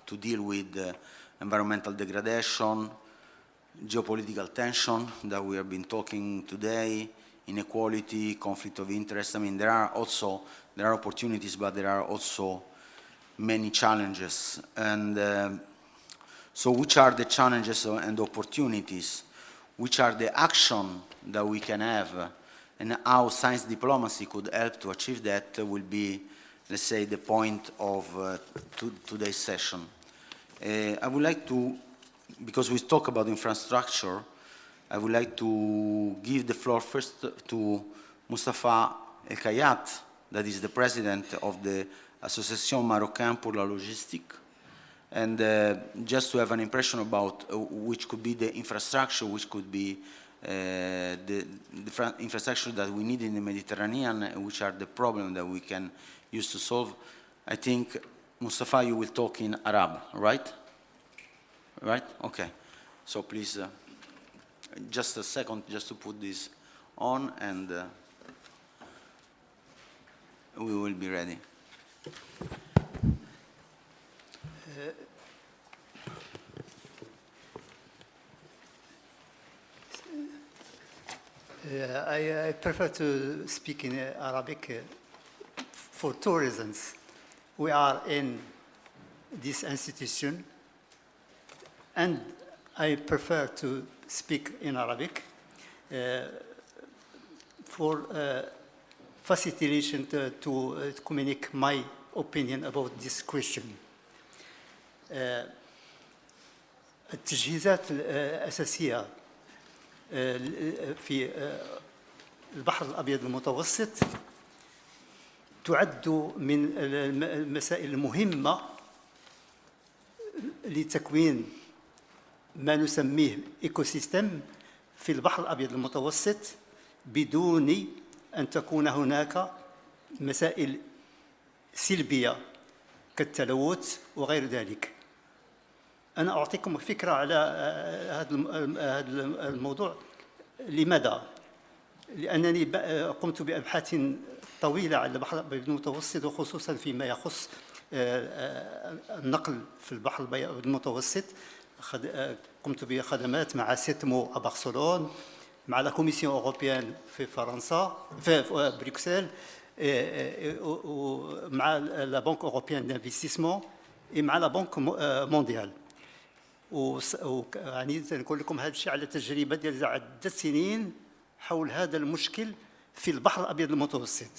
Speaker 15: to deal with environmental degradation, geopolitical tension that we have been talking today, inequality, conflict of interest. I mean, there are opportunities, but there are also many challenges. And so which are the challenges and opportunities? Which are the action that we can have, and how science diplomacy could help to achieve that will be, let's say, the point of today's session. I would like to, because we talk about infrastructure, I would like to give the floor first to Mustafa El Kayat, that is the president of the Association Marocaine pour la Logistique. And just to have an impression about which could be the infrastructure, which could be the infrastructure that we need in the Mediterranean, which are the problems that we can use to solve. I think, Mustafa, you will talk in Arab, right? Right? Okay. So please, just a second, just to put this on, and we will be ready.
Speaker 11: I prefer to speak in Arabic for two reasons. We are in this institution, and I prefer to speak in Arabic for facilitation to communicate my opinion about this question. التجهيزات الأساسية في البحر الأبيض المتوسط تعد من المسائل المهمة لتكوين ما نسميه إيكو سيستم في البحر الأبيض المتوسط بدون أن تكون هناك مسائل سلبية كالتلوث وغير ذلك. أنا أعطيكم فكرة على هذا الموضوع. لماذا؟ لأنني قمت بأبحاث طويلة على البحر الأبيض المتوسط، وخصوصا فيما يخص النقل في البحر الأبيض المتوسط. قمت بخدمات مع سيتمو بارسلون، مع لا كوميسيون أوروبيان في فرنسا في بروكسل، ومع لا بنك أوروبيان دانفستيسمون، مع لا بنك مونديال. يعني نقول لكم هذا الشيء على تجربة ديال عدة سنين حول هذا المشكل في البحر الأبيض المتوسط.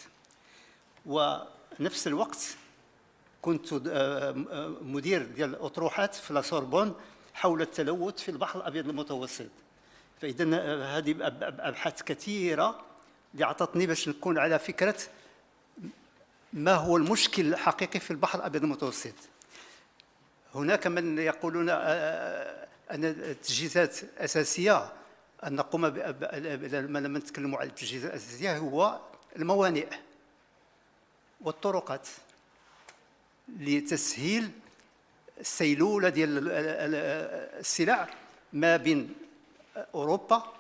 Speaker 11: ونفس الوقت كنت مدير ديال الأطروحات في لا سوربون حول التلوث في البحر الأبيض المتوسط. فإذا هذه أبحاث كثيرة اللي أعطتني باش نكون على فكرة ما هو المشكل الحقيقي في البحر الأبيض المتوسط. هناك من يقولون أن التجهيزات الأساسية أن نقوم لما نتكلموا على التجهيزات الأساسية هو الموانئ والطرقات لتسهيل السيلولة ديال السلع ما بين أوروبا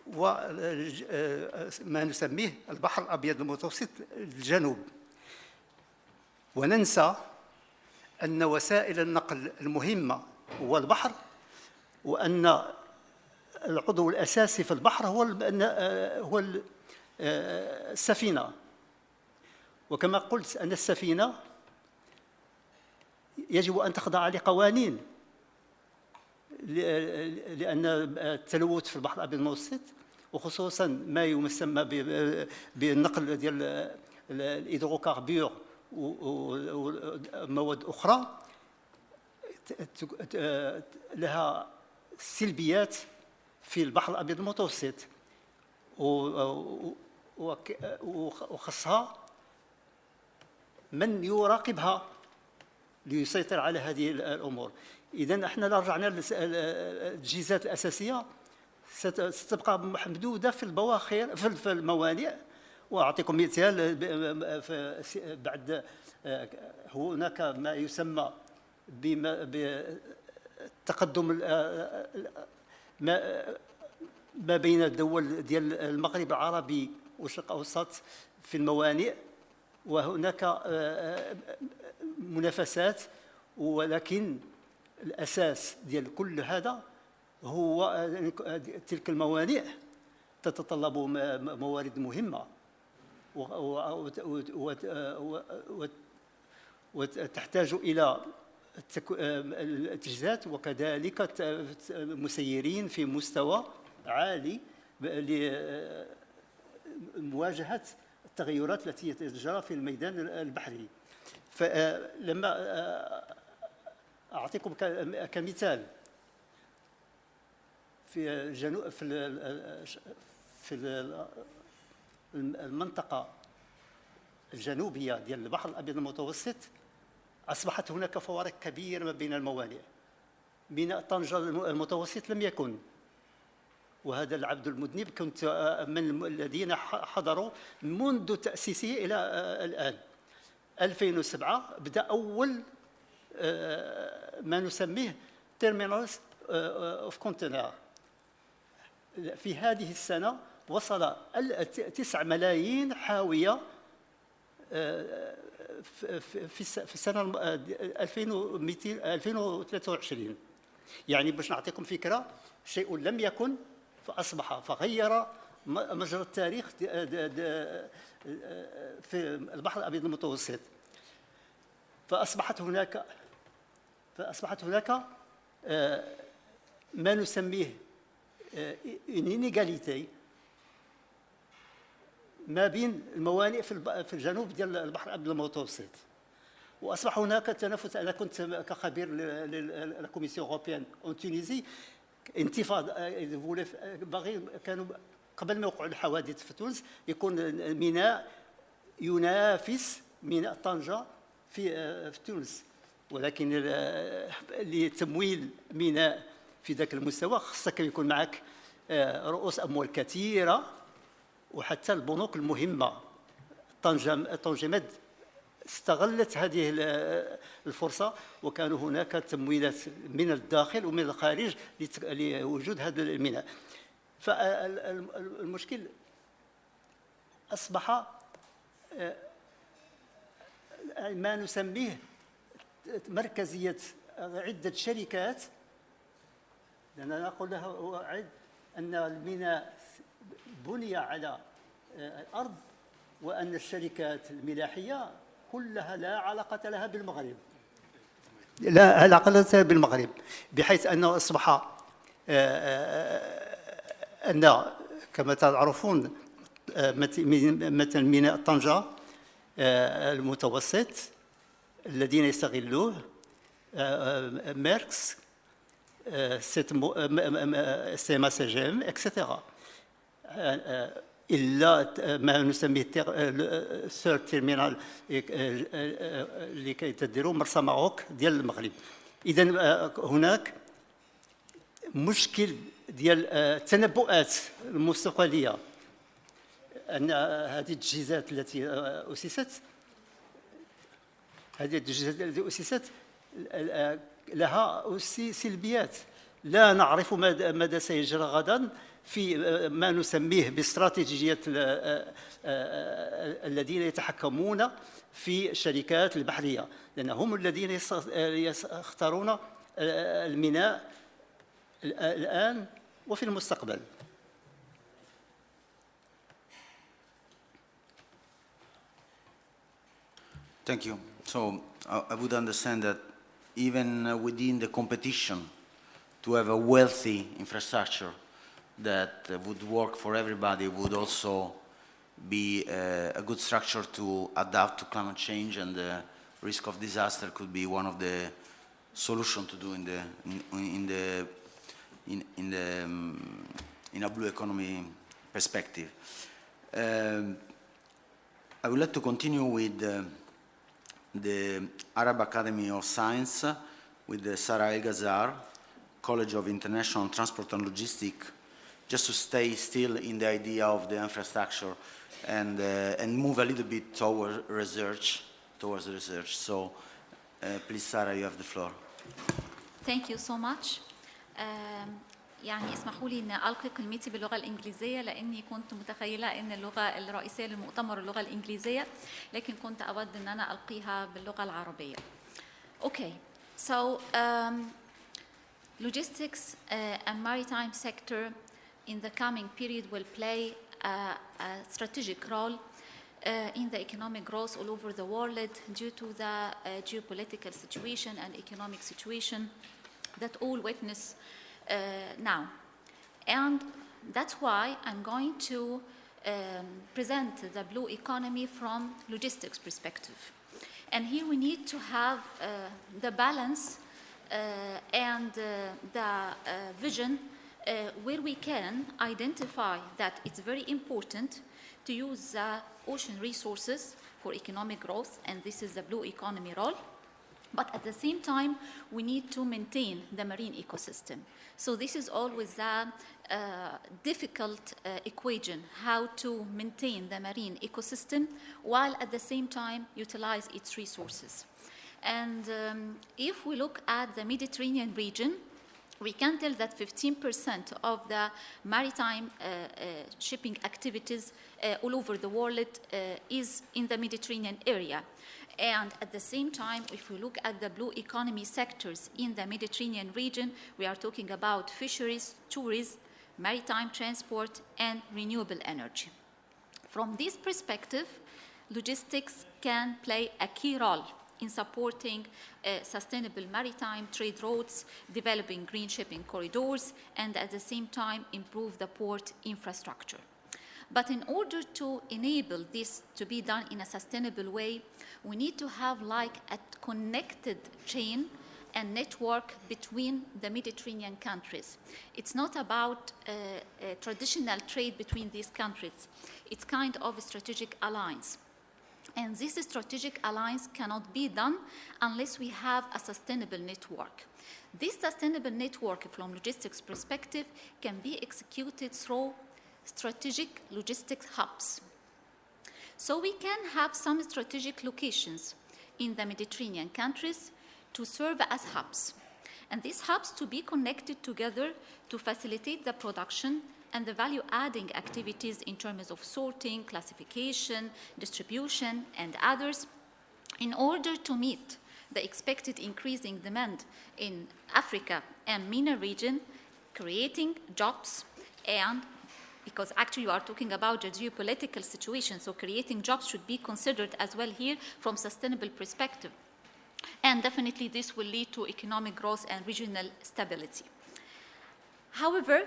Speaker 11: وما نسميه البحر الأبيض المتوسط الجنوب. وننسى أن وسائل النقل المهمة هو البحر، وأن العضو الأساسي في البحر هو السفينة. وكما قلت أن السفينة يجب أن تخضع لقوانين، لأن التلوث في البحر الأبيض المتوسط وخصوصا ما يسمى بالنقل ديال الهيدروكاربور ومواد أخرى لها سلبيات في البحر الأبيض المتوسط، وخصها من يراقبها ليسيطر على هذه الأمور. إذن احنا رجعنا للتجهيزات الأساسية ستبقى محدودة في البواخر في الموانئ. وأعطيكم مثال، بعد هناك ما يسمى بالتقدم ما بين الدول ديال المغرب العربي والشرق الأوسط في الموانئ، وهناك منافسات، ولكن الأساس ديال كل هذا هو تلك الموانئ تتطلب موارد مهمة وتحتاج إلى التجهيزات وكذلك مسيرين في مستوى عالي لمواجهة التغيرات التي تجرى في الميدان البحري. فلما أعطيكم كمثال، في جنوب في المنطقة الجنوبية ديال البحر الأبيض المتوسط أصبحت هناك فوارق كبيرة ما بين الموانئ. ميناء طنجة المتوسط لم يكن، وهذا العبد المذنب كنت من الذين حضروا منذ تأسيسه إلى الآن. 2007 بدأ أول ما نسميه terminals of container. في هذه السنة وصل 9 ملايين حاوية في السنة 2023. يعني باش نعطيكم فكرة، شيء لم يكن فأصبح، فغير مجرى التاريخ في البحر الأبيض المتوسط. فأصبحت هناك ما نسميه inégalité ما بين الموانئ في الجنوب ديال البحر الأبيض المتوسط. واصبح هناك تنافس. انا كنت كخبير للكوميسيون اوروبيان اون تونيزي، انتفاضه باغي كانوا قبل ما يوقعوا الحوادث في تونس يكون الميناء ينافس ميناء طنجة في تونس، ولكن لتمويل ميناء في ذاك المستوى خصك يكون معك رؤوس اموال كثيره، وحتى البنوك المهمه. طنجمد استغلت هذه الفرصه، وكان هناك تمويلات من الداخل ومن الخارج لوجود هذا الميناء. فالمشكل اصبح ما نسميه مركزيه عده شركات، لأننا نقول لها أن الميناء بني على الأرض، وأن الشركات الملاحية كلها لا علاقة لها بالمغرب، لا علاقة لها بالمغرب، بحيث أنه أصبح أن كما تعرفون مثل ميناء طنجة المتوسط الذين يستغلوه ميركس، سيما سجم اكسترا، الا ما نسميه ثيرد تيرمينال اللي كيتديروا مرسى ماروك ديال المغرب. اذا هناك مشكل ديال التنبؤات المستقبليه، ان هذه التجهيزات التي اسست لها سلبيات. لا نعرف ماذا سيجرى غدا في ما نسميه باستراتيجية الذين يتحكمون في الشركات البحرية، لأنهم الذين يختارون الميناء الآن وفي المستقبل.
Speaker 15: Thank you. So I would understand that even within the competition to have a wealthy infrastructure that would work for everybody would also be a good structure to adapt to climate change, and the risk of disaster could be one of the solutions to do in a blue economy perspective. I would like to continue with the Arab Academy of Science with Sarah El-Ghazar, College of International Transport and Logistics, just to stay still in the idea of the infrastructure and move a little bit towards research. So please, Sarah, you have the floor.
Speaker 17: Thank you so much. يعني اسمحوا لي ان القي كلمتي باللغه الانجليزيه، لاني كنت متخيله ان اللغه الرئيسيه للمؤتمر اللغه الانجليزيه، لكن كنت اود ان انا القيها باللغه العربيه. Okay, so logistics and maritime sector in the coming period will play a strategic role in the economic growth all over the world due to the geopolitical situation and economic situation that all witness now. And that's why I'm going to present the blue economy from logistics perspective. And here we need to have the balance and the vision where we can identify that it's very important to use ocean resources for economic growth, and this is the blue economy role. But at the same time, we need to maintain the marine ecosystem. So this is always a difficult equation, how to maintain the marine ecosystem while at the same time utilize its resources. And if we look at the Mediterranean region, we can tell that 15% of the maritime shipping activities all over the world is in the Mediterranean area. And at the same time, if we look at the blue economy sectors in the Mediterranean region, we are talking about fisheries, tourism, maritime transport, and renewable energy. From this perspective, logistics can play a key role in supporting sustainable maritime trade routes, developing green shipping corridors, and at the same time improve the port infrastructure. But in order to enable this to be done in a sustainable way, we need to have like a connected chain and network between the Mediterranean countries. It's not about a traditional trade between these countries. It's kind of a strategic alliance. And this strategic alliance cannot be done unless we have a sustainable network. This sustainable network, from logistics perspective, can be executed through strategic logistics hubs. So we can have some strategic locations in the Mediterranean countries to serve as hubs. And these hubs to be connected together to facilitate the production and the value-adding activities in terms of sorting, classification, distribution, and others, in order to meet the expected increasing demand in Africa and MENA region, creating jobs, and because actually you are talking about a geopolitical situation, so creating jobs should be considered as well here from sustainable perspective. And definitely this will lead to economic growth and regional stability. However,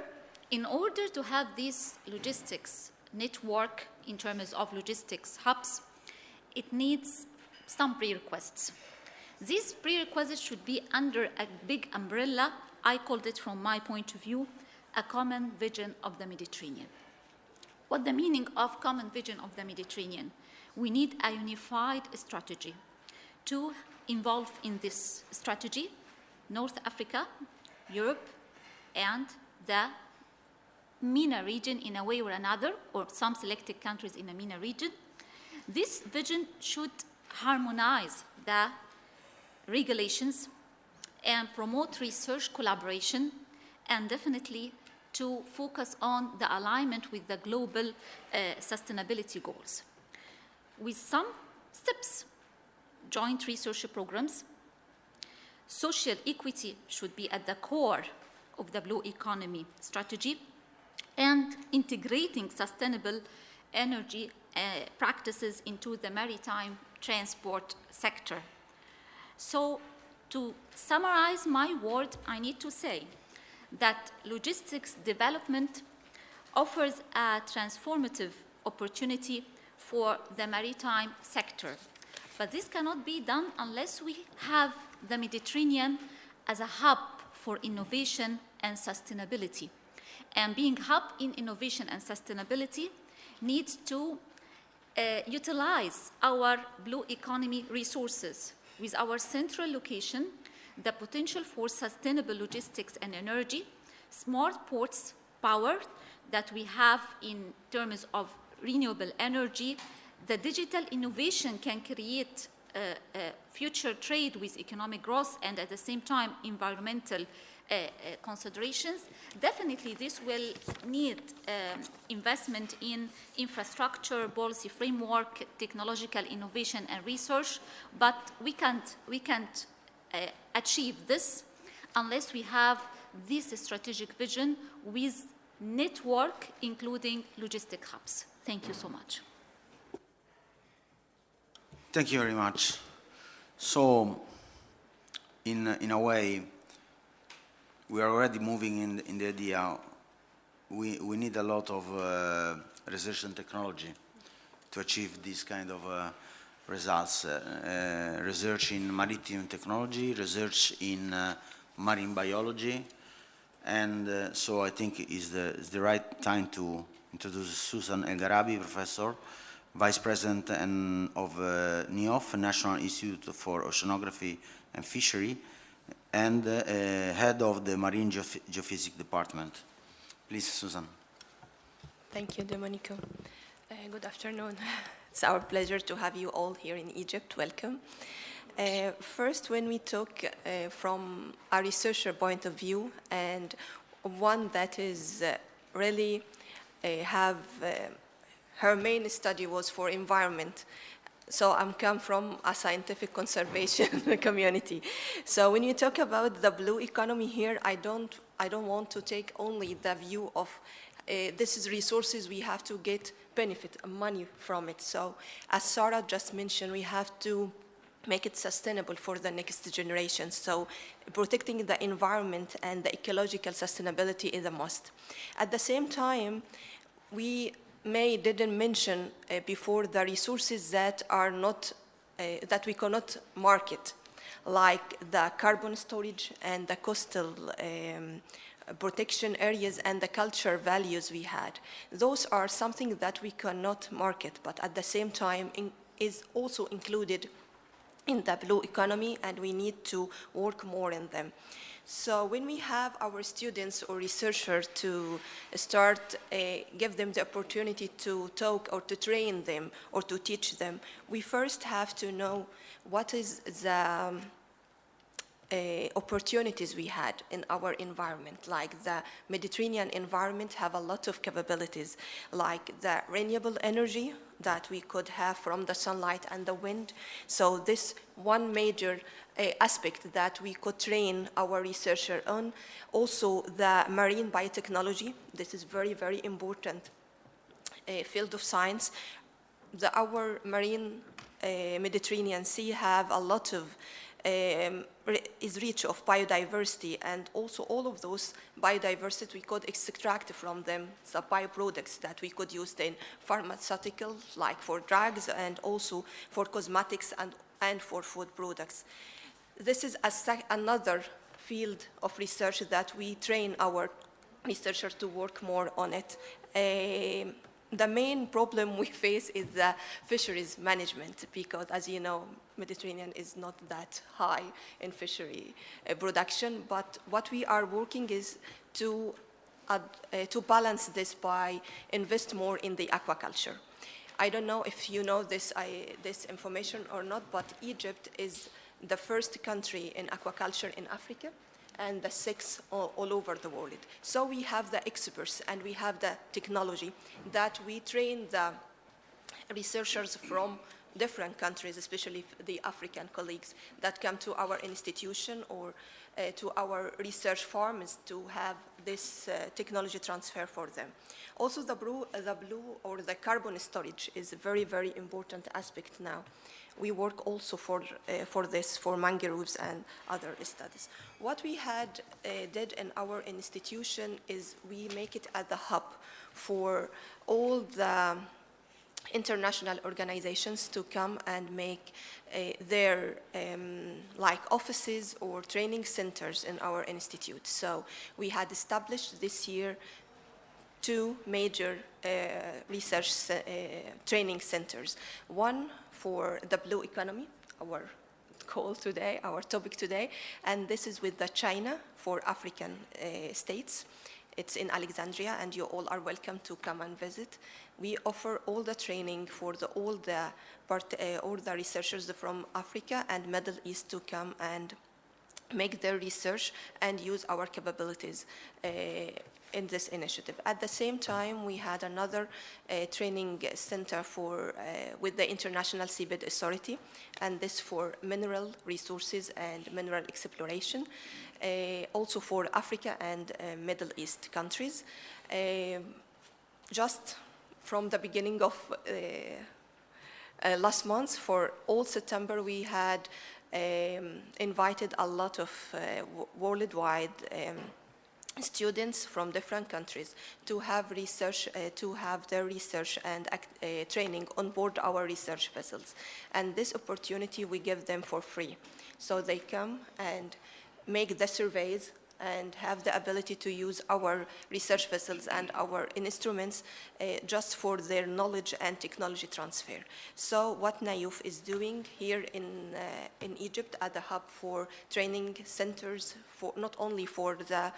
Speaker 17: in order to have this logistics network in terms of logistics hubs, it needs some prerequisites. These prerequisites should be under a big umbrella. I called it, from my point of view, a common vision of the Mediterranean. What the meaning of common vision of the Mediterranean? We need a unified strategy to involve in this strategy North Africa, Europe, and the MENA region in a way or another, or some selected countries in the MENA region. This vision should harmonize the regulations and promote research collaboration, and definitely to focus on the alignment with the global sustainability goals. With some steps, joint research programs, social equity should be at the core of the blue economy strategy, and integrating sustainable energy practices into the maritime transport sector. So to summarize my word, I need to say that logistics development offers a transformative opportunity for the maritime sector. But this cannot be done unless we have the Mediterranean as a hub for innovation and sustainability. And being hub in innovation and sustainability needs to utilize our blue economy resources with our central location, the potential for sustainable logistics and energy, smart ports power that we have in terms of renewable energy. The digital innovation can create future trade with economic growth and at the same time environmental considerations. Definitely this will need investment in infrastructure, policy framework, technological innovation and research, but we can't achieve this unless we have this strategic vision with network, including logistic hubs. Thank you so much.
Speaker 15: Thank you very much. So, in a way, we are already moving in the idea. We need a lot of research and technology to achieve this kind of results. Research in maritime technology, research in marine biology, And so I think it's the right time to introduce Susan El Garabi, Professor, Vice President of NIOF, National Institute for Oceanography and Fishery, and Head of the Marine Geophysics Department. Please, Susan.
Speaker 18: Thank you, Domenico. Good afternoon. It's our pleasure to have you all here in Egypt. Welcome. First, when we talk from a researcher point of view, and one that is really her main study was for environment. So I'm come from a scientific conservation community. So when you talk about the blue economy here, I don't want to take only the view of this is resources, we have to get benefit, money from it. So as Sarah just mentioned, we have to make it sustainable for the next generation. So protecting the environment and the ecological sustainability is a must. At the same time, we didn't mention before the resources that are not, that we cannot market, like the carbon storage and the coastal protection areas and the culture values we had. Those are something that we cannot market, but at the same time is also included in the blue economy, and we need to work more in them. So when we have our students or researchers to start, give them the opportunity to talk or to train them or to teach them, we first have to know what is the opportunities we had in our environment. Like the Mediterranean environment have a lot of capabilities, like the renewable energy that we could have from the sunlight and the wind. So this one major aspect that we could train our researcher on. Also the marine biotechnology. This is very, very important field of science. Our marine Mediterranean Sea have a lot of is rich of biodiversity, and also all of those biodiversity we could extract from them the bioproducts that we could use in pharmaceutical, like for drugs, and also for cosmetics and for food products. This is another field of research that we train our researchers to work more on it. The main problem we face is the fisheries management, because as you know, Mediterranean is not that high in fishery production, but what we are working is to balance this by invest more in the aquaculture. I don't know if you know this information or not, but Egypt is the first country in aquaculture in Africa, and the 6th all over the world. So we have the experts and we have the technology that we train the researchers from different countries, especially the African colleagues that come to our institution or to our research farms to have this technology transfer for them. Also the blue or the carbon storage is a very, very important aspect now. We work also for this, for mangroves and other studies. What we did in our institution is we make it as the hub for all the international organizations to come and make their like offices or training centers in our institute. So we had established this year 2 major research training centers. One for the blue economy, our call today, our topic today, and this is with the China for African states. It's in Alexandria, and you all are welcome to come and visit. We offer all the training for all the researchers from Africa and Middle East to come and make their research and use our capabilities in this initiative. At the same time, we had another training center with the International Seabed Authority, and this for mineral resources and mineral exploration, also for Africa and Middle East countries. Just from the beginning of last month, for all September, we had invited a lot of worldwide students from different countries to have research, to have their research and training on board our research vessels. And this opportunity we give them for free. So they come and make the surveys and have the ability to use our research vessels and our instruments just for their knowledge and technology transfer. So what NAYUF is doing here in Egypt at the hub for training centers, for not only for the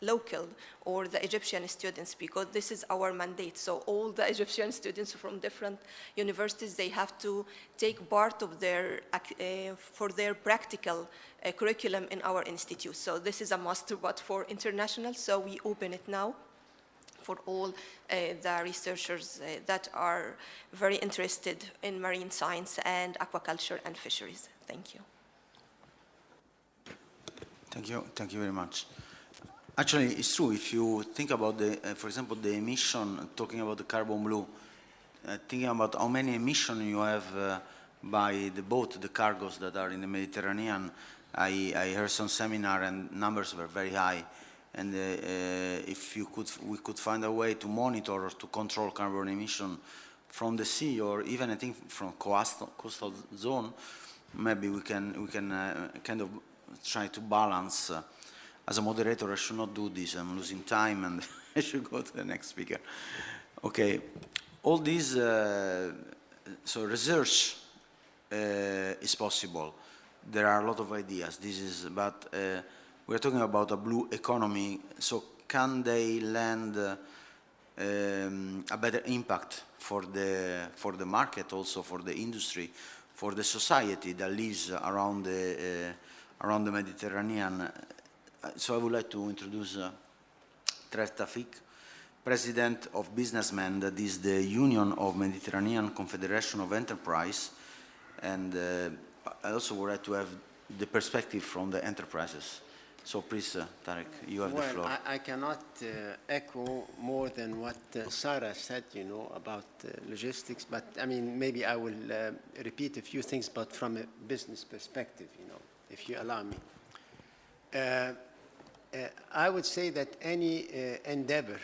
Speaker 18: local or the Egyptian students, because this is our mandate. So all the Egyptian students from different universities, they have to take part of their, for their practical curriculum in our institute. So this is a must, but for international, so we open it now for all the researchers that are very interested in marine science and aquaculture and fisheries. Thank you.
Speaker 15: Thank you very much. Actually, it's true. If you think about the, for example, the emission, talking about the carbon blue, thinking about how many emissions you have by the boat, the cargoes that are in the Mediterranean, I heard some seminar and numbers were very high. And if we could find a way to monitor or to control carbon emission from the sea, or even I think from coastal zone, maybe we can kind of try to balance. As a moderator, I should not do this. I'm losing time, and I should go to the next speaker. Okay, all these, so research is possible. There are a lot of ideas. But we're talking about a blue economy. So can they lend a better impact for the market, also for the industry, for the society that lives around the Mediterranean? So I would like to introduce Tref Tafik, President of Businessmen, that is the Union of Mediterranean Confederation of Enterprise. And I also would like to have the perspective from the enterprises. So please, Tarek, you have the floor.
Speaker 7: Well, I cannot echo more than what Sarah said, you know, about logistics. But I mean, maybe I will repeat a few things, but from a business perspective, you know, if you allow me. I would say that any endeavor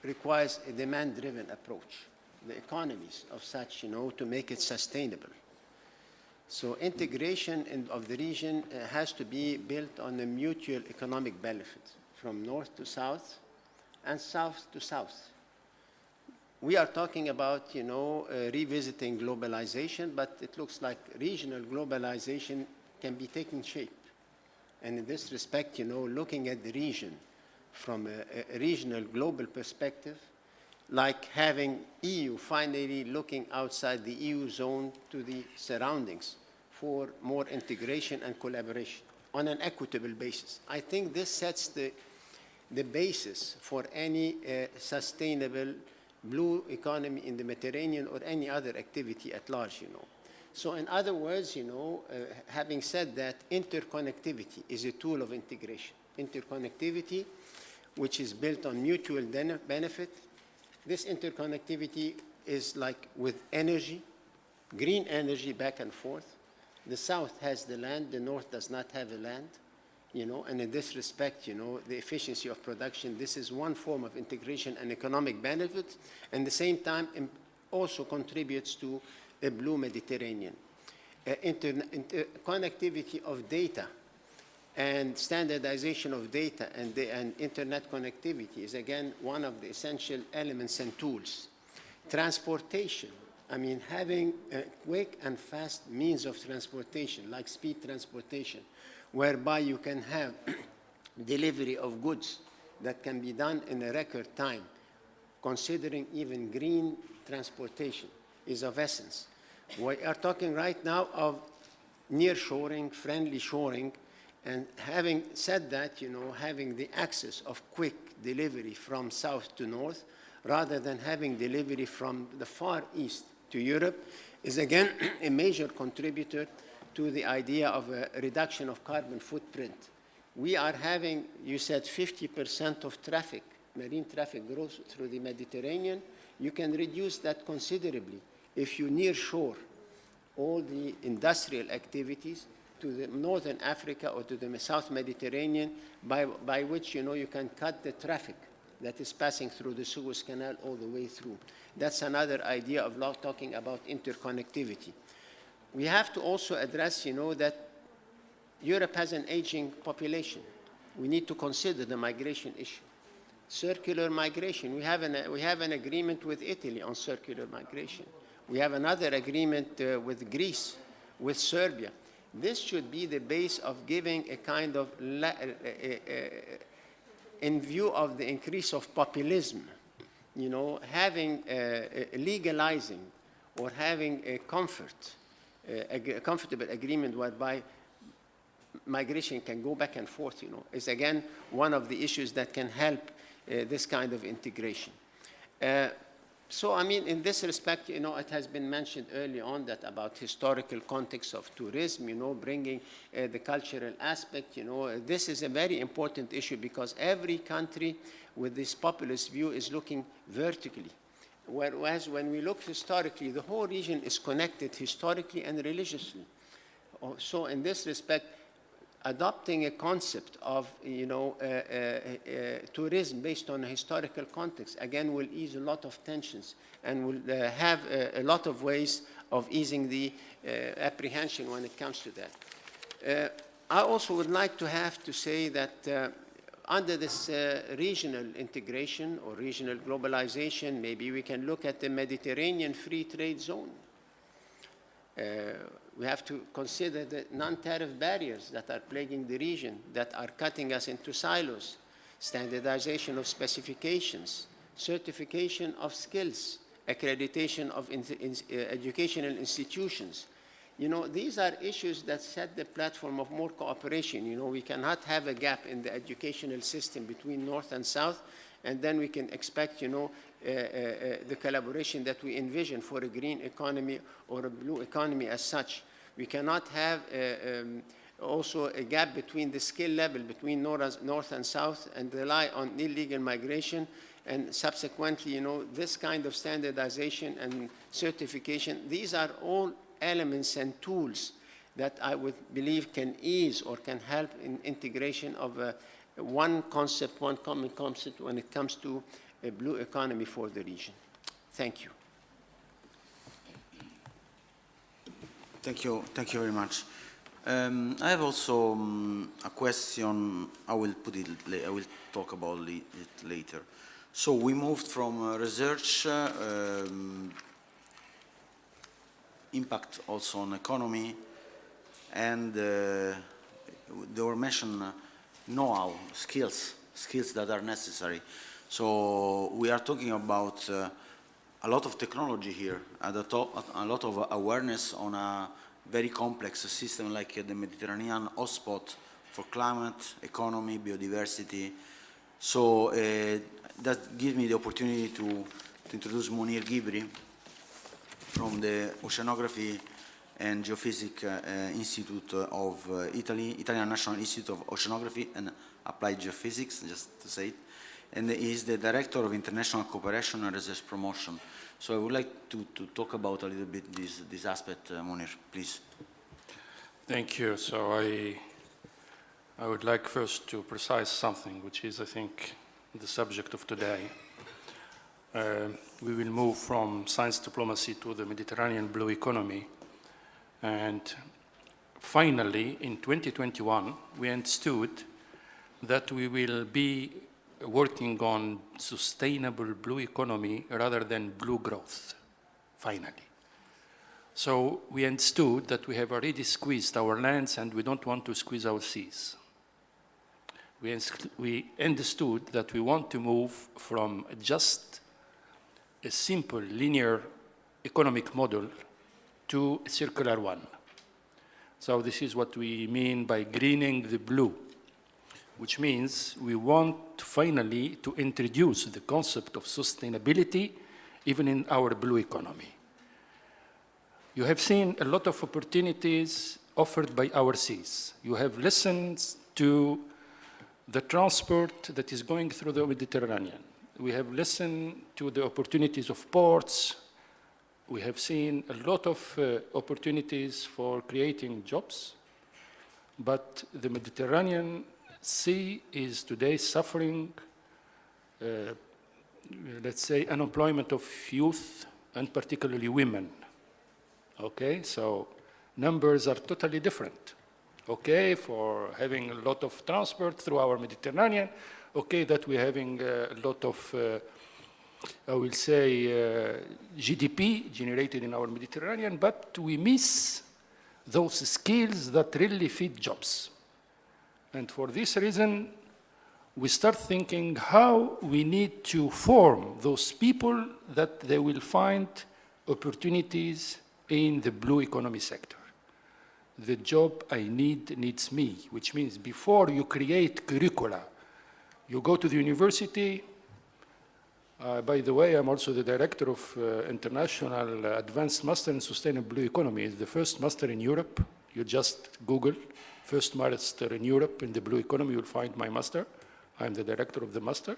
Speaker 7: requires a demand-driven approach, the economies of such, you know, to make it sustainable. So integration of the region has to be built on a mutual economic benefit from north to south and south to south. We are talking about, you know, revisiting globalization, but it looks like regional globalization can be taking shape. And in this respect, you know, looking at the region from a regional global perspective, like having EU finally looking outside the EU zone to the surroundings for more integration and collaboration on an equitable basis. I think this sets the basis for any sustainable blue economy in the Mediterranean or any other activity at large, you know. So in other words, you know, having said that, interconnectivity is a tool of integration. Interconnectivity, which is built on mutual benefit. This interconnectivity is like with energy, green energy back and forth. The south has the land, the north does not have the land, you know, and in this respect, you know, the efficiency of production, this is one form of integration and economic benefit, and at the same time also contributes to a blue Mediterranean. Connectivity of data and standardization of data and internet connectivity is again one of the essential elements and tools. Transportation, I mean having a quick and fast means of transportation like speed transportation, whereby you can have delivery of goods that can be done in a record time, considering even green transportation is of essence. We are talking right now of near-shoring, friendly shoring, and having said that, you know, having the access of quick delivery from south to north, rather than having delivery from the far east to Europe, is again a major contributor to the idea of a reduction of carbon footprint. We are having, you said 50% of traffic, marine traffic growth through the Mediterranean. You can reduce that considerably if you near shore all the industrial activities to the northern Africa or to the South Mediterranean, by which, you know, you can cut the traffic that is passing through the Suez Canal all the way through. That's another idea of talking about interconnectivity. We have to also address, you know, that Europe has an aging population. We need to consider the migration issue. Circular migration, we have an agreement with Italy on circular migration. We have another agreement with Greece, with Serbia. This should be the base of giving a kind of, in view of the increase of populism, you know, having, legalizing or having a comfortable agreement whereby migration can go back and forth, you know, is again one of the issues that can help this kind of integration. So, I mean, in this respect, you know, it has been mentioned early on that about historical context of tourism, you know, bringing the cultural aspect, you know, this is a very important issue because every country with this populist view is looking vertically. Whereas when we look historically, the whole region is connected historically and religiously. So in this respect, adopting a concept of, you know, tourism based on a historical context, again, will ease a lot of tensions and will have a lot of ways of easing the apprehension when it comes to that. I also would like to have to say that under this regional integration or regional globalization, maybe we can look at the Mediterranean free trade zone. We have to consider the non-tariff barriers that are plaguing the region, that are cutting us into silos, standardization of specifications, certification of skills, accreditation of educational institutions. You know, these are issues that set the platform of more cooperation. You know, we cannot have a gap in the educational system between North and South, and then we can expect, you know, the collaboration that we envision for a green economy or a blue economy as such. We cannot have also a gap between the skill level between North and South and rely on illegal migration, and subsequently, you know, this kind of standardization and certification. These are all elements and tools that I would believe can ease or can help in integration of one concept, one common concept when it comes to a blue economy for the region. Thank you.
Speaker 15: Thank you very much. I have also a question. I will talk about it later. So we moved from research, impact also on economy, and there were mentioned know-how, skills that are necessary. So we are talking about a lot of technology here, at the top, a lot of awareness on a very complex system like the Mediterranean hotspot for climate, economy, biodiversity. So that gives me the opportunity to introduce Munir Ghibri from the Oceanography and Geophysics Institute of Italy, Italian National Institute of Oceanography and Applied Geophysics, just to say it. And he is the Director of International Cooperation and Research Promotion. So I would like to talk about a little bit this aspect, Munir, please.
Speaker 19: Thank you. So I would like first to precise something, which is, I think, the subject of today. We will move from science diplomacy to the Mediterranean blue economy. And finally, in 2021, we understood that we will be working on sustainable blue economy rather than blue growth, finally. So we understood that we have already squeezed our lands and we don't want to squeeze our seas. We understood that we want to move from just a simple linear economic model to a circular one. So this is what we mean by greening the blue, which means we want finally to introduce the concept of sustainability even in our blue economy. You have seen a lot of opportunities offered by our seas. You have listened to the transport that is going through the Mediterranean. We have listened to the opportunities of ports. We have seen a lot of opportunities for creating jobs, but the Mediterranean Sea is today suffering, let's say, unemployment of youth and particularly women. Okay, so numbers are totally different. okay, for having a lot of transport through our Mediterranean, okay, that we're having a lot of, I will say, GDP generated in our Mediterranean, but we miss those skills that really fit jobs. And for this reason, we start thinking how we need to form those people that they will find opportunities in the blue economy sector. The job I need needs me, which means before you create curricula, you go to the university. By the way, I'm also the director of International Advanced Master in Sustainable Blue Economy. It's the first master in Europe. You just Google first master in Europe in the blue economy, you'll find my master. I'm the director of the master.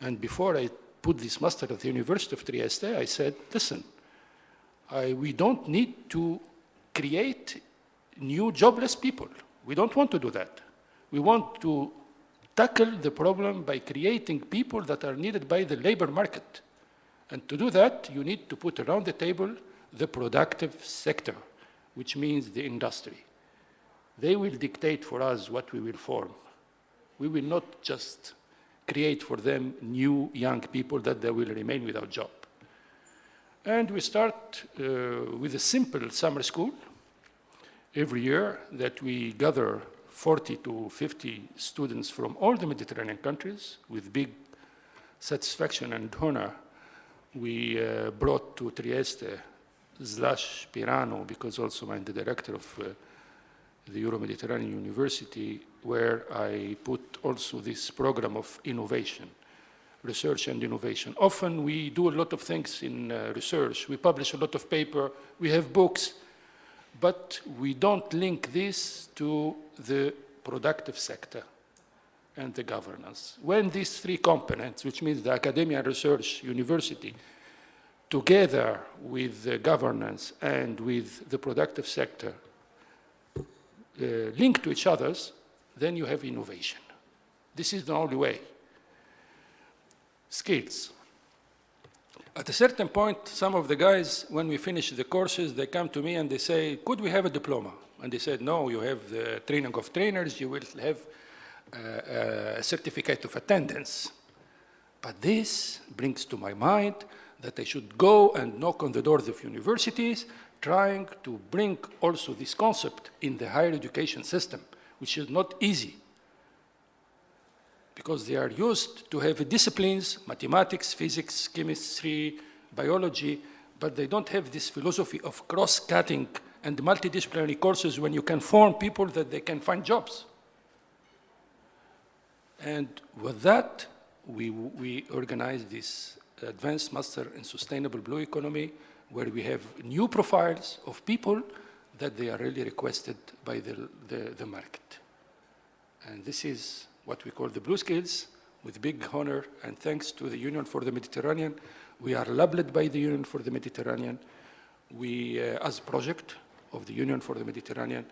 Speaker 19: And before I put this master at the University of Trieste, I said, listen, we don't need to create new jobless people. We don't want to do that. We want to tackle the problem by creating people that are needed by the labor market. And to do that, you need to put around the table the productive sector, which means the industry. They will dictate for us what we will form. We will not just create for them new young people that they will remain without job. And we start with a simple summer school every year that we gather 40 to 50 students from all the Mediterranean countries with big satisfaction and honor. We brought to Trieste /Pirano, because also I'm the director of the Euro-Mediterranean University, where I put also this program of innovation, research and innovation. Often we do a lot of things in research. We publish a lot of paper, we have books, but we don't link this to the productive sector and the governance. When these three components, which means the academia, research, university, together with the governance and with the productive sector, link to each other, then you have innovation. This is the only way. Skills. At a certain point, some of the guys, when we finish the courses, they come to me and they say, could we have a diploma? And they said, no, you have the training of trainers, you will have a certificate of attendance. But this brings to my mind that I should go and knock on the doors of universities, trying to bring also this concept in the higher education system, which is not easy, because they are used to have disciplines, mathematics, physics, chemistry, biology, but they don't have this philosophy of cross-cutting and multidisciplinary courses when you can form people that they can find jobs. And with that, we organize this Advanced Master in Sustainable Blue Economy, where we have new profiles of people that they are really requested by the market. And this is what we call the blue skills, with big honor and thanks to the Union for the Mediterranean. We are labeled by the Union for the Mediterranean. We, as a project of the Union for the Mediterranean,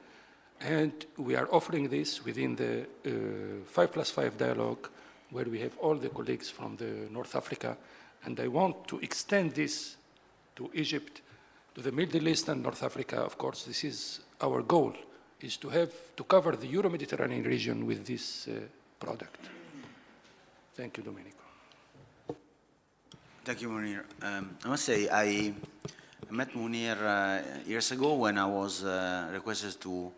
Speaker 19: and we are offering this within the 5+5 dialogue, where we have all the colleagues from the North Africa. And I want to extend this to Egypt, to the Middle East and North Africa. Of course, this is our goal, is to cover the Euro-Mediterranean region with this product. Thank you, Domenico.
Speaker 15: Thank you, Munir. I must say, I met Munir years ago when I was requested to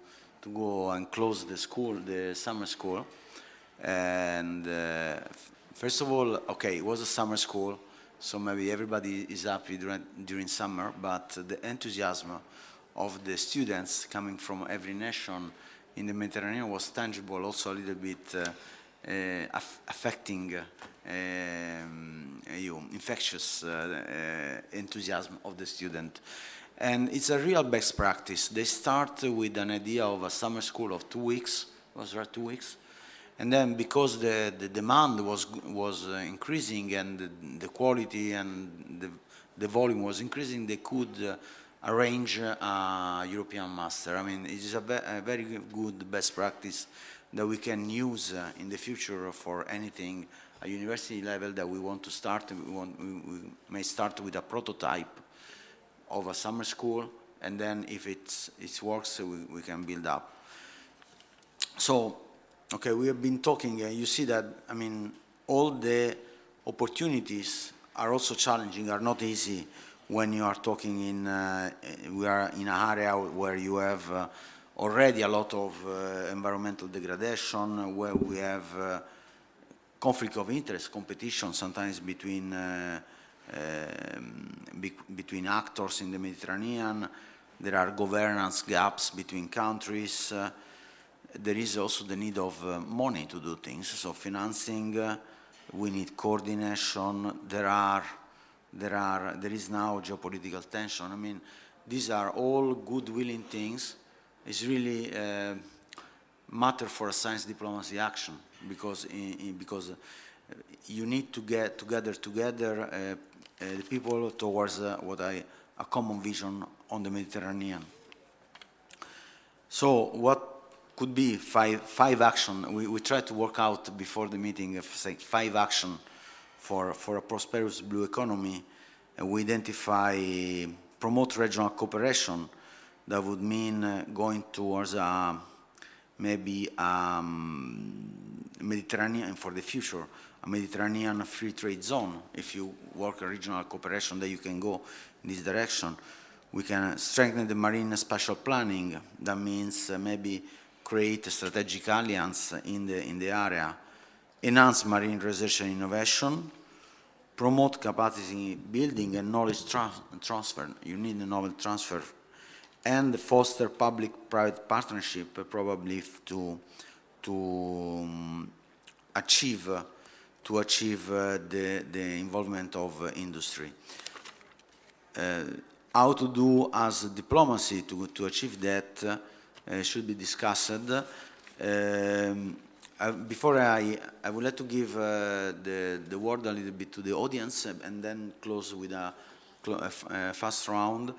Speaker 15: go and close the school, the summer school. And first of all, okay, it was a summer school, so maybe everybody is happy during summer, but the enthusiasm of the students coming from every nation in the Mediterranean was tangible, also a little bit affecting infectious enthusiasm of the student. And it's a real best practice. They start with an idea of a summer school of 2 weeks, was that 2 weeks? And then because the demand was increasing and the quality and the volume was increasing, they could arrange a European master. I mean, it is a very good best practice that we can use in the future for anything, a university level that we want to start. We may start with a prototype of a summer school, and then if it works, we can build up. So, okay, we have been talking, you see that, I mean, all the opportunities are also challenging, are not easy when you are talking in, we are in an area where you have already a lot of environmental degradation, where we have conflict of interest, competition sometimes between between actors in the Mediterranean. There are governance gaps between countries. There is also the need of money to do things. So financing, we need coordination. There is now geopolitical tension. I mean, these are all good willing things. It's really matter for a science diplomacy action because you need to get together the people towards a common vision on the Mediterranean. So what could be five action? We tried to work out before the meeting of say 5 action for a prosperous blue economy. We identify promote regional cooperation. That would mean going towards maybe Mediterranean for the future, a Mediterranean free trade zone. If you work a regional cooperation, then you can go in this direction. We can strengthen the marine spatial planning. That means maybe create a strategic alliance in the area, enhance marine research and innovation, promote capacity building and knowledge transfer. You need a knowledge transfer, and foster public-private partnership, probably to achieve the involvement of industry. How to do as diplomacy to achieve that should be discussed. Before I would like to give the word a little bit to the audience and then close with a fast round.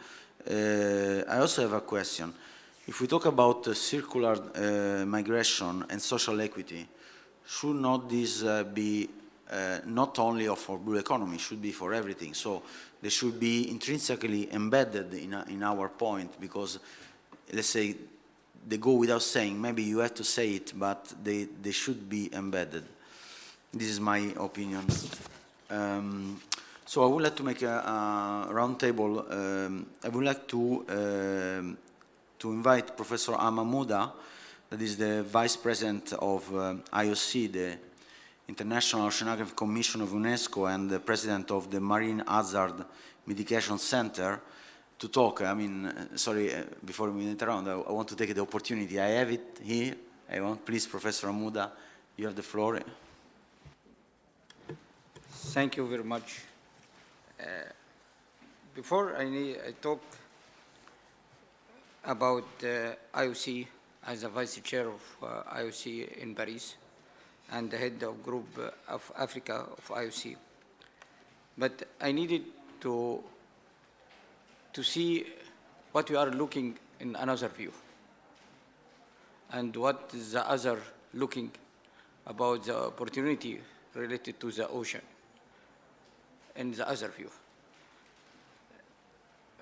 Speaker 15: I also have a question. If we talk about circular migration and social equity, should not this be not only for blue economy, should be for everything? So they should be intrinsically embedded in our point, because let's say they go without saying. Maybe you have to say it, but they should be embedded. This is my opinion. So I would like to make a round table. I would like to invite Professor Amamuda, that is the Vice President of IOC, the International Oceanography Commission of UNESCO, and the President of the Marine Hazard Mitigation Center, to talk. I mean, sorry, before we interrupt, I want to take the opportunity. I have it here. Please, Professor Amamuda, you have the floor.
Speaker 20: Thank you very much. Before I talk about IOC as a vice chair of IOC in Paris and the head of group of Africa of IOC, but I needed to see what we are looking in another view and what is the other looking about the opportunity related to the ocean in the other view.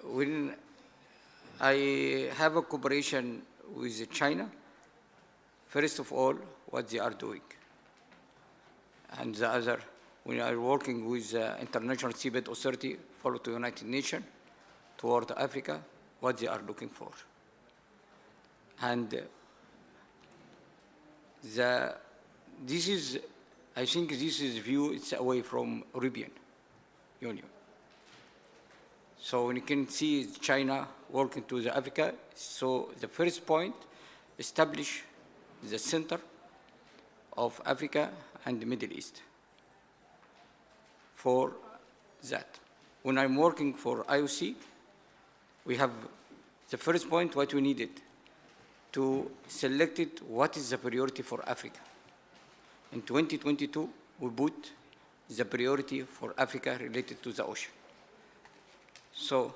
Speaker 20: When I have a cooperation with China, first of all, what they are doing. And the other, when I are working with the International Seabed Authority, follow to United Nations, toward Africa, what they are looking for. And this is, I think this is view, it's away from European Union. So when you can see China working to the Africa, so the first point, establish the center of Africa and the Middle East for that. When I'm working for IOC, we have the first point, what we needed to select it, what is the priority for Africa. In 2022, we put the priority for Africa related to the ocean. So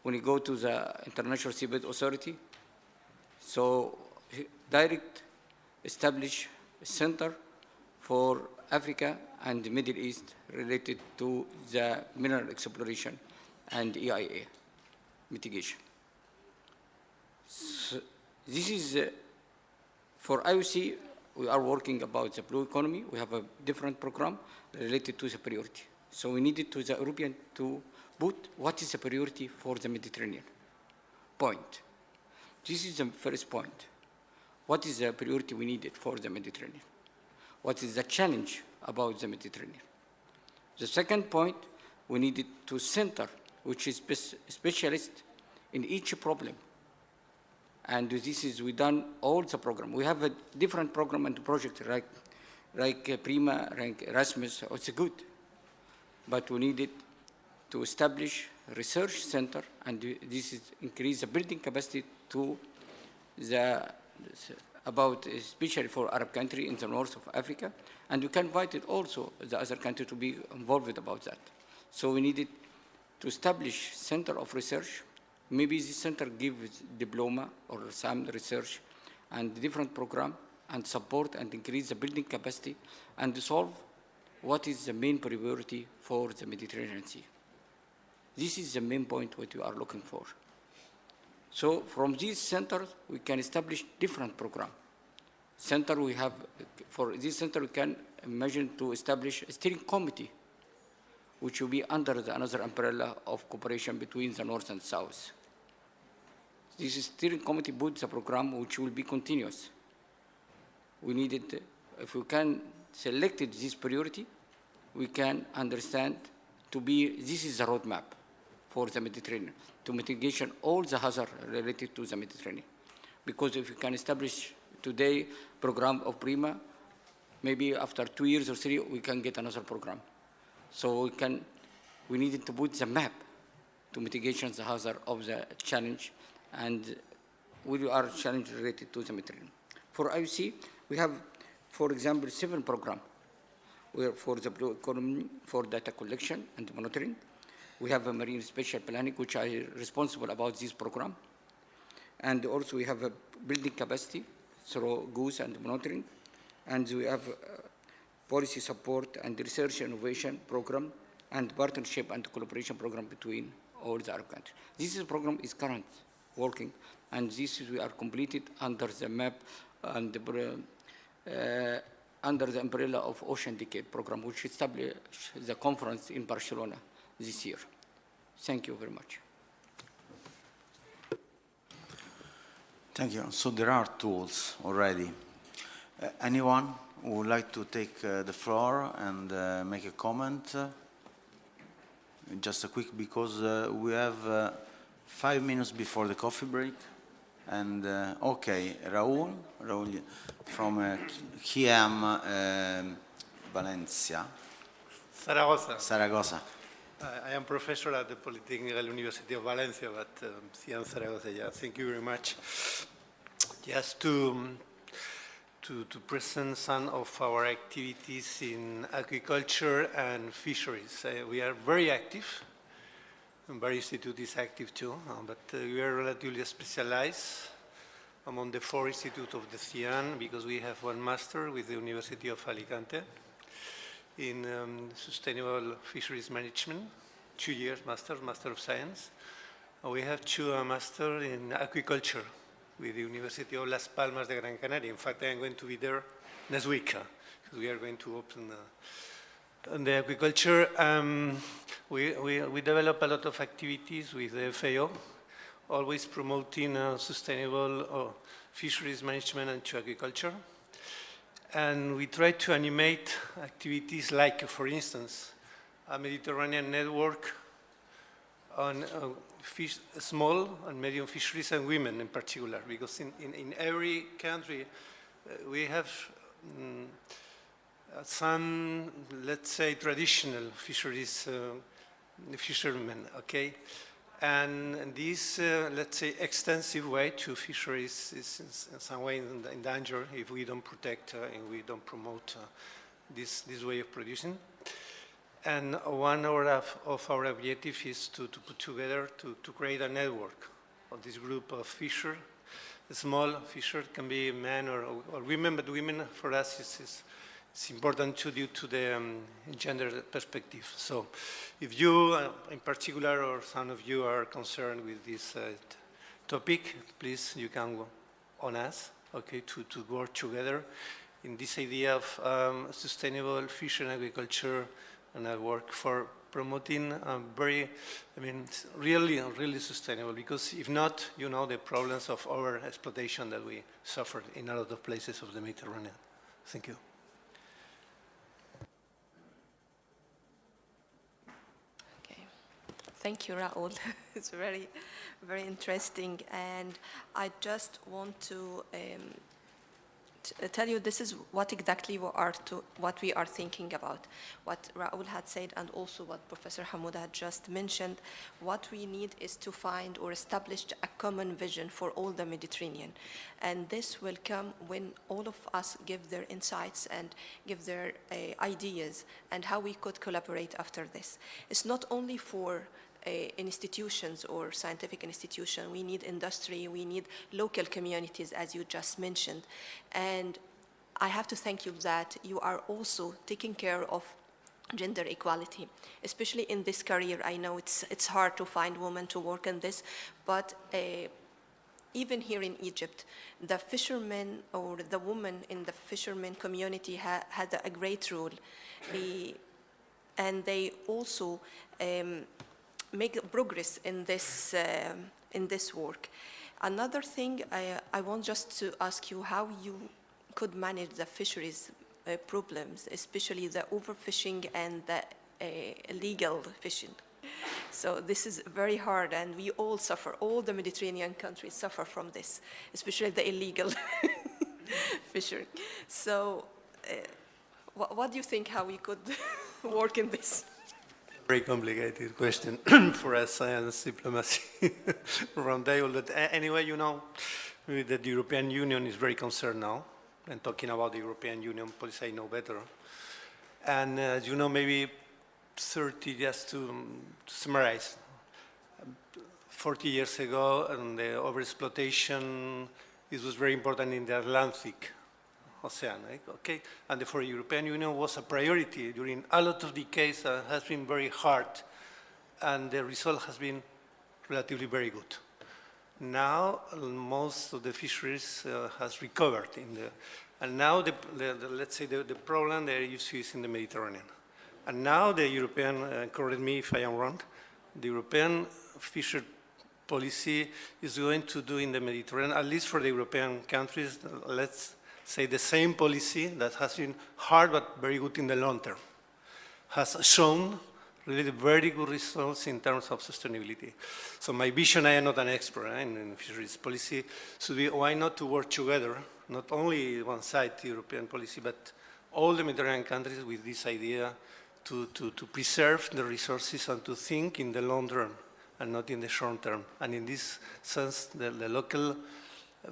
Speaker 20: when you go to the International Seabed Authority, so direct establish a center for Africa and the Middle East related to the mineral exploration and EIA mitigation. So this is For IOC, we are working about the blue economy. We have a different program related to the priority. So we needed to the European to put what is the priority for the Mediterranean. Point. This is the first point. What is the priority we needed for the Mediterranean? What is the challenge about the Mediterranean? The second point, we needed to center, which is specialist in each problem. And this is, we done all the program. We have a different program and project like Prima, like Erasmus, it's good. But we needed to establish a research center, and this is increase the building capacity to the, about especially for Arab country in the north of Africa, and we can invite it also the other country to be involved about that. So we needed to establish center of research. Maybe this center gives diploma or some research and different program and support and increase the building capacity and solve what is the main priority for the Mediterranean Sea. This is the main point what we are looking for. So from these centers, we can establish different program. Center we have, for this center we can imagine to establish a steering committee which will be under the another umbrella of cooperation between the North and South. This steering committee puts a program which will be continuous. We needed, if we can select this priority, we can understand to be, this is the roadmap for the Mediterranean, to mitigation all the hazard related to the Mediterranean. Because if we can establish today program of Prima, maybe after 2 years or 3, we can get another program. So we needed to put the map to mitigation the hazard of the challenge, and we are challenge related to the Mediterranean. For IOC, we have, for example, 7 programs. We are for the blue economy, for data collection and monitoring. We have a marine spatial planning, which are responsible about this program. And also we have a building capacity through GOOS and monitoring. And we have policy support and research innovation program and partnership and collaboration program between all the Arab countries. This program is current working, and this we are completed under the map and under the umbrella of Ocean Decade program, which established the conference in Barcelona this year. Thank you very much.
Speaker 15: Thank you. So there are tools already. Anyone who would like to take the floor and make a comment? Just a quick, because we have 5 minutes before the coffee break. And okay, Raul from KM Valencia. Zaragoza.
Speaker 6: I am professor at the Polytechnical University of Valencia, but CM Zaragoza, yeah. Thank you very much. Just to present some of our activities in agriculture and fisheries. We are very active. Our institute is active too, but we are relatively specialized among the 4 institutes of the CIAN, because we have 1 master with the University of Alicante in sustainable fisheries management, 2 years master of science. We have 2 master in agriculture with the University of Las Palmas de Gran Canaria. In fact, I am going to be there next week, because we are going to open on the agriculture. We develop a lot of activities with the FAO, always promoting sustainable fisheries management and to agriculture. And we try to animate activities like, for instance, a Mediterranean network on small and medium fisheries and women in particular, because in every country we have some, let's say, traditional fisheries fishermen, okay? And this, let's say, extensive way to fisheries is in some way in danger if we don't protect and we don't promote this way of producing. And one of our objectives is to put together, to create a network of this group of fisher. A small fisher can be men or women, but women for us it's important due to the gender perspective. So if you in particular or some of you are concerned with this topic, please, you can go on us. okay, to work together in this idea of sustainable fish and agriculture, and I work for promoting really sustainable, because if not, you know, the problems of over exploitation that we suffered in a lot of places of the Mediterranean. Thank you.
Speaker 18: Okay. Thank you, Raul. It's very, very interesting, and I just want to tell you this is what exactly what we are thinking about. What Raul had said, and also what Professor Hamoud had just mentioned. What we need is to find or establish a common vision for all the Mediterranean, and this will come when all of us give their insights and give their ideas and how we could collaborate after this. It's not only for institutions or scientific institution. We need industry, we need local communities, as you just mentioned. And I have to thank you that you are also taking care of gender equality, especially in this career. I know it's hard to find women to work in this, but even here in Egypt, the fishermen or the women in the fishermen community had a great role. And they also make progress in this work. Another thing, I want just to ask you how you could manage the fisheries problems, especially the overfishing and the illegal fishing. So this is very hard, and we all suffer. All the Mediterranean countries suffer from this, especially the illegal fishing. So what do you think how we could work in this?
Speaker 6: Very complicated question for a science diplomacy roundtable. But anyway, you know, that the European Union is very concerned now, and talking about the European Union policy, I know better. And as you know, maybe 30, just to summarize, 40 years ago, and the overexploitation, it was very important in the Atlantic Ocean, okay? And for the European Union was a priority during a lot of decades. Has been very hard, and the result has been relatively very good. Now, most of the fisheries has recovered and now let's say the problem that you see is in the Mediterranean. And now the European, correct me if I am wrong, the European fishery policy is going to do in the Mediterranean, at least for the European countries, let's say the same policy that has been hard but very good in the long term, has shown really very good results in terms of sustainability. So my vision, I am not an expert in fisheries policy, should be why not to work together, not only one side, the European policy, but all the Mediterranean countries with this idea to preserve the resources and to think in the long term and not in the short term. And in this sense, the local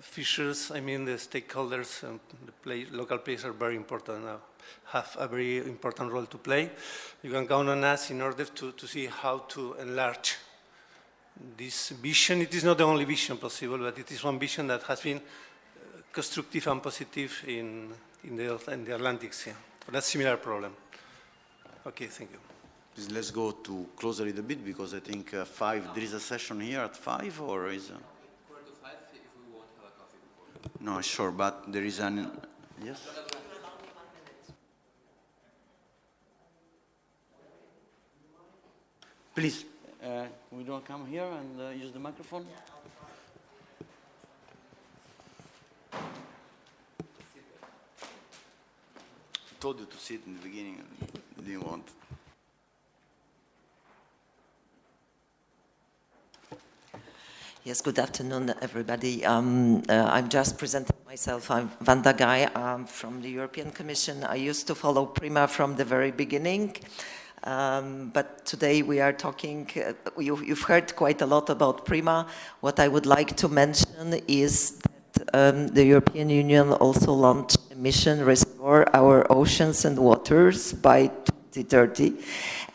Speaker 6: fishers, I mean the stakeholders and the local players are very important now, have a very important role to play. You can count on us in order to see how to enlarge this vision. It is not the only vision possible, but it is one vision that has been constructive and positive in the Atlantic Sea for that similar problem. Okay, thank you.
Speaker 15: Please, let's go to close a little bit, because I think 5, there is a session here at 5, or is... No, sure, but there is an... Yes? Please, we don't come here and use the microphone? I told you to sit in the beginning and you didn't want.
Speaker 21: Yes, good afternoon, everybody. I'm just presenting myself. I'm Vanda Gai. I'm from the European Commission. I used to follow PRIMA from the very beginning, but today we are talking, you've heard quite a lot about PRIMA. What I would like to mention is that the European Union also launched a mission, Restore Our Oceans and Waters by 2030.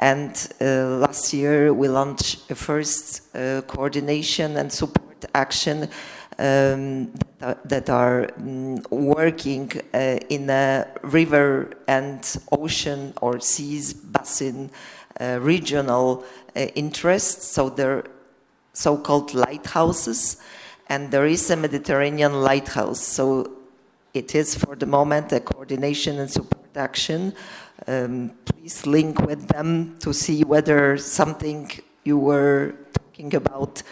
Speaker 21: And last year we launched a first coordination and support action that are working in a river and ocean or seas basin regional interests. So they're so-called lighthouses. and there is a Mediterranean lighthouse. So it is for the moment a coordination and support action. Please link with them to see whether something you were talking about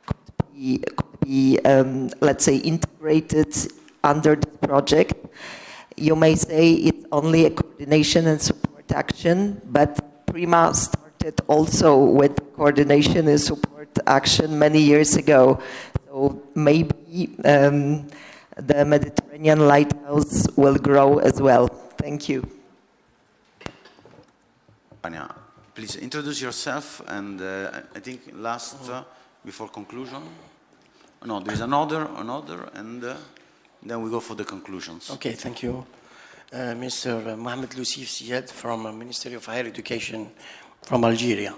Speaker 21: could be let's say, integrated under the project. You may say it's only a coordination and support action, but PRIMA started also with coordination and support action many years ago. So maybe the Mediterranean lighthouse will grow as well. Thank you.
Speaker 15: Anya, please introduce yourself, and I think last, before conclusion. No, there is another, and then we go for the conclusions.
Speaker 12: Okay, thank you. Mr. Mohamed Lusif Siad from Ministry of Higher Education from Algeria.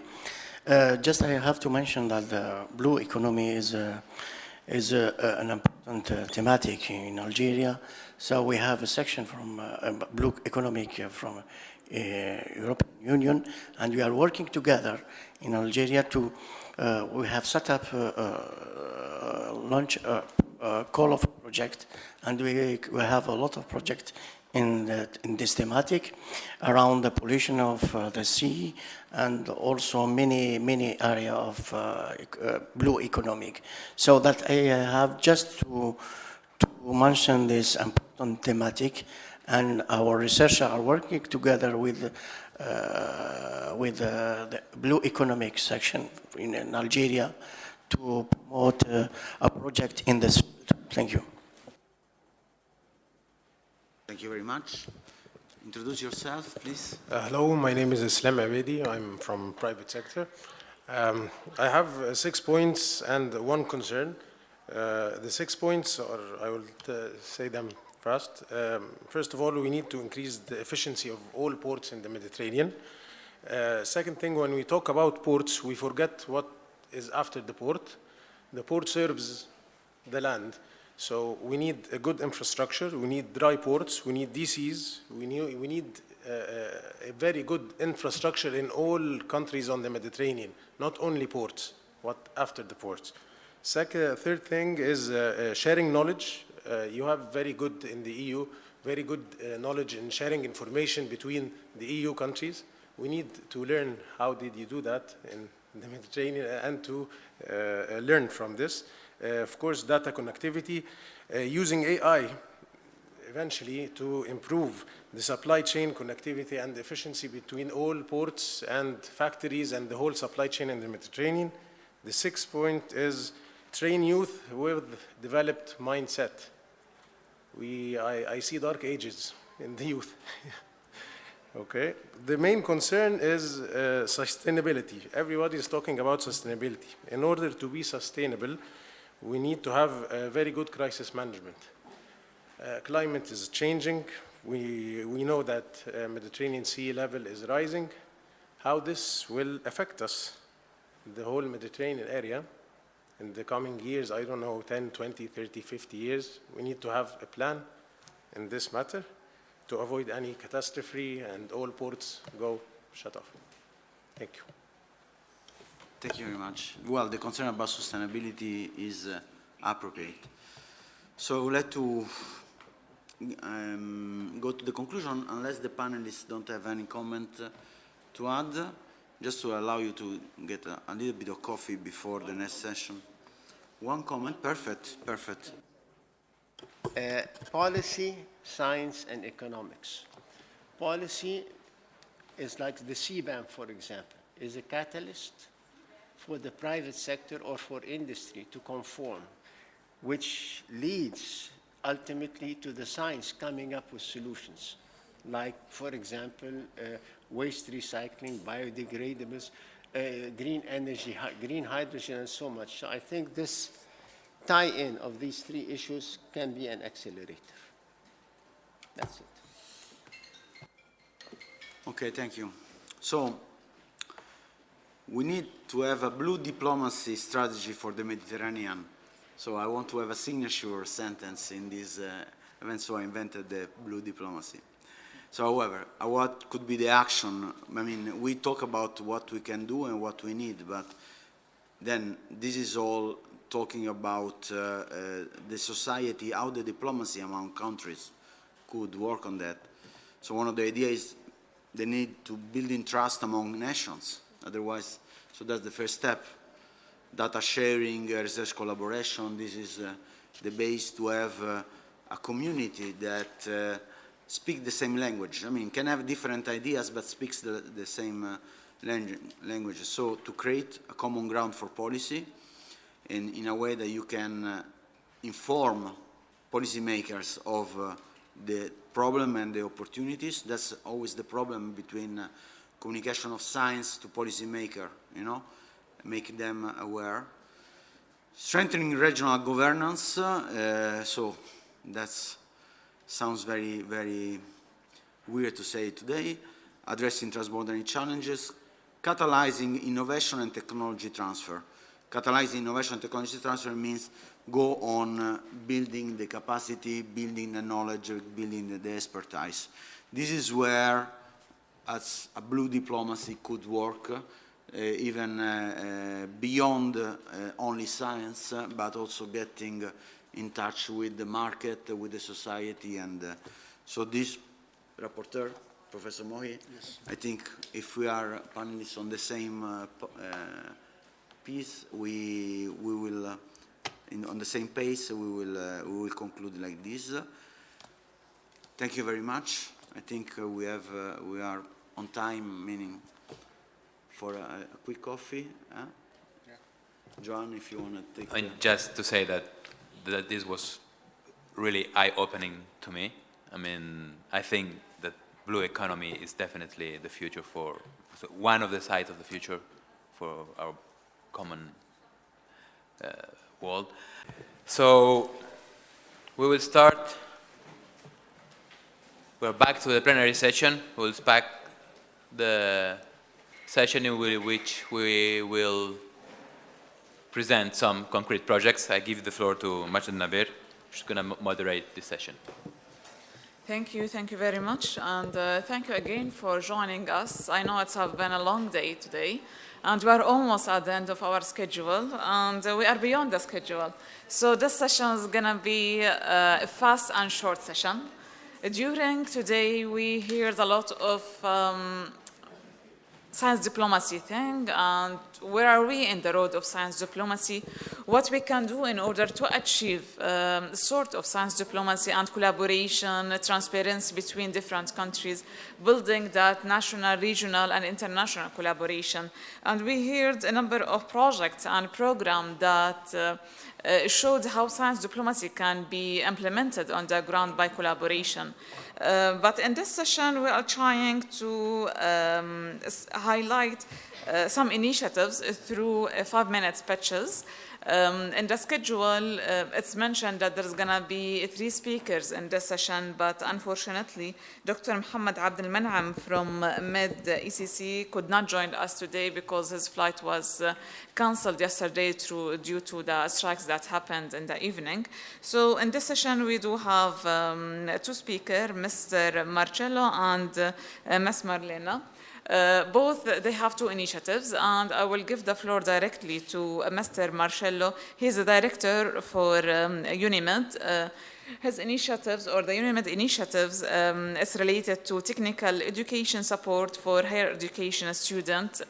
Speaker 12: Just I have to mention that the blue economy is an important thematic in Algeria. So we have a section from blue economic from European Union, and we are working together in Algeria to, we have set up launch a call of project, and we have a lot of projects in this thematic around the pollution of the sea, and also many area of blue economic. So that I have just to mention this important thematic, and our researchers are working together with the blue economic section in Algeria to promote a project in this field. Thank you.
Speaker 15: Thank you very much. Introduce yourself, please.
Speaker 2: Hello, my name is Islam Abedi. I'm from private sector. I have 6 points and one concern. The 6 points, or I will say them first. First of all, we need to increase the efficiency of all ports in the Mediterranean. Second thing, when we talk about ports, we forget what is after the port. The port serves the land. So we need a good infrastructure, we need dry ports, we need DCs, we need a very good infrastructure in all countries on the Mediterranean, not only ports, what after the ports. Third thing is sharing knowledge. You have very good in the EU, very good knowledge in sharing information between the EU countries. We need to learn how did you do that in the Mediterranean and to learn from this. Of course, data connectivity, using AI eventually to improve the supply chain connectivity and efficiency between all ports and factories and the whole supply chain in the Mediterranean. The 6th point is train youth with developed mindset. I see dark ages in the youth. Okay. The main concern is sustainability. Everybody is talking about sustainability. In order to be sustainable, we need to have a very good crisis management. Climate is changing. We know that Mediterranean sea level is rising. How this will affect us, the whole Mediterranean area, in the coming years, I don't know, 10, 20, 30, 50 years. We need to have a plan in this matter to avoid any catastrophe and all ports go shut off. Thank you.
Speaker 15: Thank you very much. Well, the concern about sustainability is appropriate. So I would like to go to the conclusion, unless the panelists don't have any comment to add, just to allow you to get a little bit of coffee before the next session. One comment, perfect.
Speaker 7: Policy, science, and economics. Policy is like the CBAM, for example, is a catalyst for the private sector or for industry to conform, which leads ultimately to the science coming up with solutions, like, for example, waste recycling, biodegradables, green energy, green hydrogen, and so much. So I think this tie-in of these 3 issues can be an accelerator. That's it.
Speaker 15: Okay, thank you. So we need to have a blue diplomacy strategy for the Mediterranean. So I want to have a signature sentence in this event, so I invented the blue diplomacy. So however, what could be the action? I mean, we talk about what we can do and what we need, but then this is all talking about the society, how the diplomacy among countries could work on that. So one of the ideas is the need to build in trust among nations. Otherwise, so that's the first step. Data sharing, research collaboration, this is the base to have a community that speaks the same language. I mean, can have different ideas, but speaks the same language. So to create a common ground for policy in a way that you can inform policymakers of the problem and the opportunities. That's always the problem between communication of science to policymaker, you know, make them aware. Strengthening regional governance, so that sounds very, very weird to say today. Addressing transboundary challenges, catalyzing innovation and technology transfer. Catalyzing innovation and technology transfer means go on building the capacity, building the knowledge, building the expertise. This is where, as a blue diplomacy could work, even beyond only science, but also getting in touch with the market, with the society. And so this rapporteur, Professor Mohi, yes. I think if we are panelists on the same piece, we will, on the same pace, we will conclude like this. Thank you very much. I think we are on time, meaning for a quick coffee. Yeah. Joan, if you want to take.
Speaker 1: And just to say that this was really eye-opening to me. I mean, I think that blue economy is definitely the future for one of the sides of the future for our common world. So we will start. We're back to the plenary session. We'll start the session in which we will present some concrete projects. I give the floor to Majid Nabir, who's going to moderate this session.
Speaker 14: Thank you very much, and thank you again for joining us. I know it's been a long day today, and we are almost at the end of our schedule, and we are beyond the schedule. So this session is going to be a fast and short session. During today, we heard a lot of science diplomacy thing, and where are we in the road of science diplomacy, what we can do in order to achieve sort of science diplomacy and collaboration, transparency between different countries, building that national, regional, and international collaboration. And we heard a number of projects and programs that showed how science diplomacy can be implemented on the ground by collaboration. But in this session, we are trying to highlight some initiatives through 5-minute pitches. In the schedule, it's mentioned that there's going to be 3 speakers in this session, but unfortunately, Dr. Muhammad Abdel Man'am from MED ECC could not join us today because his flight was cancelled yesterday due to the strikes that happened in the evening. So in this session, we do have 2 speakers, Mr. Marcello and Ms. Marlena. Both, they have 2 initiatives, and I will give the floor directly to Mr. Marcello. He's the director for EuroMed. His initiatives, or the EuroMed initiatives, is related to technical education support for higher education students.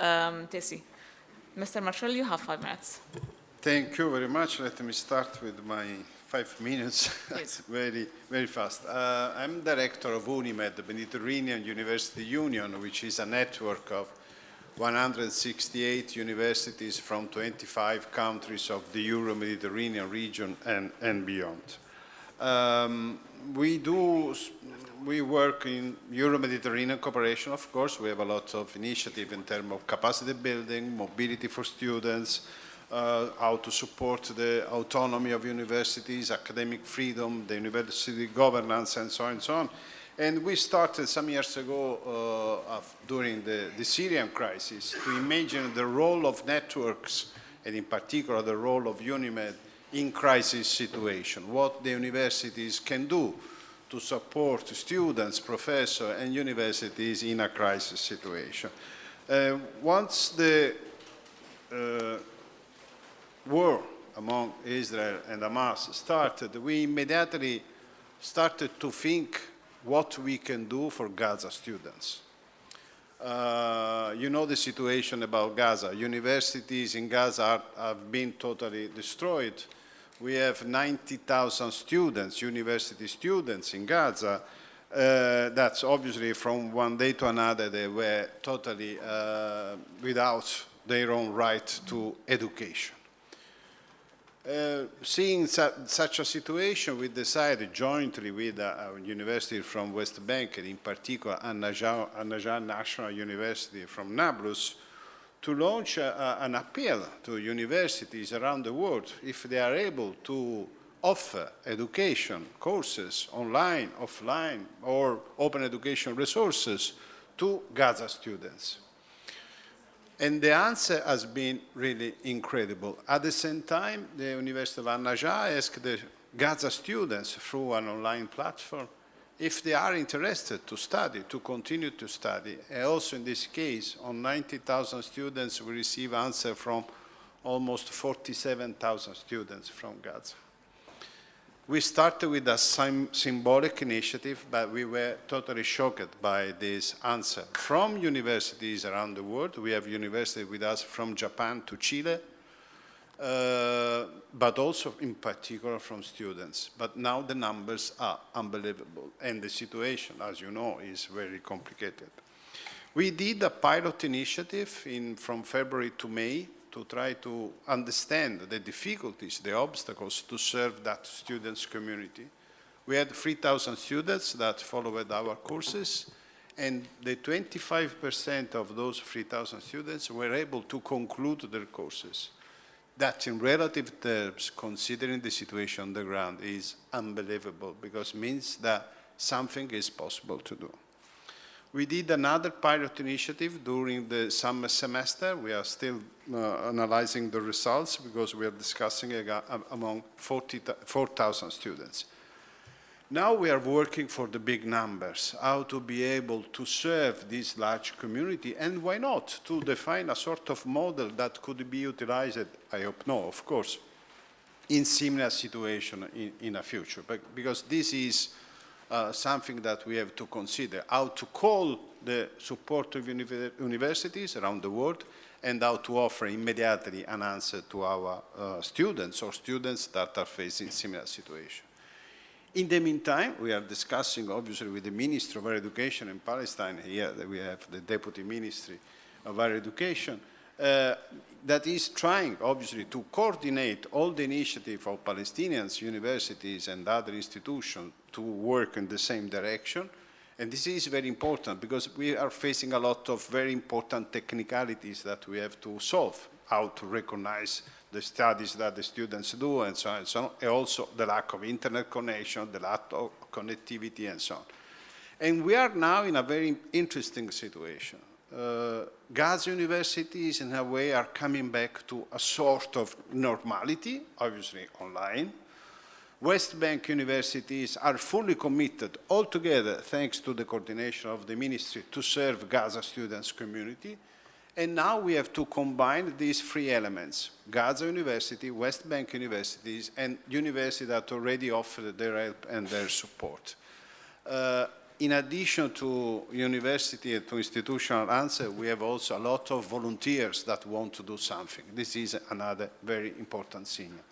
Speaker 14: Tessie. Mr. Marcello, you have 5 minutes.
Speaker 3: Thank you very much. Let me start with my 5 minutes. It's very, very fast. I'm director of EuroMed, the Mediterranean University Union, which is a network of 168 universities from 25 countries of the Euro-Mediterranean region and beyond. We work in Euro-Mediterranean cooperation, of course. We have a lot of initiative in terms of capacity building, mobility for students, how to support the autonomy of universities, academic freedom, the university governance, and so on and so on. And we started some years ago during the Syrian crisis to imagine the role of networks, and in particular the role of EuroMed in crisis situation, what the universities can do to support students, professors, and universities in a crisis situation. Once the war among Israel and Hamas started, we immediately started to think what we can do for Gaza students. You know the situation about Gaza. Universities in Gaza have been totally destroyed. We have 90,000 students, university students in Gaza. That's obviously from one day to another they were totally without their own right to education. Seeing such a situation, we decided jointly with a university from West Bank, and in particular An-Najah National University from Nablus, to launch an appeal to universities around the world if they are able to offer education courses online, offline, or open education resources to Gaza students. And the answer has been really incredible. At the same time, the University of An-Najah asked the Gaza students through an online platform if they are interested to study, to continue to study. And also in this case, on 90,000 students, we receive answer from almost 47,000 students from Gaza. We started with a symbolic initiative, but we were totally shocked by this answer. From universities around the world, we have universities with us from Japan to Chile, but also in particular from students. But now the numbers are unbelievable, and the situation, as you know, is very complicated. We did a pilot initiative from February to May to try to understand the difficulties, the obstacles to serve that students' community. We had 3,000 students that followed our courses, and the 25% of those 3,000 students were able to conclude their courses. That in relative terms, considering the situation on the ground, is unbelievable, because it means that something is possible to do. We did another pilot initiative during the summer semester. We are still analyzing the results because we are discussing among 4,000 students. Now we are working for the big numbers, how to be able to serve this large community, and why not to define a sort of model that could be utilized, I hope no, of course, in similar situation in the future, because this is something that we have to consider, how to call the support of universities around the world and how to offer immediately an answer to our students or students that are facing similar situation. In the meantime, we are discussing obviously with the Ministry of Higher Education in Palestine. Here we have the Deputy Ministry of Higher Education that is trying obviously to coordinate all the initiative of Palestinians, universities and other institutions to work in the same direction. And this is very important because we are facing a lot of very important technicalities that we have to solve, how to recognize the studies that the students do and so on, and also the lack of internet connection, the lack of connectivity and so on. And we are now in a very interesting situation. Gaza universities in a way are coming back to a sort of normality, obviously online. West Bank universities are fully committed altogether, thanks to the coordination of the ministry, to serve Gaza students' community. And now we have to combine these three elements: Gaza University, West Bank universities, and universities that already offer their help and their support. In addition to university and to institutional answer, we have also a lot of volunteers that want to do something. This is another very important signal.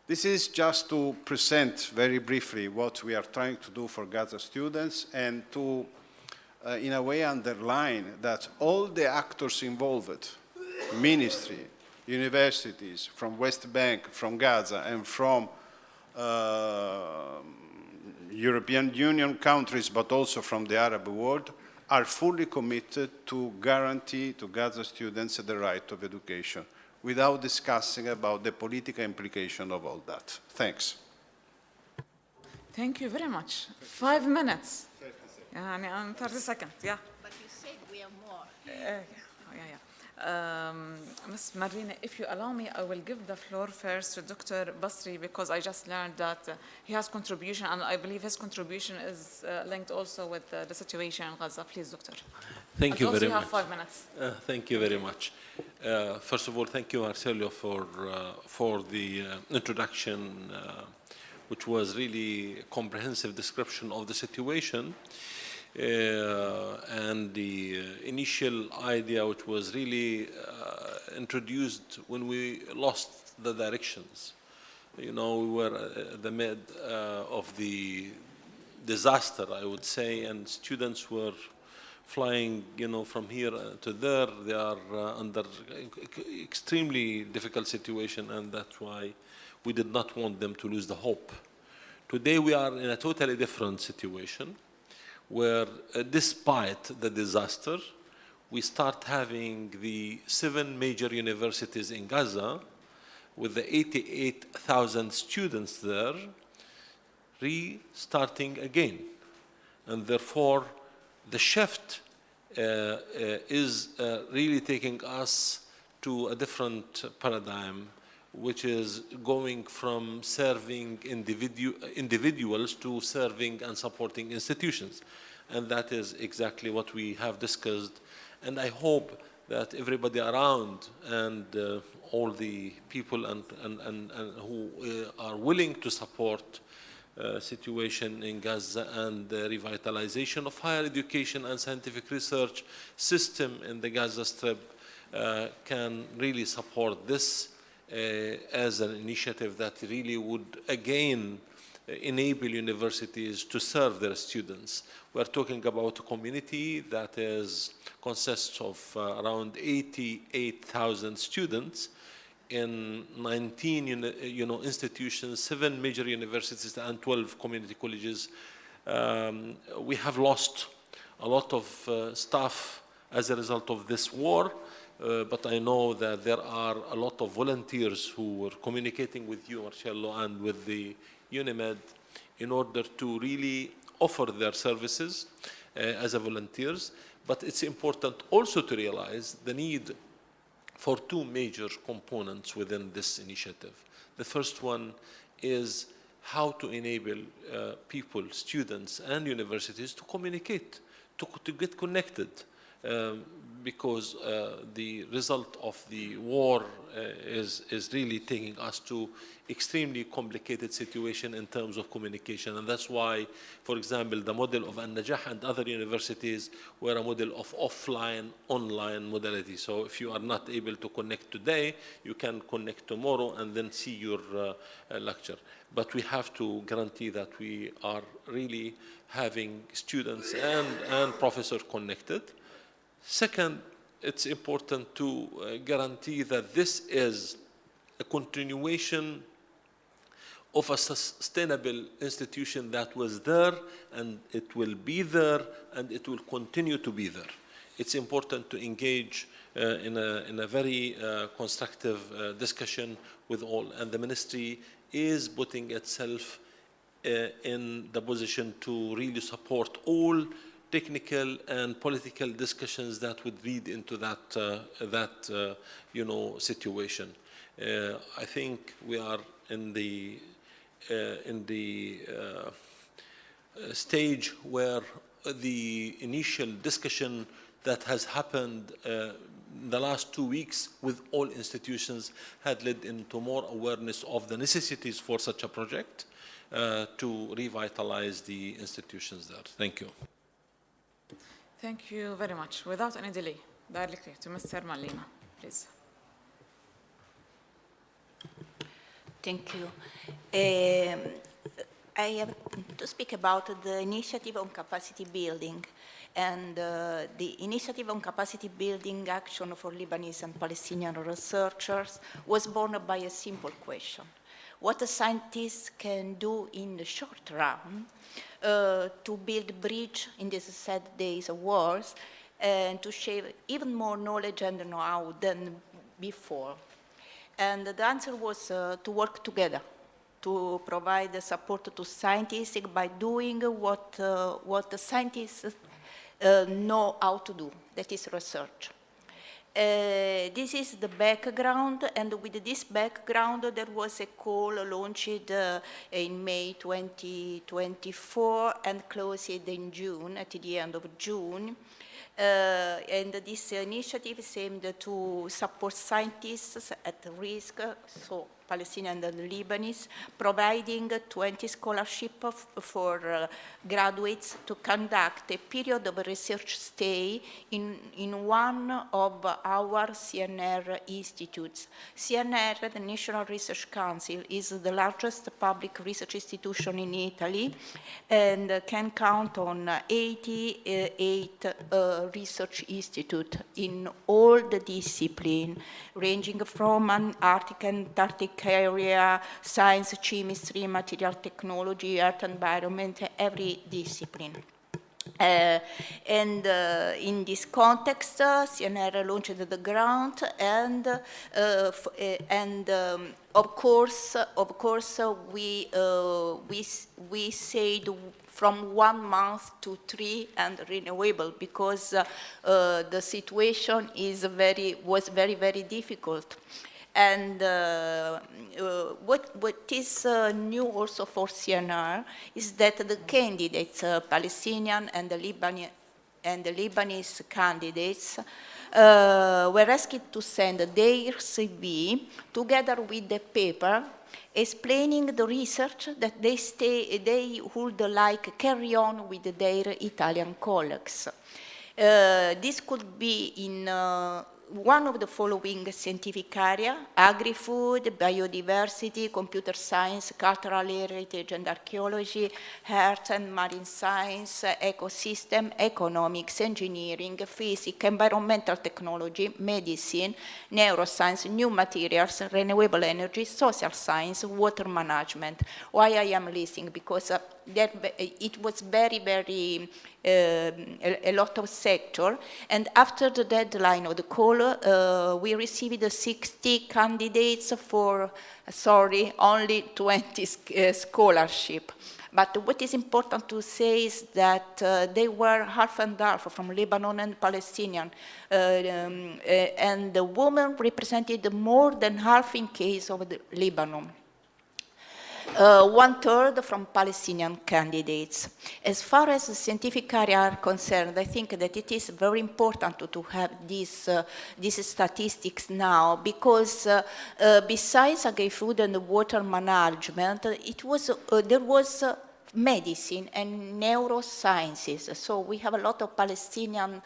Speaker 3: This is just to present very briefly what we are trying to do for Gaza students and to, in a way, underline that all the actors involved, ministry, universities, from West Bank, from Gaza, and from European Union countries, but also from the Arab world, are fully committed to guarantee to Gaza students the right of education, without discussing about the political implication of all that. Thanks.
Speaker 14: Thank you very much. 5 minutes. 30 seconds. 30 seconds, yeah.
Speaker 17: But you said we are more.
Speaker 14: Yeah. Ms. Marina, if you allow me, I will give the floor first to Dr. Basri because I just learned that he has contribution, and I believe his contribution is linked also with the situation in Gaza. Please, Doctor.
Speaker 16: Thank you very
Speaker 14: You
Speaker 16: much.
Speaker 14: have 5 minutes.
Speaker 16: Thank you very much. First of all, thank you, Marcello, for the introduction, which was really a comprehensive description of the situation. And the initial idea, which was really introduced when we lost the directions. You know, we were at the mid of the disaster, I would say, and students were flying, you know, from here to there. They are under extremely difficult situation, and that's why we did not want them to lose the hope. Today we are in a totally different situation, where despite the disaster, we start having the 7 major universities in Gaza with the 88,000 students there restarting again. And therefore, the shift is really taking us to a different paradigm, which is going from serving individuals to serving and supporting institutions. And that is exactly what we have discussed. And I hope that everybody around and all the people and who are willing to support situation in Gaza and the revitalization of higher education and scientific research system in the Gaza Strip can really support this as an initiative that really would again enable universities to serve their students. We're talking about a community that consists of around 88,000 students in 19 institutions, 7 major universities and 12 community colleges. We have lost a lot of staff as a result of this war. But I know that there are a lot of volunteers who were communicating with you, Marcello, and with the EuroMed in order to really offer their services as a volunteers. But it's important also to realize the need for 2 major components within this initiative. The first one is how to enable people, students, and universities to communicate, to get connected. Because the result of the war is really taking us to extremely complicated situation in terms of communication. And that's why, for example, the model of An-Najah and other universities were a model of offline, online modality. So if you are not able to connect today, you can connect tomorrow and then see your lecture. But we have to guarantee that we are really having students and professors connected. Second, it's important to guarantee that this is a continuation of a sustainable institution that was there, and it will be there, and it will continue to be there. It's important to engage in a very constructive discussion with all, and the ministry is putting itself in the position to really support all technical and political discussions that would lead into that situation. I think we are in the stage where the initial discussion that has happened the last 2 weeks with all institutions had led into more awareness of the necessities for such a project to revitalize the institutions there. Thank you.
Speaker 14: Thank you very much. Without any delay, directly to Mr. Malina, please.
Speaker 22: Thank you. I have to speak about the initiative on capacity building. And the initiative on capacity building action for Lebanese and Palestinian researchers was born by a simple question. What a scientist can do in the short run to build bridge in these sad days of wars and to share even more knowledge and know-how than before. And the answer was to work together, to provide the support to scientists by doing what the scientists know how to do, that is research. This is the background, and with this background, there was a call launched in May 2024 and closed in June, at the end of June. And this initiative is aimed to support scientists at risk, so Palestinian and Lebanese, providing 20 scholarships for graduates to conduct a period of research stay in one of our CNR institutes. CNR, the National Research Council, is the largest public research institution in Italy and can count on 88 research institutes in all the disciplines, ranging from Arctic and Antarctic area, science, chemistry, material technology, earth environment, every discipline. In this context, CNR launched the grant, and of course, we said from 1 month to 3 and renewable, because the situation was very, very difficult. And what is new also for CNR is that the candidates, Palestinian and the Lebanese candidates, were asked to send their CV together with the paper explaining the research that they would like carry on with their Italian colleagues. This could be in one of the following scientific areas: agri-food, biodiversity, computer science, cultural heritage and archaeology, earth and marine science, ecosystem, economics, engineering, physics, environmental technology, medicine, neuroscience, new materials, renewable energy, social science, water management. Why I am listing? Because it was very a lot of sector, and after the deadline of the call, we received 60 candidates for, only 20 scholarship. But what is important to say is that they were half and half from Lebanon and Palestinian, and the women represented more than half in case of the Lebanon. 1/3 from Palestinian candidates. As far as the scientific area are concerned, I think that it is very important to have these statistics now, because besides agri-food and water management, there was medicine and neurosciences. So we have a lot of Palestinian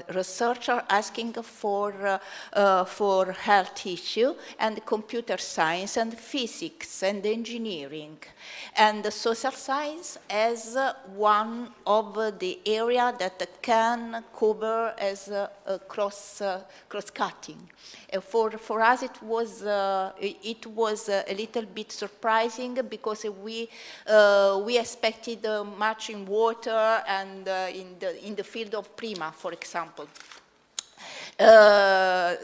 Speaker 22: researchers asking for health issue, and computer science and physics and engineering. And the social science as one of the area that can cover as cross-cutting. For us, it was a little bit surprising, because we expected much in water and in the field of Prima, for example. At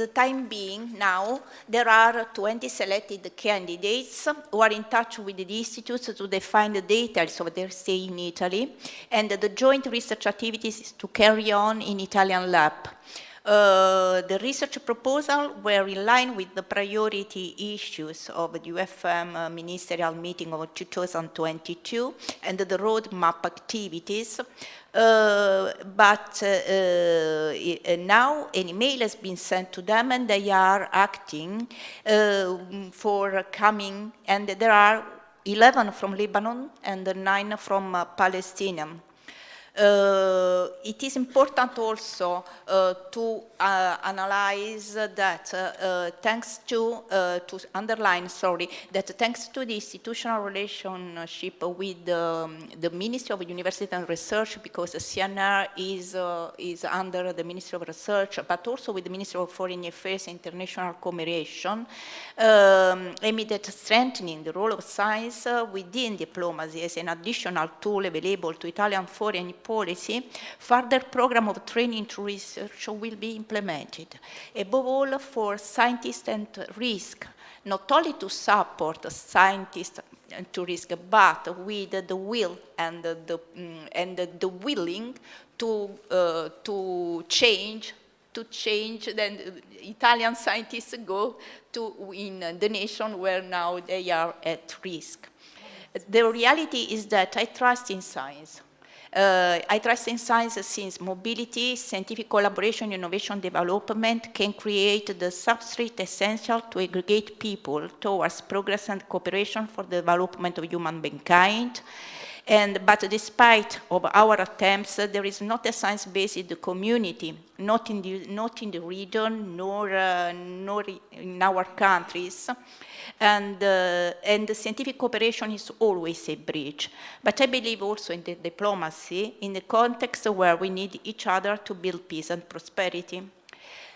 Speaker 22: the time being, now, there are 20 selected candidates who are in touch with the institutes to define the details of their stay in Italy, and the joint research activities is to carry on in Italian lab. The research proposals were in line with the priority issues of the UFM ministerial meeting of 2022 and the roadmap activities. But now an email has been sent to them, and they are acting for coming, and there are 11 from Lebanon and 9 from Palestinian. It is important also to analyze that underline that thanks to the institutional relationship with the Ministry of University and Research, because CNR is under the Ministry of Research, but also with the Ministry of Foreign Affairs and International Cooperation, aimed at strengthening the role of science within diplomacy as an additional tool available to Italian foreign policy. Further program of training to research will be implemented, above all for scientists and risk, not only to support scientists to risk, but with the will and the willing to change. Then Italian scientists go to in the nation where now they are at risk. The reality is that I trust in science. I trust in science since mobility, scientific collaboration, innovation, development can create the substrate essential to aggregate people towards progress and cooperation for the development of human mankind. But despite of our attempts, there is not a science base in the community, not in the region, nor in our countries. And the scientific cooperation is always a bridge. But I believe also in the diplomacy, in the context where we need each other to build peace and prosperity.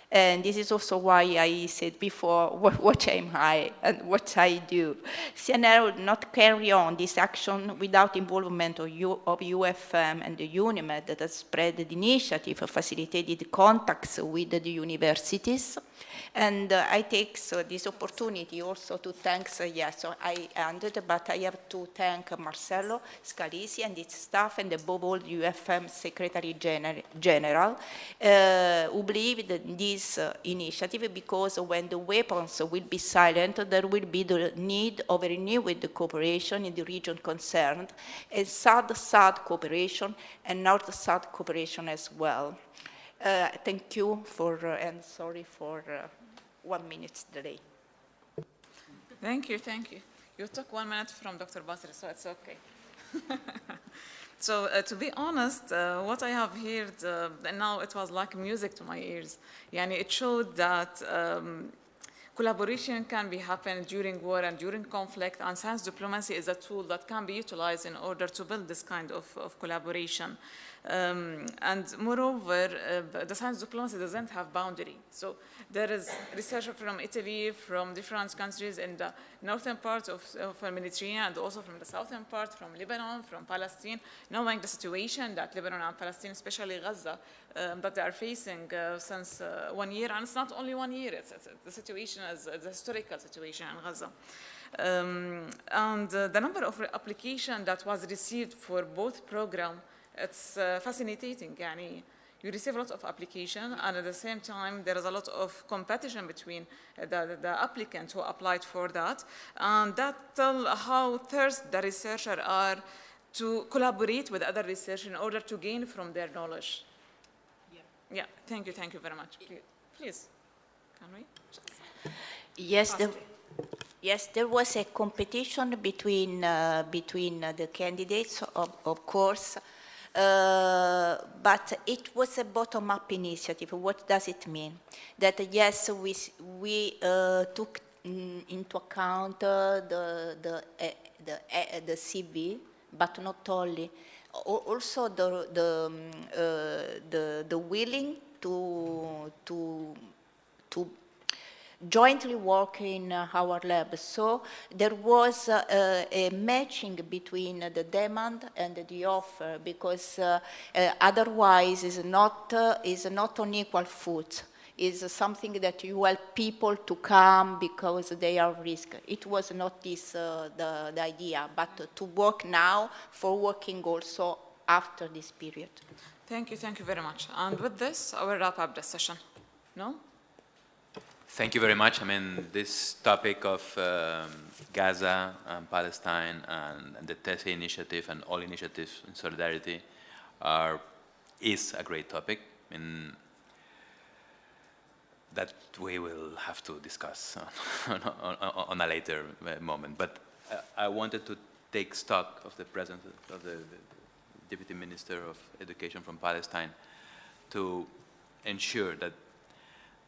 Speaker 22: And this is also why I said before what am I and what I do. CNR will not carry on this action without involvement of UFM and the EuroMed that has spread the initiative, facilitated contacts with the universities. And I take this opportunity also to thank, so I ended, but I have to thank Marcello Scalisi and its staff, and above all the UFM Secretary General, who believed in this initiative, because when the weapons will be silent, there will be the need of a renewed cooperation in the region concerned, and South-South cooperation and North-South cooperation as well. Thank you and sorry for 1 minute delay.
Speaker 14: Thank you. You took 1 minute from Dr. Basri, so it's okay. So to be honest, what I have heard, now it was like music to my ears. It showed that collaboration can be happening during war and during conflict, and science diplomacy is a tool that can be utilized in order to build this kind of collaboration. And moreover, the science diplomacy doesn't have boundary. So there is researchers from Italy, from different countries in the northern part of the Mediterranean, and also from the southern part, from Lebanon, from Palestine, knowing the situation that Lebanon and Palestine, especially Gaza, that they are facing since 1 year. And it's not only 1 year, the situation is the historical situation in Gaza. And the number of applications that was received for both programs, it's fascinating. You receive a lot of application, and at the same time, there is a lot of competition between the applicants who applied for that. And that tells how thirsty the researchers are to collaborate with other researchers in order to gain from their knowledge. Yeah, thank you very much. Please, can we?
Speaker 22: Yes, there was a competition between the candidates, of course. But it was a bottom-up initiative. What does it mean? That yes, we took into account the CV, but not only. Also the willing to jointly work in our lab. So there was a matching between the demand and the offer, because otherwise is not on equal foot. Is something that you help people to come because they are risk. It was not this the idea, but to work now for working also after this period.
Speaker 14: Thank you very much. And with this, I will wrap up the session. No?
Speaker 1: Thank you very much. This topic of Gaza and Palestine and the TESE initiative and all initiatives in solidarity is a great topic. That we will have to discuss on a later moment. But I wanted to take stock of the presence of the Deputy Minister of Education from Palestine to ensure that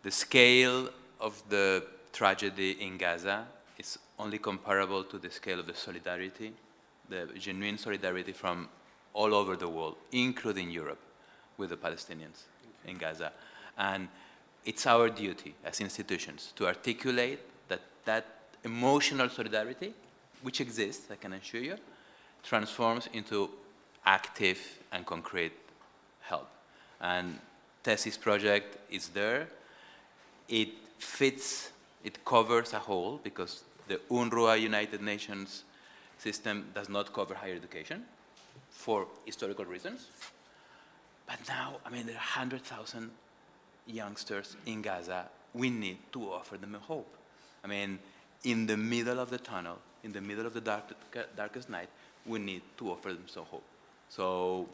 Speaker 1: the scale of the tragedy in Gaza is only comparable to the scale of the solidarity, the genuine solidarity from all over the world, including Europe, with the Palestinians in Gaza. And it's our duty as institutions to articulate that emotional solidarity, which exists, I can assure you, transforms into active and concrete help. And TESI's project is there. It fits, it covers a whole, because the UNRWA United Nations system does not cover higher education for historical reasons. But now, I mean, there are 100,000 youngsters in Gaza. We need to offer them a hope. I mean, in the middle of the tunnel, in the middle of the darkest night, we need to offer them some hope. So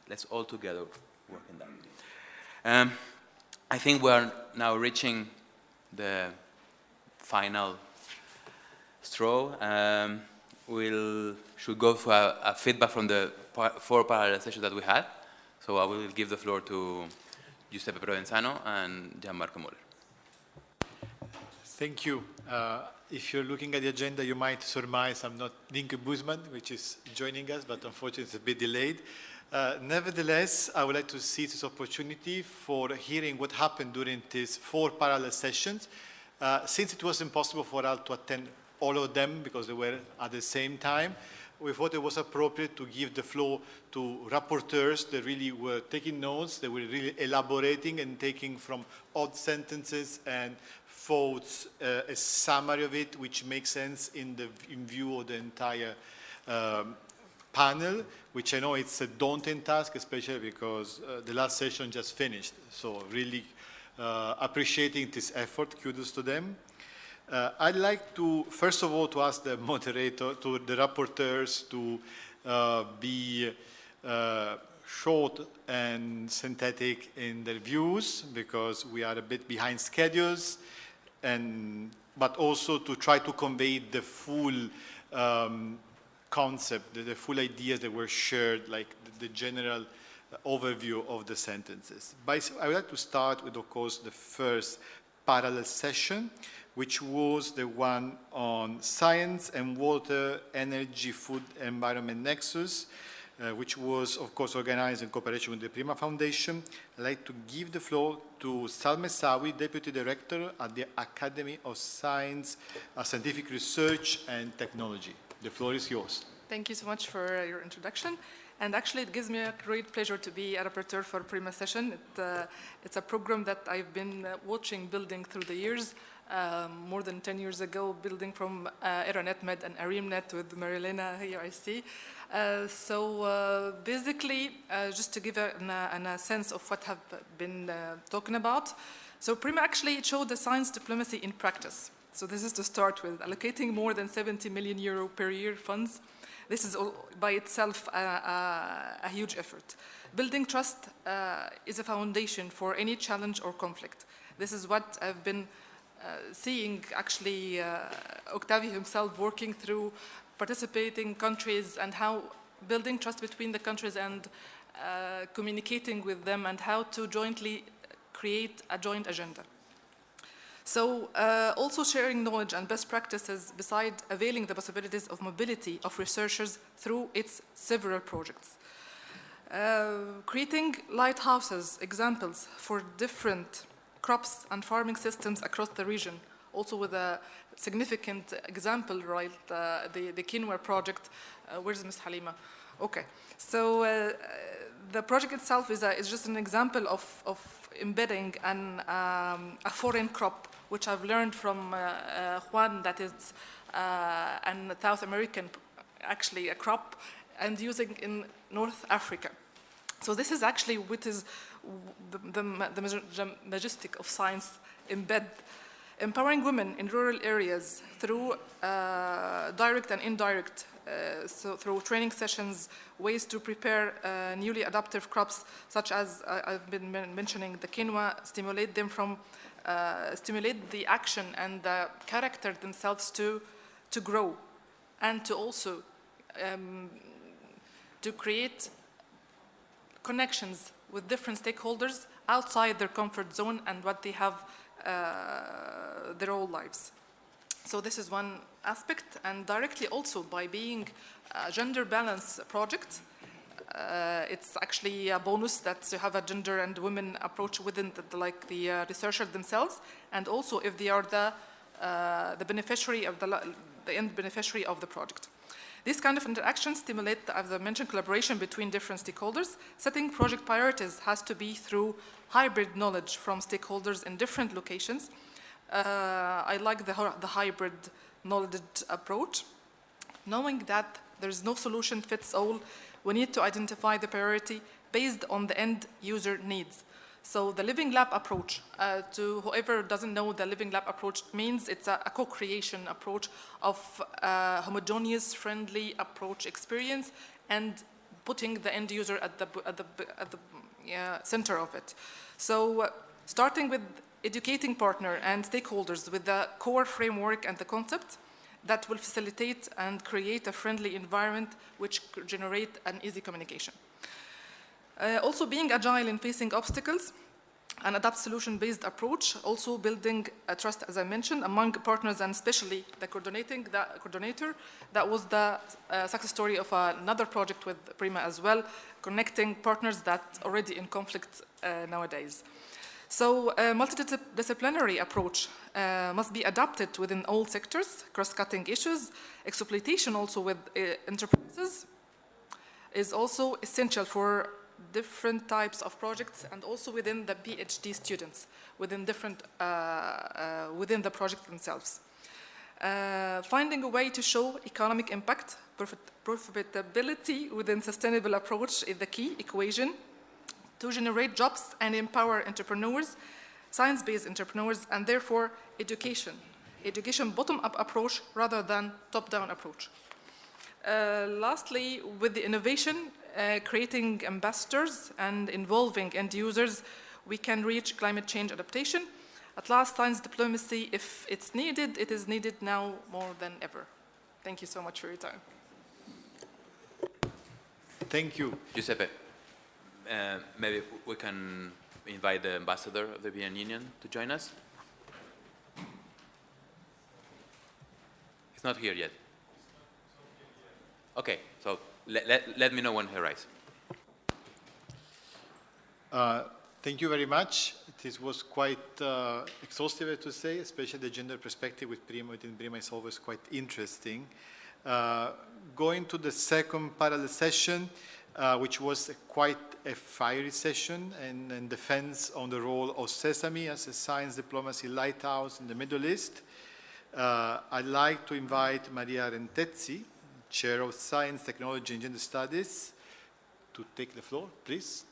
Speaker 1: let's all together work in that. I think we are now reaching the final straw. We should go for a feedback from the 4 parallel sessions that we had. So I will give the floor to Giuseppe Provenzano and Gianmarco Moller.
Speaker 10: Thank you. If you're looking at the agenda, you might surmise I'm not Linke Busman, which is joining us, but unfortunately it's a bit delayed. Nevertheless, I would like to seize this opportunity for hearing what happened during these 4 parallel sessions. Since it was impossible for us to attend all of them because they were at the same time, we thought it was appropriate to give the floor to rapporteurs that really were taking notes, they were really elaborating and taking from odd sentences and thoughts a summary of it, which makes sense in view of the entire panel, which I know it's a daunting task, especially because the last session just finished. So really appreciating this effort, kudos to them. I'd like to, first of all, to ask the moderator, to the rapporteurs to be short and synthetic in their views, because we are a bit behind schedules, but also to try to convey the full concept, the full ideas that were shared, like the general overview of the sentences. I would like to start with, of course, the first parallel session, which was the one on science and water, energy, food, environment nexus, which was, of course, organized in cooperation with the Prima Foundation. I'd like to give the floor to Salme Sawi, Deputy Director at the Academy of Science, Scientific Research and Technology. The floor is yours.
Speaker 13: Thank you so much for your introduction. And actually, it gives me a great pleasure to be a rapporteur for Prima Session. It's a program that I've been watching building through the years. More than 10 years ago, building from EuroMed and EuroMed with Marilena here, I see. Basically, just to give a sense of what I've been talking about. So Prima actually showed the science diplomacy in practice. So this is to start with, allocating more than 70 million euro per year funds. This is by itself a huge effort. Building trust is a foundation for any challenge or conflict. This is what I've been seeing actually Octavio himself working through participating countries and how building trust between the countries and communicating with them and how to jointly create a joint agenda. So also sharing knowledge and best practices beside availing the possibilities of mobility of researchers through its several projects. Creating lighthouses, examples for different crops and farming systems across the region, also with a significant example, right, the quinoa project. Where's Ms. Halima? Okay, so the project itself is just an example of embedding a foreign crop, which I've learned from Juan, that is an South American, actually a crop, and using in North Africa. So this is actually what is the majestic of science embed, empowering women in rural areas through direct and indirect, so through training sessions, ways to prepare newly adaptive crops, such as I've been mentioning the quinoa, stimulate them from, stimulate the action and the character themselves to grow, and to also to create connections with different stakeholders outside their comfort zone and what they have their whole lives. So this is one aspect, and directly also by being a gender balance project, it's actually a bonus that you have a gender and women approach within the researchers themselves, and also if they are the beneficiary of the end beneficiary of the project. These kind of interactions stimulate, as I mentioned, collaboration between different stakeholders. Setting project priorities has to be through hybrid knowledge from stakeholders in different locations. I like the hybrid knowledge approach. Knowing that there's no solution fits all, we need to identify the priority based on the end user needs. So the Living Lab approach, to whoever doesn't know, the Living Lab approach means it's a co-creation approach of homogeneous, friendly approach experience and putting the end user at the center of it. So starting with educating partner and stakeholders with the core framework and the concept that will facilitate and create a friendly environment which generate an easy communication. Also being agile in facing obstacles and adapt solution-based approach, also building trust, as I mentioned, among partners and especially the coordinator. That was the success story of another project with Prima as well, connecting partners that already in conflict nowadays. So a multidisciplinary approach must be adapted within all sectors, cross-cutting issues. Exploitation also with enterprises is also essential for different types of projects and also within the PhD students, within different, within the project themselves. Finding a way to show economic impact, profitability within sustainable approach is the key equation to generate jobs and empower entrepreneurs, science-based entrepreneurs, and therefore education bottom-up approach rather than top-down approach. Lastly, with the innovation, creating ambassadors and involving end users, we can reach climate change adaptation. At last, science diplomacy, if it's needed, it is needed now more than ever. Thank you so much for your time.
Speaker 10: Thank you.
Speaker 1: Giuseppe, maybe we can invite the ambassador of the European Union to join us. He's not here yet. Okay, so let me know when he arrives.
Speaker 10: Thank you very much. This was quite exhaustive, I have to say, especially the gender perspective within Prima is always quite interesting. Going to the second parallel session, which was quite a fiery session and defense on the role of Sesame as a science diplomacy lighthouse in the Middle East. I'd like to invite Maria Rentezzi, Chair of Science, Technology and Gender Studies, to take the floor, please.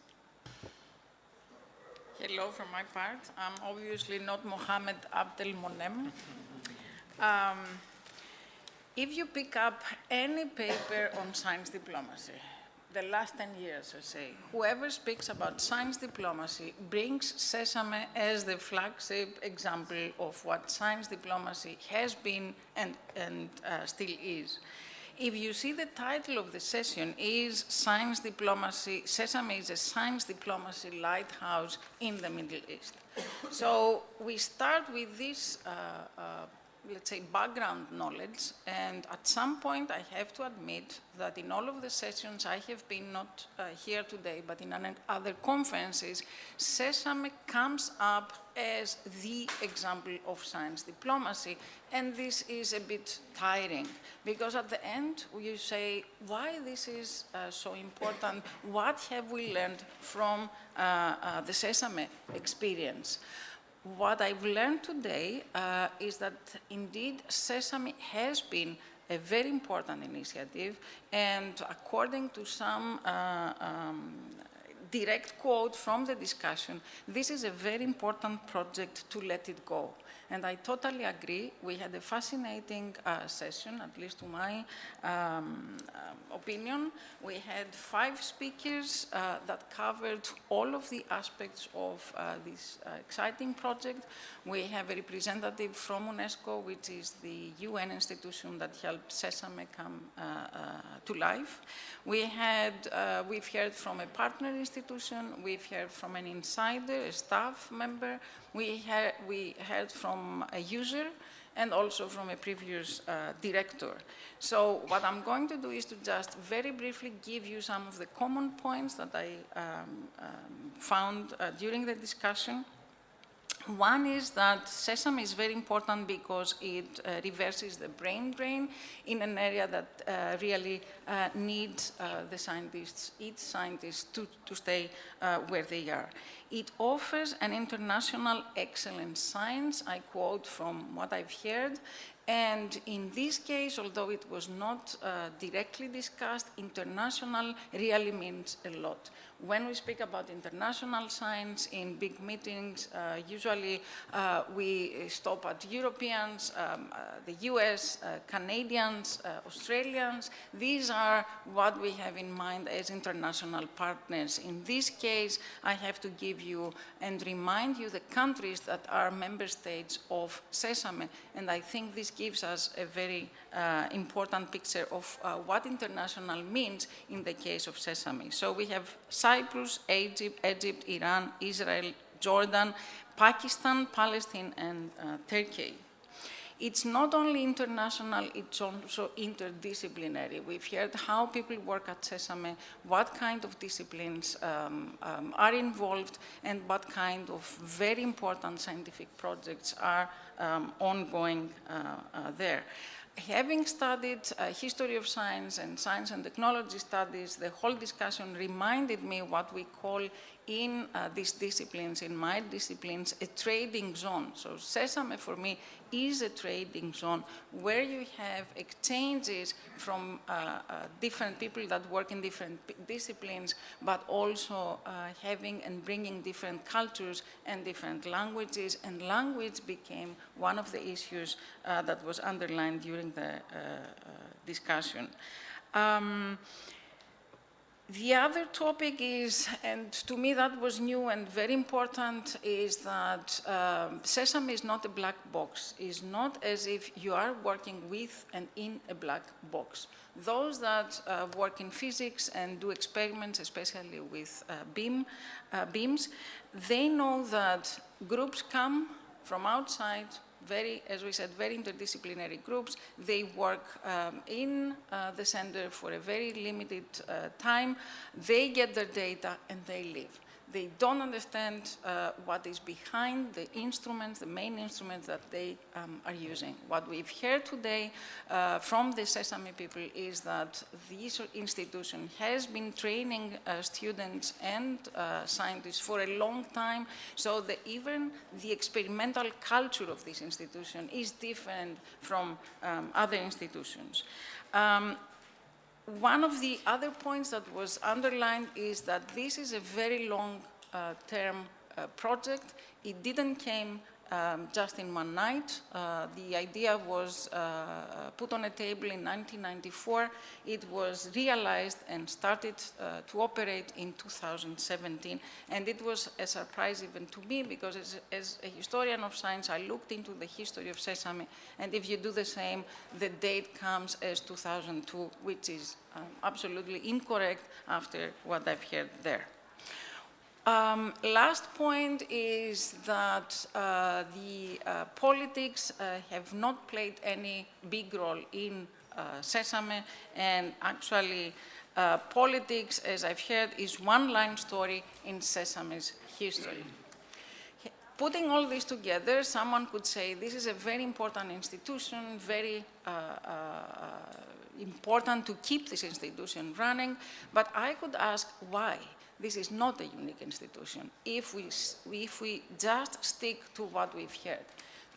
Speaker 5: Hello from my part. I'm obviously not Mohammed Abdel Monem. If you pick up any paper on science diplomacy, the last 10 years, I say, whoever speaks about science diplomacy brings Sesame as the flagship example of what science diplomacy has been and still is. If you see the title of the session is Science Diplomacy, Sesame is a science diplomacy lighthouse in the Middle East. So we start with this, let's say, background knowledge, and at some point I have to admit that in all of the sessions I have been, not here today, but in other conferences, Sesame comes up as the example of science diplomacy, and this is a bit tiring, because at the end you say, why this is so important, what have we learned from the Sesame experience? What I've learned today is that indeed Sesame has been a very important initiative, and according to some direct quote from the discussion, this is a very important project to let it go. And I totally agree. We had a fascinating session, at least to my opinion. We had 5 speakers that covered all of the aspects of this exciting project. We have a representative from UNESCO, which is the UN institution that helped Sesame come to life. We've heard from a partner institution. We've heard from an insider, a staff member. We heard from a user and also from a previous director. So what I'm going to do is to just very briefly give you some of the common points that I found during the discussion. One is that Sesame is very important because it reverses the brain drain in an area that really needs the scientists, each scientist to stay where they are. It offers an international excellence science, I quote from what I've heard, And in this case, although it was not directly discussed, international really means a lot. When we speak about international science in big meetings, usually we stop at Europeans, the US, Canadians, Australians. These are what we have in mind as international partners. In this case, I have to give you and remind you the countries that are member states of SESAME, and I think this gives us a very important picture of what international means in the case of SESAME. So we have Cyprus, Egypt, Iran, Israel, Jordan, Pakistan, Palestine, and Turkey. It's not only international, it's also interdisciplinary. We've heard how people work at SESAME, what kind of disciplines are involved, and what kind of very important scientific projects are ongoing there. Having studied history of science and technology studies, the whole discussion reminded me what we call in these disciplines, in my disciplines, a trading zone. So SESAME for me is a trading zone where you have exchanges from different people that work in different disciplines, but also having and bringing different cultures and different languages, and language became one of the issues that was underlined during the discussion. The other topic is, and to me that was new and very important, is that SESAME is not a black box. It's not as if you are working with and in a black box. Those that work in physics and do experiments, especially with beams, they know that groups come from outside, very, as we said, very interdisciplinary groups. They work in the center for a very limited time. They get their data and they leave. They don't understand what is behind the instruments, the main instruments that they are using. What we've heard today from the SESAME people is that this institution has been training students and scientists for a long time, so that even the experimental culture of this institution is different from other institutions. One of the other points that was underlined is that this is a very long-term project. It didn't came just in one night. The idea was put on a table in 1994. It was realized and started to operate in 2017. And it was a surprise even to me, because as a historian of science, I looked into the history of SESAME. And if you do the same, the date comes as 2002, which is absolutely incorrect after what I've heard there. Last point is that the politics have not played any big role in SESAME, and actually politics, as I've heard, is one-line story in SESAME's history. Putting all this together, someone could say this is a very important institution, very important to keep this institution running, but I could ask why. This is not a unique institution if we just stick to what we've heard.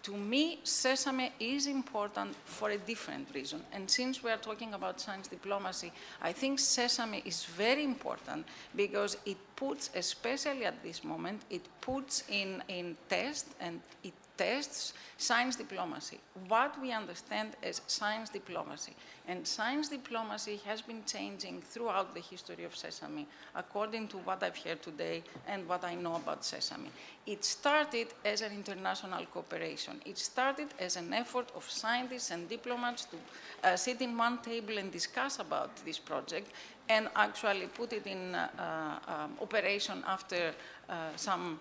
Speaker 5: To me, SESAME is important for a different reason. And since we are talking about science diplomacy, I think SESAME is very important because it puts, especially at this moment, it puts in test, and it tests science diplomacy, what we understand as science diplomacy. And science diplomacy has been changing throughout the history of SESAME, according to what I've heard today and what I know about SESAME. It started as an international cooperation. It started as an effort of scientists and diplomats to sit in one table and discuss about this project, and actually put it in operation after some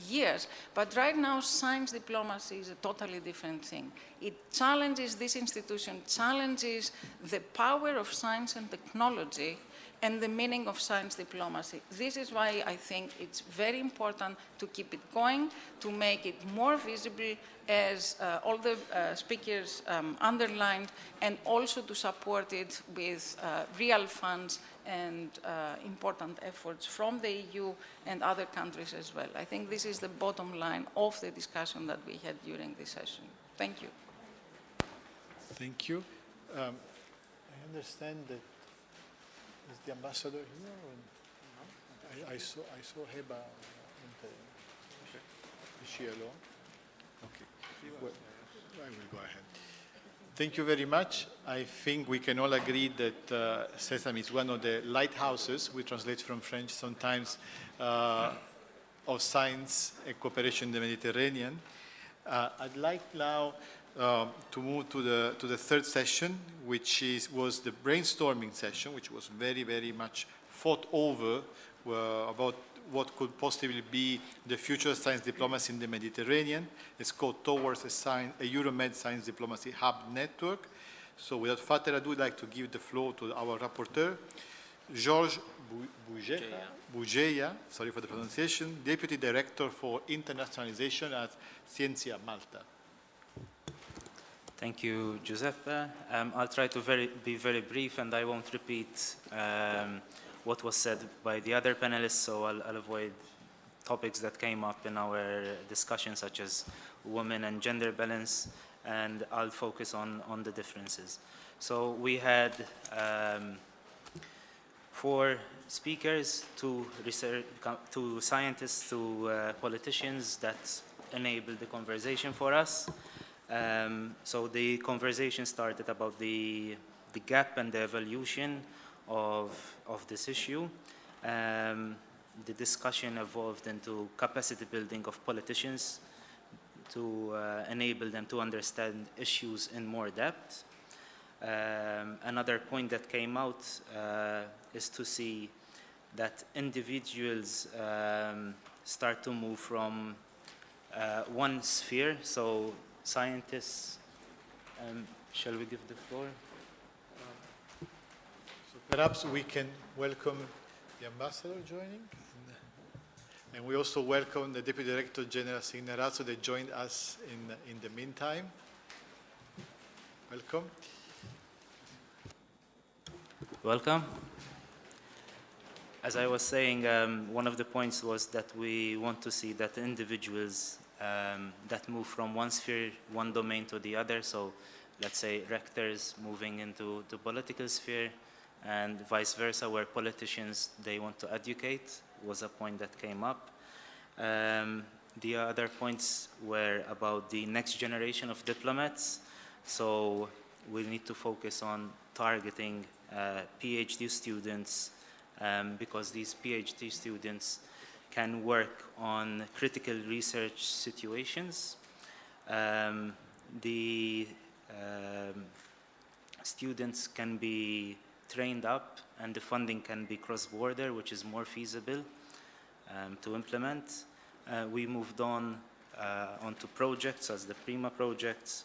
Speaker 5: years. But right now, science diplomacy is a totally different thing. It challenges, this institution challenges the power of science and technology and the meaning of science diplomacy. This is why I think it's very important to keep it going, to make it more visible, as all the speakers underlined, and also to support it with real funds and important efforts from the EU and other countries as well. I think this is the bottom line of the discussion that we had during this session. Thank you.
Speaker 10: Thank you. I understand that is the ambassador here? Or I saw Heba. Is she alone? Okay. Well, I will go ahead. Thank you very much. I think we can all agree that Sesame is one of the lighthouses, we translate from French sometimes, of science and cooperation in the Mediterranean. I'd like now to move to the third session, which was the brainstorming session, which was very, very much thought over about what could possibly be the future of science diplomacy in the Mediterranean. It's called Towards a EuroMed Science Diplomacy Hub Network. So without further ado, I'd like to give the floor to our rapporteur, Georges Bugeja, sorry for the pronunciation, Deputy Director for Internationalization at Scientia Malta.
Speaker 8: Thank you, Giuseppe. I'll try to be very brief, and I won't repeat what was said by the other panelists, so I'll avoid topics that came up in our discussion, such as women and gender balance, and I'll focus on the differences. So we had 4 speakers, 2 scientists, 2 politicians that enabled the conversation for us. So the conversation started about the gap and the evolution of this issue. The discussion evolved into capacity building of politicians to enable them to understand issues in more depth. Another point that came out is to see that individuals start to move from one sphere, so scientists, shall we give the floor?
Speaker 10: So perhaps we can welcome the ambassador joining. And we also welcome the Deputy Director General Signorazzo that joined us in the meantime. Welcome.
Speaker 8: Welcome. As I was saying, one of the points was that we want to see that individuals that move from one sphere, one domain to the other, so let's say rectors moving into the political sphere, and vice versa, where politicians, they want to educate, was a point that came up. The other points were about the next generation of diplomats, so we need to focus on targeting PhD students, because these PhD students can work on critical research situations. The students can be trained up, and the funding can be cross-border, which is more feasible to implement. We moved on onto projects as the PRIMA projects,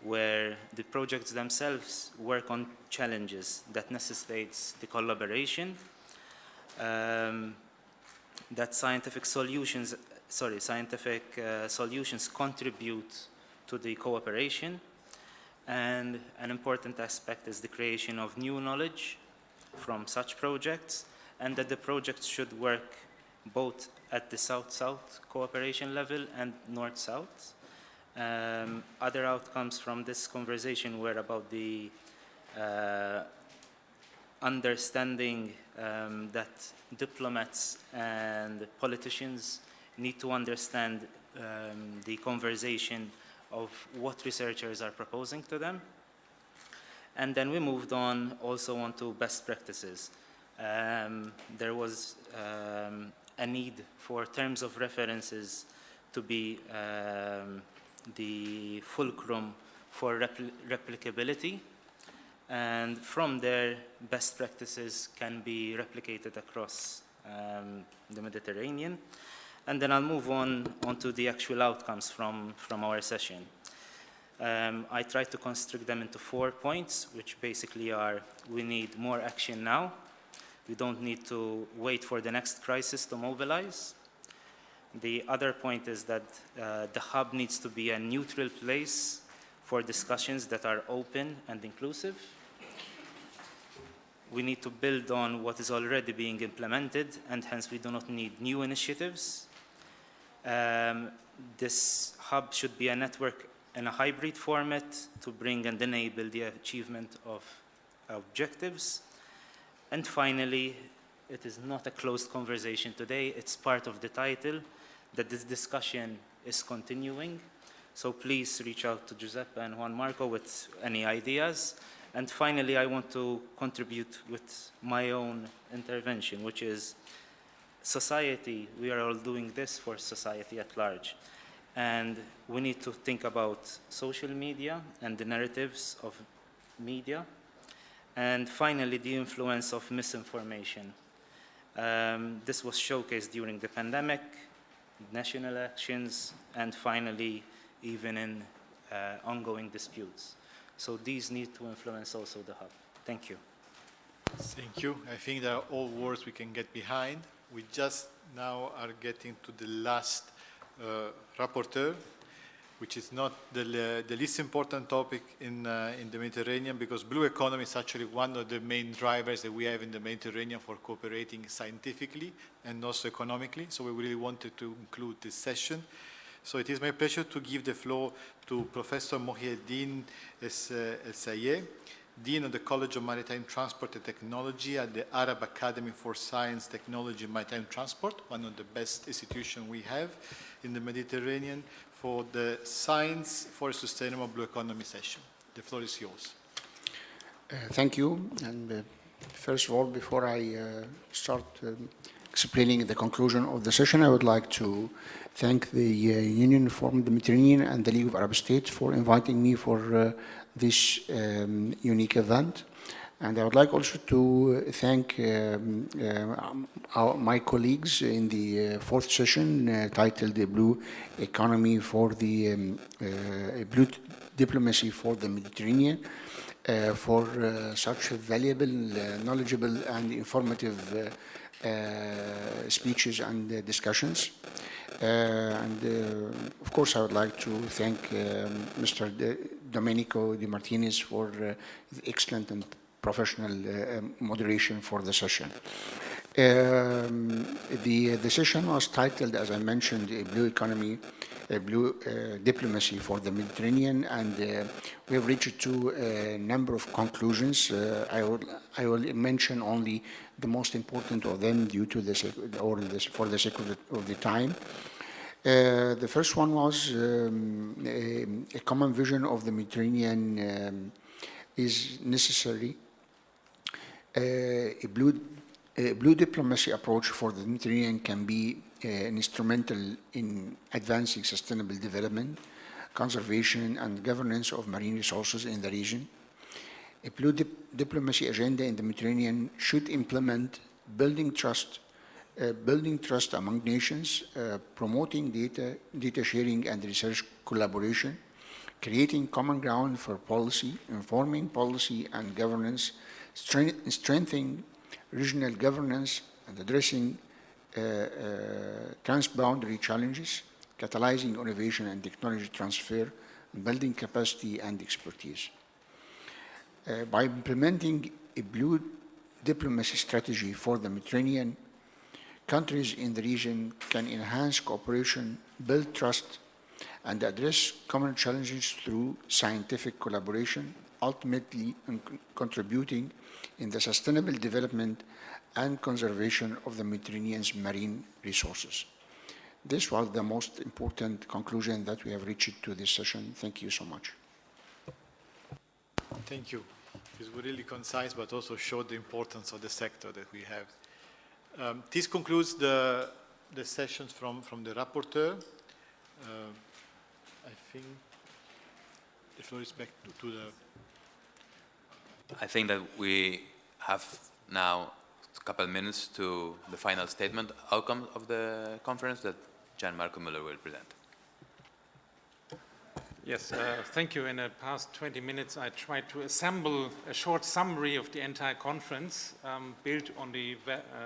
Speaker 8: where the projects themselves work on challenges that necessitates the collaboration, that scientific solutions contribute to the cooperation. And an important aspect is the creation of new knowledge from such projects, and that the projects should work both at the South-South cooperation level and North-South. Other outcomes from this conversation were about the understanding that diplomats and politicians need to understand the conversation of what researchers are proposing to them. And then we moved on also onto best practices. There was a need for terms of references to be the fulcrum for replicability. And from there, best practices can be replicated across the Mediterranean. And then I'll move on to the actual outcomes from our session. I tried to construct them into 4 points, which basically are: we need more action now. We don't need to wait for the next crisis to mobilize. The other point is that the hub needs to be a neutral place for discussions that are open and inclusive. We need to build on what is already being implemented, and hence we do not need new initiatives. This hub should be a network in a hybrid format to bring and enable the achievement of objectives. And finally, it is not a closed conversation today. It's part of the title that this discussion is continuing. So please reach out to Giuseppe and Juan Marco with any ideas. And finally, I want to contribute with my own intervention, which is society. We are all doing this for society at large. And we need to think about social media and the narratives of media. And finally, the influence of misinformation. This was showcased during the pandemic, national elections, and finally, even in ongoing disputes. So these need to influence also the hub. Thank you.
Speaker 10: Thank you. I think there are all words we can get behind. We just now are getting to the last rapporteur, which is not the least important topic in the Mediterranean, because blue economy is actually one of the main drivers that we have in the Mediterranean for cooperating scientifically and also economically. So we really wanted to include this session. So it is my pleasure to give the floor to Professor Mohieddin El-Sayeh, Dean of the College of Maritime Transport and Technology at the Arab Academy for Science, Technology and Maritime Transport, one of the best institutions we have in the Mediterranean, for the Science for a Sustainable Blue Economy session. The floor is yours.
Speaker 4: Thank you. And first of all, before I start explaining the conclusion of the session, I would like to thank the Union for the Mediterranean and the League of Arab States for inviting me for this unique event. And I would like also to thank my colleagues in the fourth session titled The Blue Economy for the Blue Diplomacy for the Mediterranean for such valuable, knowledgeable and informative speeches and discussions. Of course, I would like to thank Mr. Domenico De Martinis for the excellent and professional moderation for the session. The session was titled, as I mentioned, A Blue Economy, a Blue Diplomacy for the Mediterranean, and we have reached to a number of conclusions. I will mention only the most important of them due to for the sake of the time. The first one was a common vision of the Mediterranean is necessary. A blue diplomacy approach for the Mediterranean can be instrumental in advancing sustainable development, conservation, and governance of marine resources in the region. A blue diplomacy agenda in the Mediterranean should implement building trust among nations, promoting data sharing and research collaboration, creating common ground for policy, informing policy and governance, strengthening regional governance, and addressing transboundary challenges, catalyzing innovation and technology transfer, building capacity and expertise. By implementing a blue diplomacy strategy for the Mediterranean, countries in the region can enhance cooperation, build trust, and address common challenges through scientific collaboration, ultimately contributing in the sustainable development and conservation of the Mediterranean's marine resources. This was the most important conclusion that we have reached to this session. Thank you so much.
Speaker 10: Thank you. This was really concise, but also showed the importance of the sector that we have. This concludes the sessions from the rapporteur. I think the floor is back to the...
Speaker 1: I think that we have now a couple of minutes to the final statement outcome of the conference that Gianmarco Müller will present.
Speaker 9: Yes, thank you. In the past 20 minutes, I tried to assemble a short summary of the entire conference built on the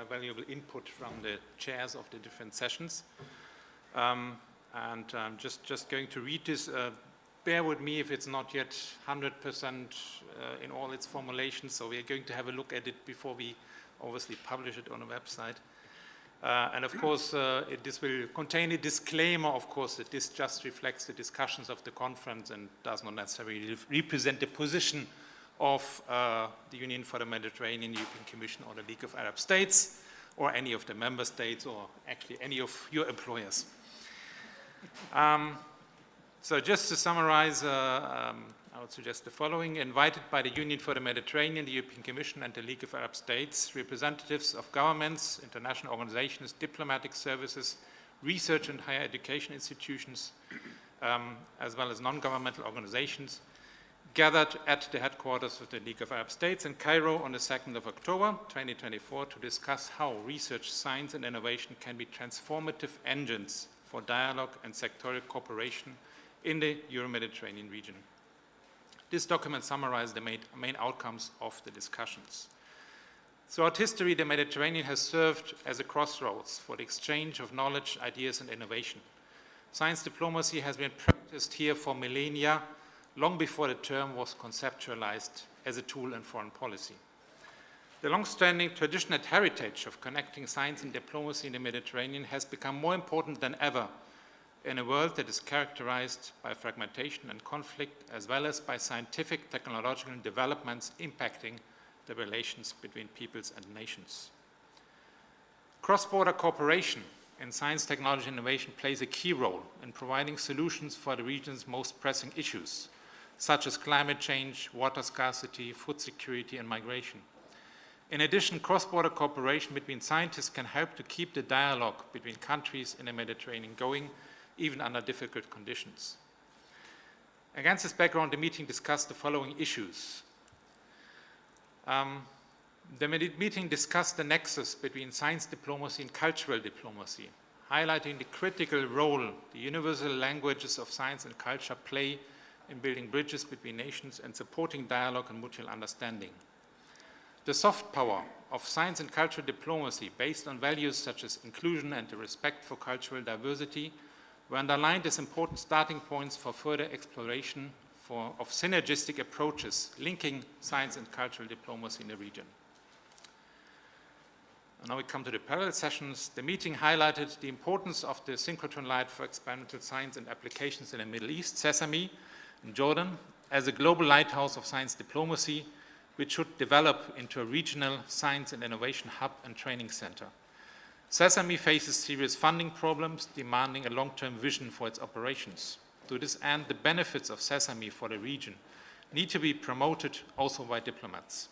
Speaker 9: valuable input from the chairs of the different sessions. And I'm just going to read this. Bear with me if it's not yet 100% in all its formulations, so we're going to have a look at it before we obviously publish it on the website. And of course, this will contain a disclaimer, of course, that this just reflects the discussions of the conference and does not necessarily represent the position of the Union for the Mediterranean, European Commission, or the League of Arab States, or any of the member states, or actually any of your employers. So just to summarize, I would suggest the following. Invited by the Union for the Mediterranean, the European Commission, and the League of Arab States, representatives of governments, international organizations, diplomatic services, research and higher education institutions, as well as non-governmental organizations, gathered at the headquarters of the League of Arab States in Cairo on the 2nd of October 2024 to discuss how research, science, and innovation can be transformative engines for dialogue and sectorial cooperation in the Euro-Mediterranean region. This document summarizes the main outcomes of the discussions. Throughout history, the Mediterranean has served as a crossroads for the exchange of knowledge, ideas, and innovation. Science diplomacy has been practiced here for millennia, long before the term was conceptualized as a tool in foreign policy. The long-standing tradition and heritage of connecting science and diplomacy in the Mediterranean has become more important than ever in a world that is characterized by fragmentation and conflict, as well as by scientific, technological developments impacting the relations between peoples and nations. Cross-border cooperation in science, technology, and innovation plays a key role in providing solutions for the region's most pressing issues, such as climate change, water scarcity, food security, and migration. In addition, cross-border cooperation between scientists can help to keep the dialogue between countries in the Mediterranean going, even under difficult conditions. Against this background, the meeting discussed the following issues. The meeting discussed the nexus between science diplomacy and cultural diplomacy, highlighting the critical role the universal languages of science and culture play in building bridges between nations and supporting dialogue and mutual understanding. The soft power of science and cultural diplomacy, based on values such as inclusion and the respect for cultural diversity, were underlined as important starting points for further exploration of synergistic approaches linking science and cultural diplomacy in the region. And now we come to the parallel sessions. The meeting highlighted the importance of the synchrotron light for experimental science and applications in the Middle East, SESAMI, in Jordan, as a global lighthouse of science diplomacy, which should develop into a regional science and innovation hub and training center. SESAMI faces serious funding problems, demanding a long-term vision for its operations. To this end, the benefits of SESAMI for the region need to be promoted also by diplomats.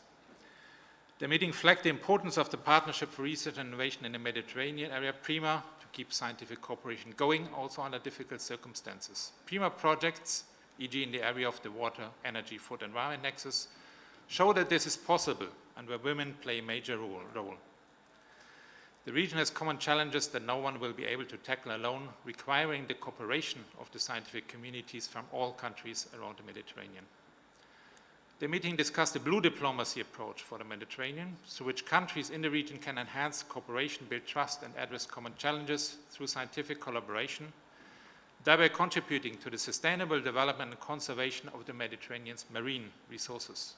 Speaker 9: The meeting flagged the importance of the Partnership for Research and Innovation in the Mediterranean area, PRIMA, to keep scientific cooperation going, also under difficult circumstances. PRIMA projects, e.g. in the area of the water, energy, food, and environment nexus, show that this is possible and where women play a major role. The region has common challenges that no one will be able to tackle alone, requiring the cooperation of the scientific communities from all countries around the Mediterranean. The meeting discussed a blue diplomacy approach for the Mediterranean, through which countries in the region can enhance cooperation, build trust, and address common challenges through scientific collaboration, thereby contributing to the sustainable development and conservation of the Mediterranean's marine resources.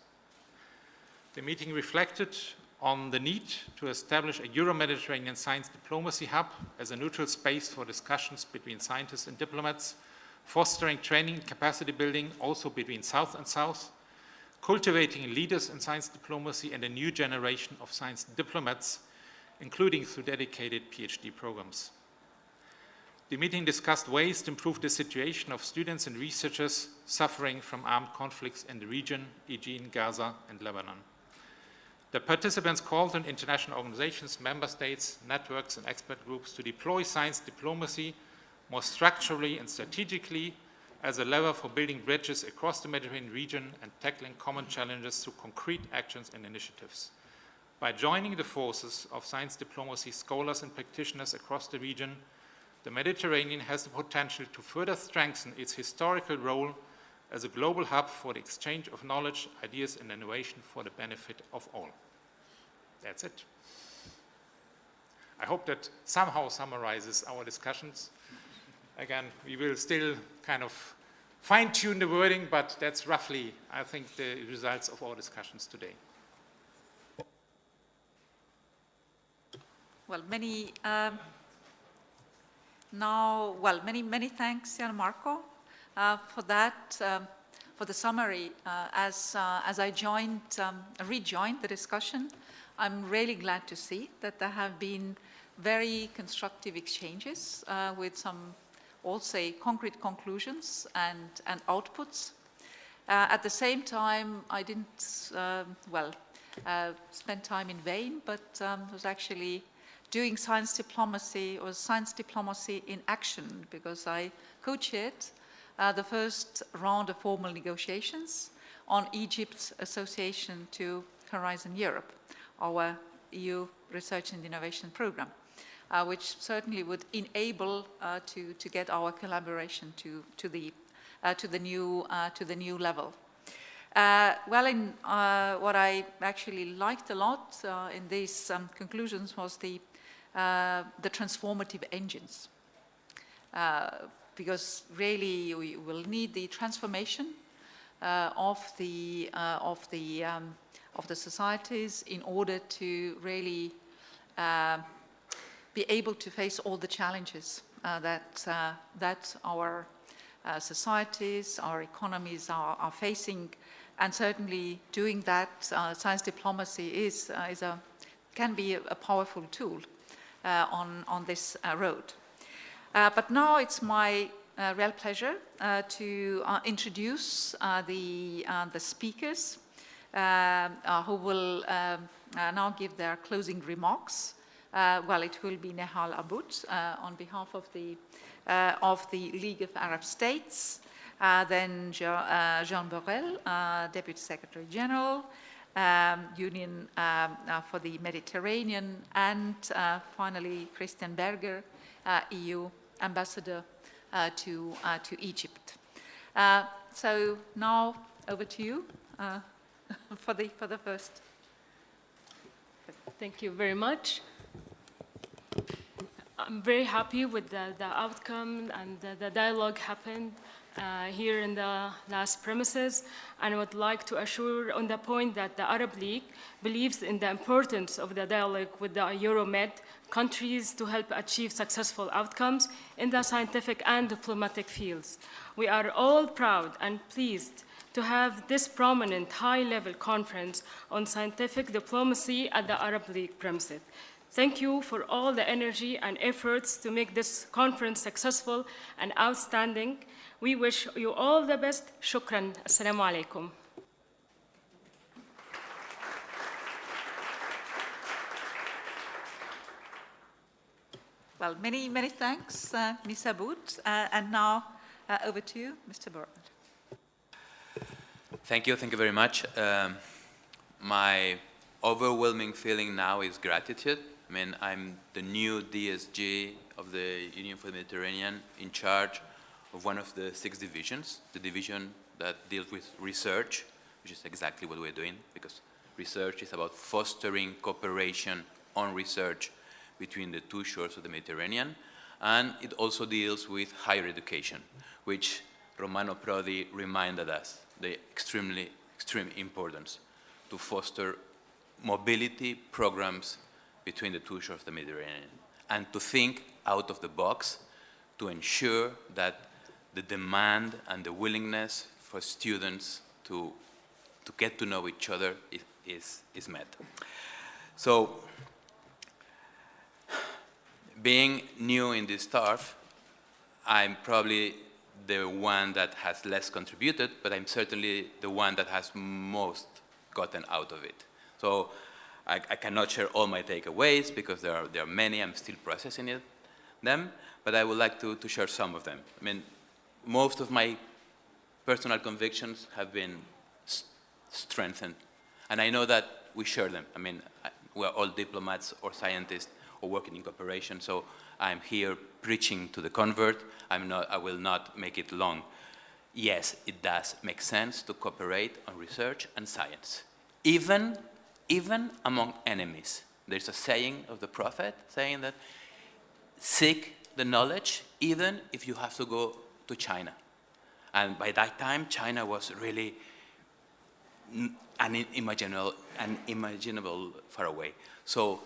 Speaker 9: The meeting reflected on the need to establish a Euro-Mediterranean science diplomacy hub as a neutral space for discussions between scientists and diplomats, fostering training and capacity building also between South and South, cultivating leaders in science diplomacy and a new generation of science diplomats, including through dedicated PhD programs. The meeting discussed ways to improve the situation of students and researchers suffering from armed conflicts in the region, e.g. in Gaza and Lebanon. The participants called on international organizations, member states, networks, and expert groups to deploy science diplomacy more structurally and strategically as a lever for building bridges across the Mediterranean region and tackling common challenges through concrete actions and initiatives. By joining the forces of science diplomacy scholars and practitioners across the region, the Mediterranean has the potential to further strengthen its historical role as a global hub for the exchange of knowledge, ideas, and innovation for the benefit of all. That's it. I hope that somehow summarizes our discussions. Again, we will still kind of fine-tune the wording, but that's roughly, I think, the results of our discussions today.
Speaker 11: Well, many many thanks, Gianmarco, for that, for the summary. As I rejoined the discussion, I'm really glad to see that there have been very constructive exchanges with some, also concrete conclusions and outputs. At the same time, I didn't, spend time in vain, but was actually doing science diplomacy, or science diplomacy in action, because I co-chaired the first round of formal negotiations on Egypt's association to Horizon Europe, our EU Research and Innovation Program, which certainly would enable to get our collaboration to the new level. What I actually liked a lot in these conclusions was the transformative engines, because really we will need the transformation of the societies in order to really be able to face all the challenges that our societies, our economies are facing, and certainly doing that, science diplomacy can be a powerful tool on this road. But now it's my real pleasure to introduce the speakers who will now give their closing remarks. It will be Nehal Aboud on behalf of the League of Arab States, then Jean Borrell, Deputy Secretary General, Union for the Mediterranean, and finally Christian Berger, EU Ambassador to Egypt. So now over to you for the first.
Speaker 19: Thank you very much. I'm very happy with the outcome, and the dialogue happened here in the last premises, and I would like to assure on the point that the Arab League believes in the importance of the dialogue with the EuroMed countries to help achieve successful outcomes in the scientific and diplomatic fields. We are all proud and pleased to have this prominent high-level conference on scientific diplomacy at the Arab League premises. Thank you for all the energy and efforts to make this conference successful and outstanding. We wish you all the best. Shukran. Assalamu alaikum.
Speaker 11: Well, many thanks, Ms. Aboud. And now over to you, Mr. Borrell.
Speaker 1: Thank you very much. My overwhelming feeling now is gratitude. I mean, I'm the new DSG of the Union for the Mediterranean, in charge of one of the 6 divisions, the division that deals with research, which is exactly what we're doing, because research is about fostering cooperation on research between the 2 shores of the Mediterranean, and it also deals with higher education, which Romano Prodi reminded us the extreme importance to foster mobility programs between the 2 shores of the Mediterranean, and to think out of the box to ensure that the demand and the willingness for students to get to know each other is met. So, being new in this turf, I'm probably the one that has less contributed, but I'm certainly the one that has most gotten out of it. So I cannot share all my takeaways because there are many. I'm still processing them, but I would like to share some of them. I mean, most of my personal convictions have been strengthened, and I know that we share them. I mean, we're all diplomats or scientists or working in cooperation, so I'm here preaching to the convert. I will not make it long. Yes, it does make sense to cooperate on research and science, even among enemies. There's a saying of the Prophet saying that seek the knowledge even if you have to go to China. And by that time, China was really unimaginable far away. So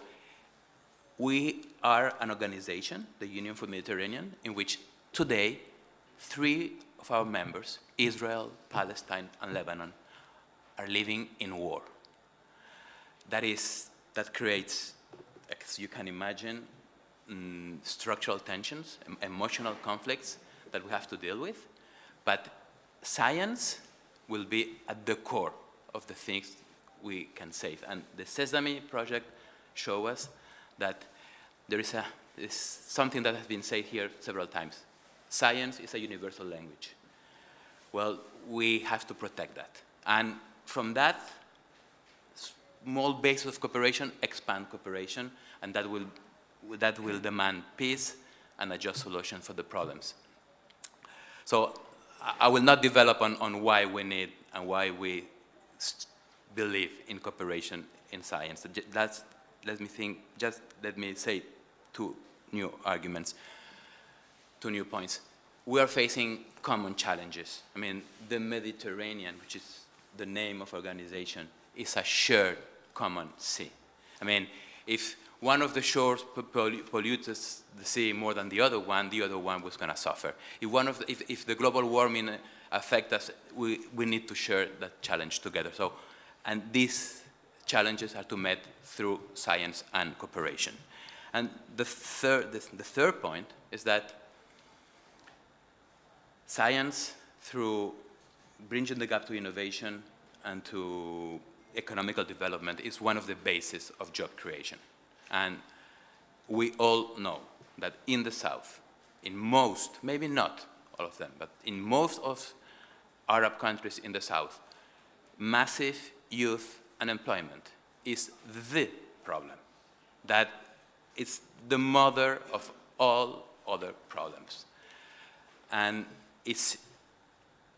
Speaker 1: We are an organization, the Union for the Mediterranean, in which today 3 of our members, Israel, Palestine, and Lebanon, are living in war. That creates, as you can imagine, structural tensions, emotional conflicts that we have to deal with. But science will be at the core of the things we can save. And the Sesame project shows us that there is something that has been said here several times. Science is a universal language. Well, we have to protect that. And from that small basis of cooperation, expand cooperation, and that will demand peace and a just solution for the problems. So I will not develop on why we need and why we believe in cooperation in science. Let me say 2 new arguments, 2 new points. We are facing common challenges. I mean, the Mediterranean, which is the name of organization, is a shared common sea. I mean, if one of the shores pollutes the sea more than the other one was going to suffer. If the global warming affects us, we need to share that challenge together. And these challenges are to be met through science and cooperation. And the third point is that science, through bridging the gap to innovation and to economical development, is one of the bases of job creation. And we all know that in the South, in most, maybe not all of them, but in most of Arab countries in the South, massive youth unemployment is the problem. That it's the mother of all other problems. And it's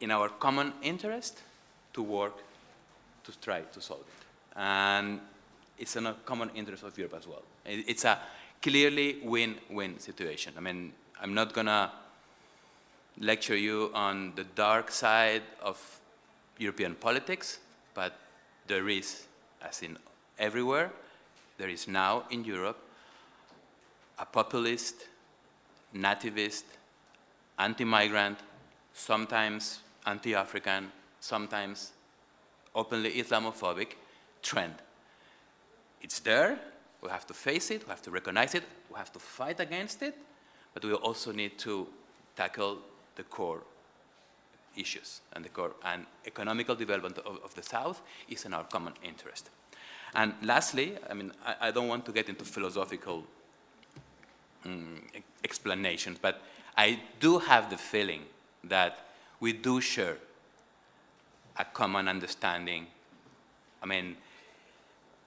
Speaker 1: in our common interest to work to try to solve it. And it's in a common interest of Europe as well. It's a clearly win-win situation. I mean, I'm not gonna lecture you on the dark side of European politics, but there is, as in everywhere, there is now in Europe a populist, nativist, anti-migrant, sometimes anti-African, sometimes openly Islamophobic trend. It's there, we have to face it, we have to recognize it, we have to fight against it, but we also need to tackle the core issues and economical development of the South is in our common interest. And lastly, I mean, I don't want to get into philosophical explanations, but I do have the feeling that we do share a common understanding, I mean,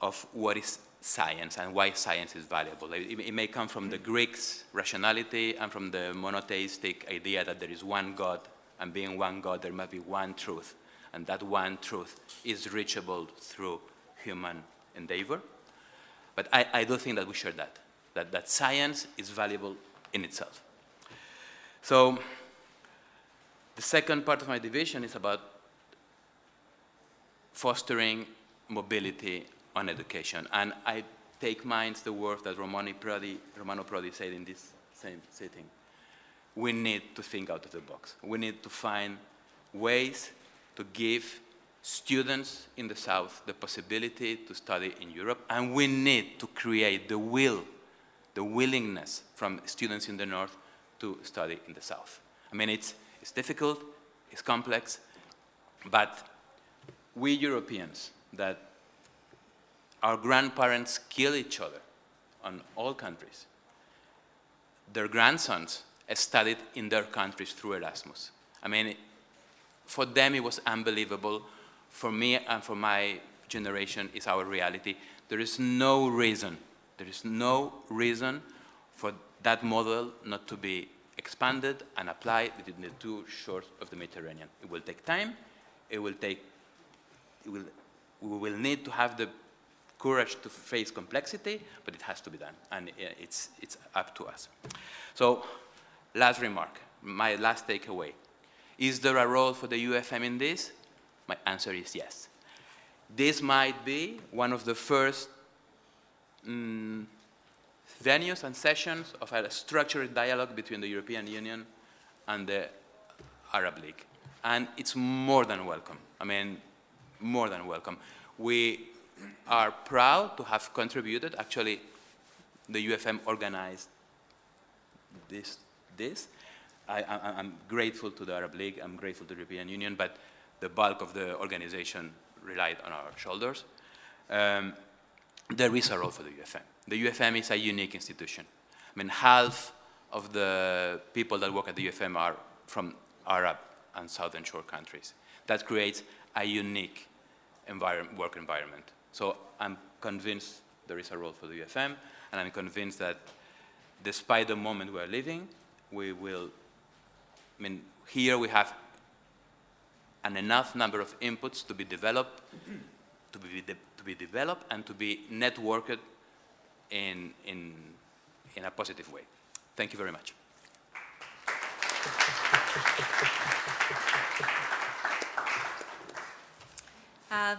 Speaker 1: of what is science and why science is valuable. It may come from the Greeks' rationality and from the monotheistic idea that there is one God, and being one God, there must be one truth, and that one truth is reachable through human endeavor. But I do think that we share that science is valuable in itself. So the second part of my division is about fostering mobility on education. And I take minds the words that Romano Prodi said in this same sitting. We need to think out of the box. We need to find ways to give students in the South the possibility to study in Europe, and we need to create the willingness from students in the North to study in the South. I mean, it's difficult, it's complex, but we Europeans, that our grandparents kill each other on all countries, their grandsons studied in their countries through Erasmus. I mean, for them it was unbelievable. For me and for my generation, it's our reality. There is no reason for that model not to be expanded and applied within the 2 shores of the Mediterranean. It will take time. We will need to have the courage to face complexity, but it has to be done, and it's up to us. So, last remark, my last takeaway. Is there a role for the UFM in this? My answer is yes. This might be one of the first venues and sessions of a structured dialogue between the European Union and the Arab League. And it's more than welcome. I mean, more than welcome. We are proud to have contributed. Actually, the UFM organized this. I'm grateful to the Arab League, I'm grateful to the European Union, but the bulk of the organization relied on our shoulders. There is a role for the UFM. The UFM is a unique institution. I mean, half of the people that work at the UFM are from Arab and Southern Shore countries. That creates a unique work environment. So I'm convinced there is a role for the UFM, and I'm convinced that despite the moment we're living, we will, I mean, here we have an enough number of inputs to be developed, to be developed and to be networked in a positive way. Thank you very much.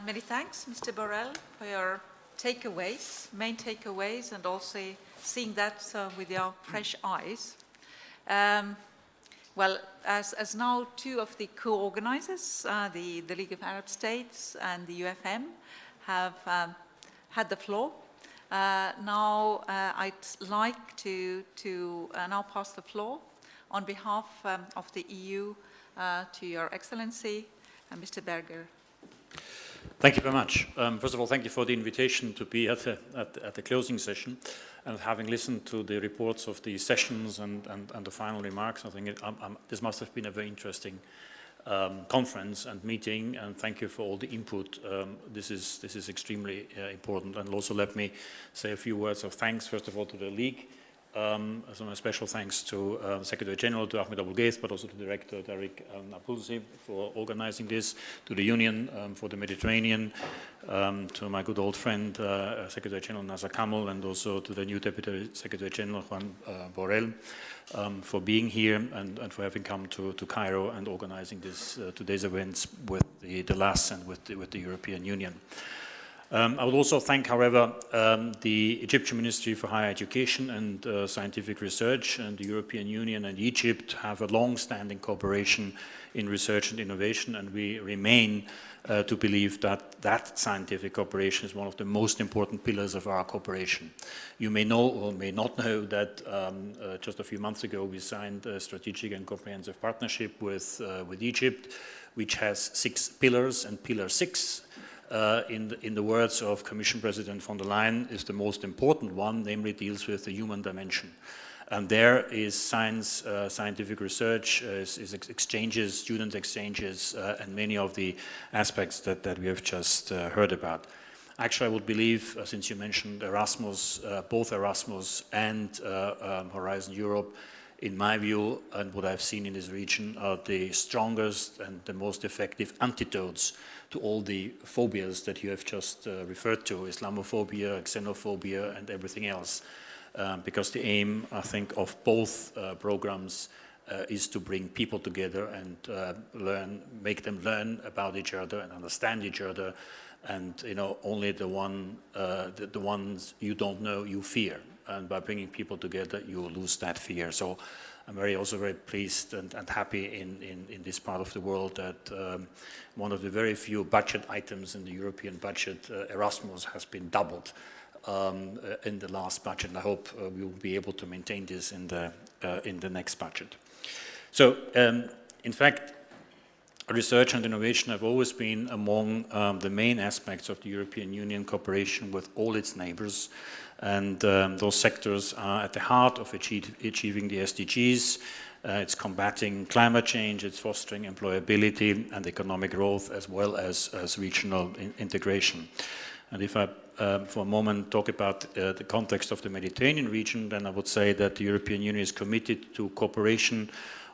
Speaker 11: Many thanks, Mr. Borrell, for your takeaways, main takeaways, and also seeing that with your fresh eyes. Well, as now two of the co-organizers, the League of Arab States and the UFM, have had the floor, now I'd like to now pass the floor on behalf of the EU to Your Excellency, Mr. Berger.
Speaker 18: Thank you very much. First of all, thank you for the invitation to be at the closing session. And having listened to the reports of the sessions and the final remarks, I think this must have been a very interesting conference and meeting, and thank you for all the input. This is extremely important. And also let me say a few words of thanks, first of all, to the League. So a special thanks to Secretary General, to Ahmed Aboulgeith, but also to Director Tariq Napulsi for organizing this, to the Union for the Mediterranean, to my good old friend, Secretary General Nasser Kamal, and also to the new Deputy Secretary General, Juan Borrell, for being here and for having come to Cairo and organizing this today's events with the LAS and with the European Union. I would also thank, however, the Egyptian Ministry for Higher Education and Scientific Research, and the European Union and Egypt have a long-standing cooperation in research and innovation, and we remain to believe that scientific cooperation is one of the most important pillars of our cooperation. You may know or may not know that just a few months ago we signed a strategic and comprehensive partnership with Egypt, which has 6 pillars, and Pillar 6, in the words of Commission President von der Leyen, is the most important one, namely deals with the human dimension. And there is science, scientific research, is exchanges, student exchanges, and many of the aspects that we have just heard about. Actually, I would believe, since you mentioned Erasmus, both Erasmus and Horizon Europe, in my view, and what I've seen in this region, are the strongest and the most effective antidotes to all the phobias that you have just referred to, Islamophobia, xenophobia, and everything else. Because the aim, I think, of both programs is to bring people together and make them learn about each other and understand each other. And only the ones you don't know, you fear. And by bringing people together, you will lose that fear. So I'm also very pleased and happy in this part of the world that one of the very few budget items in the European budget, Erasmus, has been doubled in the last budget. And I hope we will be able to maintain this in the next budget. So, in fact, research and innovation have always been among the main aspects of the European Union cooperation with all its neighbors. And those sectors are at the heart of achieving the SDGs. It's combating climate change, it's fostering employability and economic growth, as well as regional integration. And if I, for a moment, talk about the context of the Mediterranean region, then I would say that the European Union is committed to cooperation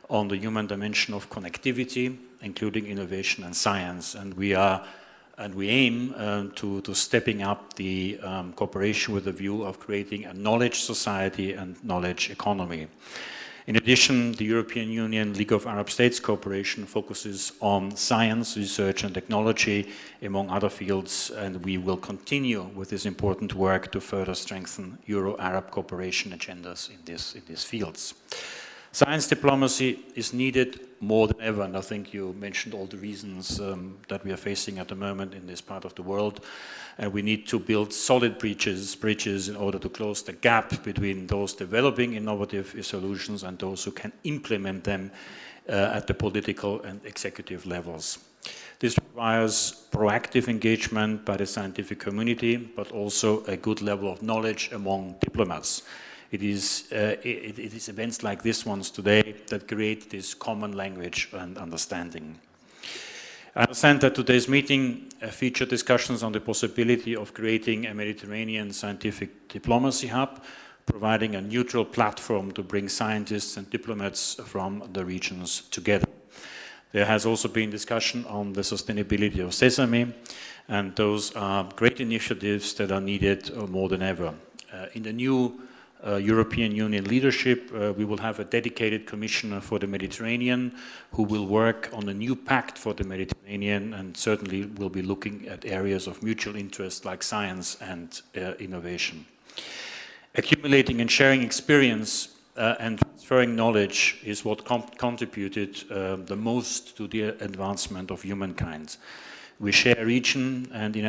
Speaker 18: on the human dimension of connectivity, including innovation and science. And we aim to stepping up the cooperation with the view of creating a knowledge society and knowledge economy. In addition, the European Union League of Arab States cooperation focuses on science, research and technology, among other fields, and we will continue with this important work to further strengthen Euro-Arab cooperation agendas in these fields. Science diplomacy is needed more than ever, and I think you mentioned all the reasons that we are facing at the moment in this part of the world. And we need to build solid bridges in order to close the gap between those developing innovative solutions and those who can implement them at the political and executive levels. This requires proactive engagement by the scientific community, but also a good level of knowledge among diplomats. It is events like this ones today that create this common language and understanding. I understand that today's meeting featured discussions on the possibility of creating a Mediterranean scientific diplomacy hub, providing a neutral platform to bring scientists and diplomats from the regions together. There has also been discussion on the sustainability of Sesame, and those are great initiatives that are needed more than ever. In the new European Union leadership, we will have a dedicated commissioner for the Mediterranean who will work on a new pact for the Mediterranean and certainly will be looking at areas of mutual interest like science and innovation. Accumulating and sharing experience and transferring knowledge is what contributed the most to the advancement of humankind. We share a region, and in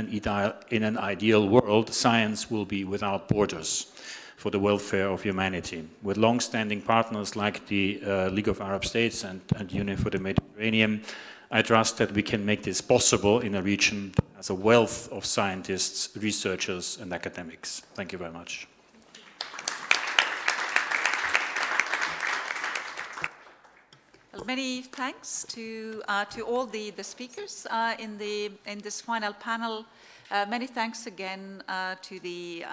Speaker 18: an ideal world, science will be without borders for the welfare of humanity. With long-standing partners like the League of Arab States and Union for the Mediterranean, I trust that we can make this possible in a region that has a wealth of scientists, researchers, and academics. Thank you very much.
Speaker 11: Well, many thanks to all the speakers in this final panel. Many thanks again to the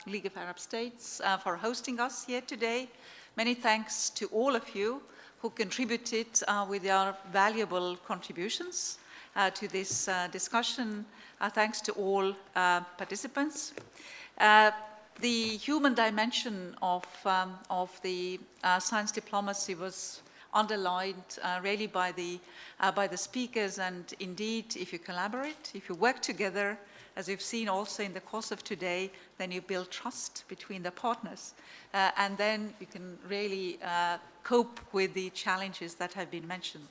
Speaker 11: League of Arab States for hosting us here today. Many thanks to all of you who contributed with your valuable contributions to this discussion. Thanks to all participants. The human dimension of the science diplomacy was underlined really by the speakers, and indeed, if you collaborate, if you work together, as we've seen also in the course of today, then you build trust between the partners, and then you can really cope with the challenges that have been mentioned.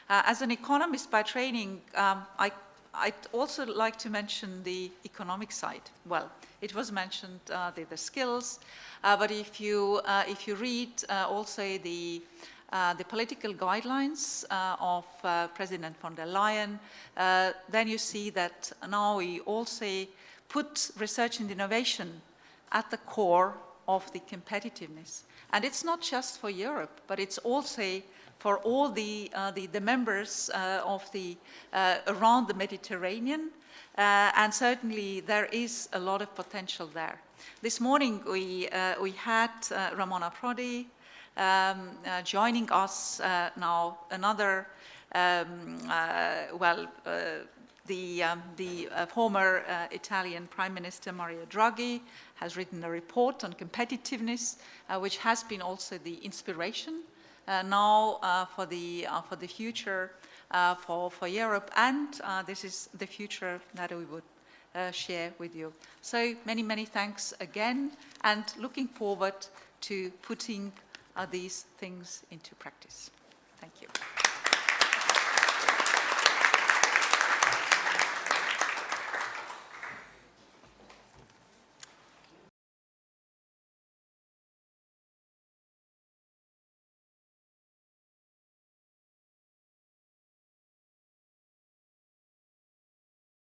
Speaker 11: As an economist by training, I'd also like to mention the economic side. Well, it was mentioned, the skills, but if you read also the political guidelines of President von der Leyen, then you see that now we also put research and innovation at the core of the competitiveness. And it's not just for Europe, but it's also for all the members of around the Mediterranean, and certainly there is a lot of potential there. This morning we had Ramona Prodi joining us now. Another, the former Italian Prime Minister Mario Draghi has written a report on competitiveness, which has been also the inspiration now for the future for Europe, and this is the future that we would share with you. So many thanks again, and looking forward to putting these things into practice. Thank you.